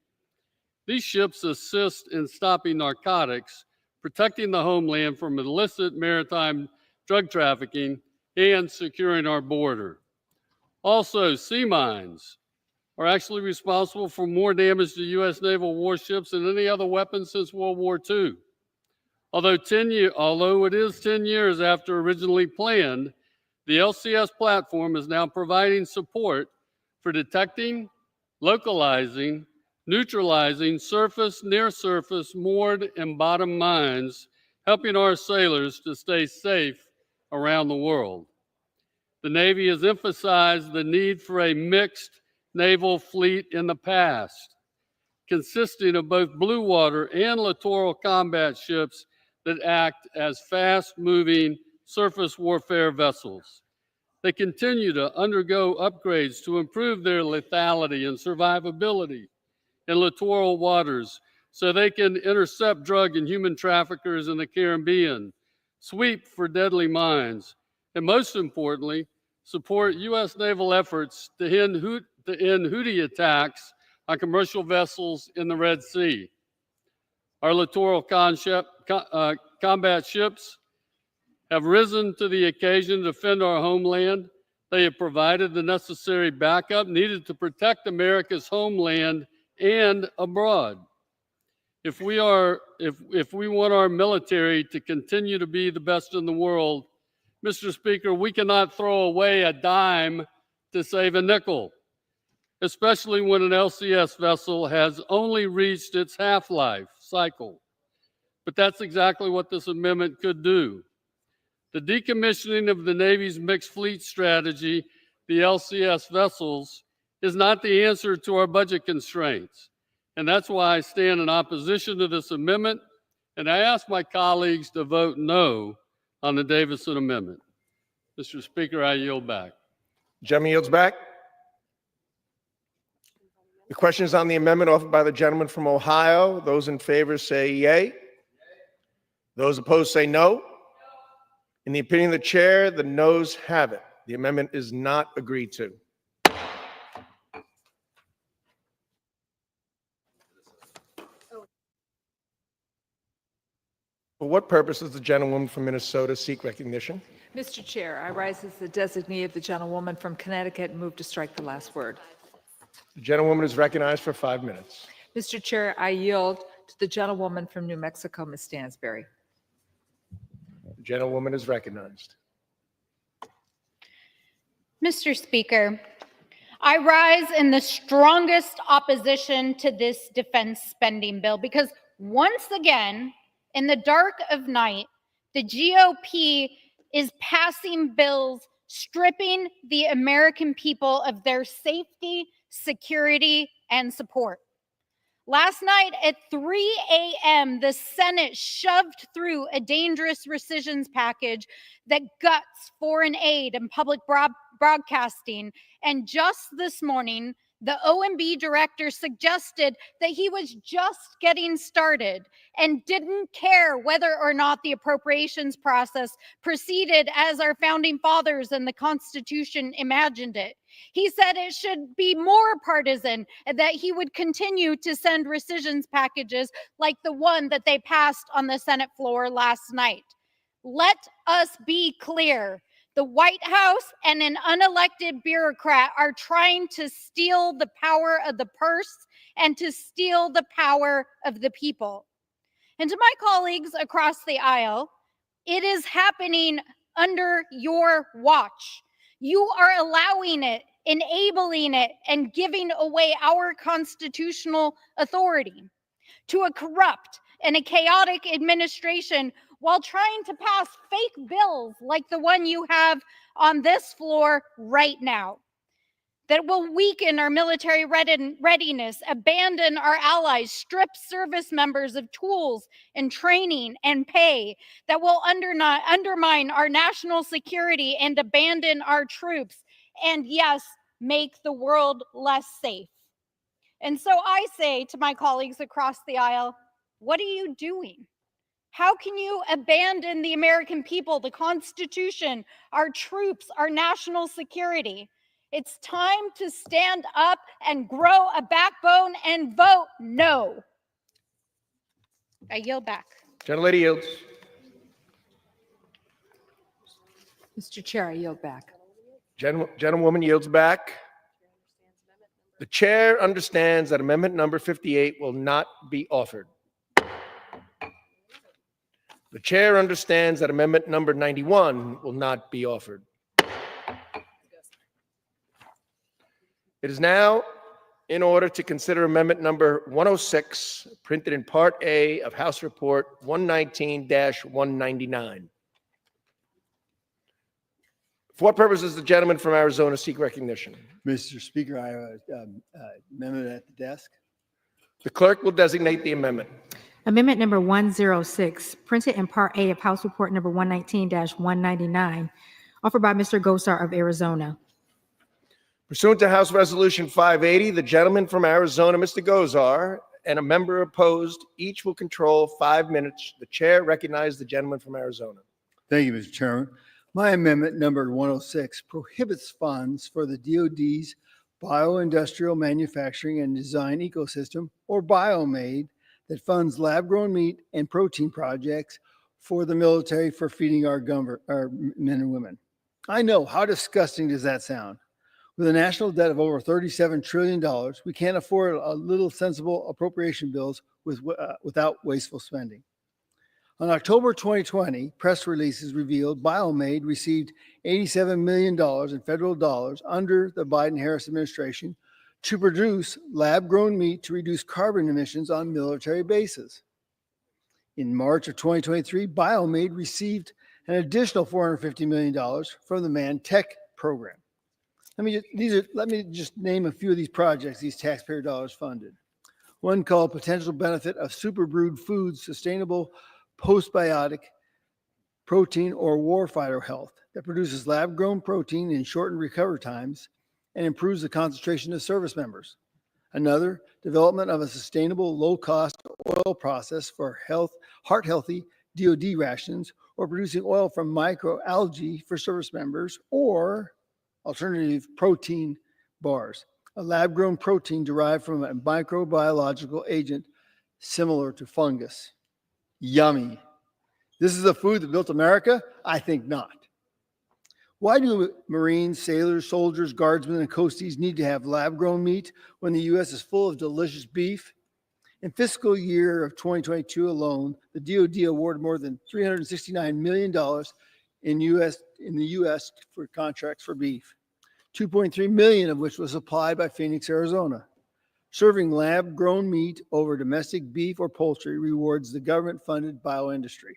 These ships assist in stopping narcotics, protecting the homeland from illicit maritime drug trafficking, and securing our border. Also, sea mines are actually responsible for more damage to U.S. naval warships than any other weapon since World War II. Although it is 10 years after originally planned, the LCS platform is now providing support for detecting, localizing, neutralizing surface, near-surface, moored, and bottom mines, helping our sailors to stay safe around the world. The Navy has emphasized the need for a mixed naval fleet in the past, consisting of both blue water and littoral combat ships that act as fast-moving surface warfare vessels. They continue to undergo upgrades to improve their lethality and survivability in littoral waters so they can intercept drug and human traffickers in the Caribbean, sweep for deadly mines, and most importantly, support U.S. naval efforts to end Houthi attacks on commercial vessels in the Red Sea. Our littoral combat ships have risen to the occasion to defend our homeland. They have provided the necessary backup needed to protect America's homeland and abroad. If we want our military to continue to be the best in the world, Mr. Speaker, we cannot throw away a dime to save a nickel, especially when an LCS vessel has only reached its half-life cycle. But that's exactly what this amendment could do. The decommissioning of the Navy's mixed fleet strategy, the LCS vessels, is not the answer to our budget constraints. And that's why I stand in opposition to this amendment, and I ask my colleagues to vote no on the Davidson Amendment. Mr. Speaker, I yield back. Gentleman yields back. The question is on the amendment offered by the gentleman from Ohio. Those in favor say yay. Those opposed say no. In the opinion of the chair, the noes have it. The amendment is not agreed to. For what purpose does the gentlewoman from Minnesota seek recognition? Mr. Chair, I rise as the designee of the gentlewoman from Connecticut and move to strike the last word. The gentlewoman is recognized for 5 minutes. Mr. Chair, I yield to the gentlewoman from New Mexico, Ms. Stansberry. The gentlewoman is recognized. Mr. Speaker, I rise in the strongest opposition to this defense spending bill because once again, in the dark of night, the GOP is passing bills stripping the American people of their safety, security, and support. Last night at 3 a.m., the Senate shoved through a dangerous rescissions package that guts foreign aid and public broadcasting. And just this morning, the OMB director suggested that he was just getting started and didn't care whether or not the appropriations process proceeded as our founding fathers and the Constitution imagined it. He said it should be more partisan and that he would continue to send rescissions packages like the one that they passed on the Senate floor last night. Let us be clear. The White House and an unelected bureaucrat are trying to steal the power of the purse and to steal the power of the people. And to my colleagues across the aisle, it is happening under your watch. You are allowing it, enabling it, and giving away our constitutional authority to a corrupt and a chaotic administration while trying to pass fake bills like the one you have on this floor right now that will weaken our military readiness, abandon our allies, strip service members of tools and training and pay, that will undermine our national security and abandon our troops, and yes, make the world less safe. And so I say to my colleagues across the aisle, what are you doing? How can you abandon the American people, the Constitution, our troops, our national security? It's time to stand up and grow a backbone and vote no. I yield back. Gentlelady yields. Mr. Chair, I yield back. Gentlewoman yields back. The chair understands that amendment number 58 will not be offered. The chair understands that amendment number 91 will not be offered. It is now in order to consider amendment number 106, printed in Part A of House Report 119-199. For what purpose does the gentleman from Arizona seek recognition? Mr. Speaker, I have an amendment at the desk. The clerk will designate the amendment. Amendment number 106, printed in Part A of House Report number 119-199, offered by Mr. Gosar of Arizona. Pursuant to House Resolution 580, the gentleman from Arizona, Mr. Gosar, and a member opposed, each will control 5 minutes. The chair recognizes the gentleman from Arizona. Thank you, Mr. Chairman. My amendment number 106 prohibits funds for the DoD's bioindustrial manufacturing and design ecosystem, or BioMaid, that funds lab-grown meat and protein projects for the military for feeding our men and women. I know, how disgusting does that sound? With a national debt of over $37 trillion, we can't afford a little sensible appropriation bills without wasteful spending. On October 2020, press releases revealed BioMaid received $87 million in federal dollars under the Biden-Harris administration to produce lab-grown meat to reduce carbon emissions on military bases. In March of 2023, BioMaid received an additional $450 million from the Man Tech program. Let me just name a few of these projects these taxpayer dollars funded. One called Potential Benefit of Superbrewed Foods, Sustainable Postbiotic Protein or Warfighter Health, that produces lab-grown protein in shortened recovery times and improves the concentration of service members. Another, development of a sustainable low-cost oil process for heart-healthy DoD rations, or producing oil from microalgae for service members, or alternative protein bars, a lab-grown protein derived from a microbiological agent similar to fungus. Yummy. This is the food that built America? I think not. Why do Marines, sailors, soldiers, guardsmen, and coasties need to have lab-grown meat when the U.S. is full of delicious beef? In fiscal year of 2022 alone, the DoD awarded more than $369 million in the U.S. for contracts for beef, 2.3 million of which was supplied by Phoenix, Arizona. Serving lab-grown meat over domestic beef or poultry rewards the government-funded bioindustry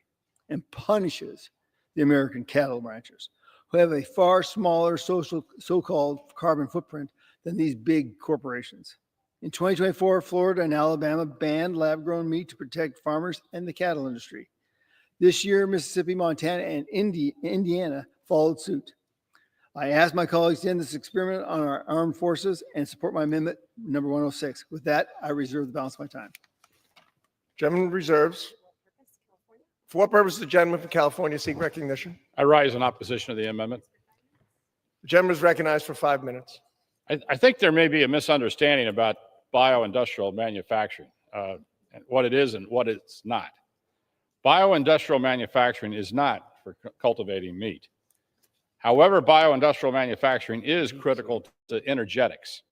and punishes the American cattle ranchers, who have a far smaller so-called carbon footprint than these big corporations. In 2024, Florida and Alabama banned lab-grown meat to protect farmers and the cattle industry. This year, Mississippi, Montana, and Indiana followed suit. I ask my colleagues to end this experiment on our armed forces and support my amendment number 106. With that, I reserve the balance of my time. Gentleman reserves. For what purpose does the gentleman from California seek recognition? I rise in opposition to the amendment. The gentleman is recognized for 5 minutes. I think there may be a misunderstanding about bioindustrial manufacturing, and what it is and what it's not. Bioindustrial manufacturing is not for cultivating meat. However, bioindustrial manufacturing is critical to energetics.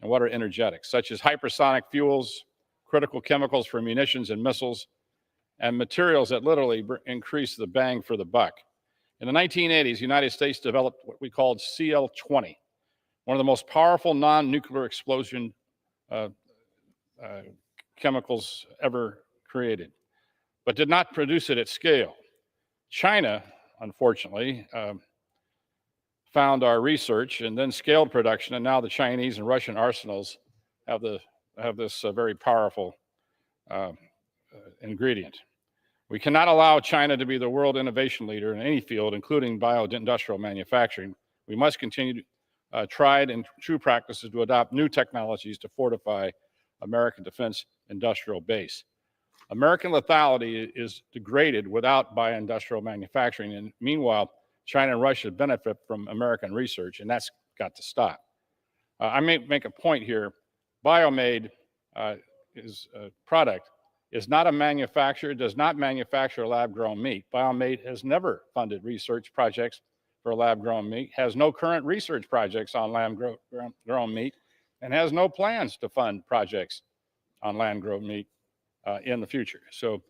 And what are energetics? Such as hypersonic fuels, critical chemicals for munitions and missiles, and materials that literally increase the bang for the buck. In the 1980s, the United States developed what we called CL-20, one of the most powerful non-nuclear explosion chemicals ever created, but did not produce it at scale. China, unfortunately, found our research and then scaled production, and now the Chinese and Russian arsenals have this very powerful ingredient. We cannot allow China to be the world innovation leader in any field, including bioindustrial manufacturing. We must continue tried and true practices to adopt new technologies to fortify American defense industrial base. American lethality is degraded without bioindustrial manufacturing, and meanwhile, China and Russia benefit from American research, and that's got to stop. I may make a point here. BioMade is a product, is not a manufacturer, does not manufacture lab-grown meat. BioMade has never funded research projects for lab-grown meat, has no current research projects on lab-grown meat, and has no plans to fund projects on lab-grown meat in the future. So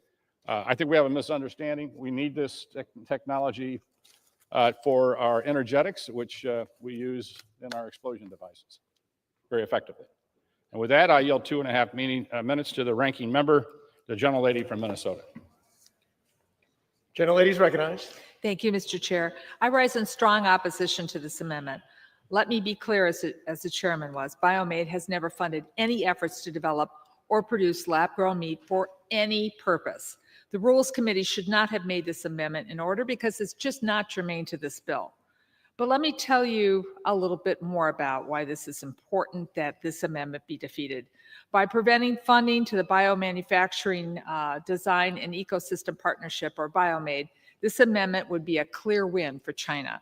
I think we have a misunderstanding. We need this technology for our energetics, which we use in our explosion devices very effectively. And with that, I yield 2.5 minutes to the ranking member, the gentlelady from Minnesota. Gentlelady is recognized. Thank you, Mr. Chair. I rise in strong opposition to this amendment. Let me be clear, as the chairman was, BioMade has never funded any efforts to develop or produce lab-grown meat for any purpose. The Rules Committee should not have made this amendment in order because it's just not germane to this bill. But let me tell you a little bit more about why this is important that this amendment be defeated. By preventing funding to the Biomanufacturing Design and Ecosystem Partnership, or BioMade, this amendment would be a clear win for China.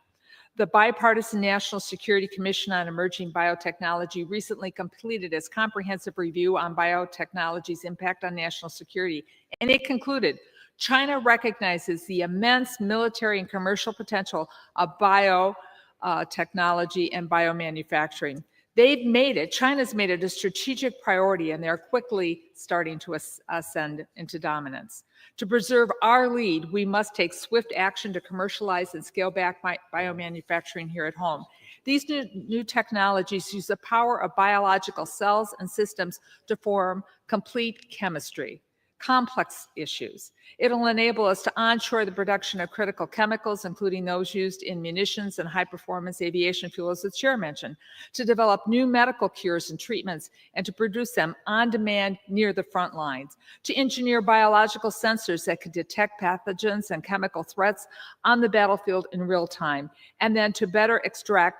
The Bipartisan National Security Commission on Emerging Biotechnology recently completed its comprehensive review on biotechnology's impact on national security, and it concluded China recognizes the immense military and commercial potential of biotechnology and biomanufacturing. China's made it a strategic priority, and they're quickly starting to ascend into dominance. To preserve our lead, we must take swift action to commercialize and scale back biomanufacturing here at home. These new technologies use the power of biological cells and systems to form complete chemistry, complex issues. It'll enable us to onshore the production of critical chemicals, including those used in munitions and high-performance aviation fuel, as the chair mentioned, to develop new medical cures and treatments, and to produce them on demand near the front lines, to engineer biological sensors that could detect pathogens and chemical threats on the battlefield in real time, and then to better extract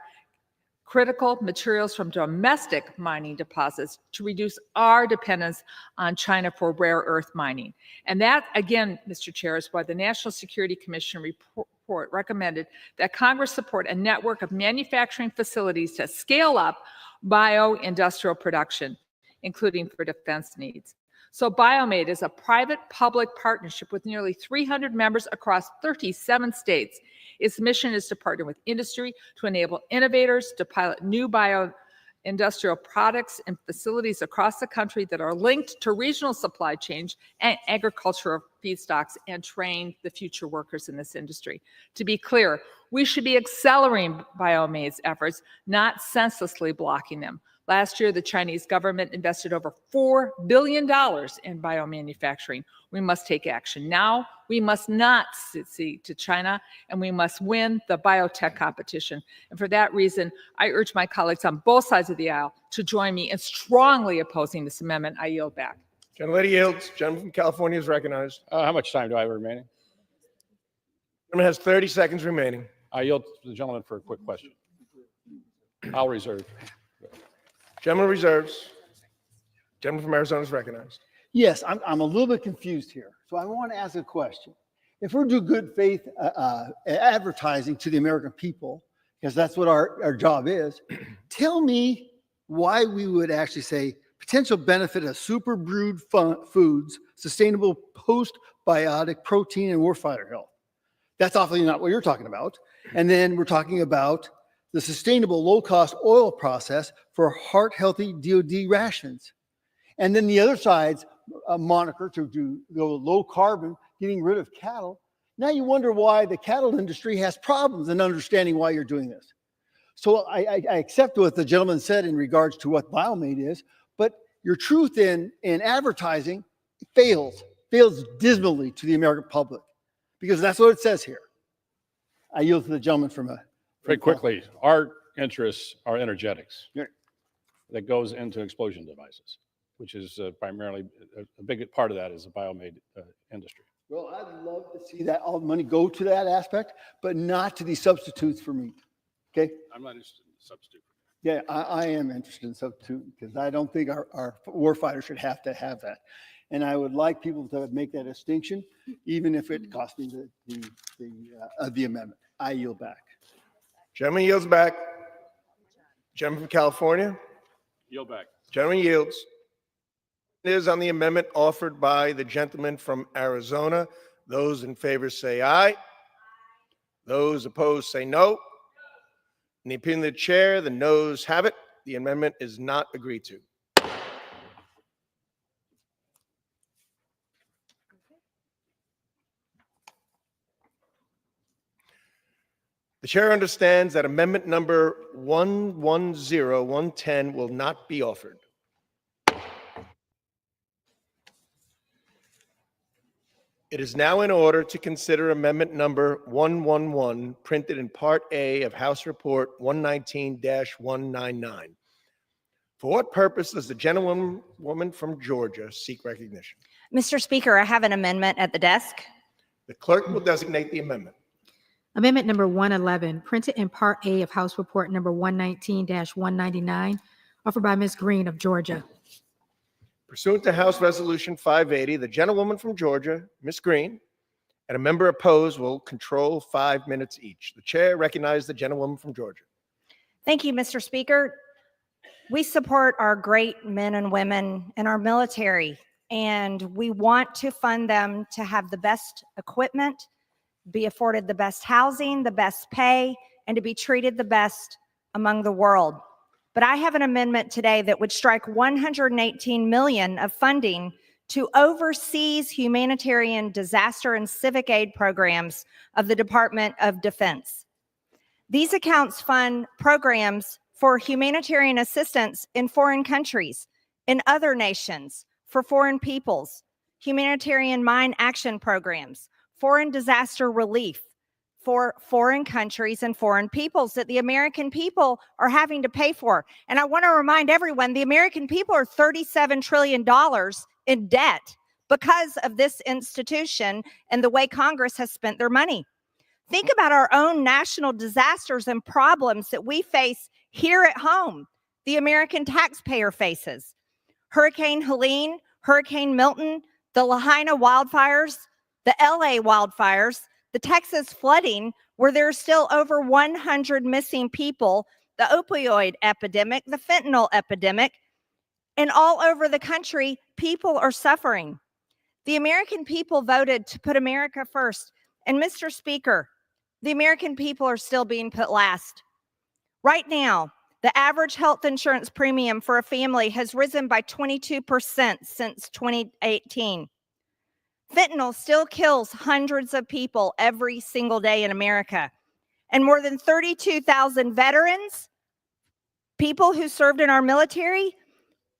critical materials from domestic mining deposits to reduce our dependence on China for rare earth mining. And that, again, Mr. Chair, is why the National Security Commission report recommended that Congress support a network of manufacturing facilities to scale up bioindustrial production, including for defense needs. So BioMade is a private-public partnership with nearly 300 members across 37 states. Its mission is to partner with industry to enable innovators to pilot new bioindustrial products in facilities across the country that are linked to regional supply chains and agricultural feedstocks, and train the future workers in this industry. To be clear, we should be accelerating BioMade's efforts, not senselessly blocking them. Last year, the Chinese government invested over $4 billion in biomanufacturing. We must take action now. We must not cede to China, and we must win the biotech competition. And for that reason, I urge my colleagues on both sides of the aisle to join me in strongly opposing this amendment. I yield back. Gentlelady yields. Gentleman from California is recognized. How much time do I have remaining? Gentleman has 30 seconds remaining. I yield to the gentleman for a quick question. I'll reserve. Gentleman reserves. Gentleman from Arizona is recognized. Yes, I'm a little bit confused here. So I want to ask a question. If we're doing good faith advertising to the American people, because that's what our job is, tell me why we would actually say potential benefit of super brewed foods, sustainable postbiotic protein, and warfighter health. That's awfully not what you're talking about. And then we're talking about the sustainable low-cost oil process for heart-healthy DoD rations. And then the other side's moniker to go low carbon, getting rid of cattle. Now you wonder why the cattle industry has problems in understanding why you're doing this. So I accept what the gentleman said in regards to what biomade is, but your truth in advertising fails dismally to the American public, because that's what it says here. I yield to the gentleman from Very quickly, our interests are energetics that goes into explosion devices, which is primarily a big part of that is the biomade industry. Well, I'd love to see that all the money go to that aspect, but not to these substitutes for meat. Okay? I'm not interested in substitute. Yeah, I am interested in substitute because I don't think our warfighters should have to have that. And I would like people to make that distinction, even if it costs me the amendment. I yield back. Gentleman yields back. Gentleman from California. Yield back. Gentleman yields. It is on the amendment offered by the gentleman from Arizona. Those in favor say aye. Those opposed say no. In the opinion of the chair, the noes have it. The amendment is not agreed to. The chair understands that amendment number 110110 will not be offered. It is now in order to consider amendment number 111, printed in Part A of House Report 119-199. For what purpose does the gentlewoman from Georgia seek recognition? Mr. Speaker, I have an amendment at the desk. The clerk will designate the amendment. Amendment number 111, printed in Part A of House Report number 119-199, offered by Ms. Green of Georgia. Pursuant to House Resolution 580, the gentlewoman from Georgia, Ms. Green, and a member opposed will control 5 minutes each. The chair recognizes the gentlewoman from Georgia. Thank you, Mr. Speaker. We support our great men and women in our military, and we want to fund them to have the best equipment, be afforded the best housing, the best pay, and to be treated the best among the world. But I have an amendment today that would strike $118 million of funding to overseas humanitarian disaster and civic aid programs of the Department of Defense. These accounts fund programs for humanitarian assistance in foreign countries, in other nations, for foreign peoples, humanitarian mine action programs, foreign disaster relief, for foreign countries and foreign peoples that the American people are having to pay for. And I want to remind everyone, the American people are $37 trillion in debt because of this institution and the way Congress has spent their money. Think about our own national disasters and problems that we face here at home, the American taxpayer faces. Hurricane Helene, Hurricane Milton, the Lahaina wildfires, the LA wildfires, the Texas flooding, where there's still over 100 missing people, the opioid epidemic, the fentanyl epidemic, and all over the country, people are suffering. The American people voted to put America first. And Mr. Speaker, the American people are still being put last. Right now, the average health insurance premium for a family has risen by 22% since 2018. Fentanyl still kills hundreds of people every single day in America. And more than 32,000 veterans, people who served in our military,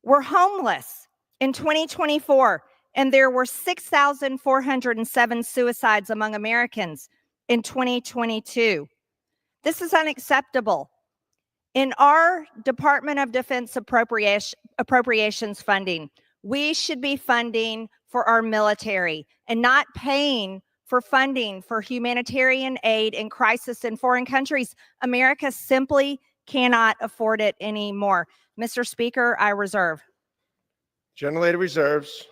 were homeless in 2024. And there were 6,407 suicides among Americans in 2022. This is unacceptable. In our Department of Defense appropriations funding, we should be funding for our military and not paying for funding for humanitarian aid in crisis in foreign countries. America simply cannot afford it anymore. Mr. Speaker, I reserve. Gentlelady reserves.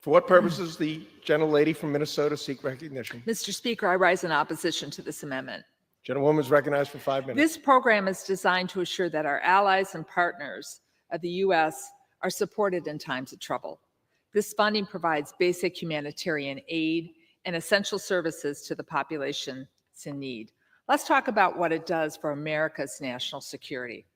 For what purposes the gentlelady from Minnesota seek recognition? Mr. Speaker, I rise in opposition to this amendment. Gentlewoman is recognized for 5 minutes. This program is designed to assure that our allies and partners of the U.S. are supported in times of trouble. This funding provides basic humanitarian aid and essential services to the populations in need. Let's talk about what it does for America's national security.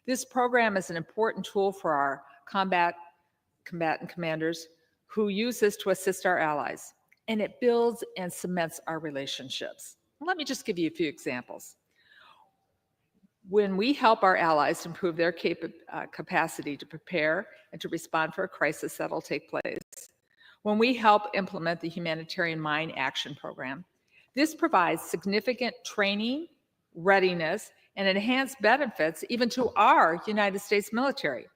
This program is an important tool for our combatant commanders who use this to assist our allies, and it builds and cements our relationships. Let me just give you a few examples. When we help our allies improve their capacity to prepare and to respond for a crisis that'll take place, when we help implement the Humanitarian Mine Action Program, this provides significant training, readiness, and enhanced benefits even to our United States military.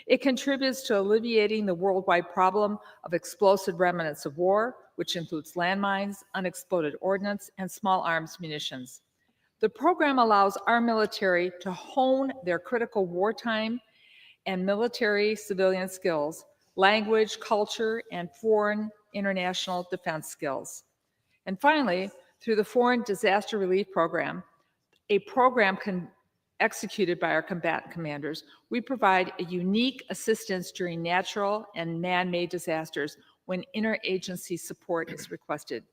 It contributes to alleviating the worldwide problem of explosive remnants of war, which includes landmines, unexploded ordnance, and small arms munitions. The program allows our military to hone their critical wartime and military civilian skills, language, culture, and foreign international defense skills. And finally, through the Foreign Disaster Relief Program, a program executed by our combatant commanders, we provide a unique assistance during natural and man-made disasters when interagency support is requested.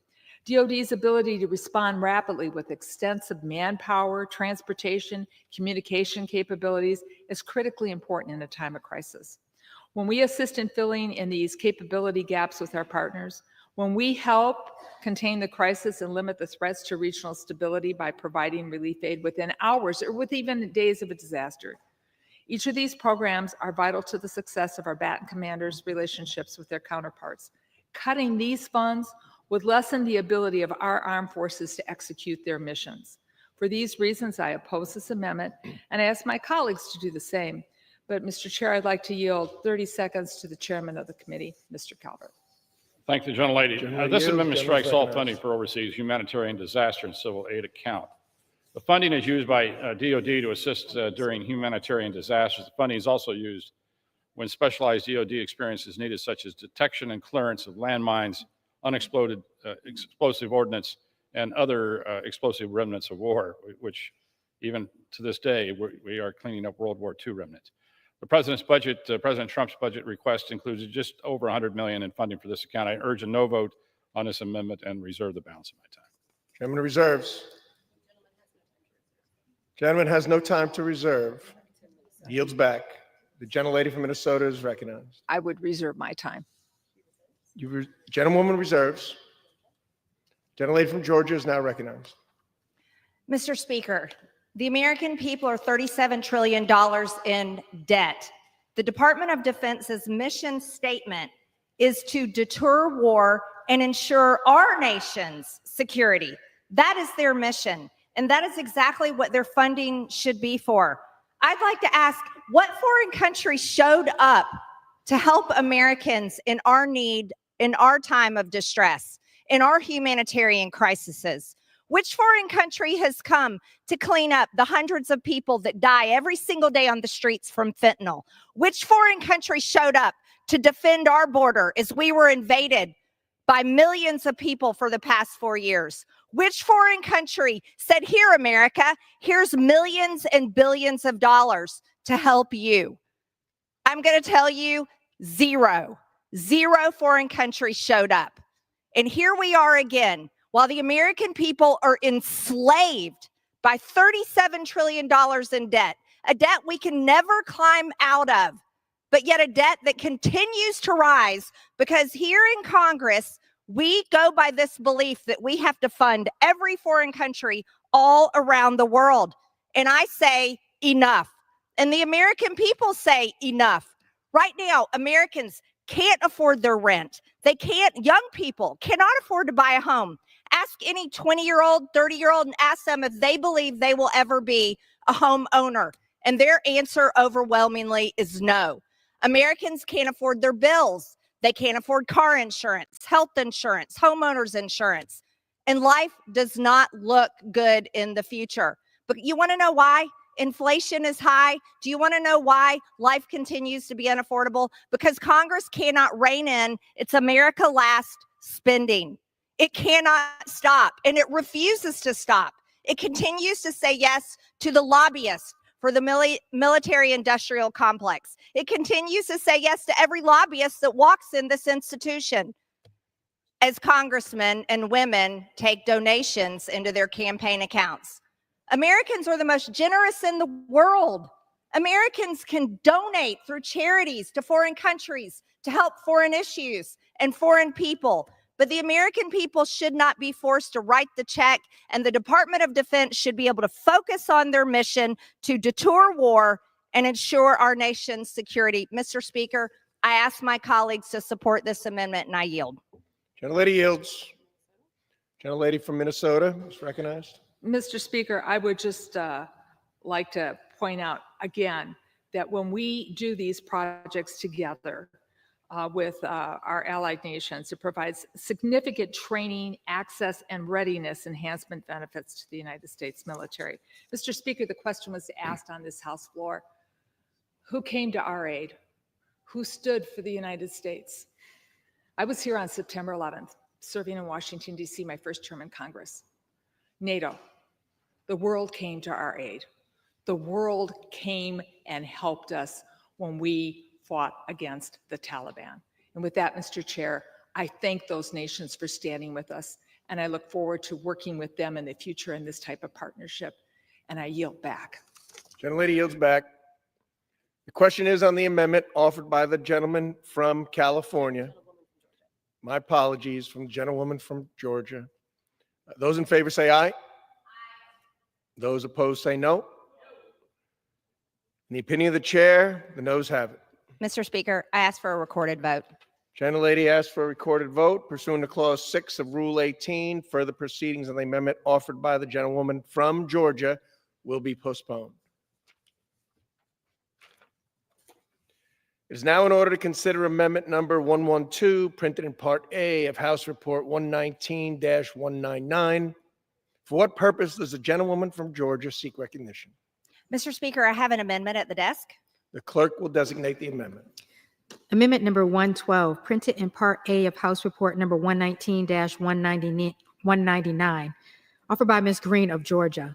DoD's ability to respond rapidly with extensive manpower, transportation, communication capabilities is critically important in a time of crisis. When we assist in filling in these capability gaps with our partners, when we help contain the crisis and limit the threats to regional stability by providing relief aid within hours or with even days of a disaster, each of these programs are vital to the success of our combatant commanders' relationships with their counterparts. Cutting these funds would lessen the ability of our armed forces to execute their missions. For these reasons, I oppose this amendment, and I ask my colleagues to do the same. But, Mr. Chair, I'd like to yield 30 seconds to the chairman of the committee, Mr. Calvert. Thank the gentlelady. Gentleman This yields. amendment Gentleman strikes all recognized. funding for overseas humanitarian disaster and civil aid account. The funding is used by DoD to assist during humanitarian disasters. The funding is also used when specialized DoD experience is needed, such as detection and clearance of landmines, unexploded explosive ordnance, and other explosive remnants of war, which even to this day, we are cleaning up World War II remnants. The President's budget, President Trump's budget request includes just over $100 million in funding for this account. I urge a no vote on this amendment and reserve the balance of my time. Gentleman reserves. Gentleman has no time to reserve. Yields back. The gentlelady from Minnesota is recognized. I would reserve my time. Gentlewoman reserves. Gentlelady from Georgia is now recognized. Mr. Speaker, the American people are $37 trillion in debt. The Department of Defense's mission statement is to deter war and ensure our nation's security. That is their mission, and that is exactly what their funding should be for. I'd like to ask, what foreign country showed up to help Americans in our need, in our time of distress, in our humanitarian crises? Which foreign country has come to clean up the hundreds of people that die every single day on the streets from fentanyl? Which foreign country showed up to defend our border as we were invaded by millions of people for the past 4 years? Which foreign country said, here, America, here's millions and billions of dollars to help you? I'm going to tell you, zero. Zero foreign countries showed up. And here we are again, while the American people are enslaved by $37 trillion in debt, a debt we can never climb out of, but yet a debt that continues to rise because here in Congress, we go by this belief that we have to fund every foreign country all around the world. And I say enough. And the American people say enough. Right now, Americans can't afford their rent. They can't, young people cannot afford to buy a home. Ask any 20-year-old, 30-year-old and ask them if they believe they will ever be a homeowner. And their answer overwhelmingly is no. Americans can't afford their bills. They can't afford car insurance, health insurance, homeowners insurance, and life does not look good in the future. But you want to know why? Inflation is high. Do you want to know why life continues to be unaffordable? Because Congress cannot rein in its America Last spending. It cannot stop, and it refuses to stop. It continues to say yes to the lobbyists for the military-industrial complex. It continues to say yes to every lobbyist that walks in this institution as congressmen and women take donations into their campaign accounts. Americans are the most generous in the world. Americans can donate through charities to foreign countries to help foreign issues and foreign people. But the American people should not be forced to write the check, and the Department of Defense should be able to focus on their mission to deter war and ensure our nation's security. Mr. Speaker, I ask my colleagues to support this amendment, and I yield. Gentlelady yields. Gentlelady from Minnesota is recognized. Mr. Speaker, I would just like to point out again that when we do these projects together with our allied nations, it provides significant training, access, and readiness enhancement benefits to the United States military. Mr. Speaker, the question was asked on this House floor, who came to our aid? Who stood for the United States? I was here on September 11th, serving in Washington, D.C., my first term in Congress. NATO, the world came to our aid. The world came and helped us when we fought against the Taliban. And with that, Mr. Chair, I thank those nations for standing with us, and I look forward to working with them in the future in this type of partnership. And I yield back. Gentlelady yields back. The question is on the amendment offered by the gentleman from California. My apologies, from the gentlewoman from Georgia. Those in favor say aye. Those opposed say no. In the opinion of the chair, the noes have it. Mr. Speaker, I ask for a recorded vote. Gentlelady asks for a recorded vote pursuant to Clause 6 of Rule 18. Further proceedings on the amendment offered by the gentlewoman from Georgia will be postponed. It is now in order to consider amendment number 112, printed in Part A of House Report 119-199. For what purpose does the gentlewoman from Georgia seek recognition? Mr. Speaker, I have an amendment at the desk. The clerk will designate the amendment. Amendment number 112, printed in Part A of House Report number 119-199, offered by Ms. Green of Georgia.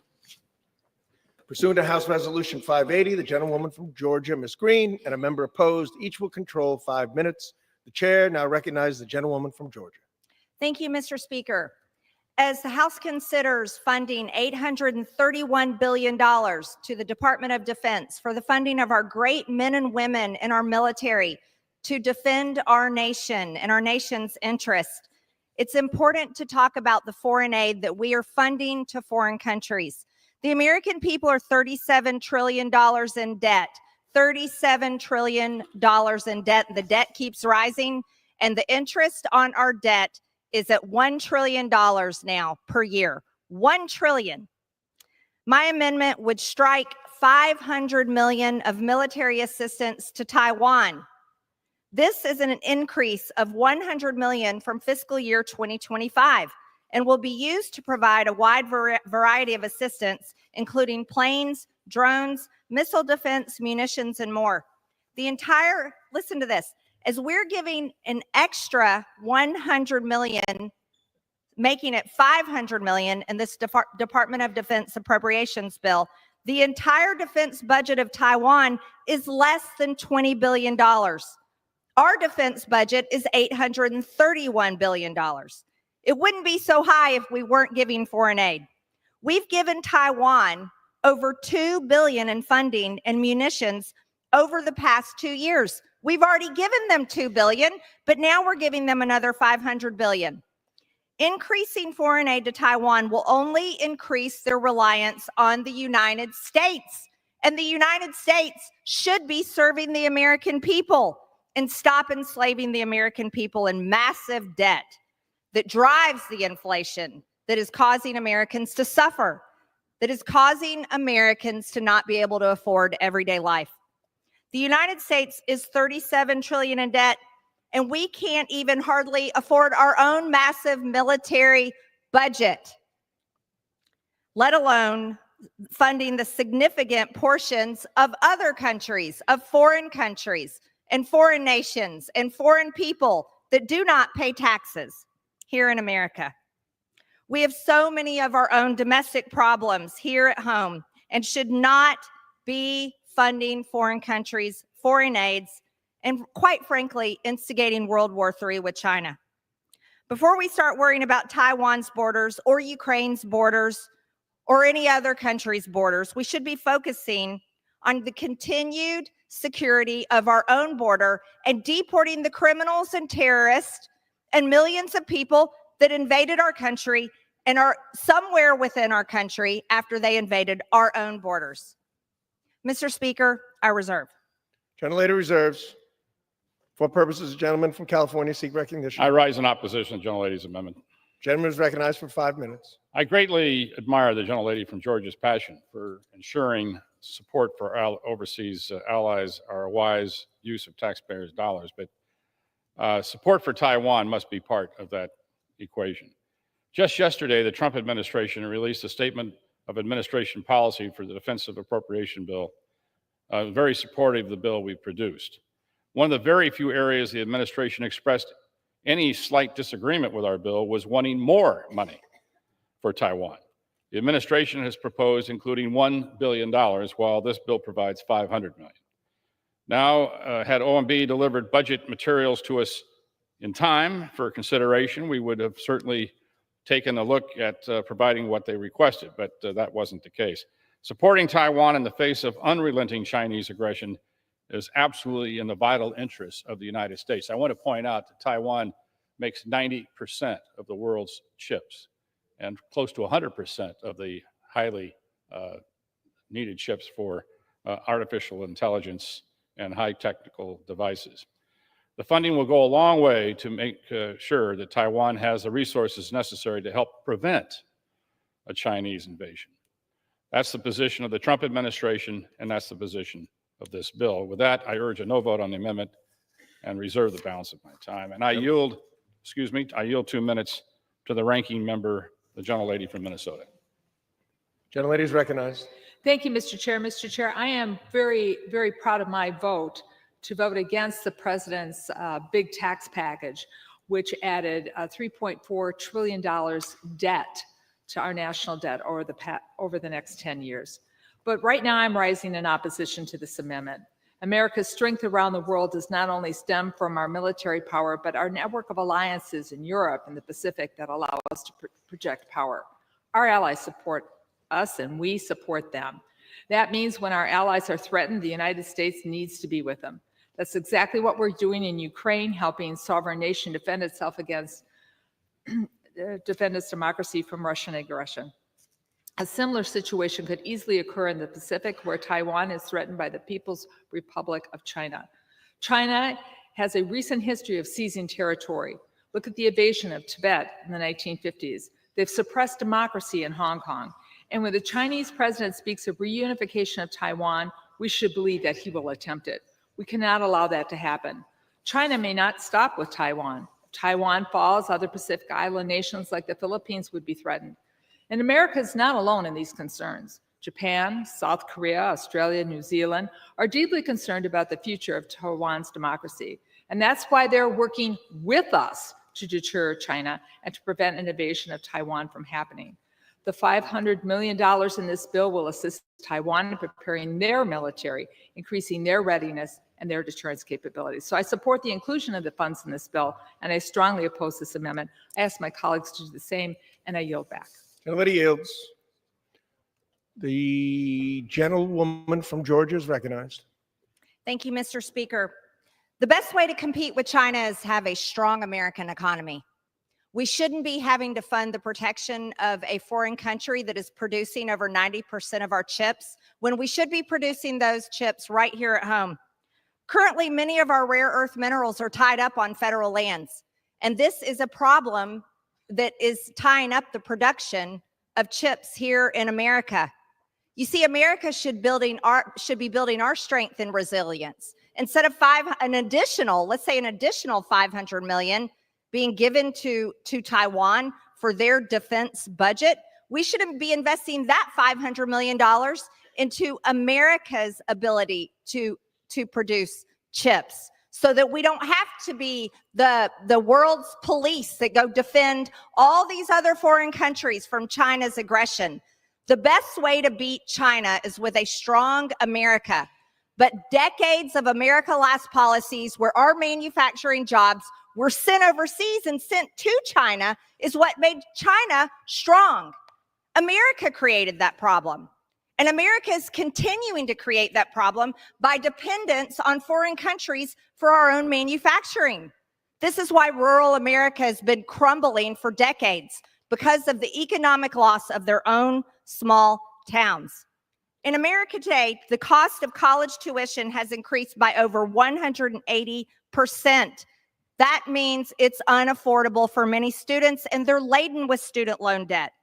Pursuant to House Resolution 580, the gentlewoman from Georgia, Ms. Green, and a member opposed, each will control 5 minutes. The chair now recognizes the gentlewoman from Georgia. Thank you, Mr. Speaker. As the House considers funding $831 billion to the Department of Defense for the funding of our great men and women in our military to defend our nation and our nation's interest, it's important to talk about the foreign aid that we are funding to foreign countries. The American people are $37 trillion in debt. $37 trillion in debt. The debt keeps rising, and the interest on our debt is at $1 trillion now per year. $1 trillion. My amendment would strike $500 million of military assistance to Taiwan. This is an increase of $100 million from fiscal year 2025 and will be used to provide a wide variety of assistance, including planes, drones, missile defense, munitions, and more. Listen to this, as we're giving an extra $100 million, making it $500 million in this Department of Defense appropriations bill, the entire defense budget of Taiwan is less than $20 billion. Our defense budget is $831 billion. It wouldn't be so high if we weren't giving foreign aid. We've given Taiwan over $2 billion in funding and munitions over the past 2 years. We've already given them $2 billion, but now we're giving them another $500 billion. Increasing foreign aid to Taiwan will only increase their reliance on the United States. And the United States should be serving the American people and stop enslaving the American people in massive debt that drives the inflation that is causing Americans to suffer, that is causing Americans to not be able to afford everyday life. The United States is $37 trillion in debt. and we can't even hardly afford our own massive military budget, let alone funding the significant portions of other countries, of foreign countries and foreign nations and foreign people that do not pay taxes here in America. We have so many of our own domestic problems here at home and should not be funding foreign countries, foreign aids, and quite frankly, instigating World War III with China. Before we start worrying about Taiwan's borders or Ukraine's borders or any other country's borders, we should be focusing on the continued security of our own border and deporting the criminals and terrorists and millions of people that invaded our country and are somewhere within our country after they invaded our own borders. Mr. Speaker, I reserve. Gentlelady reserves. For purposes, the gentleman from California seek recognition. I rise in opposition to the gentlelady's amendment. Gentleman is recognized for 5 minutes. I greatly admire the gentlelady from Georgia's passion for ensuring support for our overseas allies, our wise use of taxpayers' dollars, but support for Taiwan must be part of that equation. Just yesterday, the Trump administration released a statement of administration policy for the defensive appropriation bill, very supportive of the bill we produced. One of the very few areas the administration expressed any slight disagreement with our bill was wanting more money for Taiwan. The administration has proposed including $1 billion, while this bill provides $500 million. Now, had OMB delivered budget materials to us in time for consideration, we would have certainly taken a look at providing what they requested, but that wasn't the case. Supporting Taiwan in the face of unrelenting Chinese aggression is absolutely in the vital interests of the United States. I want to point out that Taiwan makes 90% of the world's chips and close to 100% of the highly needed chips for artificial intelligence and high technical devices. The funding will go a long way to make sure that Taiwan has the resources necessary to help prevent a Chinese invasion. That's the position of the Trump administration, and that's the position of this bill. With that, I urge a no vote on the amendment and reserve the balance of my time. And I yield, I yield 2 minutes to the ranking member, the gentlelady from Minnesota. Gentlelady is recognized. Thank you, Mr. Chair. Mr. Chair, I am very, very proud of my vote to vote against the president's big tax package, which added $3.4 trillion debt to our national debt over the next 10 years. But right now I'm rising in opposition to this amendment. America's strength around the world does not only stem from our military power, but our network of alliances in Europe and the Pacific that allow us to project power. Our allies support us and we support them. That means when our allies are threatened, the United States needs to be with them. That's exactly what we're doing in Ukraine, helping a sovereign nation defend itself against, defend its democracy from Russian aggression. A similar situation could easily occur in the Pacific, where Taiwan is threatened by the People's Republic of China. China has a recent history of seizing territory. Look at the invasion of Tibet in the 1950s. They've suppressed democracy in Hong Kong. And when the Chinese president speaks of reunification of Taiwan, we should believe that he will attempt it. We cannot allow that to happen. China may not stop with Taiwan. If Taiwan falls, other Pacific island nations like the Philippines would be threatened. And America is not alone in these concerns. Japan, South Korea, Australia, New Zealand are deeply concerned about the future of Taiwan's democracy. And that's why they're working with us to deter China and to prevent an invasion of Taiwan from happening. The $500 million in this bill will assist Taiwan in preparing their military, increasing their readiness and their deterrence capabilities. So I support the inclusion of the funds in this bill, and I strongly oppose this amendment. I ask my colleagues to do the same, and I yield back. Gentlelady yields. The gentlewoman from Georgia is recognized. Thank you, Mr. Speaker. The best way to compete with China is have a strong American economy. We shouldn't be having to fund the protection of a foreign country that is producing over 90% of our chips when we should be producing those chips right here at home. Currently, many of our rare earth minerals are tied up on federal lands, and this is a problem that is tying up the production of chips here in America. You see, America should be building our strength and resilience Instead of let's say an additional 500 million being given to Taiwan for their defense budget, we should be investing that $500 million into America's ability to produce chips, so that we don't have to be the world's police that go defend all these other foreign countries from China's aggression. The best way to beat China is with a strong America. But decades of America-last policies where our manufacturing jobs were sent overseas and sent to China is what made China strong. America created that problem. And America is continuing to create that problem by dependence on foreign countries for our own manufacturing. This is why rural America has been crumbling for decades, because of the economic loss of their own small towns. In America today, the cost of college tuition has increased by over 180%. That means it's unaffordable for many students, and they're laden with student loan debt.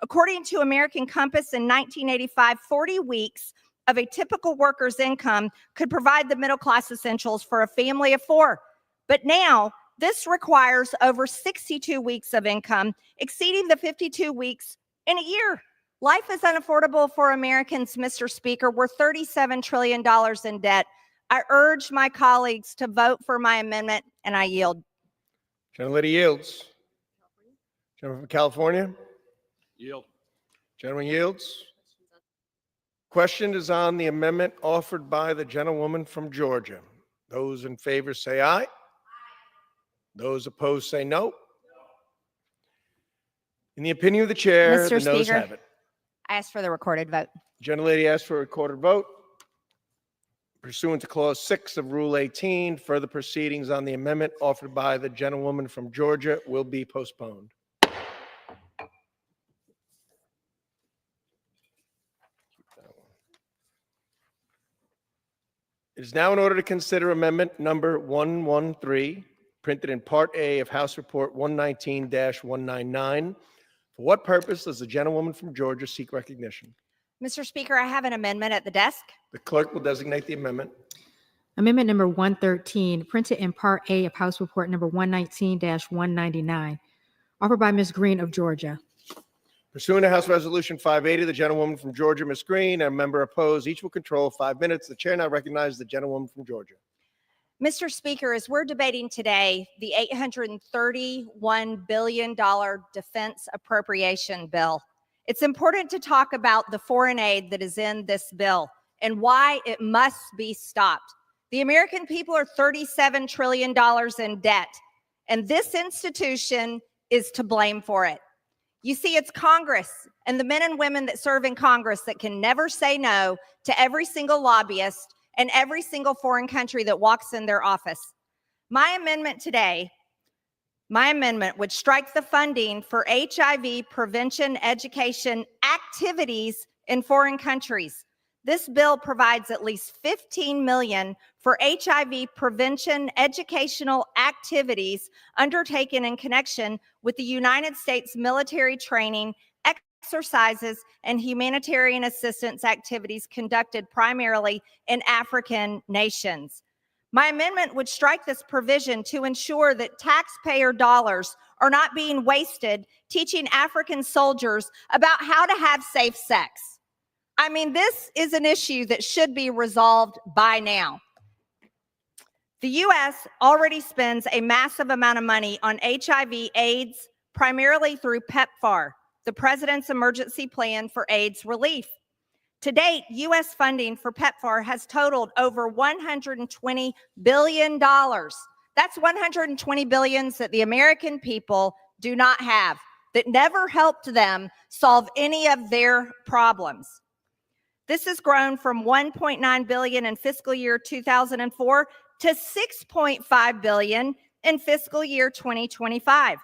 According to American Compass in 1985, 40 weeks of a typical worker's income could provide the middle class essentials for a family of 4. But now, this requires over 62 weeks of income, exceeding the 52 weeks in a year. Life is unaffordable for Americans, Mr. Speaker. We're $37 trillion in debt. I urge my colleagues to vote for my amendment, and I yield. Gentlelady yields. Gentleman from California. Yield. Gentleman yields. Question is on the amendment offered by the gentlewoman from Georgia. Those in favor say aye. Those opposed say no. In the opinion of the chair, Mr. the noes Speaker, have it. I ask for the recorded vote. Gentlelady asked for a recorded vote. Pursuant to Clause 6 of Rule 18, further proceedings on the amendment offered by the gentlewoman from Georgia will be postponed. It is now in order to consider amendment number 113, printed in Part A of House Report 119-199. For what purpose does the gentlewoman from Georgia seek recognition? Mr. Speaker, I have an amendment at the desk. The clerk will designate the amendment. Amendment number 113, printed in Part A of House Report number 119-199, offered by Ms. Green of Georgia. Pursuant to House Resolution 580, the gentlewoman from Georgia, Ms. Green, and a member opposed, each will control 5 minutes. The chair now recognizes the gentlewoman from Georgia. Mr. Speaker, as we're debating today, the $831 billion defense appropriation bill, it's important to talk about the foreign aid that is in this bill and why it must be stopped. The American people are $37 trillion in debt, and this institution is to blame for it. You see, it's Congress and the men and women that serve in Congress that can never say no to every single lobbyist and every single foreign country that walks in their office. My amendment would strike the funding for HIV prevention education activities in foreign countries. This bill provides at least $15 million for HIV prevention educational activities undertaken in connection with the United States military training, exercises, and humanitarian assistance activities conducted primarily in African nations. My amendment would strike this provision to ensure that taxpayer dollars are not being wasted teaching African soldiers about how to have safe sex. I mean, this is an issue that should be resolved by now. The U.S. already spends a massive amount of money on HIV/AIDS, primarily through PEPFAR, the President's Emergency Plan for AIDS Relief. To date, U.S. funding for PEPFAR has totaled over $120 billion. That's $120 billion that the American people do not have, that never helped them solve any of their problems. This has grown from $1.9 billion in fiscal year 2004 to $6.5 billion in fiscal year 2025.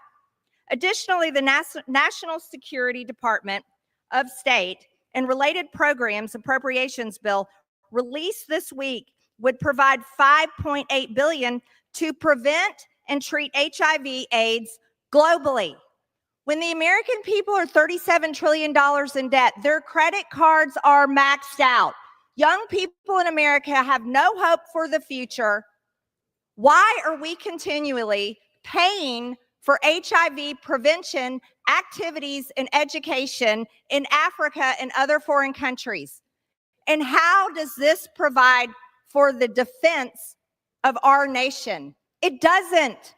Additionally, the National Security Department of State and related programs appropriations bill released this week would provide $5.8 billion to prevent and treat HIV/AIDS globally. When the American people are $37 trillion in debt, their credit cards are maxed out. Young people in America have no hope for the future. Why are we continually paying for HIV prevention activities and education in Africa and other foreign countries? And how does this provide for the defense of our nation? It doesn't.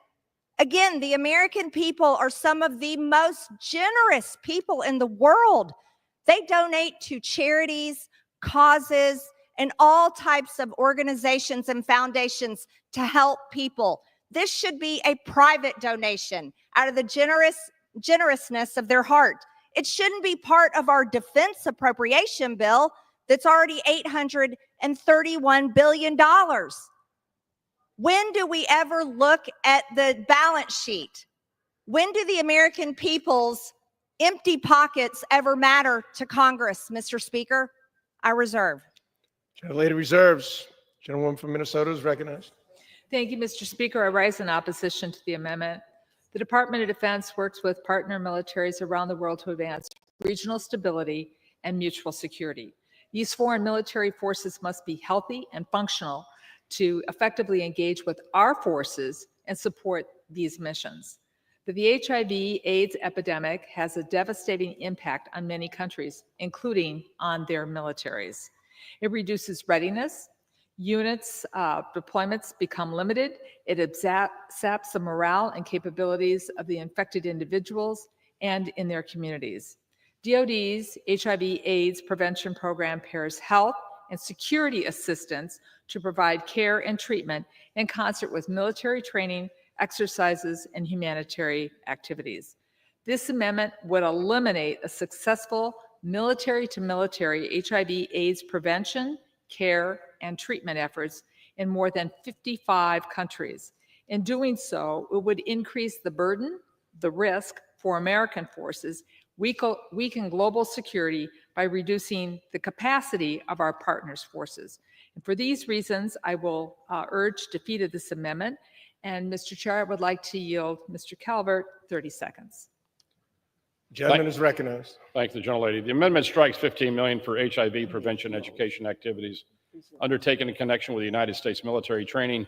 Again, the American people are some of the most generous people in the world. They donate to charities, causes, and all types of organizations and foundations to help people. This should be a private donation out of the generousness of their heart. It shouldn't be part of our defense appropriation bill that's already $831 billion. When do we ever look at the balance sheet? When do the American people's empty pockets ever matter to Congress, Mr. Speaker? I reserve. Gentlelady reserves. Gentlewoman from Minnesota is recognized. Thank you, Mr. Speaker. I rise in opposition to the amendment. The Department of Defense works with partner militaries around the world to advance regional stability and mutual security. These foreign military forces must be healthy and functional to effectively engage with our forces and support these missions. But the HIV/AIDS epidemic has a devastating impact on many countries, including on their militaries. It reduces readiness, units deployments become limited, it saps the morale and capabilities of the infected individuals and in their communities. DoD's HIV/AIDS prevention program pairs health and security assistance to provide care and treatment in concert with military training, exercises, and humanitarian activities. This amendment would eliminate a successful military-to-military HIV/AIDS prevention, care, and treatment efforts in more than 55 countries. In doing so, it would increase the burden, the risk for American forces, weaken global security by reducing the capacity of our partners' forces. And for these reasons, I will urge defeat of this amendment. And Mr. Chair, I would like to yield Mr. Calvert 30 seconds. Gentleman is recognized. Thank the gentlelady. The amendment strikes $15 million for HIV prevention education activities undertaken in connection with the United States military training,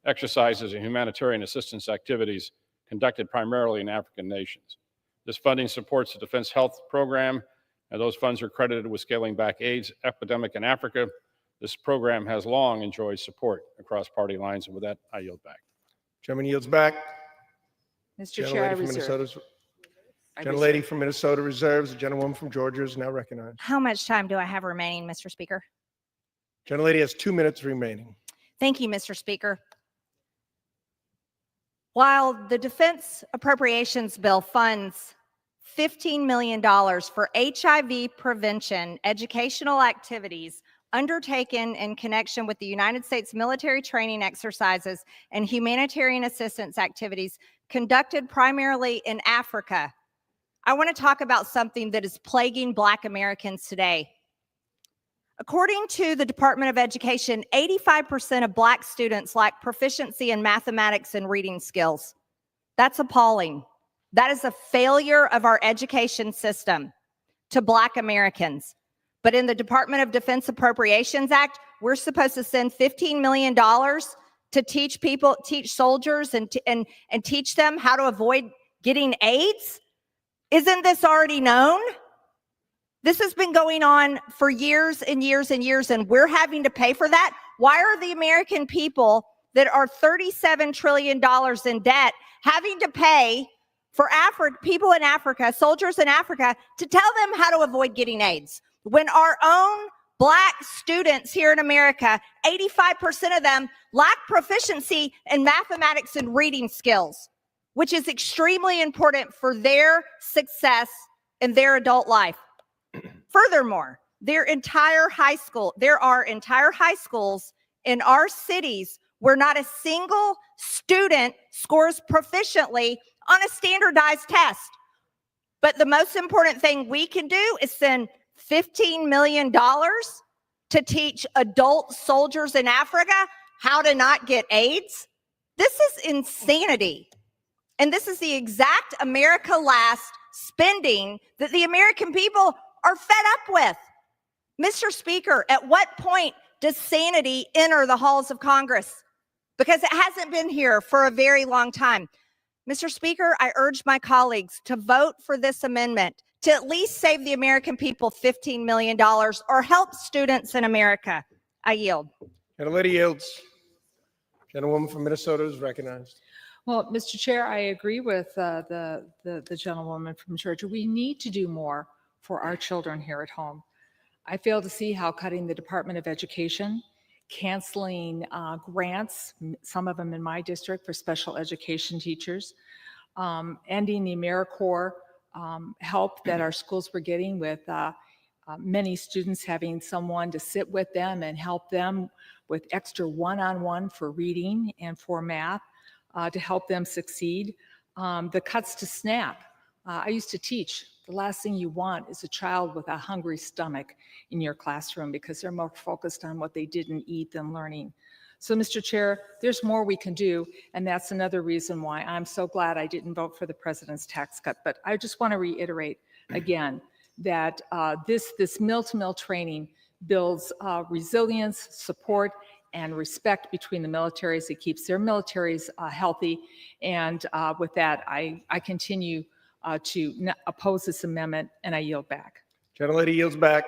exercises, and humanitarian assistance activities conducted primarily in African nations. This funding supports the Defense Health Program, and those funds are credited with scaling back AIDS epidemic in Africa. This program has long enjoyed support across party lines, and with that, I yield back. Gentleman yields back. Mr. Chair, I Gentlelady from reserve. Minnesota's- Gentlelady from Minnesota reserves. The gentlewoman from Georgia is now recognized. How much time do I have remaining, Mr. Speaker? Gentlelady has 2 minutes remaining. Thank you, Mr. Speaker. While the Defense Appropriations Bill funds $15 million for HIV prevention educational activities undertaken in connection with the United States military training exercises and humanitarian assistance activities conducted primarily in Africa, I want to talk about something that is plaguing Black Americans today. According to the Department of Education, 85% of Black students lack proficiency in mathematics and reading skills. That's appalling. That is a failure of our education system to Black Americans. But in the Department of Defense Appropriations Act, we're supposed to send $15 million to teach soldiers and teach them how to avoid getting AIDS? Isn't this already known? This has been going on for years and years and years, and we're having to pay for that. Why are the American people that are $37 trillion in debt having to pay for people in Africa, soldiers in Africa, to tell them how to avoid getting AIDS? When our own Black students here in America, 85% of them lack proficiency in mathematics and reading skills, which is extremely important for their success in their adult life. Furthermore, there are entire high schools in our cities where not a single student scores proficiently on a standardized test. But the most important thing we can do is send $15 million to teach adult soldiers in Africa how to not get AIDS. This is insanity. And this is the exact America Last spending that the American people are fed up with. Mr. Speaker, at what point does sanity enter the halls of Congress? Because it hasn't been here for a very long time. Mr. Speaker, I urge my colleagues to vote for this amendment to at least save the American people $15 million or help students in America. I yield. Gentlelady yields. Gentlewoman from Minnesota is recognized. Well, Mr. Chair, I agree with the gentlewoman from Georgia. We need to do more for our children here at home. I fail to see how cutting the Department of Education, canceling grants, some of them in my district for special education teachers, ending the AmeriCorps help that our schools were getting with many students having someone to sit with them and help them with extra one-on-one for reading and for math to help them succeed. The cuts to SNAP. I used to teach. The last thing you want is a child with a hungry stomach in your classroom because they're more focused on what they didn't eat than learning. So, Mr. Chair, there's more we can do, and that's another reason why I'm so glad I didn't vote for the president's tax cut. But I just want to reiterate again that this mill-to-mill training builds resilience, support, and respect between the militaries. It keeps their militaries healthy. And with that, I continue to oppose this amendment, and I yield back. Gentlelady yields back.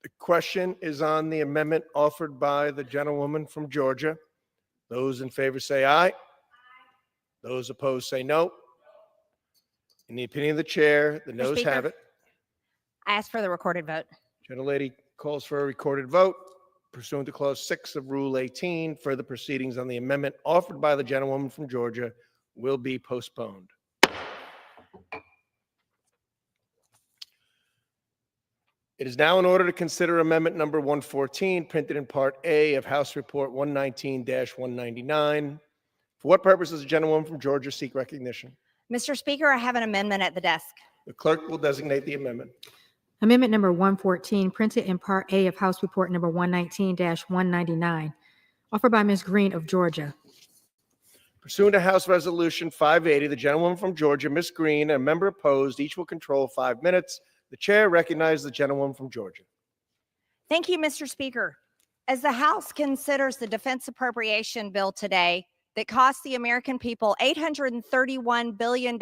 The question is on the amendment offered by the gentlewoman from Georgia. Those in favor say aye. Those opposed say no. In the opinion of the chair, the noes Speaker, have it. I ask for the recorded vote. Gentlelady calls for a recorded vote pursuant to Clause 6 of Rule 18. Further proceedings on the amendment offered by the gentlewoman from Georgia will be postponed. It is now in order to consider amendment number 114, printed in Part A of House Report 119-199. For what purpose does the gentlewoman from Georgia seek recognition? Mr. Speaker, I have an amendment at the desk. The clerk will designate the amendment. Amendment number 114, printed in Part A of House Report number 119-199, offered by Ms. Green of Georgia. Pursuant to House Resolution 580, the gentlewoman from Georgia, Ms. Green, and a member opposed, each will control 5 minutes. The chair recognizes the gentlewoman from Georgia. Thank you, Mr. Speaker. As the House considers the defense appropriation bill today that costs the American people $831 billion,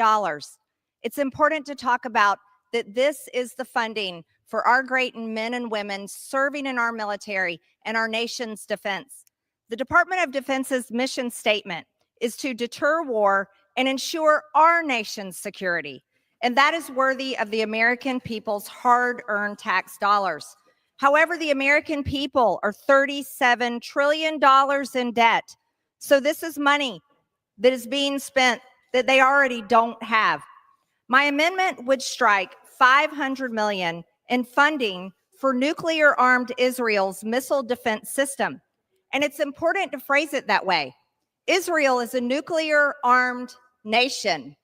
it's important to talk about that this is the funding for our great men and women serving in our military and our nation's defense. The Department of Defense's mission statement is to deter war and ensure our nation's security. And that is worthy of the American people's hard-earned tax dollars. However, the American people are $37 trillion in debt. So this is money that is being spent that they already don't have. My amendment would strike $500 million in funding for nuclear-armed Israel's missile defense system. And it's important to phrase it that way. Israel is a nuclear-armed nation,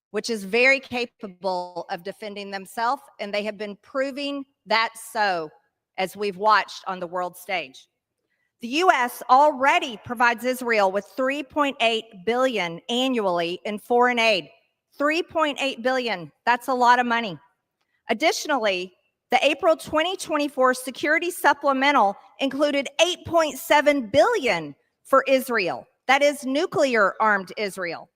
which is very capable of defending themselves, and they have been proving that so as we've watched on the world stage. The U.S. already provides Israel with $3.8 billion annually in foreign aid. $3.8 billion, that's a lot of money. Additionally, the April 2024 security supplemental included $8.7 billion for Israel. That is nuclear-armed Israel.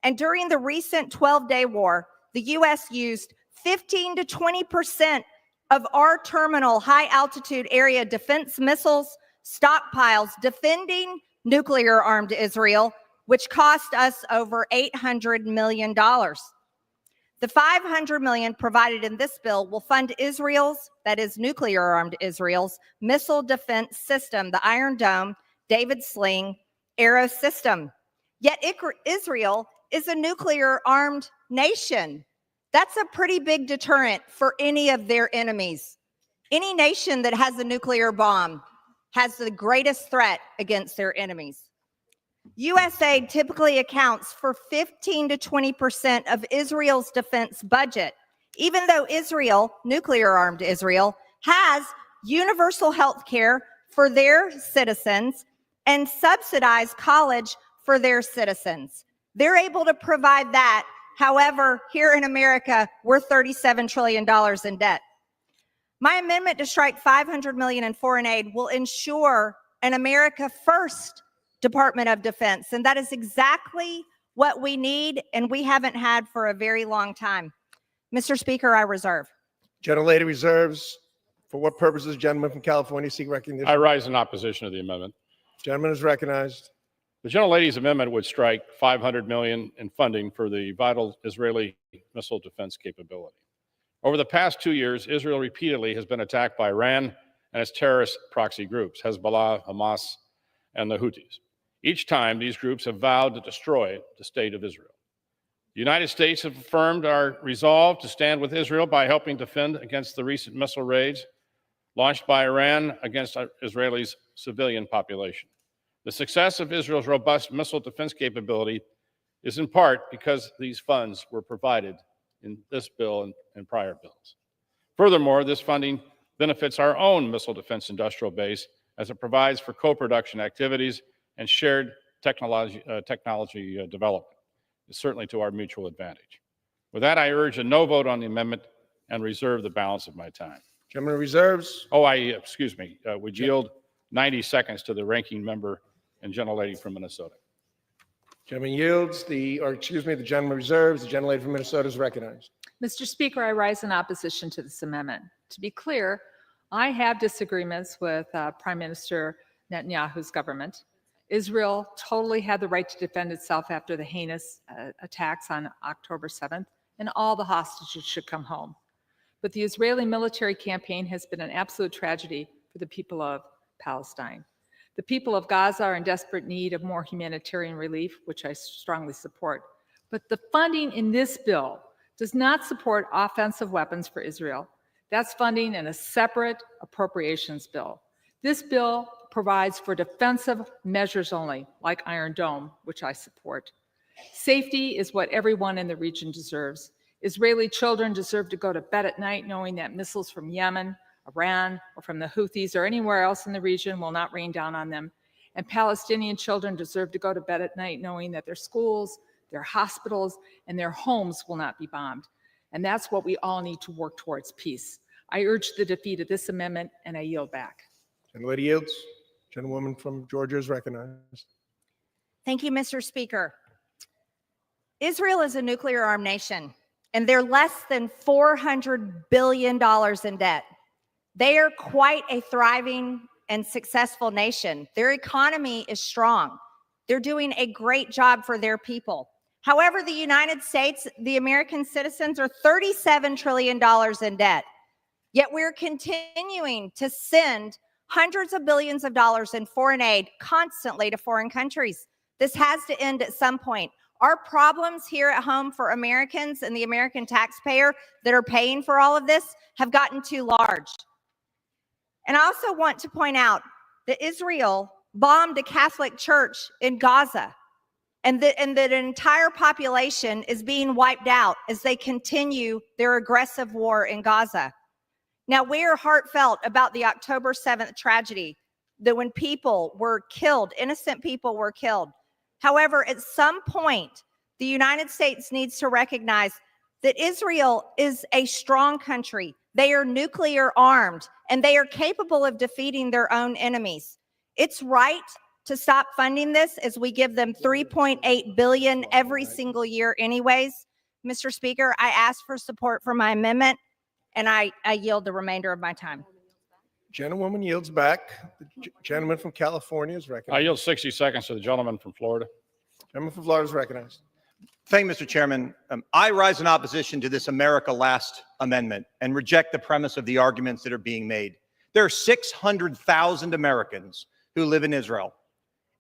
And during the recent 12-day war, the U.S. used 15 to 20% of our terminal high-altitude area defense missiles stockpiles defending nuclear-armed Israel, which cost us over $800 million. The $500 million provided in this bill will fund Israel's, that is nuclear-armed Israel's, missile defense system, the Iron Dome, David Sling, Arrow system. Yet Israel is a nuclear-armed nation. That's a pretty big deterrent for any of their enemies. Any nation that has a nuclear bomb has the greatest threat against their enemies. U.S. aid typically accounts for 15 to 20% of Israel's defense budget, even though Israel, nuclear-armed Israel, has universal health care for their citizens and subsidized college for their citizens. They're able to provide that. However, here in America, we're $37 trillion in debt. My amendment to strike $500 million in foreign aid will ensure an America First Department of Defense. And that is exactly what we need and we haven't had for a very long time. Mr. Speaker, I reserve. Gentlelady reserves. For what purposes, gentleman from California seek recognition? I rise in opposition to the amendment. Gentleman is recognized. The gentlelady's amendment would strike $500 million in funding for the vital Israeli missile defense capability. Over the past 2 years, Israel repeatedly has been attacked by Iran and its terrorist proxy groups, Hezbollah, Hamas, and the Houthis. Each time, these groups have vowed to destroy the state of Israel. The United States have affirmed our resolve to stand with Israel by helping defend against the recent missile raids launched by Iran against Israelis' civilian population. The success of Israel's robust missile defense capability is in part because these funds were provided in this bill and prior bills. Furthermore, this funding benefits our own missile defense industrial base as it provides for co-production activities and shared technology development. It's certainly to our mutual advantage. With that, I urge a no vote on the amendment and reserve the balance of my time. Gentleman reserves. Oh, would yield 90 seconds to the ranking member and gentlelady from Minnesota. Gentleman yields. The gentleman reserves. The gentlelady from Minnesota is recognized. Mr. Speaker, I rise in opposition to this amendment. To be clear, I have disagreements with Prime Minister Netanyahu's government. Israel totally had the right to defend itself after the heinous attacks on October 7th, and all the hostages should come home. But the Israeli military campaign has been an absolute tragedy for the people of Palestine. The people of Gaza are in desperate need of more humanitarian relief, which I strongly support. But the funding in this bill does not support offensive weapons for Israel. That's funding in a separate appropriations bill. This bill provides for defensive measures only, like Iron Dome, which I support. Safety is what everyone in the region deserves. Israeli children deserve to go to bed at night knowing that missiles from Yemen, Iran, or from the Houthis or anywhere else in the region will not rain down on them. And Palestinian children deserve to go to bed at night knowing that their schools, their hospitals, and their homes will not be bombed. And that's what we all need to work towards, peace. I urge the defeat of this amendment, and I yield back. Gentlelady yields. Gentlewoman from Georgia is recognized. Thank you, Mr. Speaker. Israel is a nuclear armed nation, and they're less than $400 billion in debt. They are quite a thriving and successful nation. Their economy is strong. They're doing a great job for their people. However, the United States, the American citizens, are $37 trillion in debt. Yet we're continuing to send hundreds of billions of dollars in foreign aid constantly to foreign countries. This has to end at some point. Our problems here at home for Americans and the American taxpayer that are paying for all of this have gotten too large. And I also want to point out that Israel bombed a Catholic church in Gaza, and that an entire population is being wiped out as they continue their aggressive war in Gaza. Now, we are heartfelt about the October 7th tragedy, that when people were killed, innocent people were killed. However, at some point, the United States needs to recognize that Israel is a strong country. They are nuclear armed, and they are capable of defeating their own enemies. It's right to stop funding this, as we give them $3.8 billion every single year anyways. Mr. Speaker, I ask for support for my amendment, and I yield the remainder of my time. Gentlewoman yields back. The gentleman from California is recognized. I yield 60 seconds to the gentleman from Florida. Gentleman from Florida is recognized. Thank you, Mr. Chairman. I rise in opposition to this America Last amendment and reject the premise of the arguments that are being made. There are 600,000 Americans who live in Israel,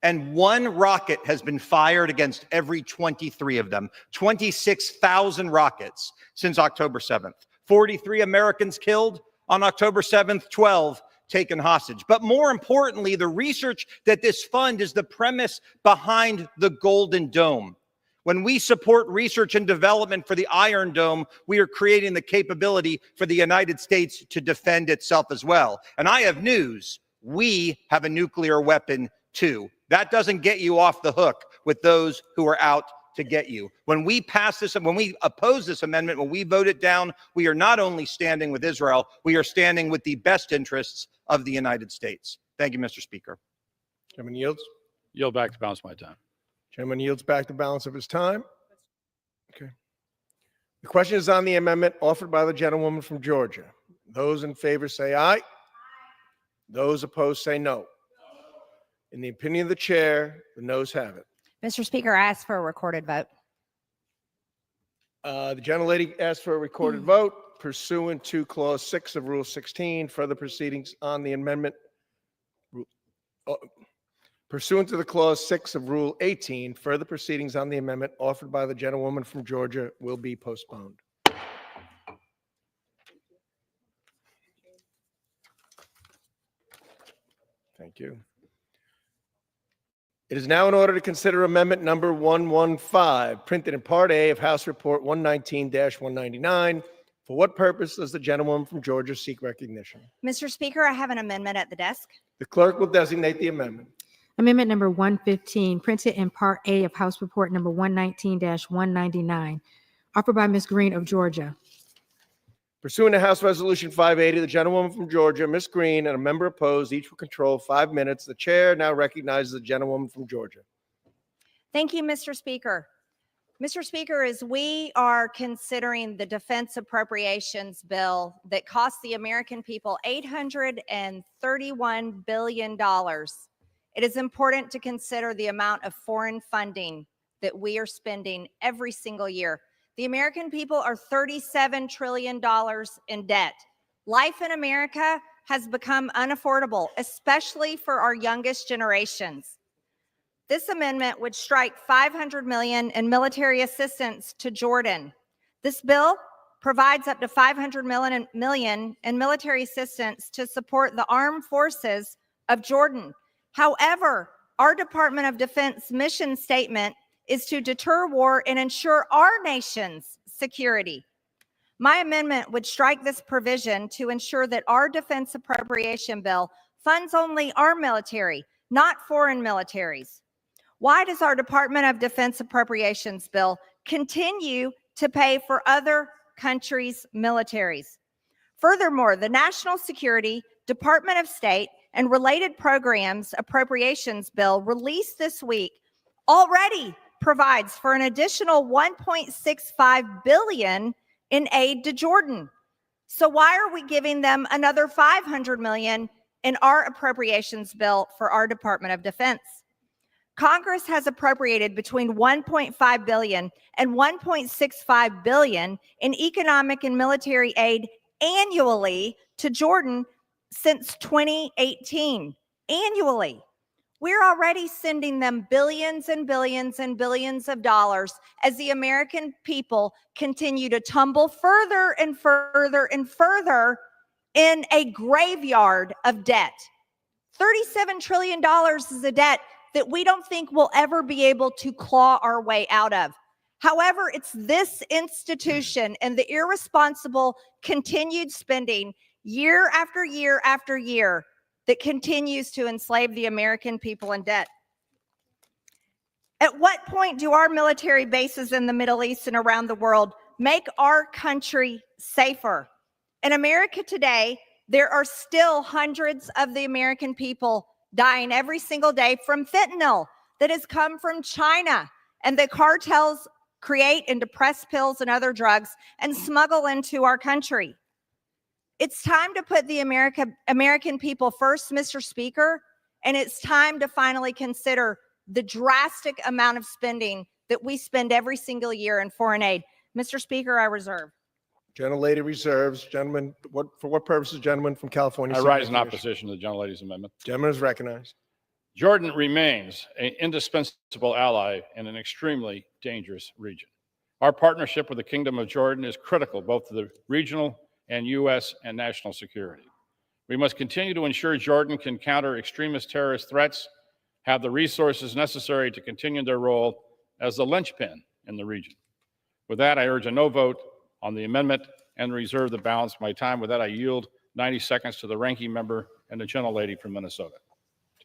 and one rocket has been fired against every 23 of them. 26,000 rockets since October 7th. 43 Americans killed on October 7th, 12 taken hostage. But more importantly, the research that this fund is the premise behind the Golden Dome. When we support research and development for the Iron Dome, we are creating the capability for the United States to defend itself as well. And I have news. We have a nuclear weapon too. That doesn't get you off the hook with those who are out to get you. When we pass this, when we oppose this amendment, when we vote it down, we are not only standing with Israel, we are standing with the best interests of the United States. Thank you, Mr. Speaker. Chairman yields. Yield back the balance of my time. Chairman yields back the balance of his time. Okay. The question is on the amendment offered by the gentlewoman from Georgia. Those in favor say aye. Those opposed say no. In the opinion of the chair, the noes have it. Mr. Speaker, I ask for a recorded vote. The gentlelady asked for a recorded vote pursuant to Clause 6 of Rule 16. Further proceedings on the amendment pursuant to the Clause 6 of Rule 18. Further proceedings on the amendment offered by the gentlewoman from Georgia will be postponed. Thank you. It is now in order to consider amendment number 115, printed in Part A of House Report 119-199. For what purpose does the gentlewoman from Georgia seek recognition? Mr. Speaker, I have an amendment at the desk. The clerk will designate the amendment. Amendment number 115, printed in Part A of House Report number 119-199, offered by Ms. Green of Georgia. Pursuant to House Resolution 580, the gentlewoman from Georgia, Ms. Green, and a member opposed, each will control 5 minutes. The chair now recognizes the gentlewoman from Georgia. Thank you, Mr. Speaker. Mr. Speaker, as we are considering the defense appropriations bill that cost the American people $831 billion, it is important to consider the amount of foreign funding that we are spending every single year. The American people are $37 trillion in debt. Life in America has become unaffordable, especially for our youngest generations. This amendment would strike $500 million in military assistance to Jordan. This bill provides up to $500 million in military assistance to support the armed forces of Jordan. However, our Department of Defense mission statement is to deter war and ensure our nation's security. My amendment would strike this provision to ensure that our defense appropriation bill funds only our military, not foreign militaries. Why does our Department of Defense appropriations bill continue to pay for other countries' militaries? Furthermore, the National Security, Department of State, and related programs appropriations bill released this week already provides for an additional $1.65 billion in aid to Jordan. So why are we giving them another $500 million in our appropriations bill for our Department of Defense? Congress has appropriated between $1.5 billion and $1.65 billion in economic and military aid annually to Jordan since 2018. Annually. We're already sending them billions and billions and billions of dollars as the American people continue to tumble further and further and further in a graveyard of debt. $37 trillion is a debt that we don't think we'll ever be able to claw our way out of. However, it's this institution and the irresponsible continued spending year after year after year that continues to enslave the American people in debt. At what point do our military bases in the Middle East and around the world make our country safer? In America today, there are still hundreds of the American people dying every single day from fentanyl that has come from China, and the cartels create and depress pills and other drugs and smuggle into our country. It's time to put the American people first, Mr. Speaker, and it's time to finally consider the drastic amount of spending that we spend every single year in foreign aid. Mr. Speaker, I reserve. Gentlelady reserves. Gentleman, for what purposes, gentleman from California? I rise in opposition to the gentlelady's amendment. Gentleman is recognized. Jordan remains an indispensable ally in an extremely dangerous region. Our partnership with the Kingdom of Jordan is critical both to the regional and U.S. and national security. We must continue to ensure Jordan can counter extremist terrorist threats, have the resources necessary to continue their role as the linchpin in the region. With that, I urge a no vote on the amendment and reserve the balance of my time. With that, I yield 90 seconds to the ranking member and the gentlelady from Minnesota.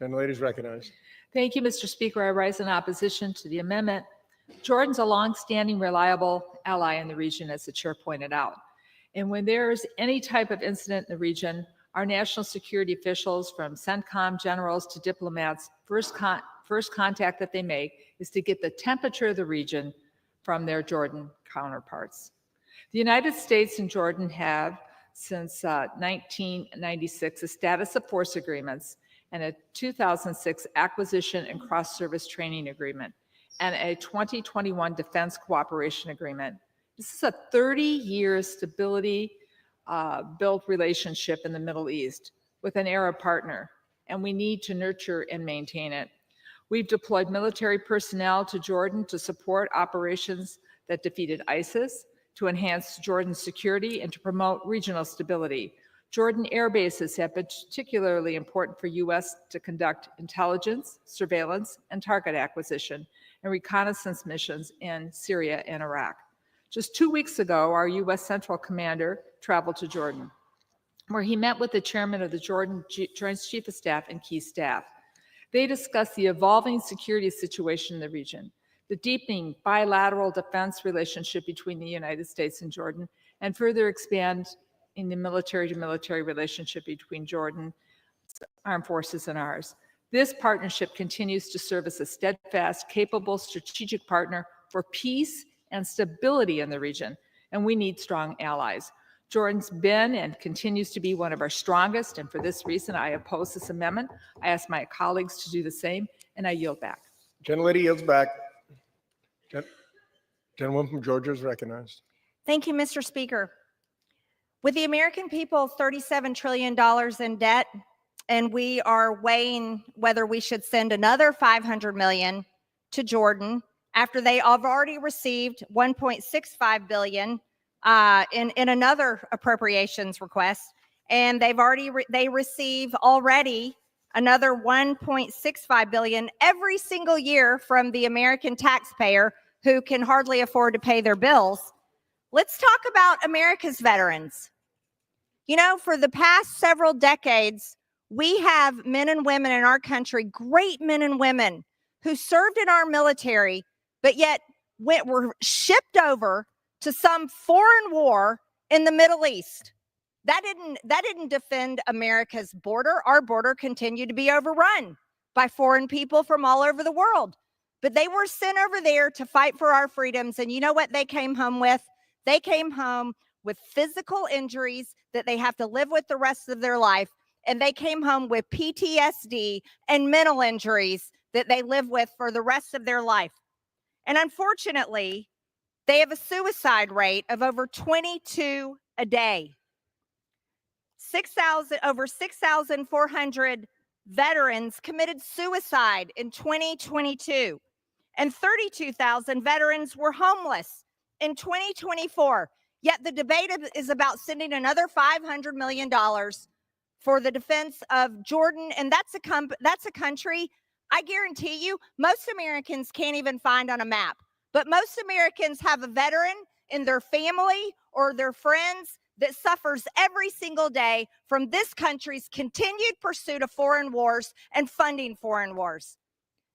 Gentlelady is recognized. Thank you, Mr. Speaker. I rise in opposition to the amendment. Jordan's a longstanding, reliable ally in the region, as the chair pointed out. And when there's any type of incident in the region, our national security officials, from CENTCOM generals to diplomats, first contact that they make is to get the temperature of the region from their Jordan counterparts. The United States and Jordan have, since 1996, a status of force agreements and a 2006 acquisition and cross-service training agreement and a 2021 defense cooperation agreement. This is a 30-year stability built relationship in the Middle East with an Arab partner, and we need to nurture and maintain it. We've deployed military personnel to Jordan to support operations that defeated ISIS, to enhance Jordan's security, and to promote regional stability. Jordan air bases have been particularly important for U.S. to conduct intelligence, surveillance, and target acquisition and reconnaissance missions in Syria and Iraq. Just 2 weeks ago, our U.S. Central Commander traveled to Jordan, where he met with the chairman of the Jordan Joint Chief of Staff and key staff. They discussed the evolving security situation in the region, the deepening bilateral defense relationship between the United States and Jordan, and further expand in the military-to-military relationship between Jordan's armed forces and ours. This partnership continues to serve as a steadfast, capable, strategic partner for peace and stability in the region, and we need strong allies. Jordan's been and continues to be one of our strongest, and for this reason, I oppose this amendment. I ask my colleagues to do the same, and I yield back. Gentlelady yields back. Gentleman from Georgia is recognized. Thank you, Mr. Speaker. With the American people $37 trillion in debt, and we are weighing whether we should send another $500 million to Jordan after they have already received $1.65 billion in another appropriations request, and they receive already another $1.65 billion every single year from the American taxpayer who can hardly afford to pay their bills. Let's talk about America's veterans. You know, for the past several decades, we have men and women in our country, great men and women who served in our military, but yet were shipped over to some foreign war in the Middle East. That didn't defend America's border. Our border continued to be overrun by foreign people from all over the world. But they were sent over there to fight for our freedoms. And you know what they came home with? They came home with physical injuries that they have to live with the rest of their life. And they came home with PTSD and mental injuries that they live with for the rest of their life. And unfortunately, they have a suicide rate of over 22 a day. Over 6,400 veterans committed suicide in 2022, and 32,000 veterans were homeless in 2024. Yet the debate is about sending another $500 million for the defense of Jordan, and that's a country I guarantee you most Americans can't even find on a map. But most Americans have a veteran in their family or their friends that suffers every single day from this country's continued pursuit of foreign wars and funding foreign wars.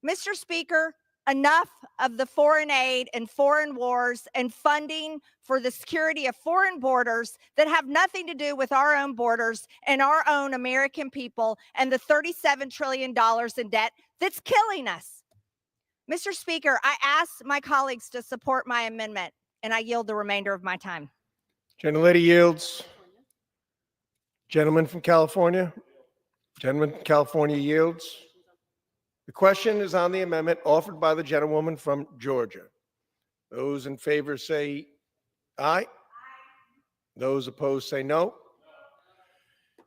Mr. Speaker, enough of the foreign aid and foreign wars and funding for the security of foreign borders that have nothing to do with our own borders and our own American people and the $37 trillion in debt that's killing us. Mr. Speaker, I ask my colleagues to support my amendment, and I yield the remainder of my time. Gentlelady yields. Gentleman from California. Gentleman from California yields. The question is on the amendment offered by the gentlewoman from Georgia. Those in favor say aye. Those opposed say no.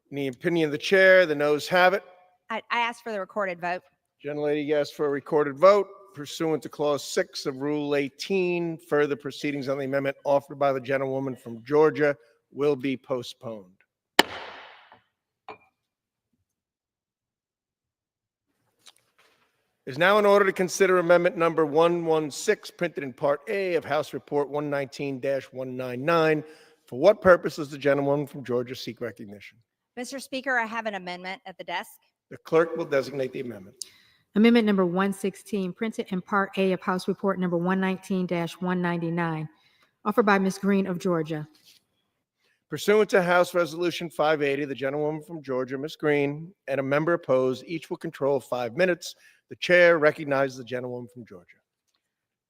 In the opinion of the chair, the noes have it. I ask for the recorded vote. Gentlelady, yes for a recorded vote. Pursuant to Clause 6 of Rule 18, further proceedings on the amendment offered by the gentlewoman from Georgia will be postponed. It is now in order to consider amendment number 116, printed in Part A of House Report 119-199. For what purpose does the gentlewoman from Georgia seek recognition? Mr. Speaker, I have an amendment at the desk. The clerk will designate the amendment. Amendment number 116, printed in Part A of House Report number 119-199, offered by Ms. Green of Georgia. Pursuant to House Resolution 580, the gentlewoman from Georgia, Ms. Green, and a member opposed, each will control 5 minutes. The chair recognizes the gentlewoman from Georgia.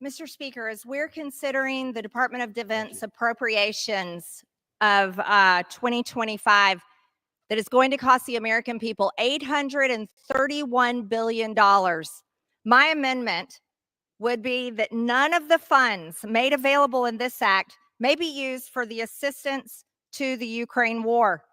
Mr. Speaker, as we're considering the Department of Defense appropriations of 2025, that is going to cost the American people $831 billion, my amendment would be that none of the funds made available in this act may be used for the assistance to the Ukraine war.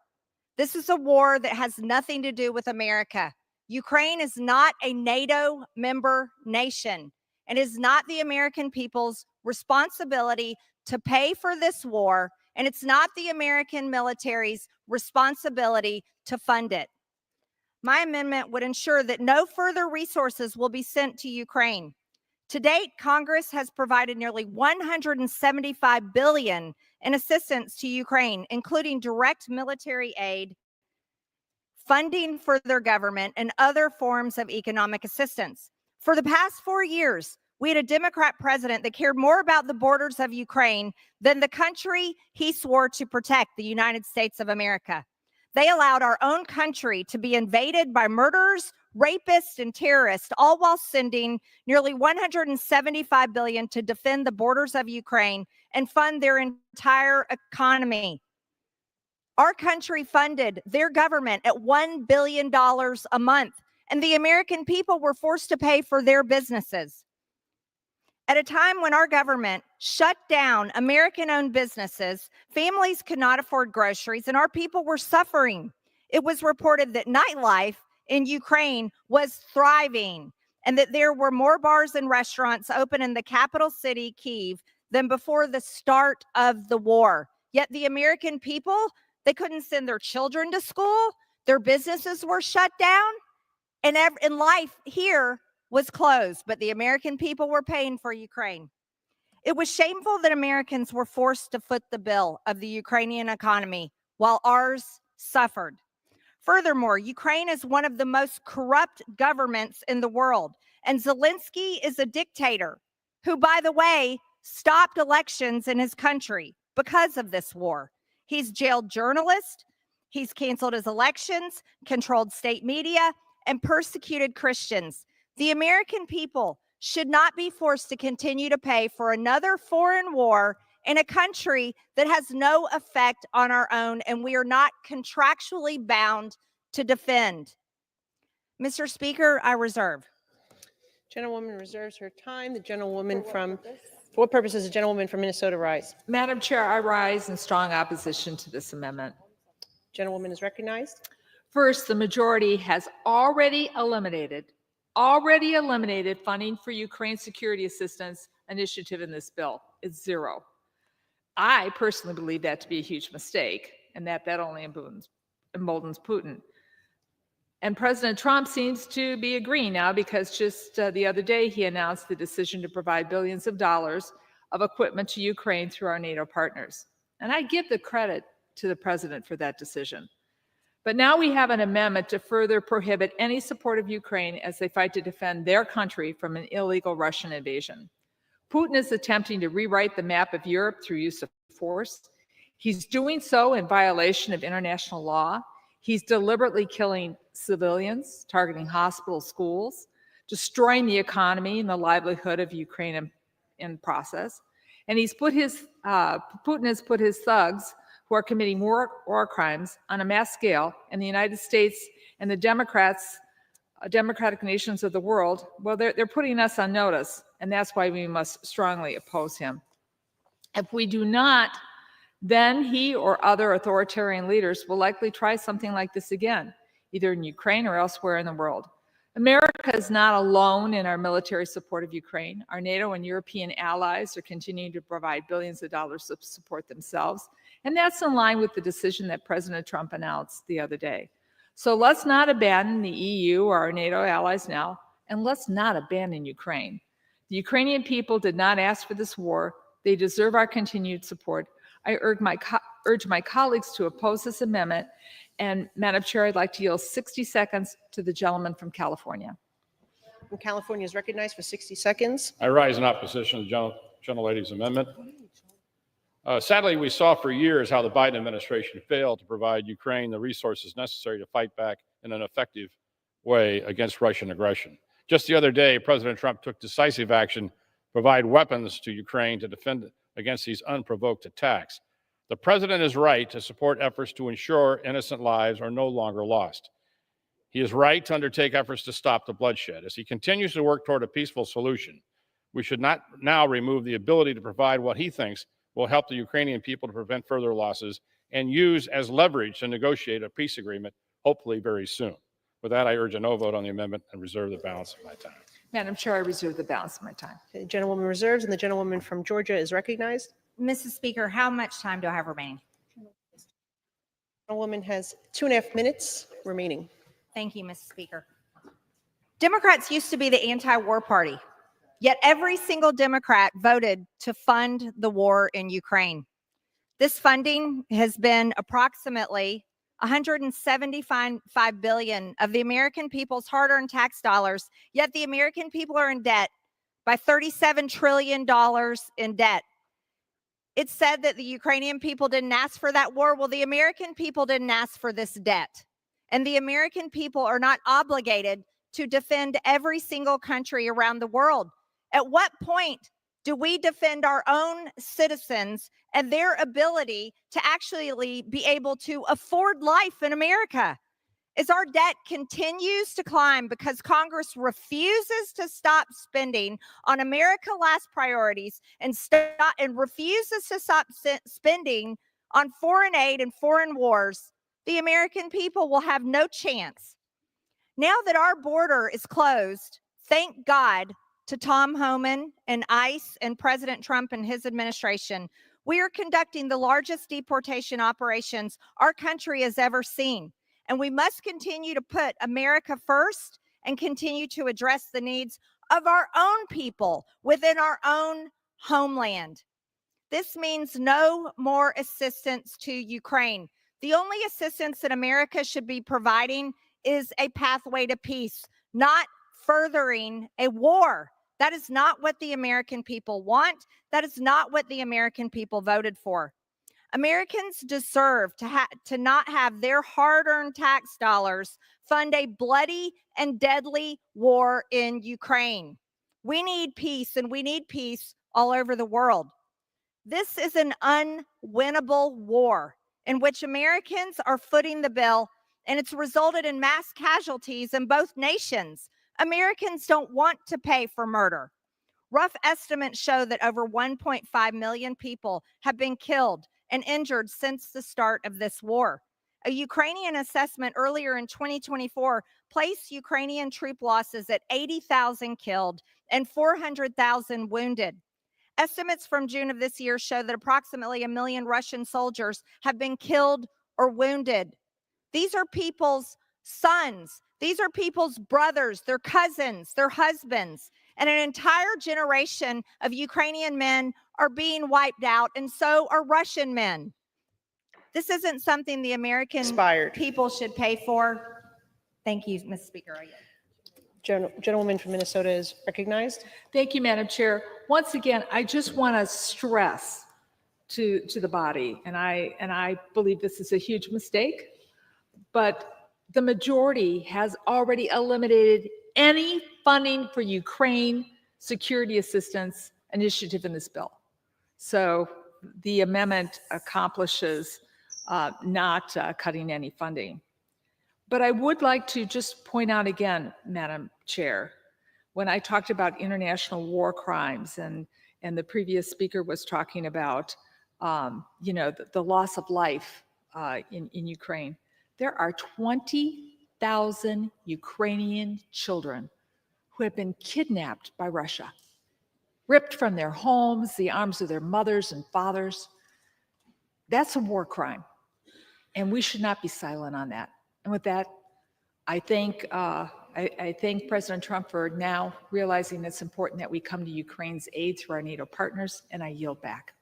This is a war that has nothing to do with America. Ukraine is not a NATO member nation, and is not the American people's responsibility to pay for this war, and it's not the American military's responsibility to fund it. My amendment would ensure that no further resources will be sent to Ukraine. To date, Congress has provided nearly $175 billion in assistance to Ukraine, including direct military aid, funding for their government, and other forms of economic assistance. For the past 4 years, we had a Democrat president that cared more about the borders of Ukraine than the country he swore to protect, the United States of America. They allowed our own country to be invaded by murderers, rapists, and terrorists, all while sending nearly $175 billion to defend the borders of Ukraine and fund their entire economy. Our country funded their government at $1 billion a month, and the American people were forced to pay for their businesses. At a time when our government shut down American-owned businesses, families could not afford groceries, and our people were suffering. It was reported that nightlife in Ukraine was thriving, and that there were more bars and restaurants open in the capital city, Kyiv, than before the start of the war. Yet the American people, they couldn't send their children to school, their businesses were shut down, and life here was closed, but the American people were paying for Ukraine. It was shameful that Americans were forced to foot the bill of the Ukrainian economy while ours suffered. Furthermore, Ukraine is one of the most corrupt governments in the world, and Zelensky is a dictator who, by the way, stopped elections in his country because of this war. He's jailed journalists, he's canceled his elections, controlled state media, and persecuted Christians. The American people should not be forced to continue to pay for another foreign war in a country that has no effect on our own, and we are not contractually bound to defend. Mr. Speaker, I reserve. Gentlewoman reserves her time. The gentlewoman from, for what purpose does the gentlewoman from Minnesota rise? Madam Chair, I rise in strong opposition to this amendment. Gentlewoman is recognized. First, the majority has already eliminated funding for Ukraine security assistance initiative in this bill. It's zero. I personally believe that to be a huge mistake, and that only emboldens Putin. And President Trump seems to be agreeing now, because just the other day he announced the decision to provide billions of dollars of equipment to Ukraine through our NATO partners. And I give the credit to the president for that decision. But now we have an amendment to further prohibit any support of Ukraine as they fight to defend their country from an illegal Russian invasion. Putin is attempting to rewrite the map of Europe through use of force. He's doing so in violation of international law. He's deliberately killing civilians, targeting hospitals, schools, destroying the economy and the livelihood of Ukraine in process. And Putin has put his thugs who are committing war crimes on a mass scale in the United States and the democratic nations of the world. Well, they're putting us on notice, and that's why we must strongly oppose him. If we do not, then he or other authoritarian leaders will likely try something like this again, either in Ukraine or elsewhere in the world. America is not alone in our military support of Ukraine. Our NATO and European allies are continuing to provide billions of dollars to support themselves, and that's in line with the decision that President Trump announced the other day. So let's not abandon the EU or our NATO allies now, and let's not abandon Ukraine. The Ukrainian people did not ask for this war. They deserve our continued support. I urge my colleagues to oppose this amendment. And Madam Chair, I'd like to yield 60 seconds to the gentleman from California. from California is recognized for 60 seconds. I rise in opposition to the gentlelady's amendment. Sadly, we saw for years how the Biden administration failed to provide Ukraine the resources necessary to fight back in an effective way against Russian aggression. Just the other day, President Trump took decisive action to provide weapons to Ukraine to defend against these unprovoked attacks. The president is right to support efforts to ensure innocent lives are no longer lost. He is right to undertake efforts to stop the bloodshed. As he continues to work toward a peaceful solution, we should not now remove the ability to provide what he thinks will help the Ukrainian people to prevent further losses and use as leverage to negotiate a peace agreement, hopefully very soon. With that, I urge a no vote on the amendment and reserve the balance of my time. Madam Chair, I reserve the balance of my time. The gentlewoman reserves, and the gentlewoman from Georgia is recognized. Mrs. Speaker, how much time do I have remaining? The woman has 2.5 minutes remaining. Thank you, Mrs. Speaker. Democrats used to be the anti-war party, yet every single Democrat voted to fund the war in Ukraine. This funding has been approximately $175 billion of the American people's hard-earned tax dollars, yet the American people are in debt by $37 trillion in debt. It's said that the Ukrainian people didn't ask for that war. Well, the American people didn't ask for this debt. And the American people are not obligated to defend every single country around the world. At what point do we defend our own citizens and their ability to actually be able to afford life in America? As our debt continues to climb because Congress refuses to stop spending on America's last priorities and refuses to stop spending on foreign aid and foreign wars, the American people will have no chance. Now that our border is closed, thank God to Tom Homan and ICE and President Trump and his administration, we are conducting the largest deportation operations our country has ever seen. And we must continue to put America first and continue to address the needs of our own people within our own homeland. This means no more assistance to Ukraine. The only assistance that America should be providing is a pathway to peace, not furthering a war. That is not what the American people want. That is not what the American people voted for. Americans deserve to not have their hard-earned tax dollars fund a bloody and deadly war in Ukraine. We need peace, and we need peace all over the world. This is an unwinnable war in which Americans are footing the bill, and it's resulted in mass casualties in both nations. Americans don't want to pay for murder. Rough estimates show that over 1.5 million people have been killed and injured since the start of this war. A Ukrainian assessment earlier in 2024 placed Ukrainian troop losses at 80,000 killed and 400,000 wounded. Estimates from June of this year show that approximately 1 million Russian soldiers have been killed or wounded. These are people's sons. These are people's brothers, their cousins, their husbands. And an entire generation of Ukrainian men are being wiped out, and so are Russian men. This isn't something the American people should pay for. Thank you, Ms. Speaker. Gentlewoman from Minnesota is recognized. Thank you, Madam Chair. Once again, I just want to stress to the body, and I believe this is a huge mistake, but the majority has already eliminated any funding for Ukraine security assistance initiative in this bill. So the amendment accomplishes not cutting any funding. But I would like to just point out again, Madam Chair, when I talked about international war crimes and the previous speaker was talking about, the loss of life in Ukraine, there are 20,000 Ukrainian children who have been kidnapped by Russia, ripped from their homes, the arms of their mothers and fathers. That's a war crime, and we should not be silent on that. And with that, I thank President Trump for now realizing it's important that we come to Ukraine's aid through our NATO partners, and I yield back.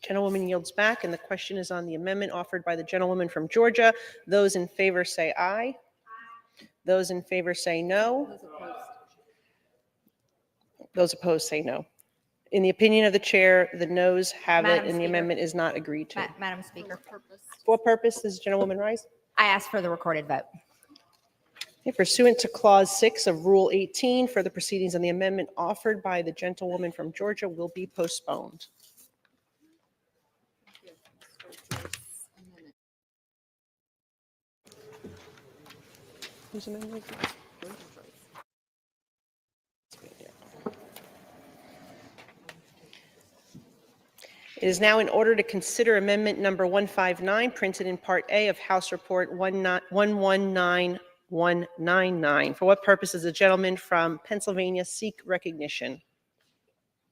Gentlewoman yields back, and the question is on the amendment offered by the gentlewoman from Georgia. Those in favor say aye. Those in favor say no. Those opposed say no. In the opinion of the chair, the noes have it, Madam and the Speaker. amendment is not agreed to. Madam Speaker, For purpose, does Gentlewoman Rice? I ask for the recorded vote. Okay, pursuant to Clause 6 of Rule 18, further proceedings on the amendment offered by the gentlewoman from Georgia will be postponed. Whose amendment is it? It is now in order to consider amendment number 159, printed in Part A of House Report 119199. For what purpose does the gentleman from Pennsylvania seek recognition?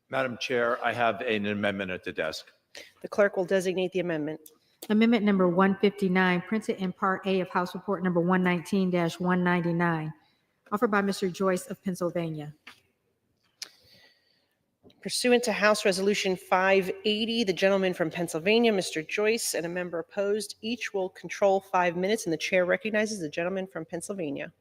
Madam Chair, I have an amendment at the desk. The clerk will designate the amendment. Amendment number 159, printed in Part A of House Report number 119-199, offered by Mr. Joyce of Pennsylvania. Pursuant to House Resolution 580, the gentleman from Pennsylvania, Mr. Joyce, and a member opposed, each will control 5 minutes, and the chair recognizes the gentleman from Pennsylvania.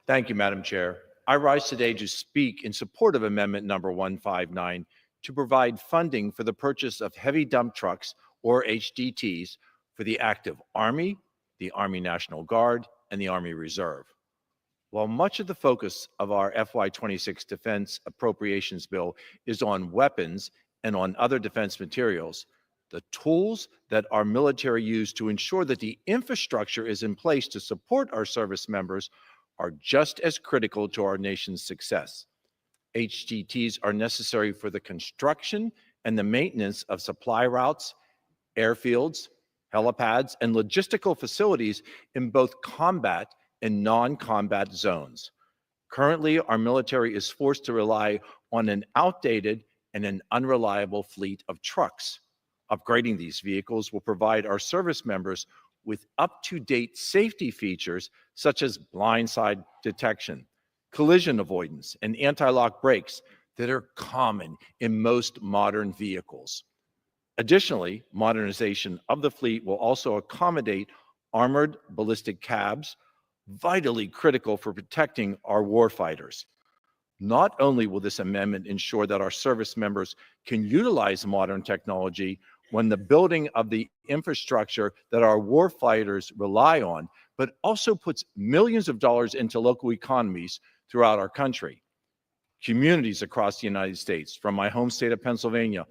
Thank you, Madam Chair. I rise today to speak in support of Amendment number 159 to provide funding for the purchase of heavy dump trucks, or HDTs, for the active Army, the Army National Guard, and the Army Reserve. While much of the focus of our FY26 defense appropriations bill is on weapons and on other defense materials, the tools that our military use to ensure that the infrastructure is in place to support our service members are just as critical to our nation's success. HDTs are necessary for the construction and the maintenance of supply routes, airfields, helipads, and logistical facilities in both combat and non-combat zones. Currently, our military is forced to rely on an outdated and an unreliable fleet of trucks. Upgrading these vehicles will provide our service members with up-to-date safety features such as blindside detection, collision avoidance, and anti-lock brakes that are common in most modern vehicles. Additionally, modernization of the fleet will also accommodate armored ballistic cabs, vitally critical for protecting our warfighters. Not only will this amendment ensure that our service members can utilize modern technology when the building of the infrastructure that our warfighters rely on, but also puts millions of dollars into local economies throughout our country. Communities across the United States, from my home state of Pennsylvania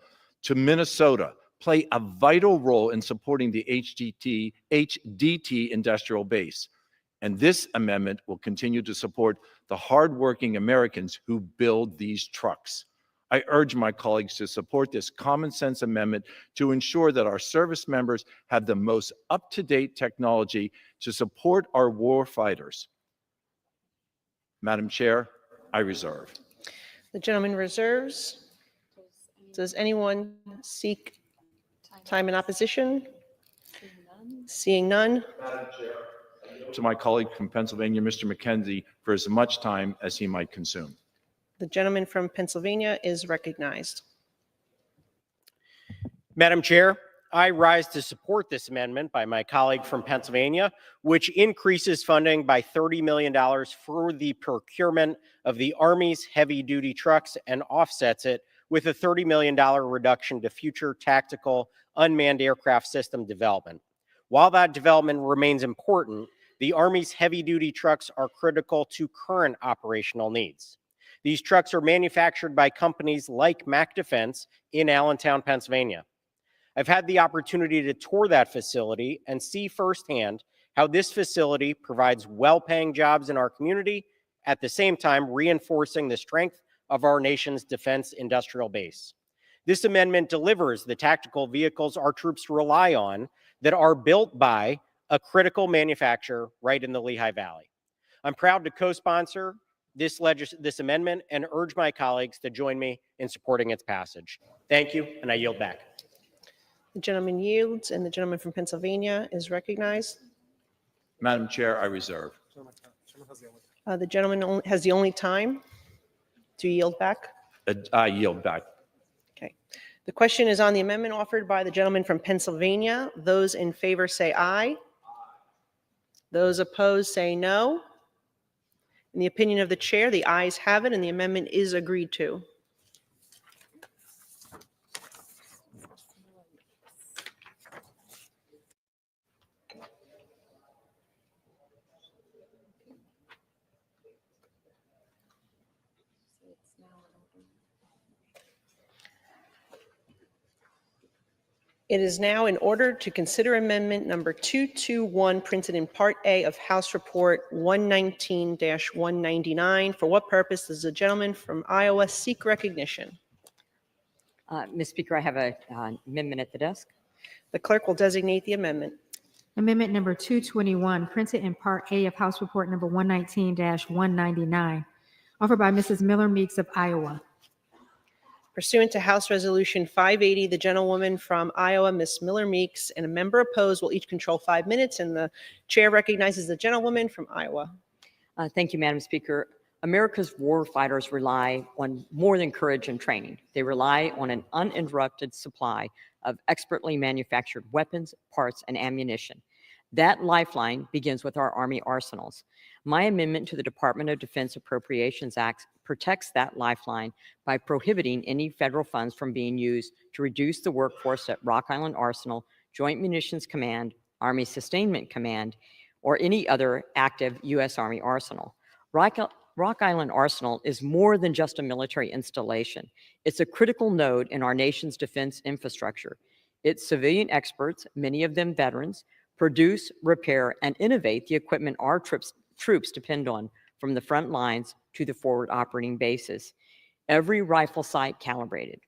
to Minnesota, play a vital role in supporting the HDT industrial base. And this amendment will continue to support the hardworking Americans who build these trucks. I urge my colleagues to support this common sense amendment to ensure that our service members have the most up-to-date technology to support our war fighters. Madam Chair, I reserve. The gentleman reserves. Does anyone seek time in opposition? Seeing none. To my colleague from Pennsylvania, Mr. McKenzie, for as much time as he might consume. The gentleman from Pennsylvania is recognized. Madam Chair, I rise to support this amendment by my colleague from Pennsylvania, which increases funding by $30 million for the procurement of the Army's heavy-duty trucks and offsets it with a $30 million reduction to future tactical unmanned aircraft system development. While that development remains important, the Army's heavy-duty trucks are critical to current operational needs. These trucks are manufactured by companies like Mack Defense in Allentown, Pennsylvania. I've had the opportunity to tour that facility and see firsthand how this facility provides well-paying jobs in our community, at the same time reinforcing the strength of our nation's defense industrial base. This amendment delivers the tactical vehicles our troops rely on that are built by a critical manufacturer right in the Lehigh Valley. I'm proud to co-sponsor this amendment and urge my colleagues to join me in supporting its passage. Thank you, and I yield back. The gentleman yields, and the gentleman from Pennsylvania is recognized. Madam Chair, I reserve. The gentleman has the only time to yield back. I yield back. Okay. The question is on the amendment offered by the gentleman from Pennsylvania. Those in favor say aye. Those opposed say no. In the opinion of the chair, the ayes have it, and the amendment is agreed to. It is now in order to consider amendment number 221, printed in Part A of House Report 119-199. For what purpose does the gentleman from Iowa seek recognition? Ms. Speaker, I have an amendment at the desk. The clerk will designate the amendment. Amendment number 221, printed in Part A of House Report number 119-199, offered by Mrs. Miller Meeks of Iowa. Pursuant to House Resolution 580, the gentlewoman from Iowa, Ms. Miller Meeks, and a member opposed will each control 5 minutes, and the chair recognizes the gentlewoman from Iowa. Thank you, Madam Speaker. America's war fighters rely on more than courage and training. They rely on an uninterrupted supply of expertly manufactured weapons, parts, and ammunition. That lifeline begins with our Army arsenals. My amendment to the Department of Defense Appropriations Act protects that lifeline by prohibiting any federal funds from being used to reduce the workforce at Rock Island Arsenal, Joint Munitions Command, Army Sustainment Command, or any other active U.S. Army arsenal. Rock Island Arsenal is more than just a military installation. It's a critical node in our nation's defense infrastructure. Its civilian experts, many of them veterans, produce, repair, and innovate the equipment our troops depend on, from the front lines to the forward operating bases. Every rifle sight calibrated,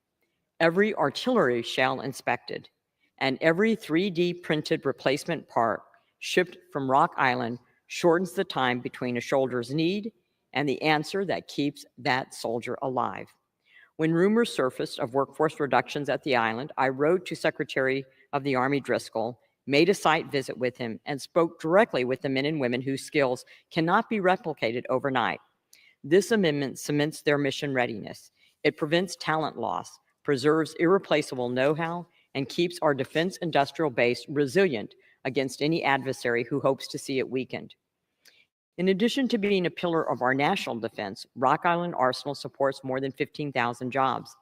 every artillery shell inspected, and every 3D printed replacement part shipped from Rock Island shortens the time between a soldier's need and the answer that keeps that soldier alive. When rumors surfaced of workforce reductions at the island, I wrote to Secretary of the Army Driscoll, made a site visit with him, and spoke directly with the men and women whose skills cannot be replicated overnight. This amendment cements their mission readiness. It prevents talent loss, preserves irreplaceable know-how, and keeps our defense industrial base resilient against any adversary who hopes to see it weakened. In addition to being a pillar of our national defense, Rock Island Arsenal supports more than 15,000 jobs.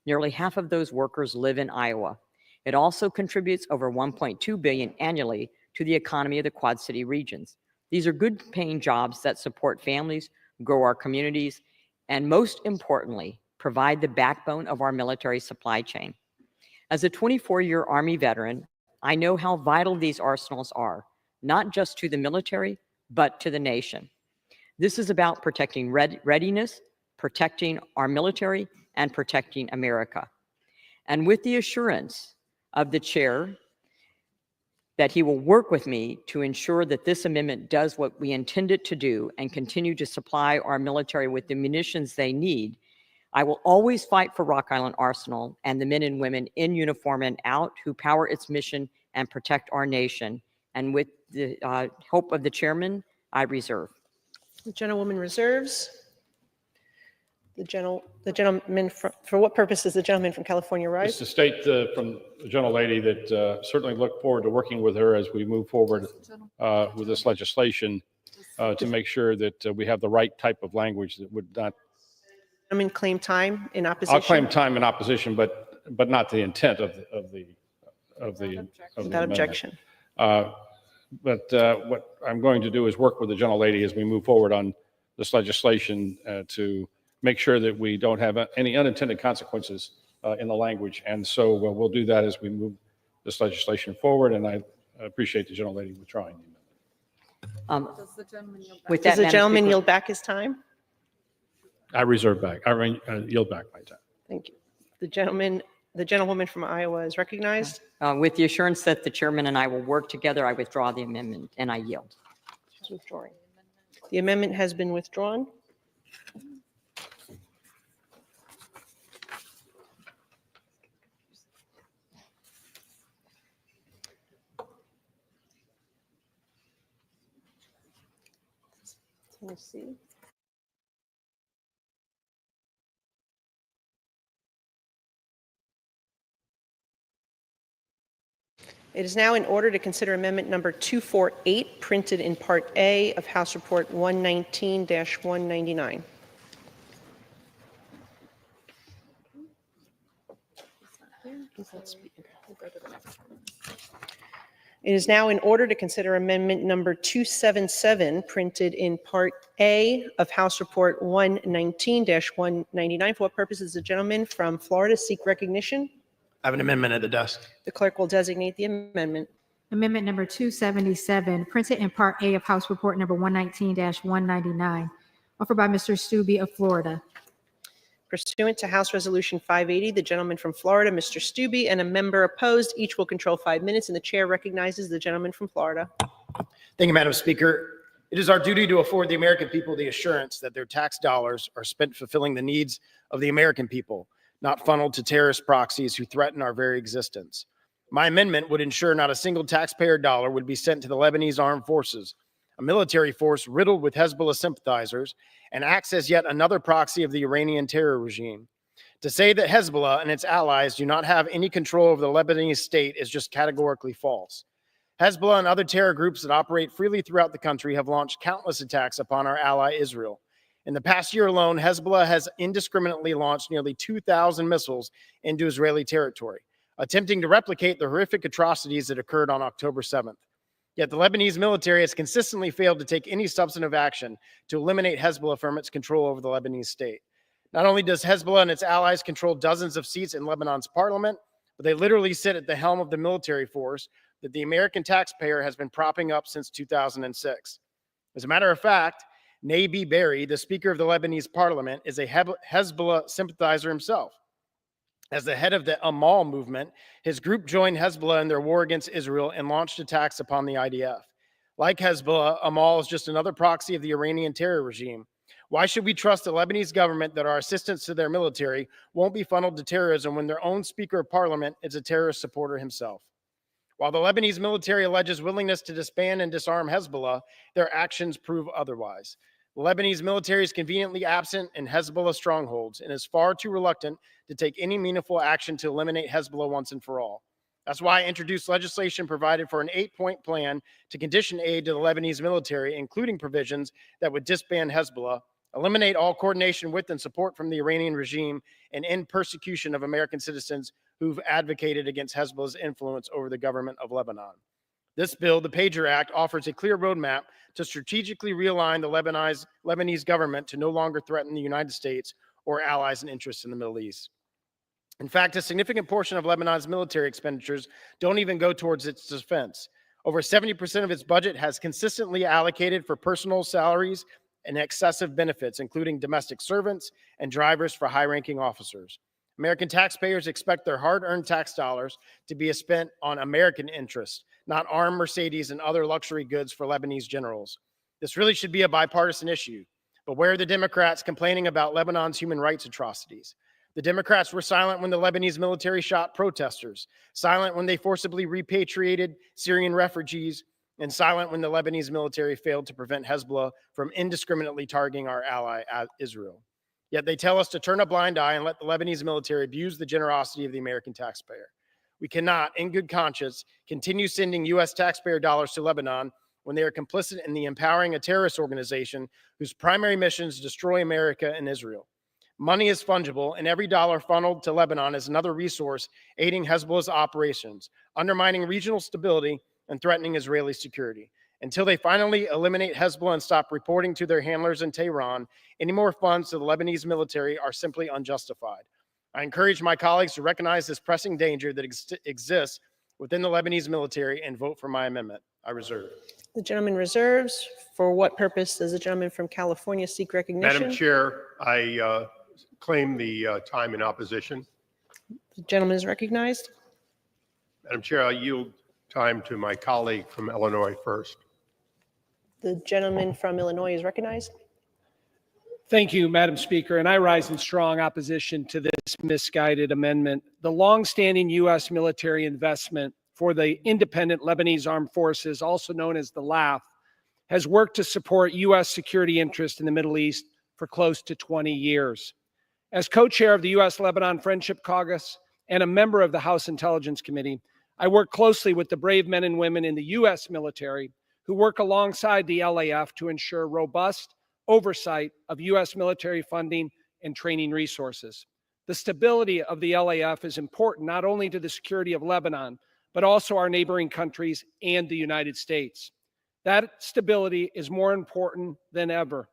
Nearly half of those workers live in Iowa. It also contributes over $1.2 billion annually to the economy of the Quad City regions. These are good-paying jobs that support families, grow our communities, and most importantly, provide the backbone of our military supply chain. As a 24-year Army veteran, I know how vital these arsenals are, not just to the military, but to the nation. This is about protecting readiness, protecting our military, and protecting America. And with the assurance of the chair that he will work with me to ensure that this amendment does what we intend it to do and continue to supply our military with the munitions they need, I will always fight for Rock Island Arsenal and the men and women in uniform and out who power its mission and protect our nation. And with the hope of the chairman, I reserve. The gentlewoman reserves. The gentleman for what purpose does the gentleman from California rise? Just to state from the gentlelady that certainly look forward to working with her as we move forward with this legislation to make sure that we have the right type of language that would not. Gentleman claim time in opposition. I'll claim time in opposition, but not the intent of the Without objection. But what I'm going to do is work with the gentlelady as we move forward on this legislation to make sure that we don't have any unintended consequences in the language. And so we'll do that as we move this legislation forward. And I appreciate the gentlelady withdrawing the amendment. Does the gentleman yield back his time? I reserve back. I yield back my time. Thank you. The gentlewoman from Iowa is recognized. With the assurance that the chairman and I will work together, I withdraw the amendment and I yield. She's withdrawing. The amendment has been withdrawn. Let's see. It is now in order to consider amendment number 248, printed in Part A of House Report 119-199. It is now in order to consider amendment number 277, printed in Part A of House Report 119-199. For what purpose does the gentleman from Florida seek recognition? I have an amendment at the desk. The clerk will designate the amendment. Amendment number 277, printed in Part A of House Report number 119-199, offered by Mr. Stube of Florida. Pursuant to House Resolution 580, the gentleman from Florida, Mr. Stube, and a member opposed, each will control 5 minutes, and the chair recognizes the gentleman from Florida. Thank you, Madam Speaker. It is our duty to afford the American people the assurance that their tax dollars are spent fulfilling the needs of the American people, not funneled to terrorist proxies who threaten our very existence. My amendment would ensure not a single taxpayer dollar would be sent to the Lebanese armed forces, a military force riddled with Hezbollah sympathizers, and acts as yet another proxy of the Iranian terror regime. To say that Hezbollah and its allies do not have any control over the Lebanese state is just categorically false. Hezbollah and other terror groups that operate freely throughout the country have launched countless attacks upon our ally Israel. In the past year alone, Hezbollah has indiscriminately launched nearly 2,000 missiles into Israeli territory, attempting to replicate the horrific atrocities that occurred on October 7th. Yet the Lebanese military has consistently failed to take any substantive action to eliminate Hezbollah from its control over the Lebanese state. Not only does Hezbollah and its allies control dozens of seats in Lebanon's parliament, but they literally sit at the helm of the military force that the American taxpayer has been propping up since 2006. As a matter of fact, Nabi Berri, the Speaker of the Lebanese parliament, is a Hezbollah sympathizer himself. As the head of the Amal movement, his group joined Hezbollah in their war against Israel and launched attacks upon the IDF. Like Hezbollah, Amal is just another proxy of the Iranian terror regime. Why should we trust the Lebanese government that our assistance to their military won't be funneled to terrorism when their own Speaker of Parliament is a terrorist supporter himself? While the Lebanese military alleges willingness to disband and disarm Hezbollah, their actions prove otherwise. The Lebanese military is conveniently absent in Hezbollah strongholds and is far too reluctant to take any meaningful action to eliminate Hezbollah once and for all. That's why I introduced legislation provided for an 8-point plan to condition aid to the Lebanese military, including provisions that would disband Hezbollah, eliminate all coordination with and support from the Iranian regime, and end persecution of American citizens who've advocated against Hezbollah's influence over the government of Lebanon. This bill, the Pager Act, offers a clear roadmap to strategically realign the Lebanese government to no longer threaten the United States or allies and interests in the Middle East. In fact, a significant portion of Lebanon's military expenditures don't even go towards its defense. Over 70% of its budget has consistently allocated for personal salaries and excessive benefits, including domestic servants and drivers for high-ranking officers. American taxpayers expect their hard-earned tax dollars to be spent on American interests, not armed Mercedes and other luxury goods for Lebanese generals. This really should be a bipartisan issue. But where are the Democrats complaining about Lebanon's human rights atrocities? The Democrats were silent when the Lebanese military shot protesters, silent when they forcibly repatriated Syrian refugees, and silent when the Lebanese military failed to prevent Hezbollah from indiscriminately targeting our ally, Israel. Yet they tell us to turn a blind eye and let the Lebanese military abuse the generosity of the American taxpayer. We cannot, in good conscience, continue sending U.S. taxpayer dollars to Lebanon when they are complicit in the empowering a terrorist organization whose primary mission is to destroy America and Israel. Money is fungible, and every dollar funneled to Lebanon is another resource aiding Hezbollah's operations, undermining regional stability and threatening Israeli security. Until they finally eliminate Hezbollah and stop reporting to their handlers in Tehran, any more funds to the Lebanese military are simply unjustified. I encourage my colleagues to recognize this pressing danger that exists within the Lebanese military and vote for my amendment. I reserve. The gentleman reserves. For what purpose does the gentleman from California seek recognition? Madam Chair, I claim the time in opposition. The gentleman is recognized. Madam Chair, I yield time to my colleague from Illinois first. The gentleman from Illinois is recognized. Thank you, Madam Speaker, and I rise in strong opposition to this misguided amendment. The longstanding U.S. military investment for the independent Lebanese Armed Forces, also known as the LAF, has worked to support U.S. security interests in the Middle East for close to 20 years. As co-chair of the U.S.-Lebanon Friendship Caucus and a member of the House Intelligence Committee, I work closely with the brave men and women in the U.S. military who work alongside the LAF to ensure robust oversight of U.S. military funding and training resources. The stability of the LAF is important not only to the security of Lebanon, but also our neighboring countries and the United States. That stability is more important than ever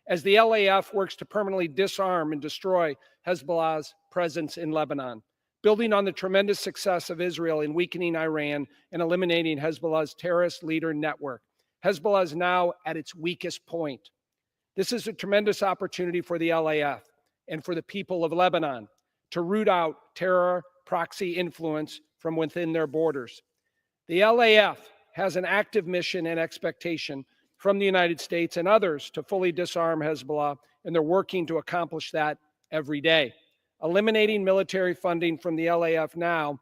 as the LAF works to permanently disarm and destroy Hezbollah's presence in Lebanon, building on the tremendous success of Israel in weakening Iran and eliminating Hezbollah's terrorist leader network. Hezbollah is now at its weakest point. This is a tremendous opportunity for the LAF and for the people of Lebanon to root out terror proxy influence from within their borders. The LAF has an active mission and expectation from the United States and others to fully disarm Hezbollah, and they're working to accomplish that every day. Eliminating military funding from the LAF now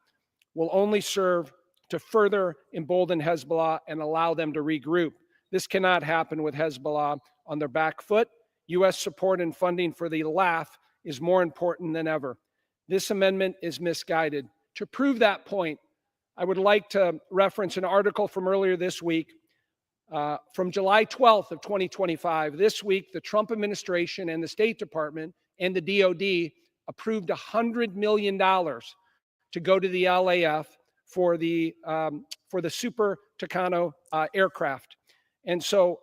will only serve to further embolden Hezbollah and allow them to regroup. This cannot happen with Hezbollah on their back foot. U.S. support and funding for the LAF is more important than ever. This amendment is misguided. To prove that point, I would like to reference an article from earlier this week, from July 12th of 2025. This week, the Trump administration and the State Department and the DOD approved $100 million to go to the LAF for the Super Tucano aircraft. And so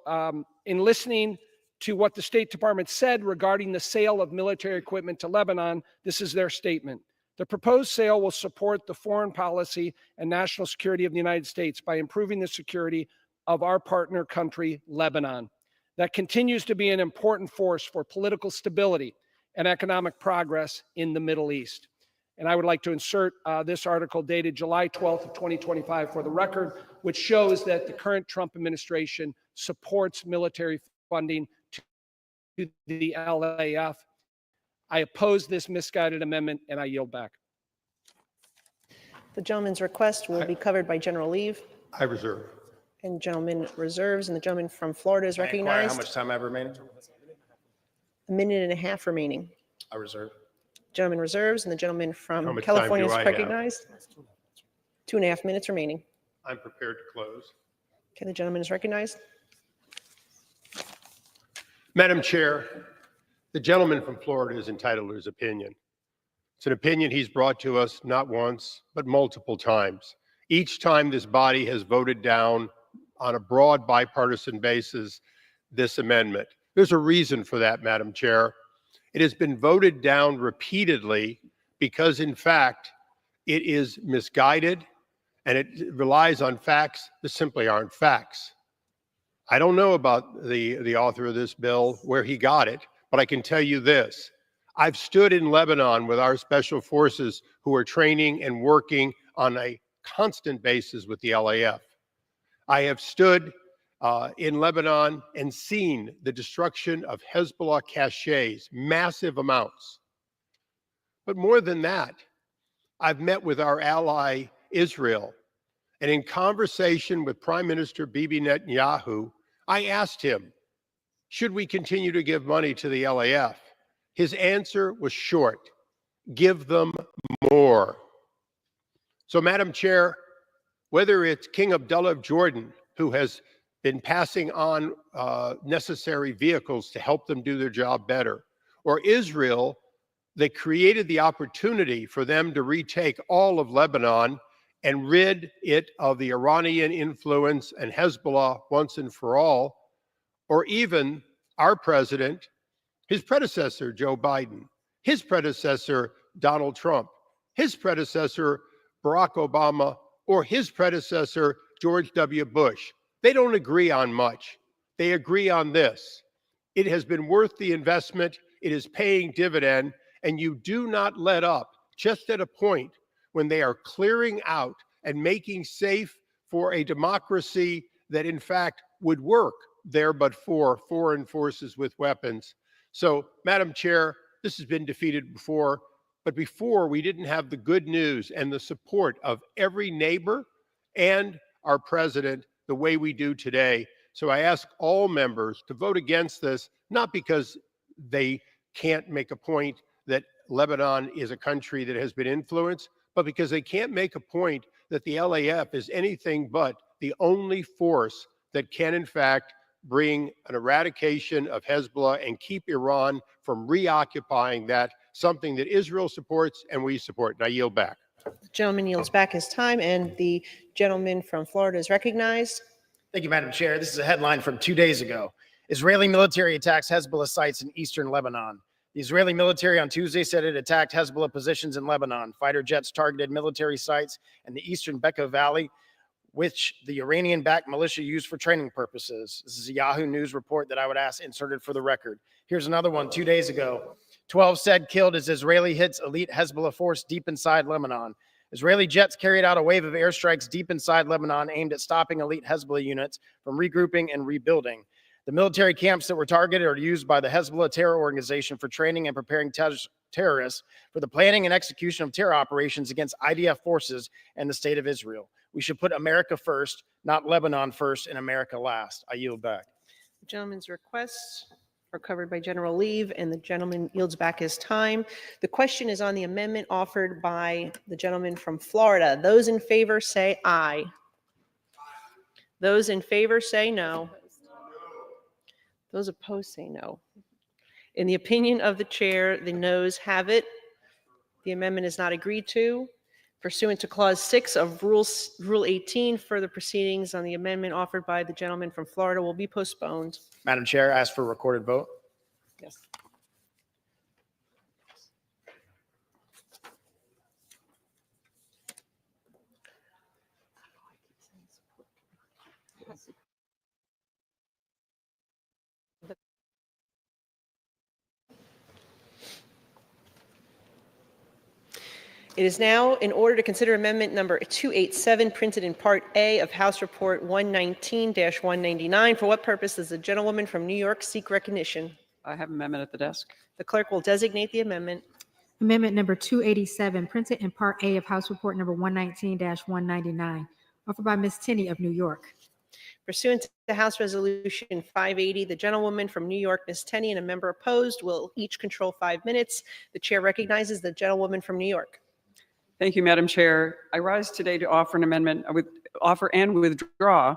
in listening to what the State Department said regarding the sale of military equipment to Lebanon, this is their statement. The proposed sale will support the foreign policy and national security of the United States by improving the security of our partner country, Lebanon, that continues to be an important force for political stability and economic progress in the Middle East. And I would like to insert this article dated July 12th of 2025 for the record, which shows that the current Trump administration supports military funding to the LAF. I oppose this misguided amendment, and I yield back. The gentleman's request will be covered by general leave, I reserve. and gentleman reserves, and the gentleman from Florida is May I inquire how recognized. much time I have remaining? A minute and a half remaining. I reserve. Gentleman reserves, and the gentleman How from much time California do is I have? recognized. 2.5 minutes remaining. I'm prepared to close. Okay, the gentleman is recognized. Madam Chair, the gentleman from Florida is entitled to his opinion. It's an opinion he's brought to us not once, but multiple times. Each time this body has voted down on a broad bipartisan basis this amendment. There's a reason for that, Madam Chair. It has been voted down repeatedly because, in fact, it is misguided and it relies on facts that simply aren't facts. I don't know about the author of this bill, where he got it, but I can tell you this. I've stood in Lebanon with our special forces who are training and working on a constant basis with the LAF. I have stood in Lebanon and seen the destruction of Hezbollah caches, massive amounts. But more than that, I've met with our ally Israel, and in conversation with Prime Minister Bibi Netanyahu, I asked him, should we continue to give money to the LAF? His answer was short: give them more. So, Madam Chair, whether it's King Abdullah of Jordan, who has been passing on necessary vehicles to help them do their job better, or Israel, they created the opportunity for them to retake all of Lebanon and rid it of the Iranian influence and Hezbollah once and for all, or even our president, his predecessor, Joe Biden, his predecessor, Donald Trump, his predecessor, Barack Obama, or his predecessor, George W. Bush. They don't agree on much. They agree on this. It has been worth the investment. It is paying dividend, and you do not let up just at a point when they are clearing out and making safe for a democracy that in fact would work there but for foreign forces with weapons. So, Madam Chair, this has been defeated before, but before we didn't have the good news and the support of every neighbor and our president the way we do today. So I ask all members to vote against this, not because they can't make a point that Lebanon is a country that has been influenced, but because they can't make a point that the LAF is anything but the only force that can, in fact, bring an eradication of Hezbollah and keep Iran from reoccupying that, something that Israel supports and we support. And I yield back. The gentleman yields back his time, and the gentleman from Florida is recognized. Thank you, Madam Chair. This is a headline from 2 days ago. Israeli military attacks Hezbollah sites in eastern Lebanon. The Israeli military on Tuesday said it attacked Hezbollah positions in Lebanon. Fighter jets targeted military sites in the eastern Bekaa Valley, which the Iranian-backed militia used for training purposes. This is a Yahoo News report that I would ask inserted for the record. Here's another one 2 days ago. 12 said killed as Israeli hits elite Hezbollah force deep inside Lebanon. Israeli jets carried out a wave of airstrikes deep inside Lebanon aimed at stopping elite Hezbollah units from regrouping and rebuilding. The military camps that were targeted are used by the Hezbollah terror organization for training and preparing terrorists for the planning and execution of terror operations against IDF forces and the state of Israel. We should put America first, not Lebanon first and America last. I yield back. The gentleman's requests are covered by general leave, and the gentleman yields back his time. The question is on the amendment offered by the gentleman from Florida. Those in favor say aye. Those in favor say no. Those opposed say no. In the opinion of the chair, the noes have it. The amendment is not agreed to. Pursuant to Clause 6 of Rule 18, further proceedings on the amendment offered by the gentleman from Florida will be postponed. Madam Chair, I ask for a recorded vote. Yes. It is now in order to consider amendment number 287, printed in Part A of House Report 119-199. For what purpose does the gentlewoman from New York seek recognition? I have amendment at the desk. The clerk will designate the amendment. Amendment number 287, printed in Part A of House Report number 119-199, offered by Ms. Tenney of New York. Pursuant to House Resolution 580, the gentlewoman from New York, Ms. Tenney, and a member opposed will each control 5 minutes. The chair recognizes the gentlewoman from New York. Thank you, Madam Chair. I rise today to offer an amendment, offer and withdraw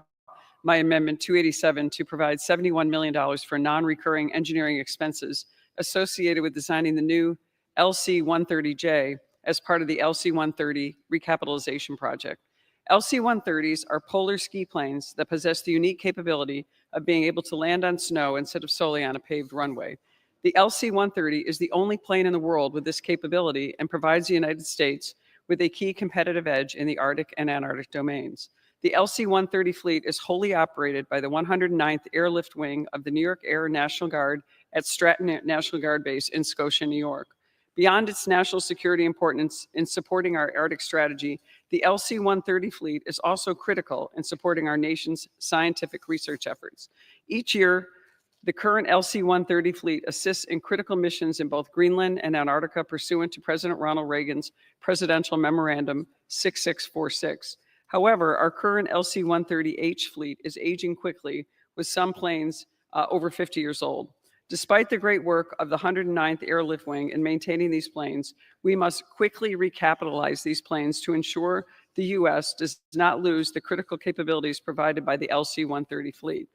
my amendment 287 to provide $71 million for non-recurring engineering expenses associated with designing the new LC-130J as part of the LC-130 recapitalization project. LC-130s are polar ski planes that possess the unique capability of being able to land on snow instead of solely on a paved runway. The LC-130 is the only plane in the world with this capability and provides the United States with a key competitive edge in the Arctic and Antarctic domains. The LC-130 fleet is wholly operated by the 109th Airlift Wing of the New York Air National Guard at Stratton National Guard Base in Scotia, New York. Beyond its national security importance in supporting our Arctic strategy, the LC-130 fleet is also critical in supporting our nation's scientific research efforts. Each year, the current LC-130 fleet assists in critical missions in both Greenland and Antarctica pursuant to President Ronald Reagan's Presidential Memorandum 6646. However, our current LC-130H fleet is aging quickly, with some planes over 50 years old. Despite the great work of the 109th Airlift Wing in maintaining these planes, we must quickly recapitalize these planes to ensure the U.S. does not lose the critical capabilities provided by the LC-130 fleet.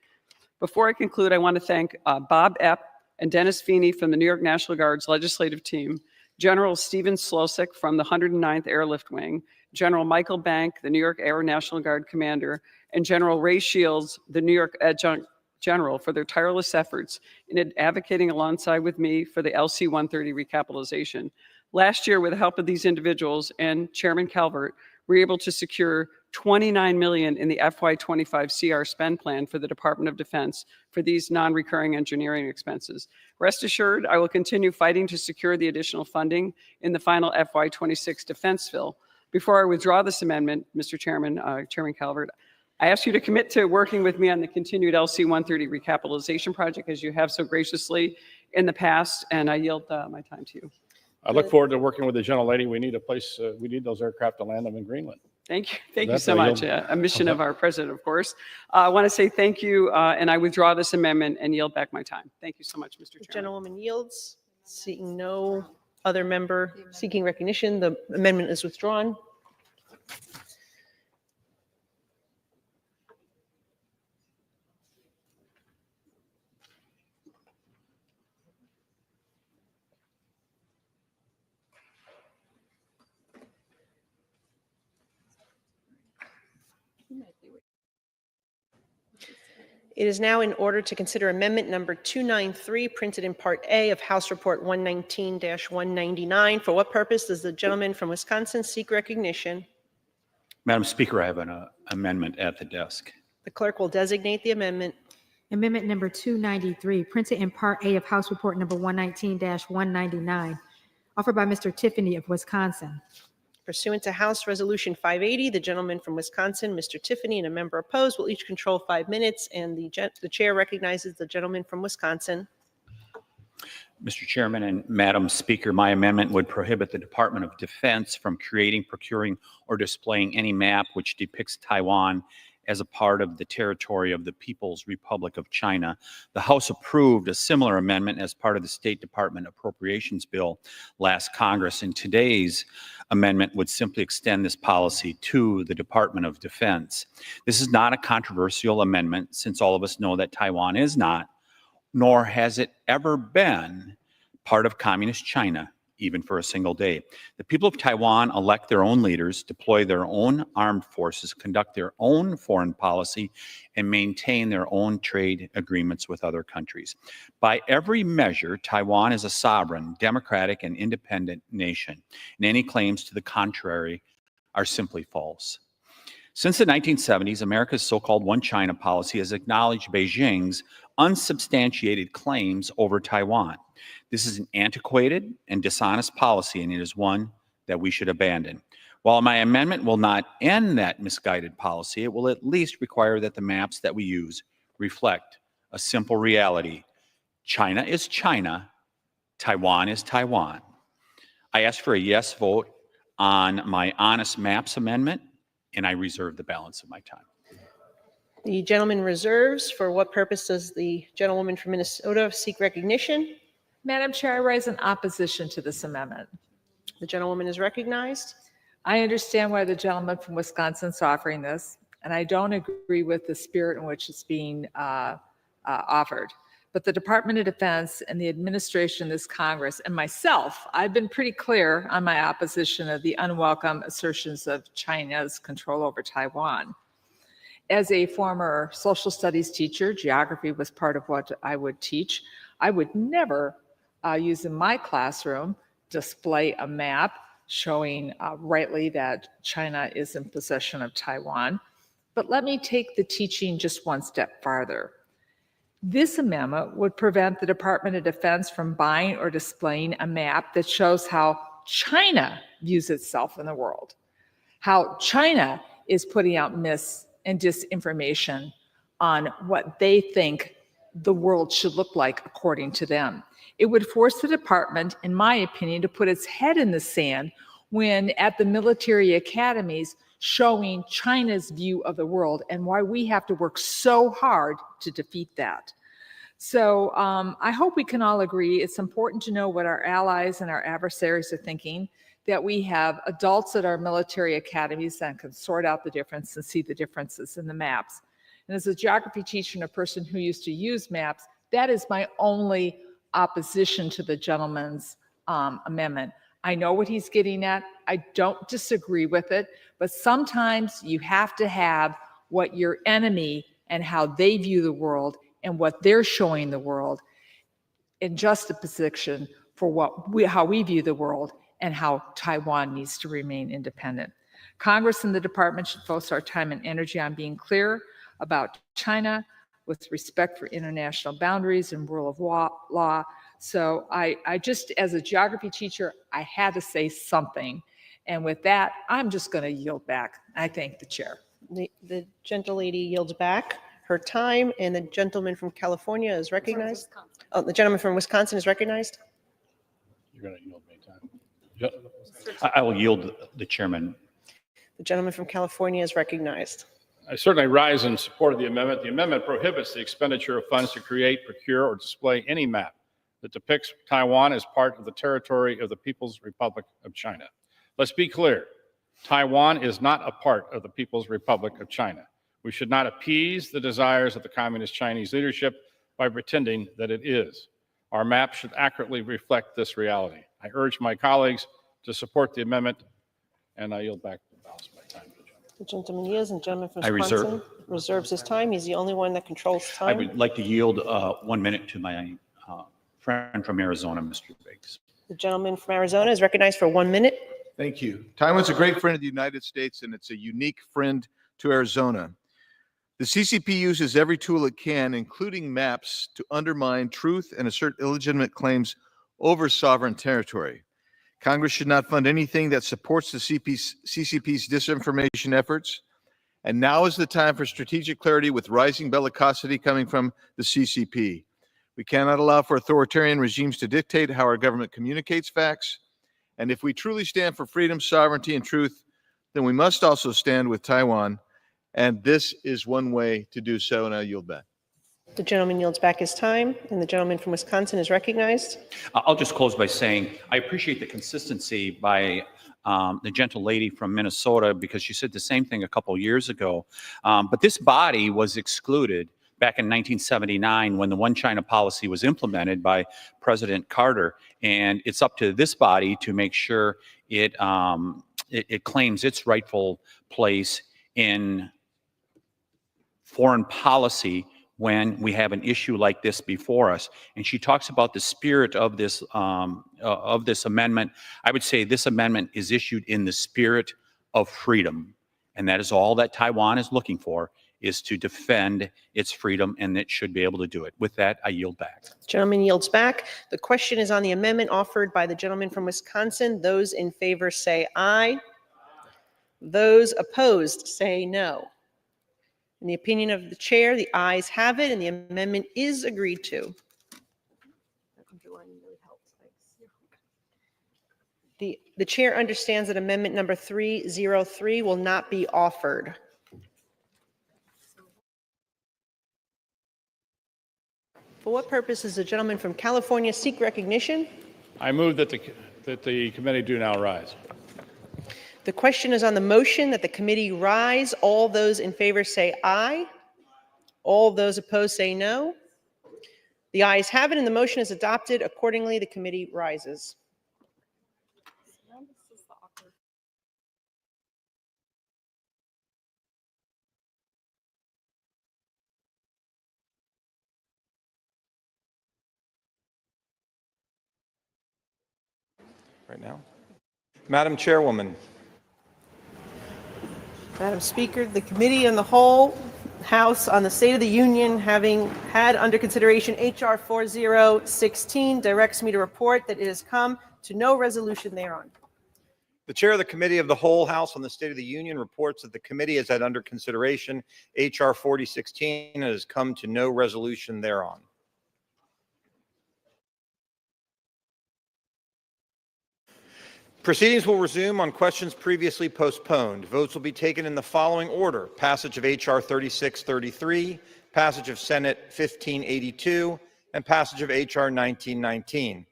Before I conclude, I want to thank Bob Epp and Dennis Feeney from the New York National Guard's legislative team, General Stephen Slosik from the 109th Airlift Wing, General Michael Bank, the New York Air National Guard commander, and General Ray Shields, the New York Adjunct General, for their tireless efforts in advocating alongside with me for the LC-130 recapitalization. Last year, with the help of these individuals and Chairman Calvert, we were able to secure $29 million in the FY25 CR spend plan for the Department of Defense for these non-recurring engineering expenses. Rest assured, I will continue fighting to secure the additional funding in the final FY26 defense bill. Before I withdraw this amendment, Mr. Chairman, Chairman Calvert, I ask you to commit to working with me on the continued LC-130 recapitalization project as you have so graciously in the past, and I yield my time to you. I look forward to working with the gentlelady. We need a place, we need those aircraft to land them in Greenland. Thank you. Thank you so much. A mission of our president, of course. I want to say thank you, and I withdraw this amendment and yield back my time. Thank you so much, Mr. Chairman. The gentlewoman yields. Seeing no other member seeking recognition, the amendment is withdrawn. It is now in order to consider amendment number 293, printed in Part A of House Report 119-199. For what purpose does the gentleman from Wisconsin seek recognition? Madam Speaker, I have an amendment at the desk. The clerk will designate the amendment. Amendment number 293, printed in Part A of House Report number 119-199, offered by Mr. Tiffany of Wisconsin. Pursuant to House Resolution 580, the gentleman from Wisconsin, Mr. Tiffany, and a member opposed will each control 5 minutes, and the chair recognizes the gentleman from Wisconsin. Mr. Chairman and Madam Speaker, my amendment would prohibit the Department of Defense from creating, procuring, or displaying any map which depicts Taiwan as a part of the territory of the People's Republic of China. The House approved a similar amendment as part of the State Department Appropriations Bill last Congress, and today's amendment would simply extend this policy to the Department of Defense. This is not a controversial amendment, since all of us know that Taiwan is not, nor has it ever been, part of Communist China, even for a single day. The people of Taiwan elect their own leaders, deploy their own armed forces, conduct their own foreign policy, and maintain their own trade agreements with other countries. By every measure, Taiwan is a sovereign, democratic, and independent nation, and any claims to the contrary are simply false. Since the 1970s, America's so-called One China policy has acknowledged Beijing's unsubstantiated claims over Taiwan. This is an antiquated and dishonest policy, and it is one that we should abandon. While my amendment will not end that misguided policy, it will at least require that the maps that we use reflect a simple reality. China is China, Taiwan is Taiwan. I ask for a yes vote on my Honest Maps amendment, and I reserve the balance of my time. The gentleman reserves. For what purpose does the gentlewoman from Minnesota seek recognition? Madam Chair, I rise in opposition to this amendment. The gentlewoman is recognized. I understand why the gentleman from Wisconsin is offering this, and I don't agree with the spirit in which it's being offered. But the Department of Defense and the administration of this Congress and myself, I've been pretty clear on my opposition of the unwelcome assertions of China's control over Taiwan. As a former social studies teacher, geography was part of what I would teach. I would never use in my classroom display a map showing rightly that China is in possession of Taiwan. But let me take the teaching just one step farther. This amendment would prevent the Department of Defense from buying or displaying a map that shows how China views itself in the world, how China is putting out mis and disinformation on what they think the world should look like according to them. It would force the department, in my opinion, to put its head in the sand when at the military academies showing China's view of the world and why we have to work so hard to defeat that. So I hope we can all agree it's important to know what our allies and our adversaries are thinking, that we have adults at our military academies that can sort out the difference and see the differences in the maps. And as a geography teacher and a person who used to use maps, that is my only opposition to the gentleman's amendment. I know what he's getting at. I don't disagree with it, but sometimes you have to have what your enemy and how they view the world and what they're showing the world in juxtaposition for how we view the world and how Taiwan needs to remain independent. Congress and the department should focus our time and energy on being clear about China with respect for international boundaries and rule of law. So I just, as a geography teacher, I had to say something. And with that, I'm just going to yield back. I thank the chair. The gentlelady yields back her time, and the gentleman from California is recognized. Oh, the gentleman from Wisconsin is recognized. You're going to yield me time. I will yield the chairman. The gentleman from California is recognized. I certainly rise in support of the amendment. The amendment prohibits the expenditure of funds to create, procure, or display any map that depicts Taiwan as part of the territory of the People's Republic of China. Let's be clear. Taiwan is not a part of the People's Republic of China. We should not appease the desires of the Communist Chinese leadership by pretending that it is. Our map should accurately reflect this reality. I urge my colleagues to support the amendment, and I yield back the balance of my time. The gentleman yields, and the gentleman from I reserve. Wisconsin reserves his time. He's the only one that controls I time. would like to yield 1 minute to my friend from Arizona, Mr. Biggs. The gentleman from Arizona is recognized for 1 minute. Thank you. Taiwan's a great friend of the United States, and it's a unique friend to Arizona. The CCP uses every tool it can, including maps, to undermine truth and assert illegitimate claims over sovereign territory. Congress should not fund anything that supports the CCP's disinformation efforts. And now is the time for strategic clarity with rising bellicosity coming from the CCP. We cannot allow for authoritarian regimes to dictate how our government communicates facts. And if we truly stand for freedom, sovereignty, and truth, then we must also stand with Taiwan. And this is one way to do so, and I yield back. The gentleman yields back his time, and the gentleman from Wisconsin is recognized. I'll just close by saying I appreciate the consistency by the gentle lady from Minnesota, because she said the same thing a couple years ago. But this body was excluded back in 1979 when the One China policy was implemented by President Carter. And it's up to this body to make sure it claims its rightful place in foreign policy when we have an issue like this before us. And she talks about the spirit of this amendment. I would say this amendment is issued in the spirit of freedom. And that is all that Taiwan is looking for, is to defend its freedom, and it should be able to do it. With that, I yield back. Gentleman yields back. The question is on the amendment offered by the gentleman from Wisconsin. Those in favor say aye. Those opposed say no. In the opinion of the chair, the ayes have it, and the amendment is agreed to. The chair understands that amendment number 303 will not be offered. For what purpose does the gentleman from California seek recognition? I move that the committee do now rise. The question is on the motion that the committee rise. All those in favor say aye. All those opposed say no. The ayes have it, and the motion is adopted. Accordingly, the committee rises. Right now. Madam Chairwoman. Madam Speaker, the Committee on the Whole House on the State of the Union, having had under consideration H.R. 4016, directs me to report that it has come to no resolution thereon. The Chair of the Committee of the Whole House on the State of the Union reports that the committee has had under consideration H.R. 4016 and has come to no resolution thereon. Proceedings will resume on questions previously postponed. Votes will be taken in the following order: passage of H.R. 3633, passage of Senate 1582, and passage of H.R. 1919.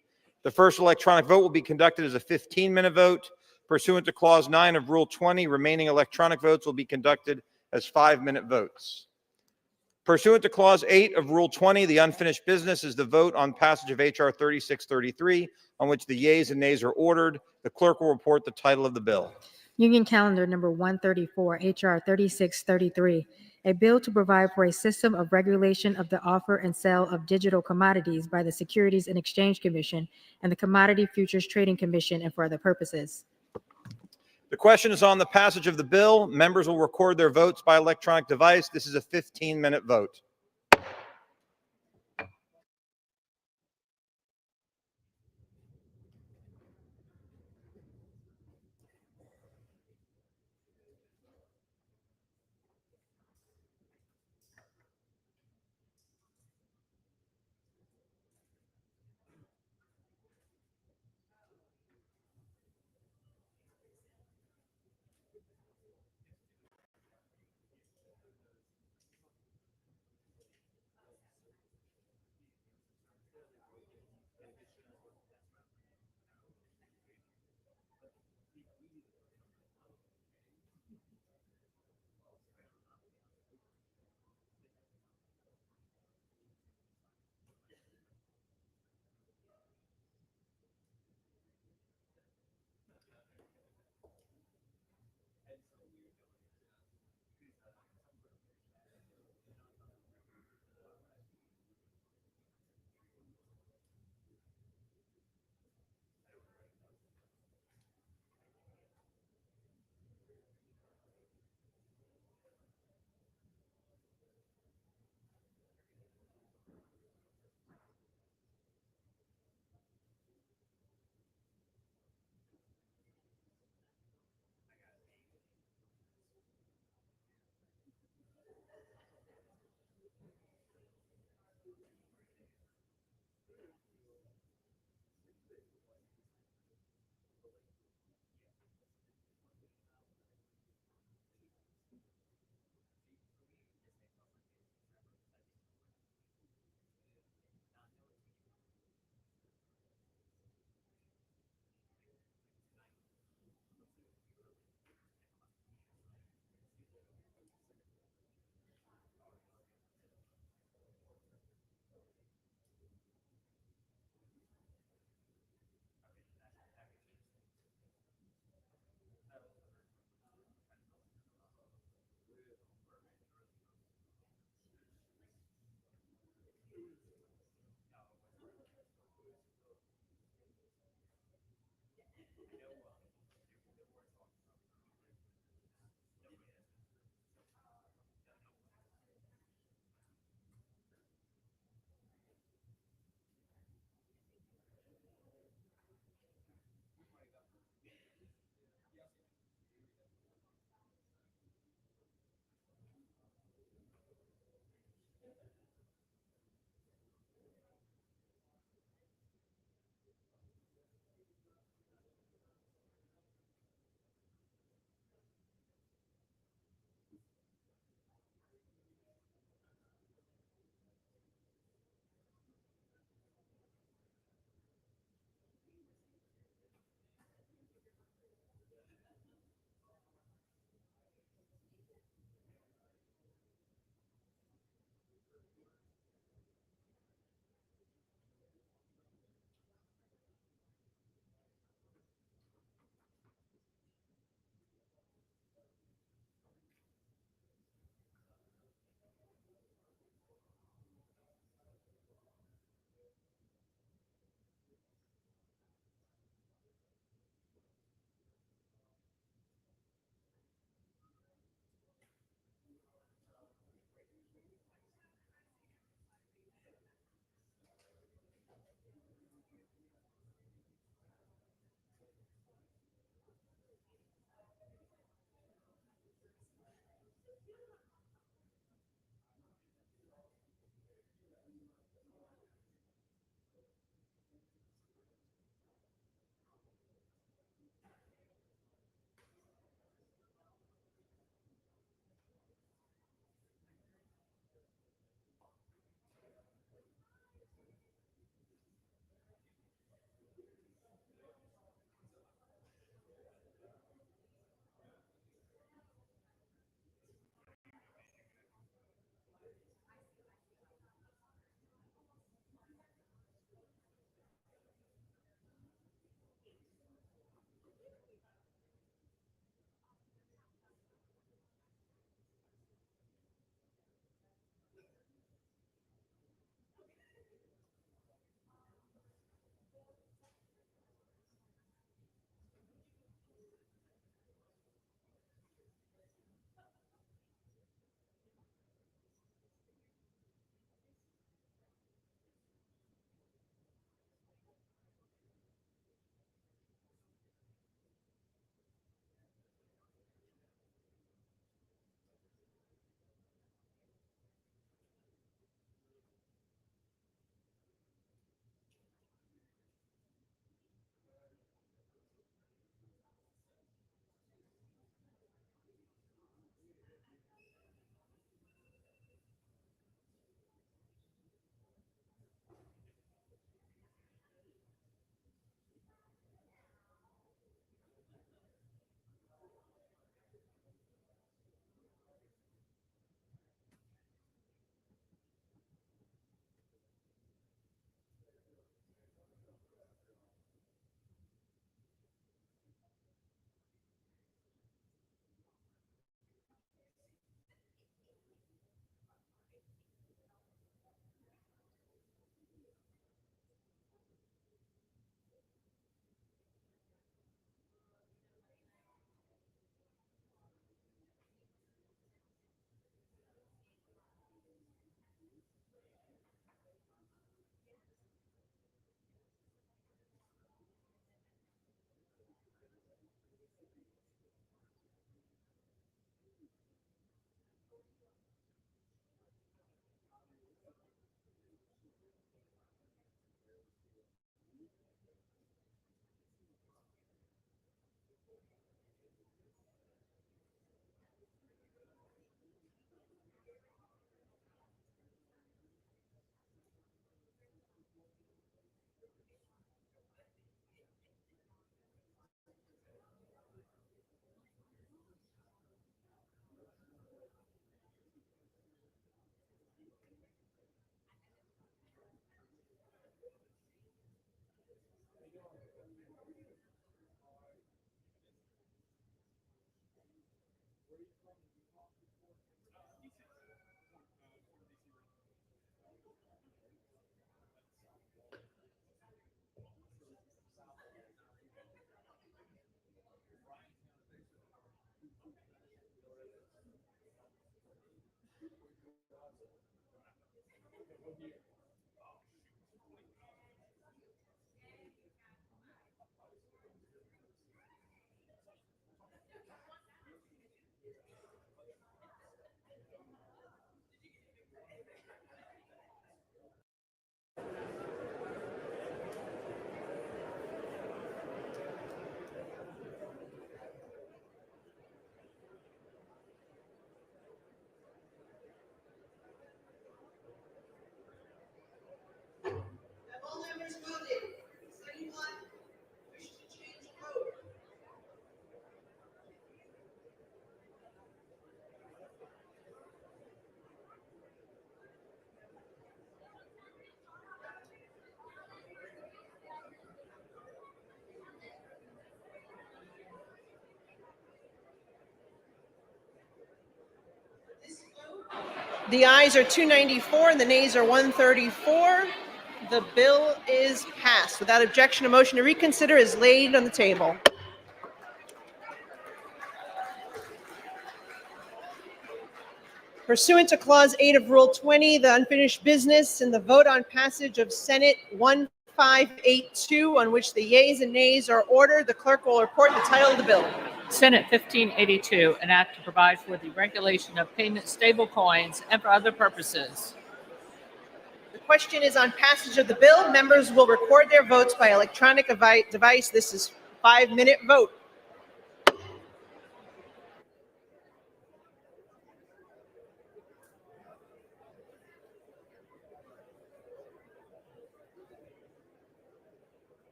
The first electronic vote will be conducted as a 15-minute vote. Pursuant to Clause 9 of Rule 20, remaining electronic votes will be conducted as 5-minute votes. Pursuant to Clause 8 of Rule 20, the unfinished business is the vote on passage of H.R. 3633, on which the yeas and nays are ordered. The clerk will report the title of the bill. Union Calendar Number 134, H.R. 3633, a bill to provide for a system of regulation of the offer and sale of digital commodities by the Securities and Exchange Commission and the Commodity Futures Trading Commission and for other purposes. The question is on the passage of the bill. Members will record their votes by electronic device. This is a 15-minute vote. The ayes are 294 and the nays are 134. The bill is passed. Without objection, a motion to reconsider is laid on the table. Pursuant to Clause 8 of Rule 20, the unfinished business and the vote on passage of Senate 1582, on which the yeas and nays are ordered, the clerk will report the title of the bill. Senate 1582, an act to provide for the regulation of payment stable coins and for other purposes. The question is on passage of the bill. Members will record their votes by electronic device. This is a 5-minute vote.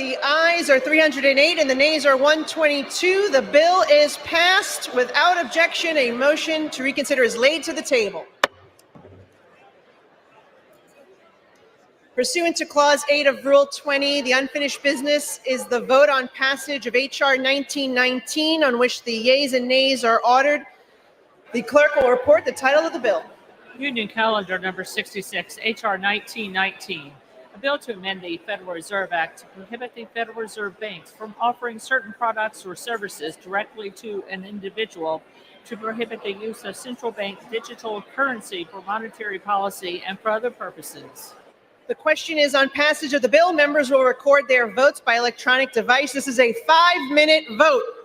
The ayes are 308 and the nays are 122. The bill is passed without objection. A motion to reconsider is laid to the table. Pursuant to Clause 8 of Rule 20, the unfinished business is the vote on passage of H.R. 1919, on which the yeas and nays are ordered. The clerk will report the title of the bill. Union Calendar number 66, H.R. 1919, a bill to amend the Federal Reserve Act to prohibit the Federal Reserve banks from offering certain products or services directly to an individual, to prohibit the use of central bank digital currency for monetary policy and for other purposes. The question is on passage of the bill. Members will record their votes by electronic device. This is a 5-minute vote.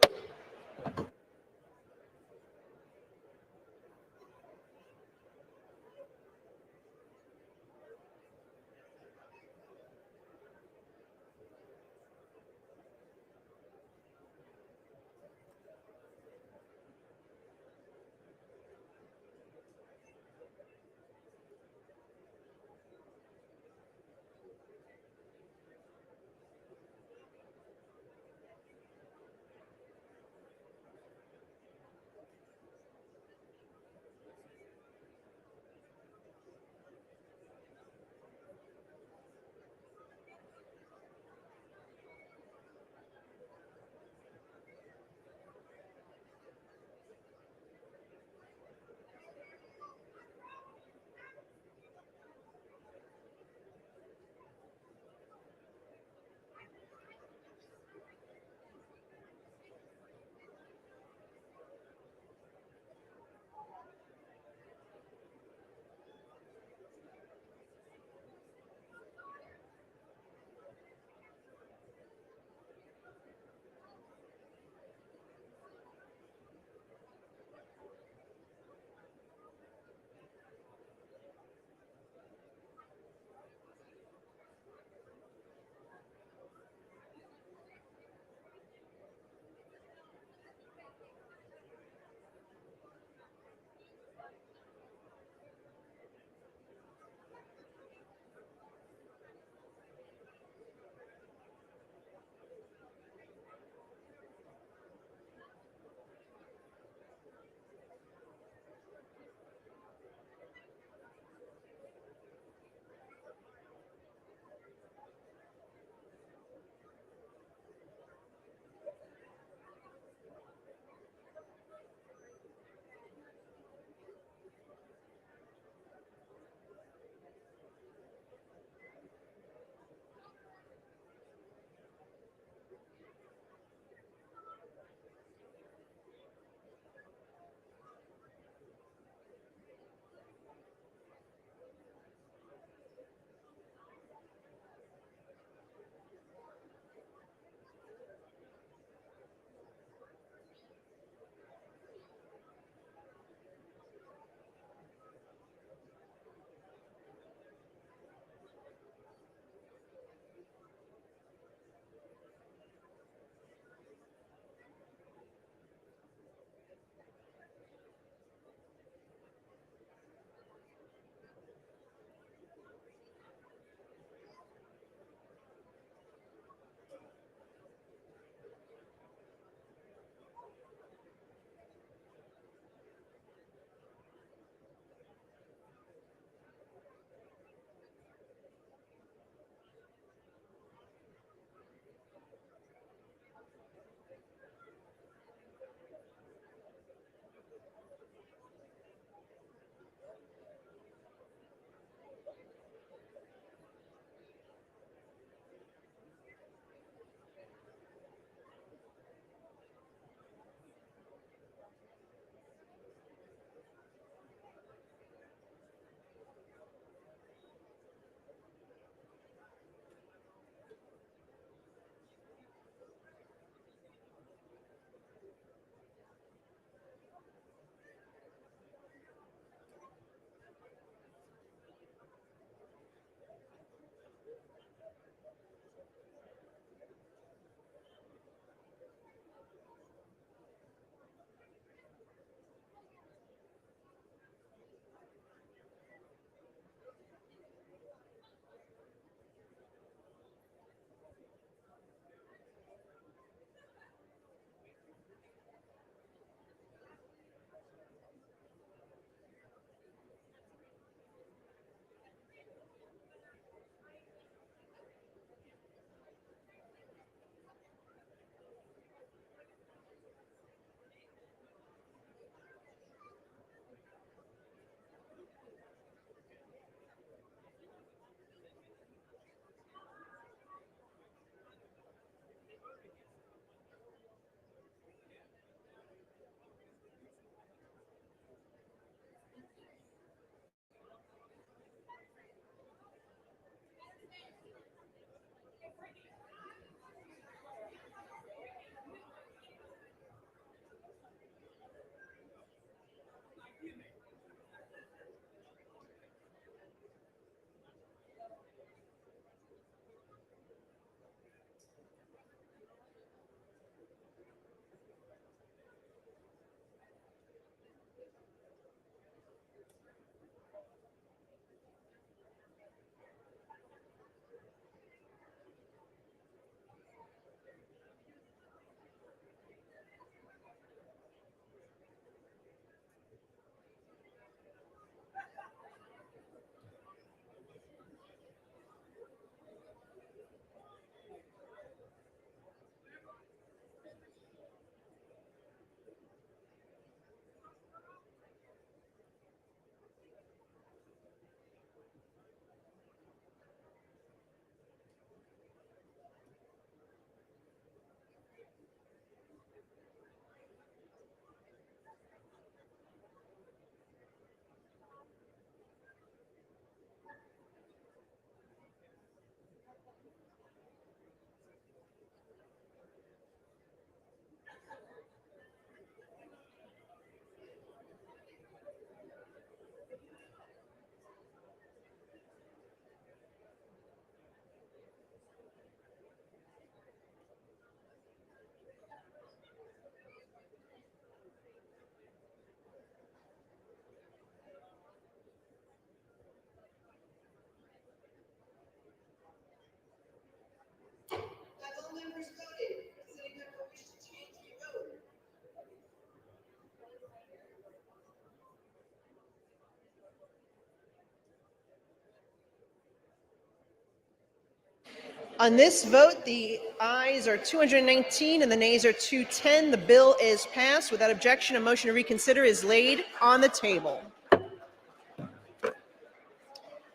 On this vote, the ayes are 219 and the nays are 210. The bill is passed. Without objection, a motion to reconsider is laid on the table.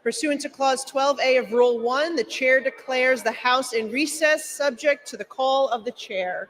Pursuant to Clause 12A of Rule 1, the chair declares the House in recess, subject to the call of the chair.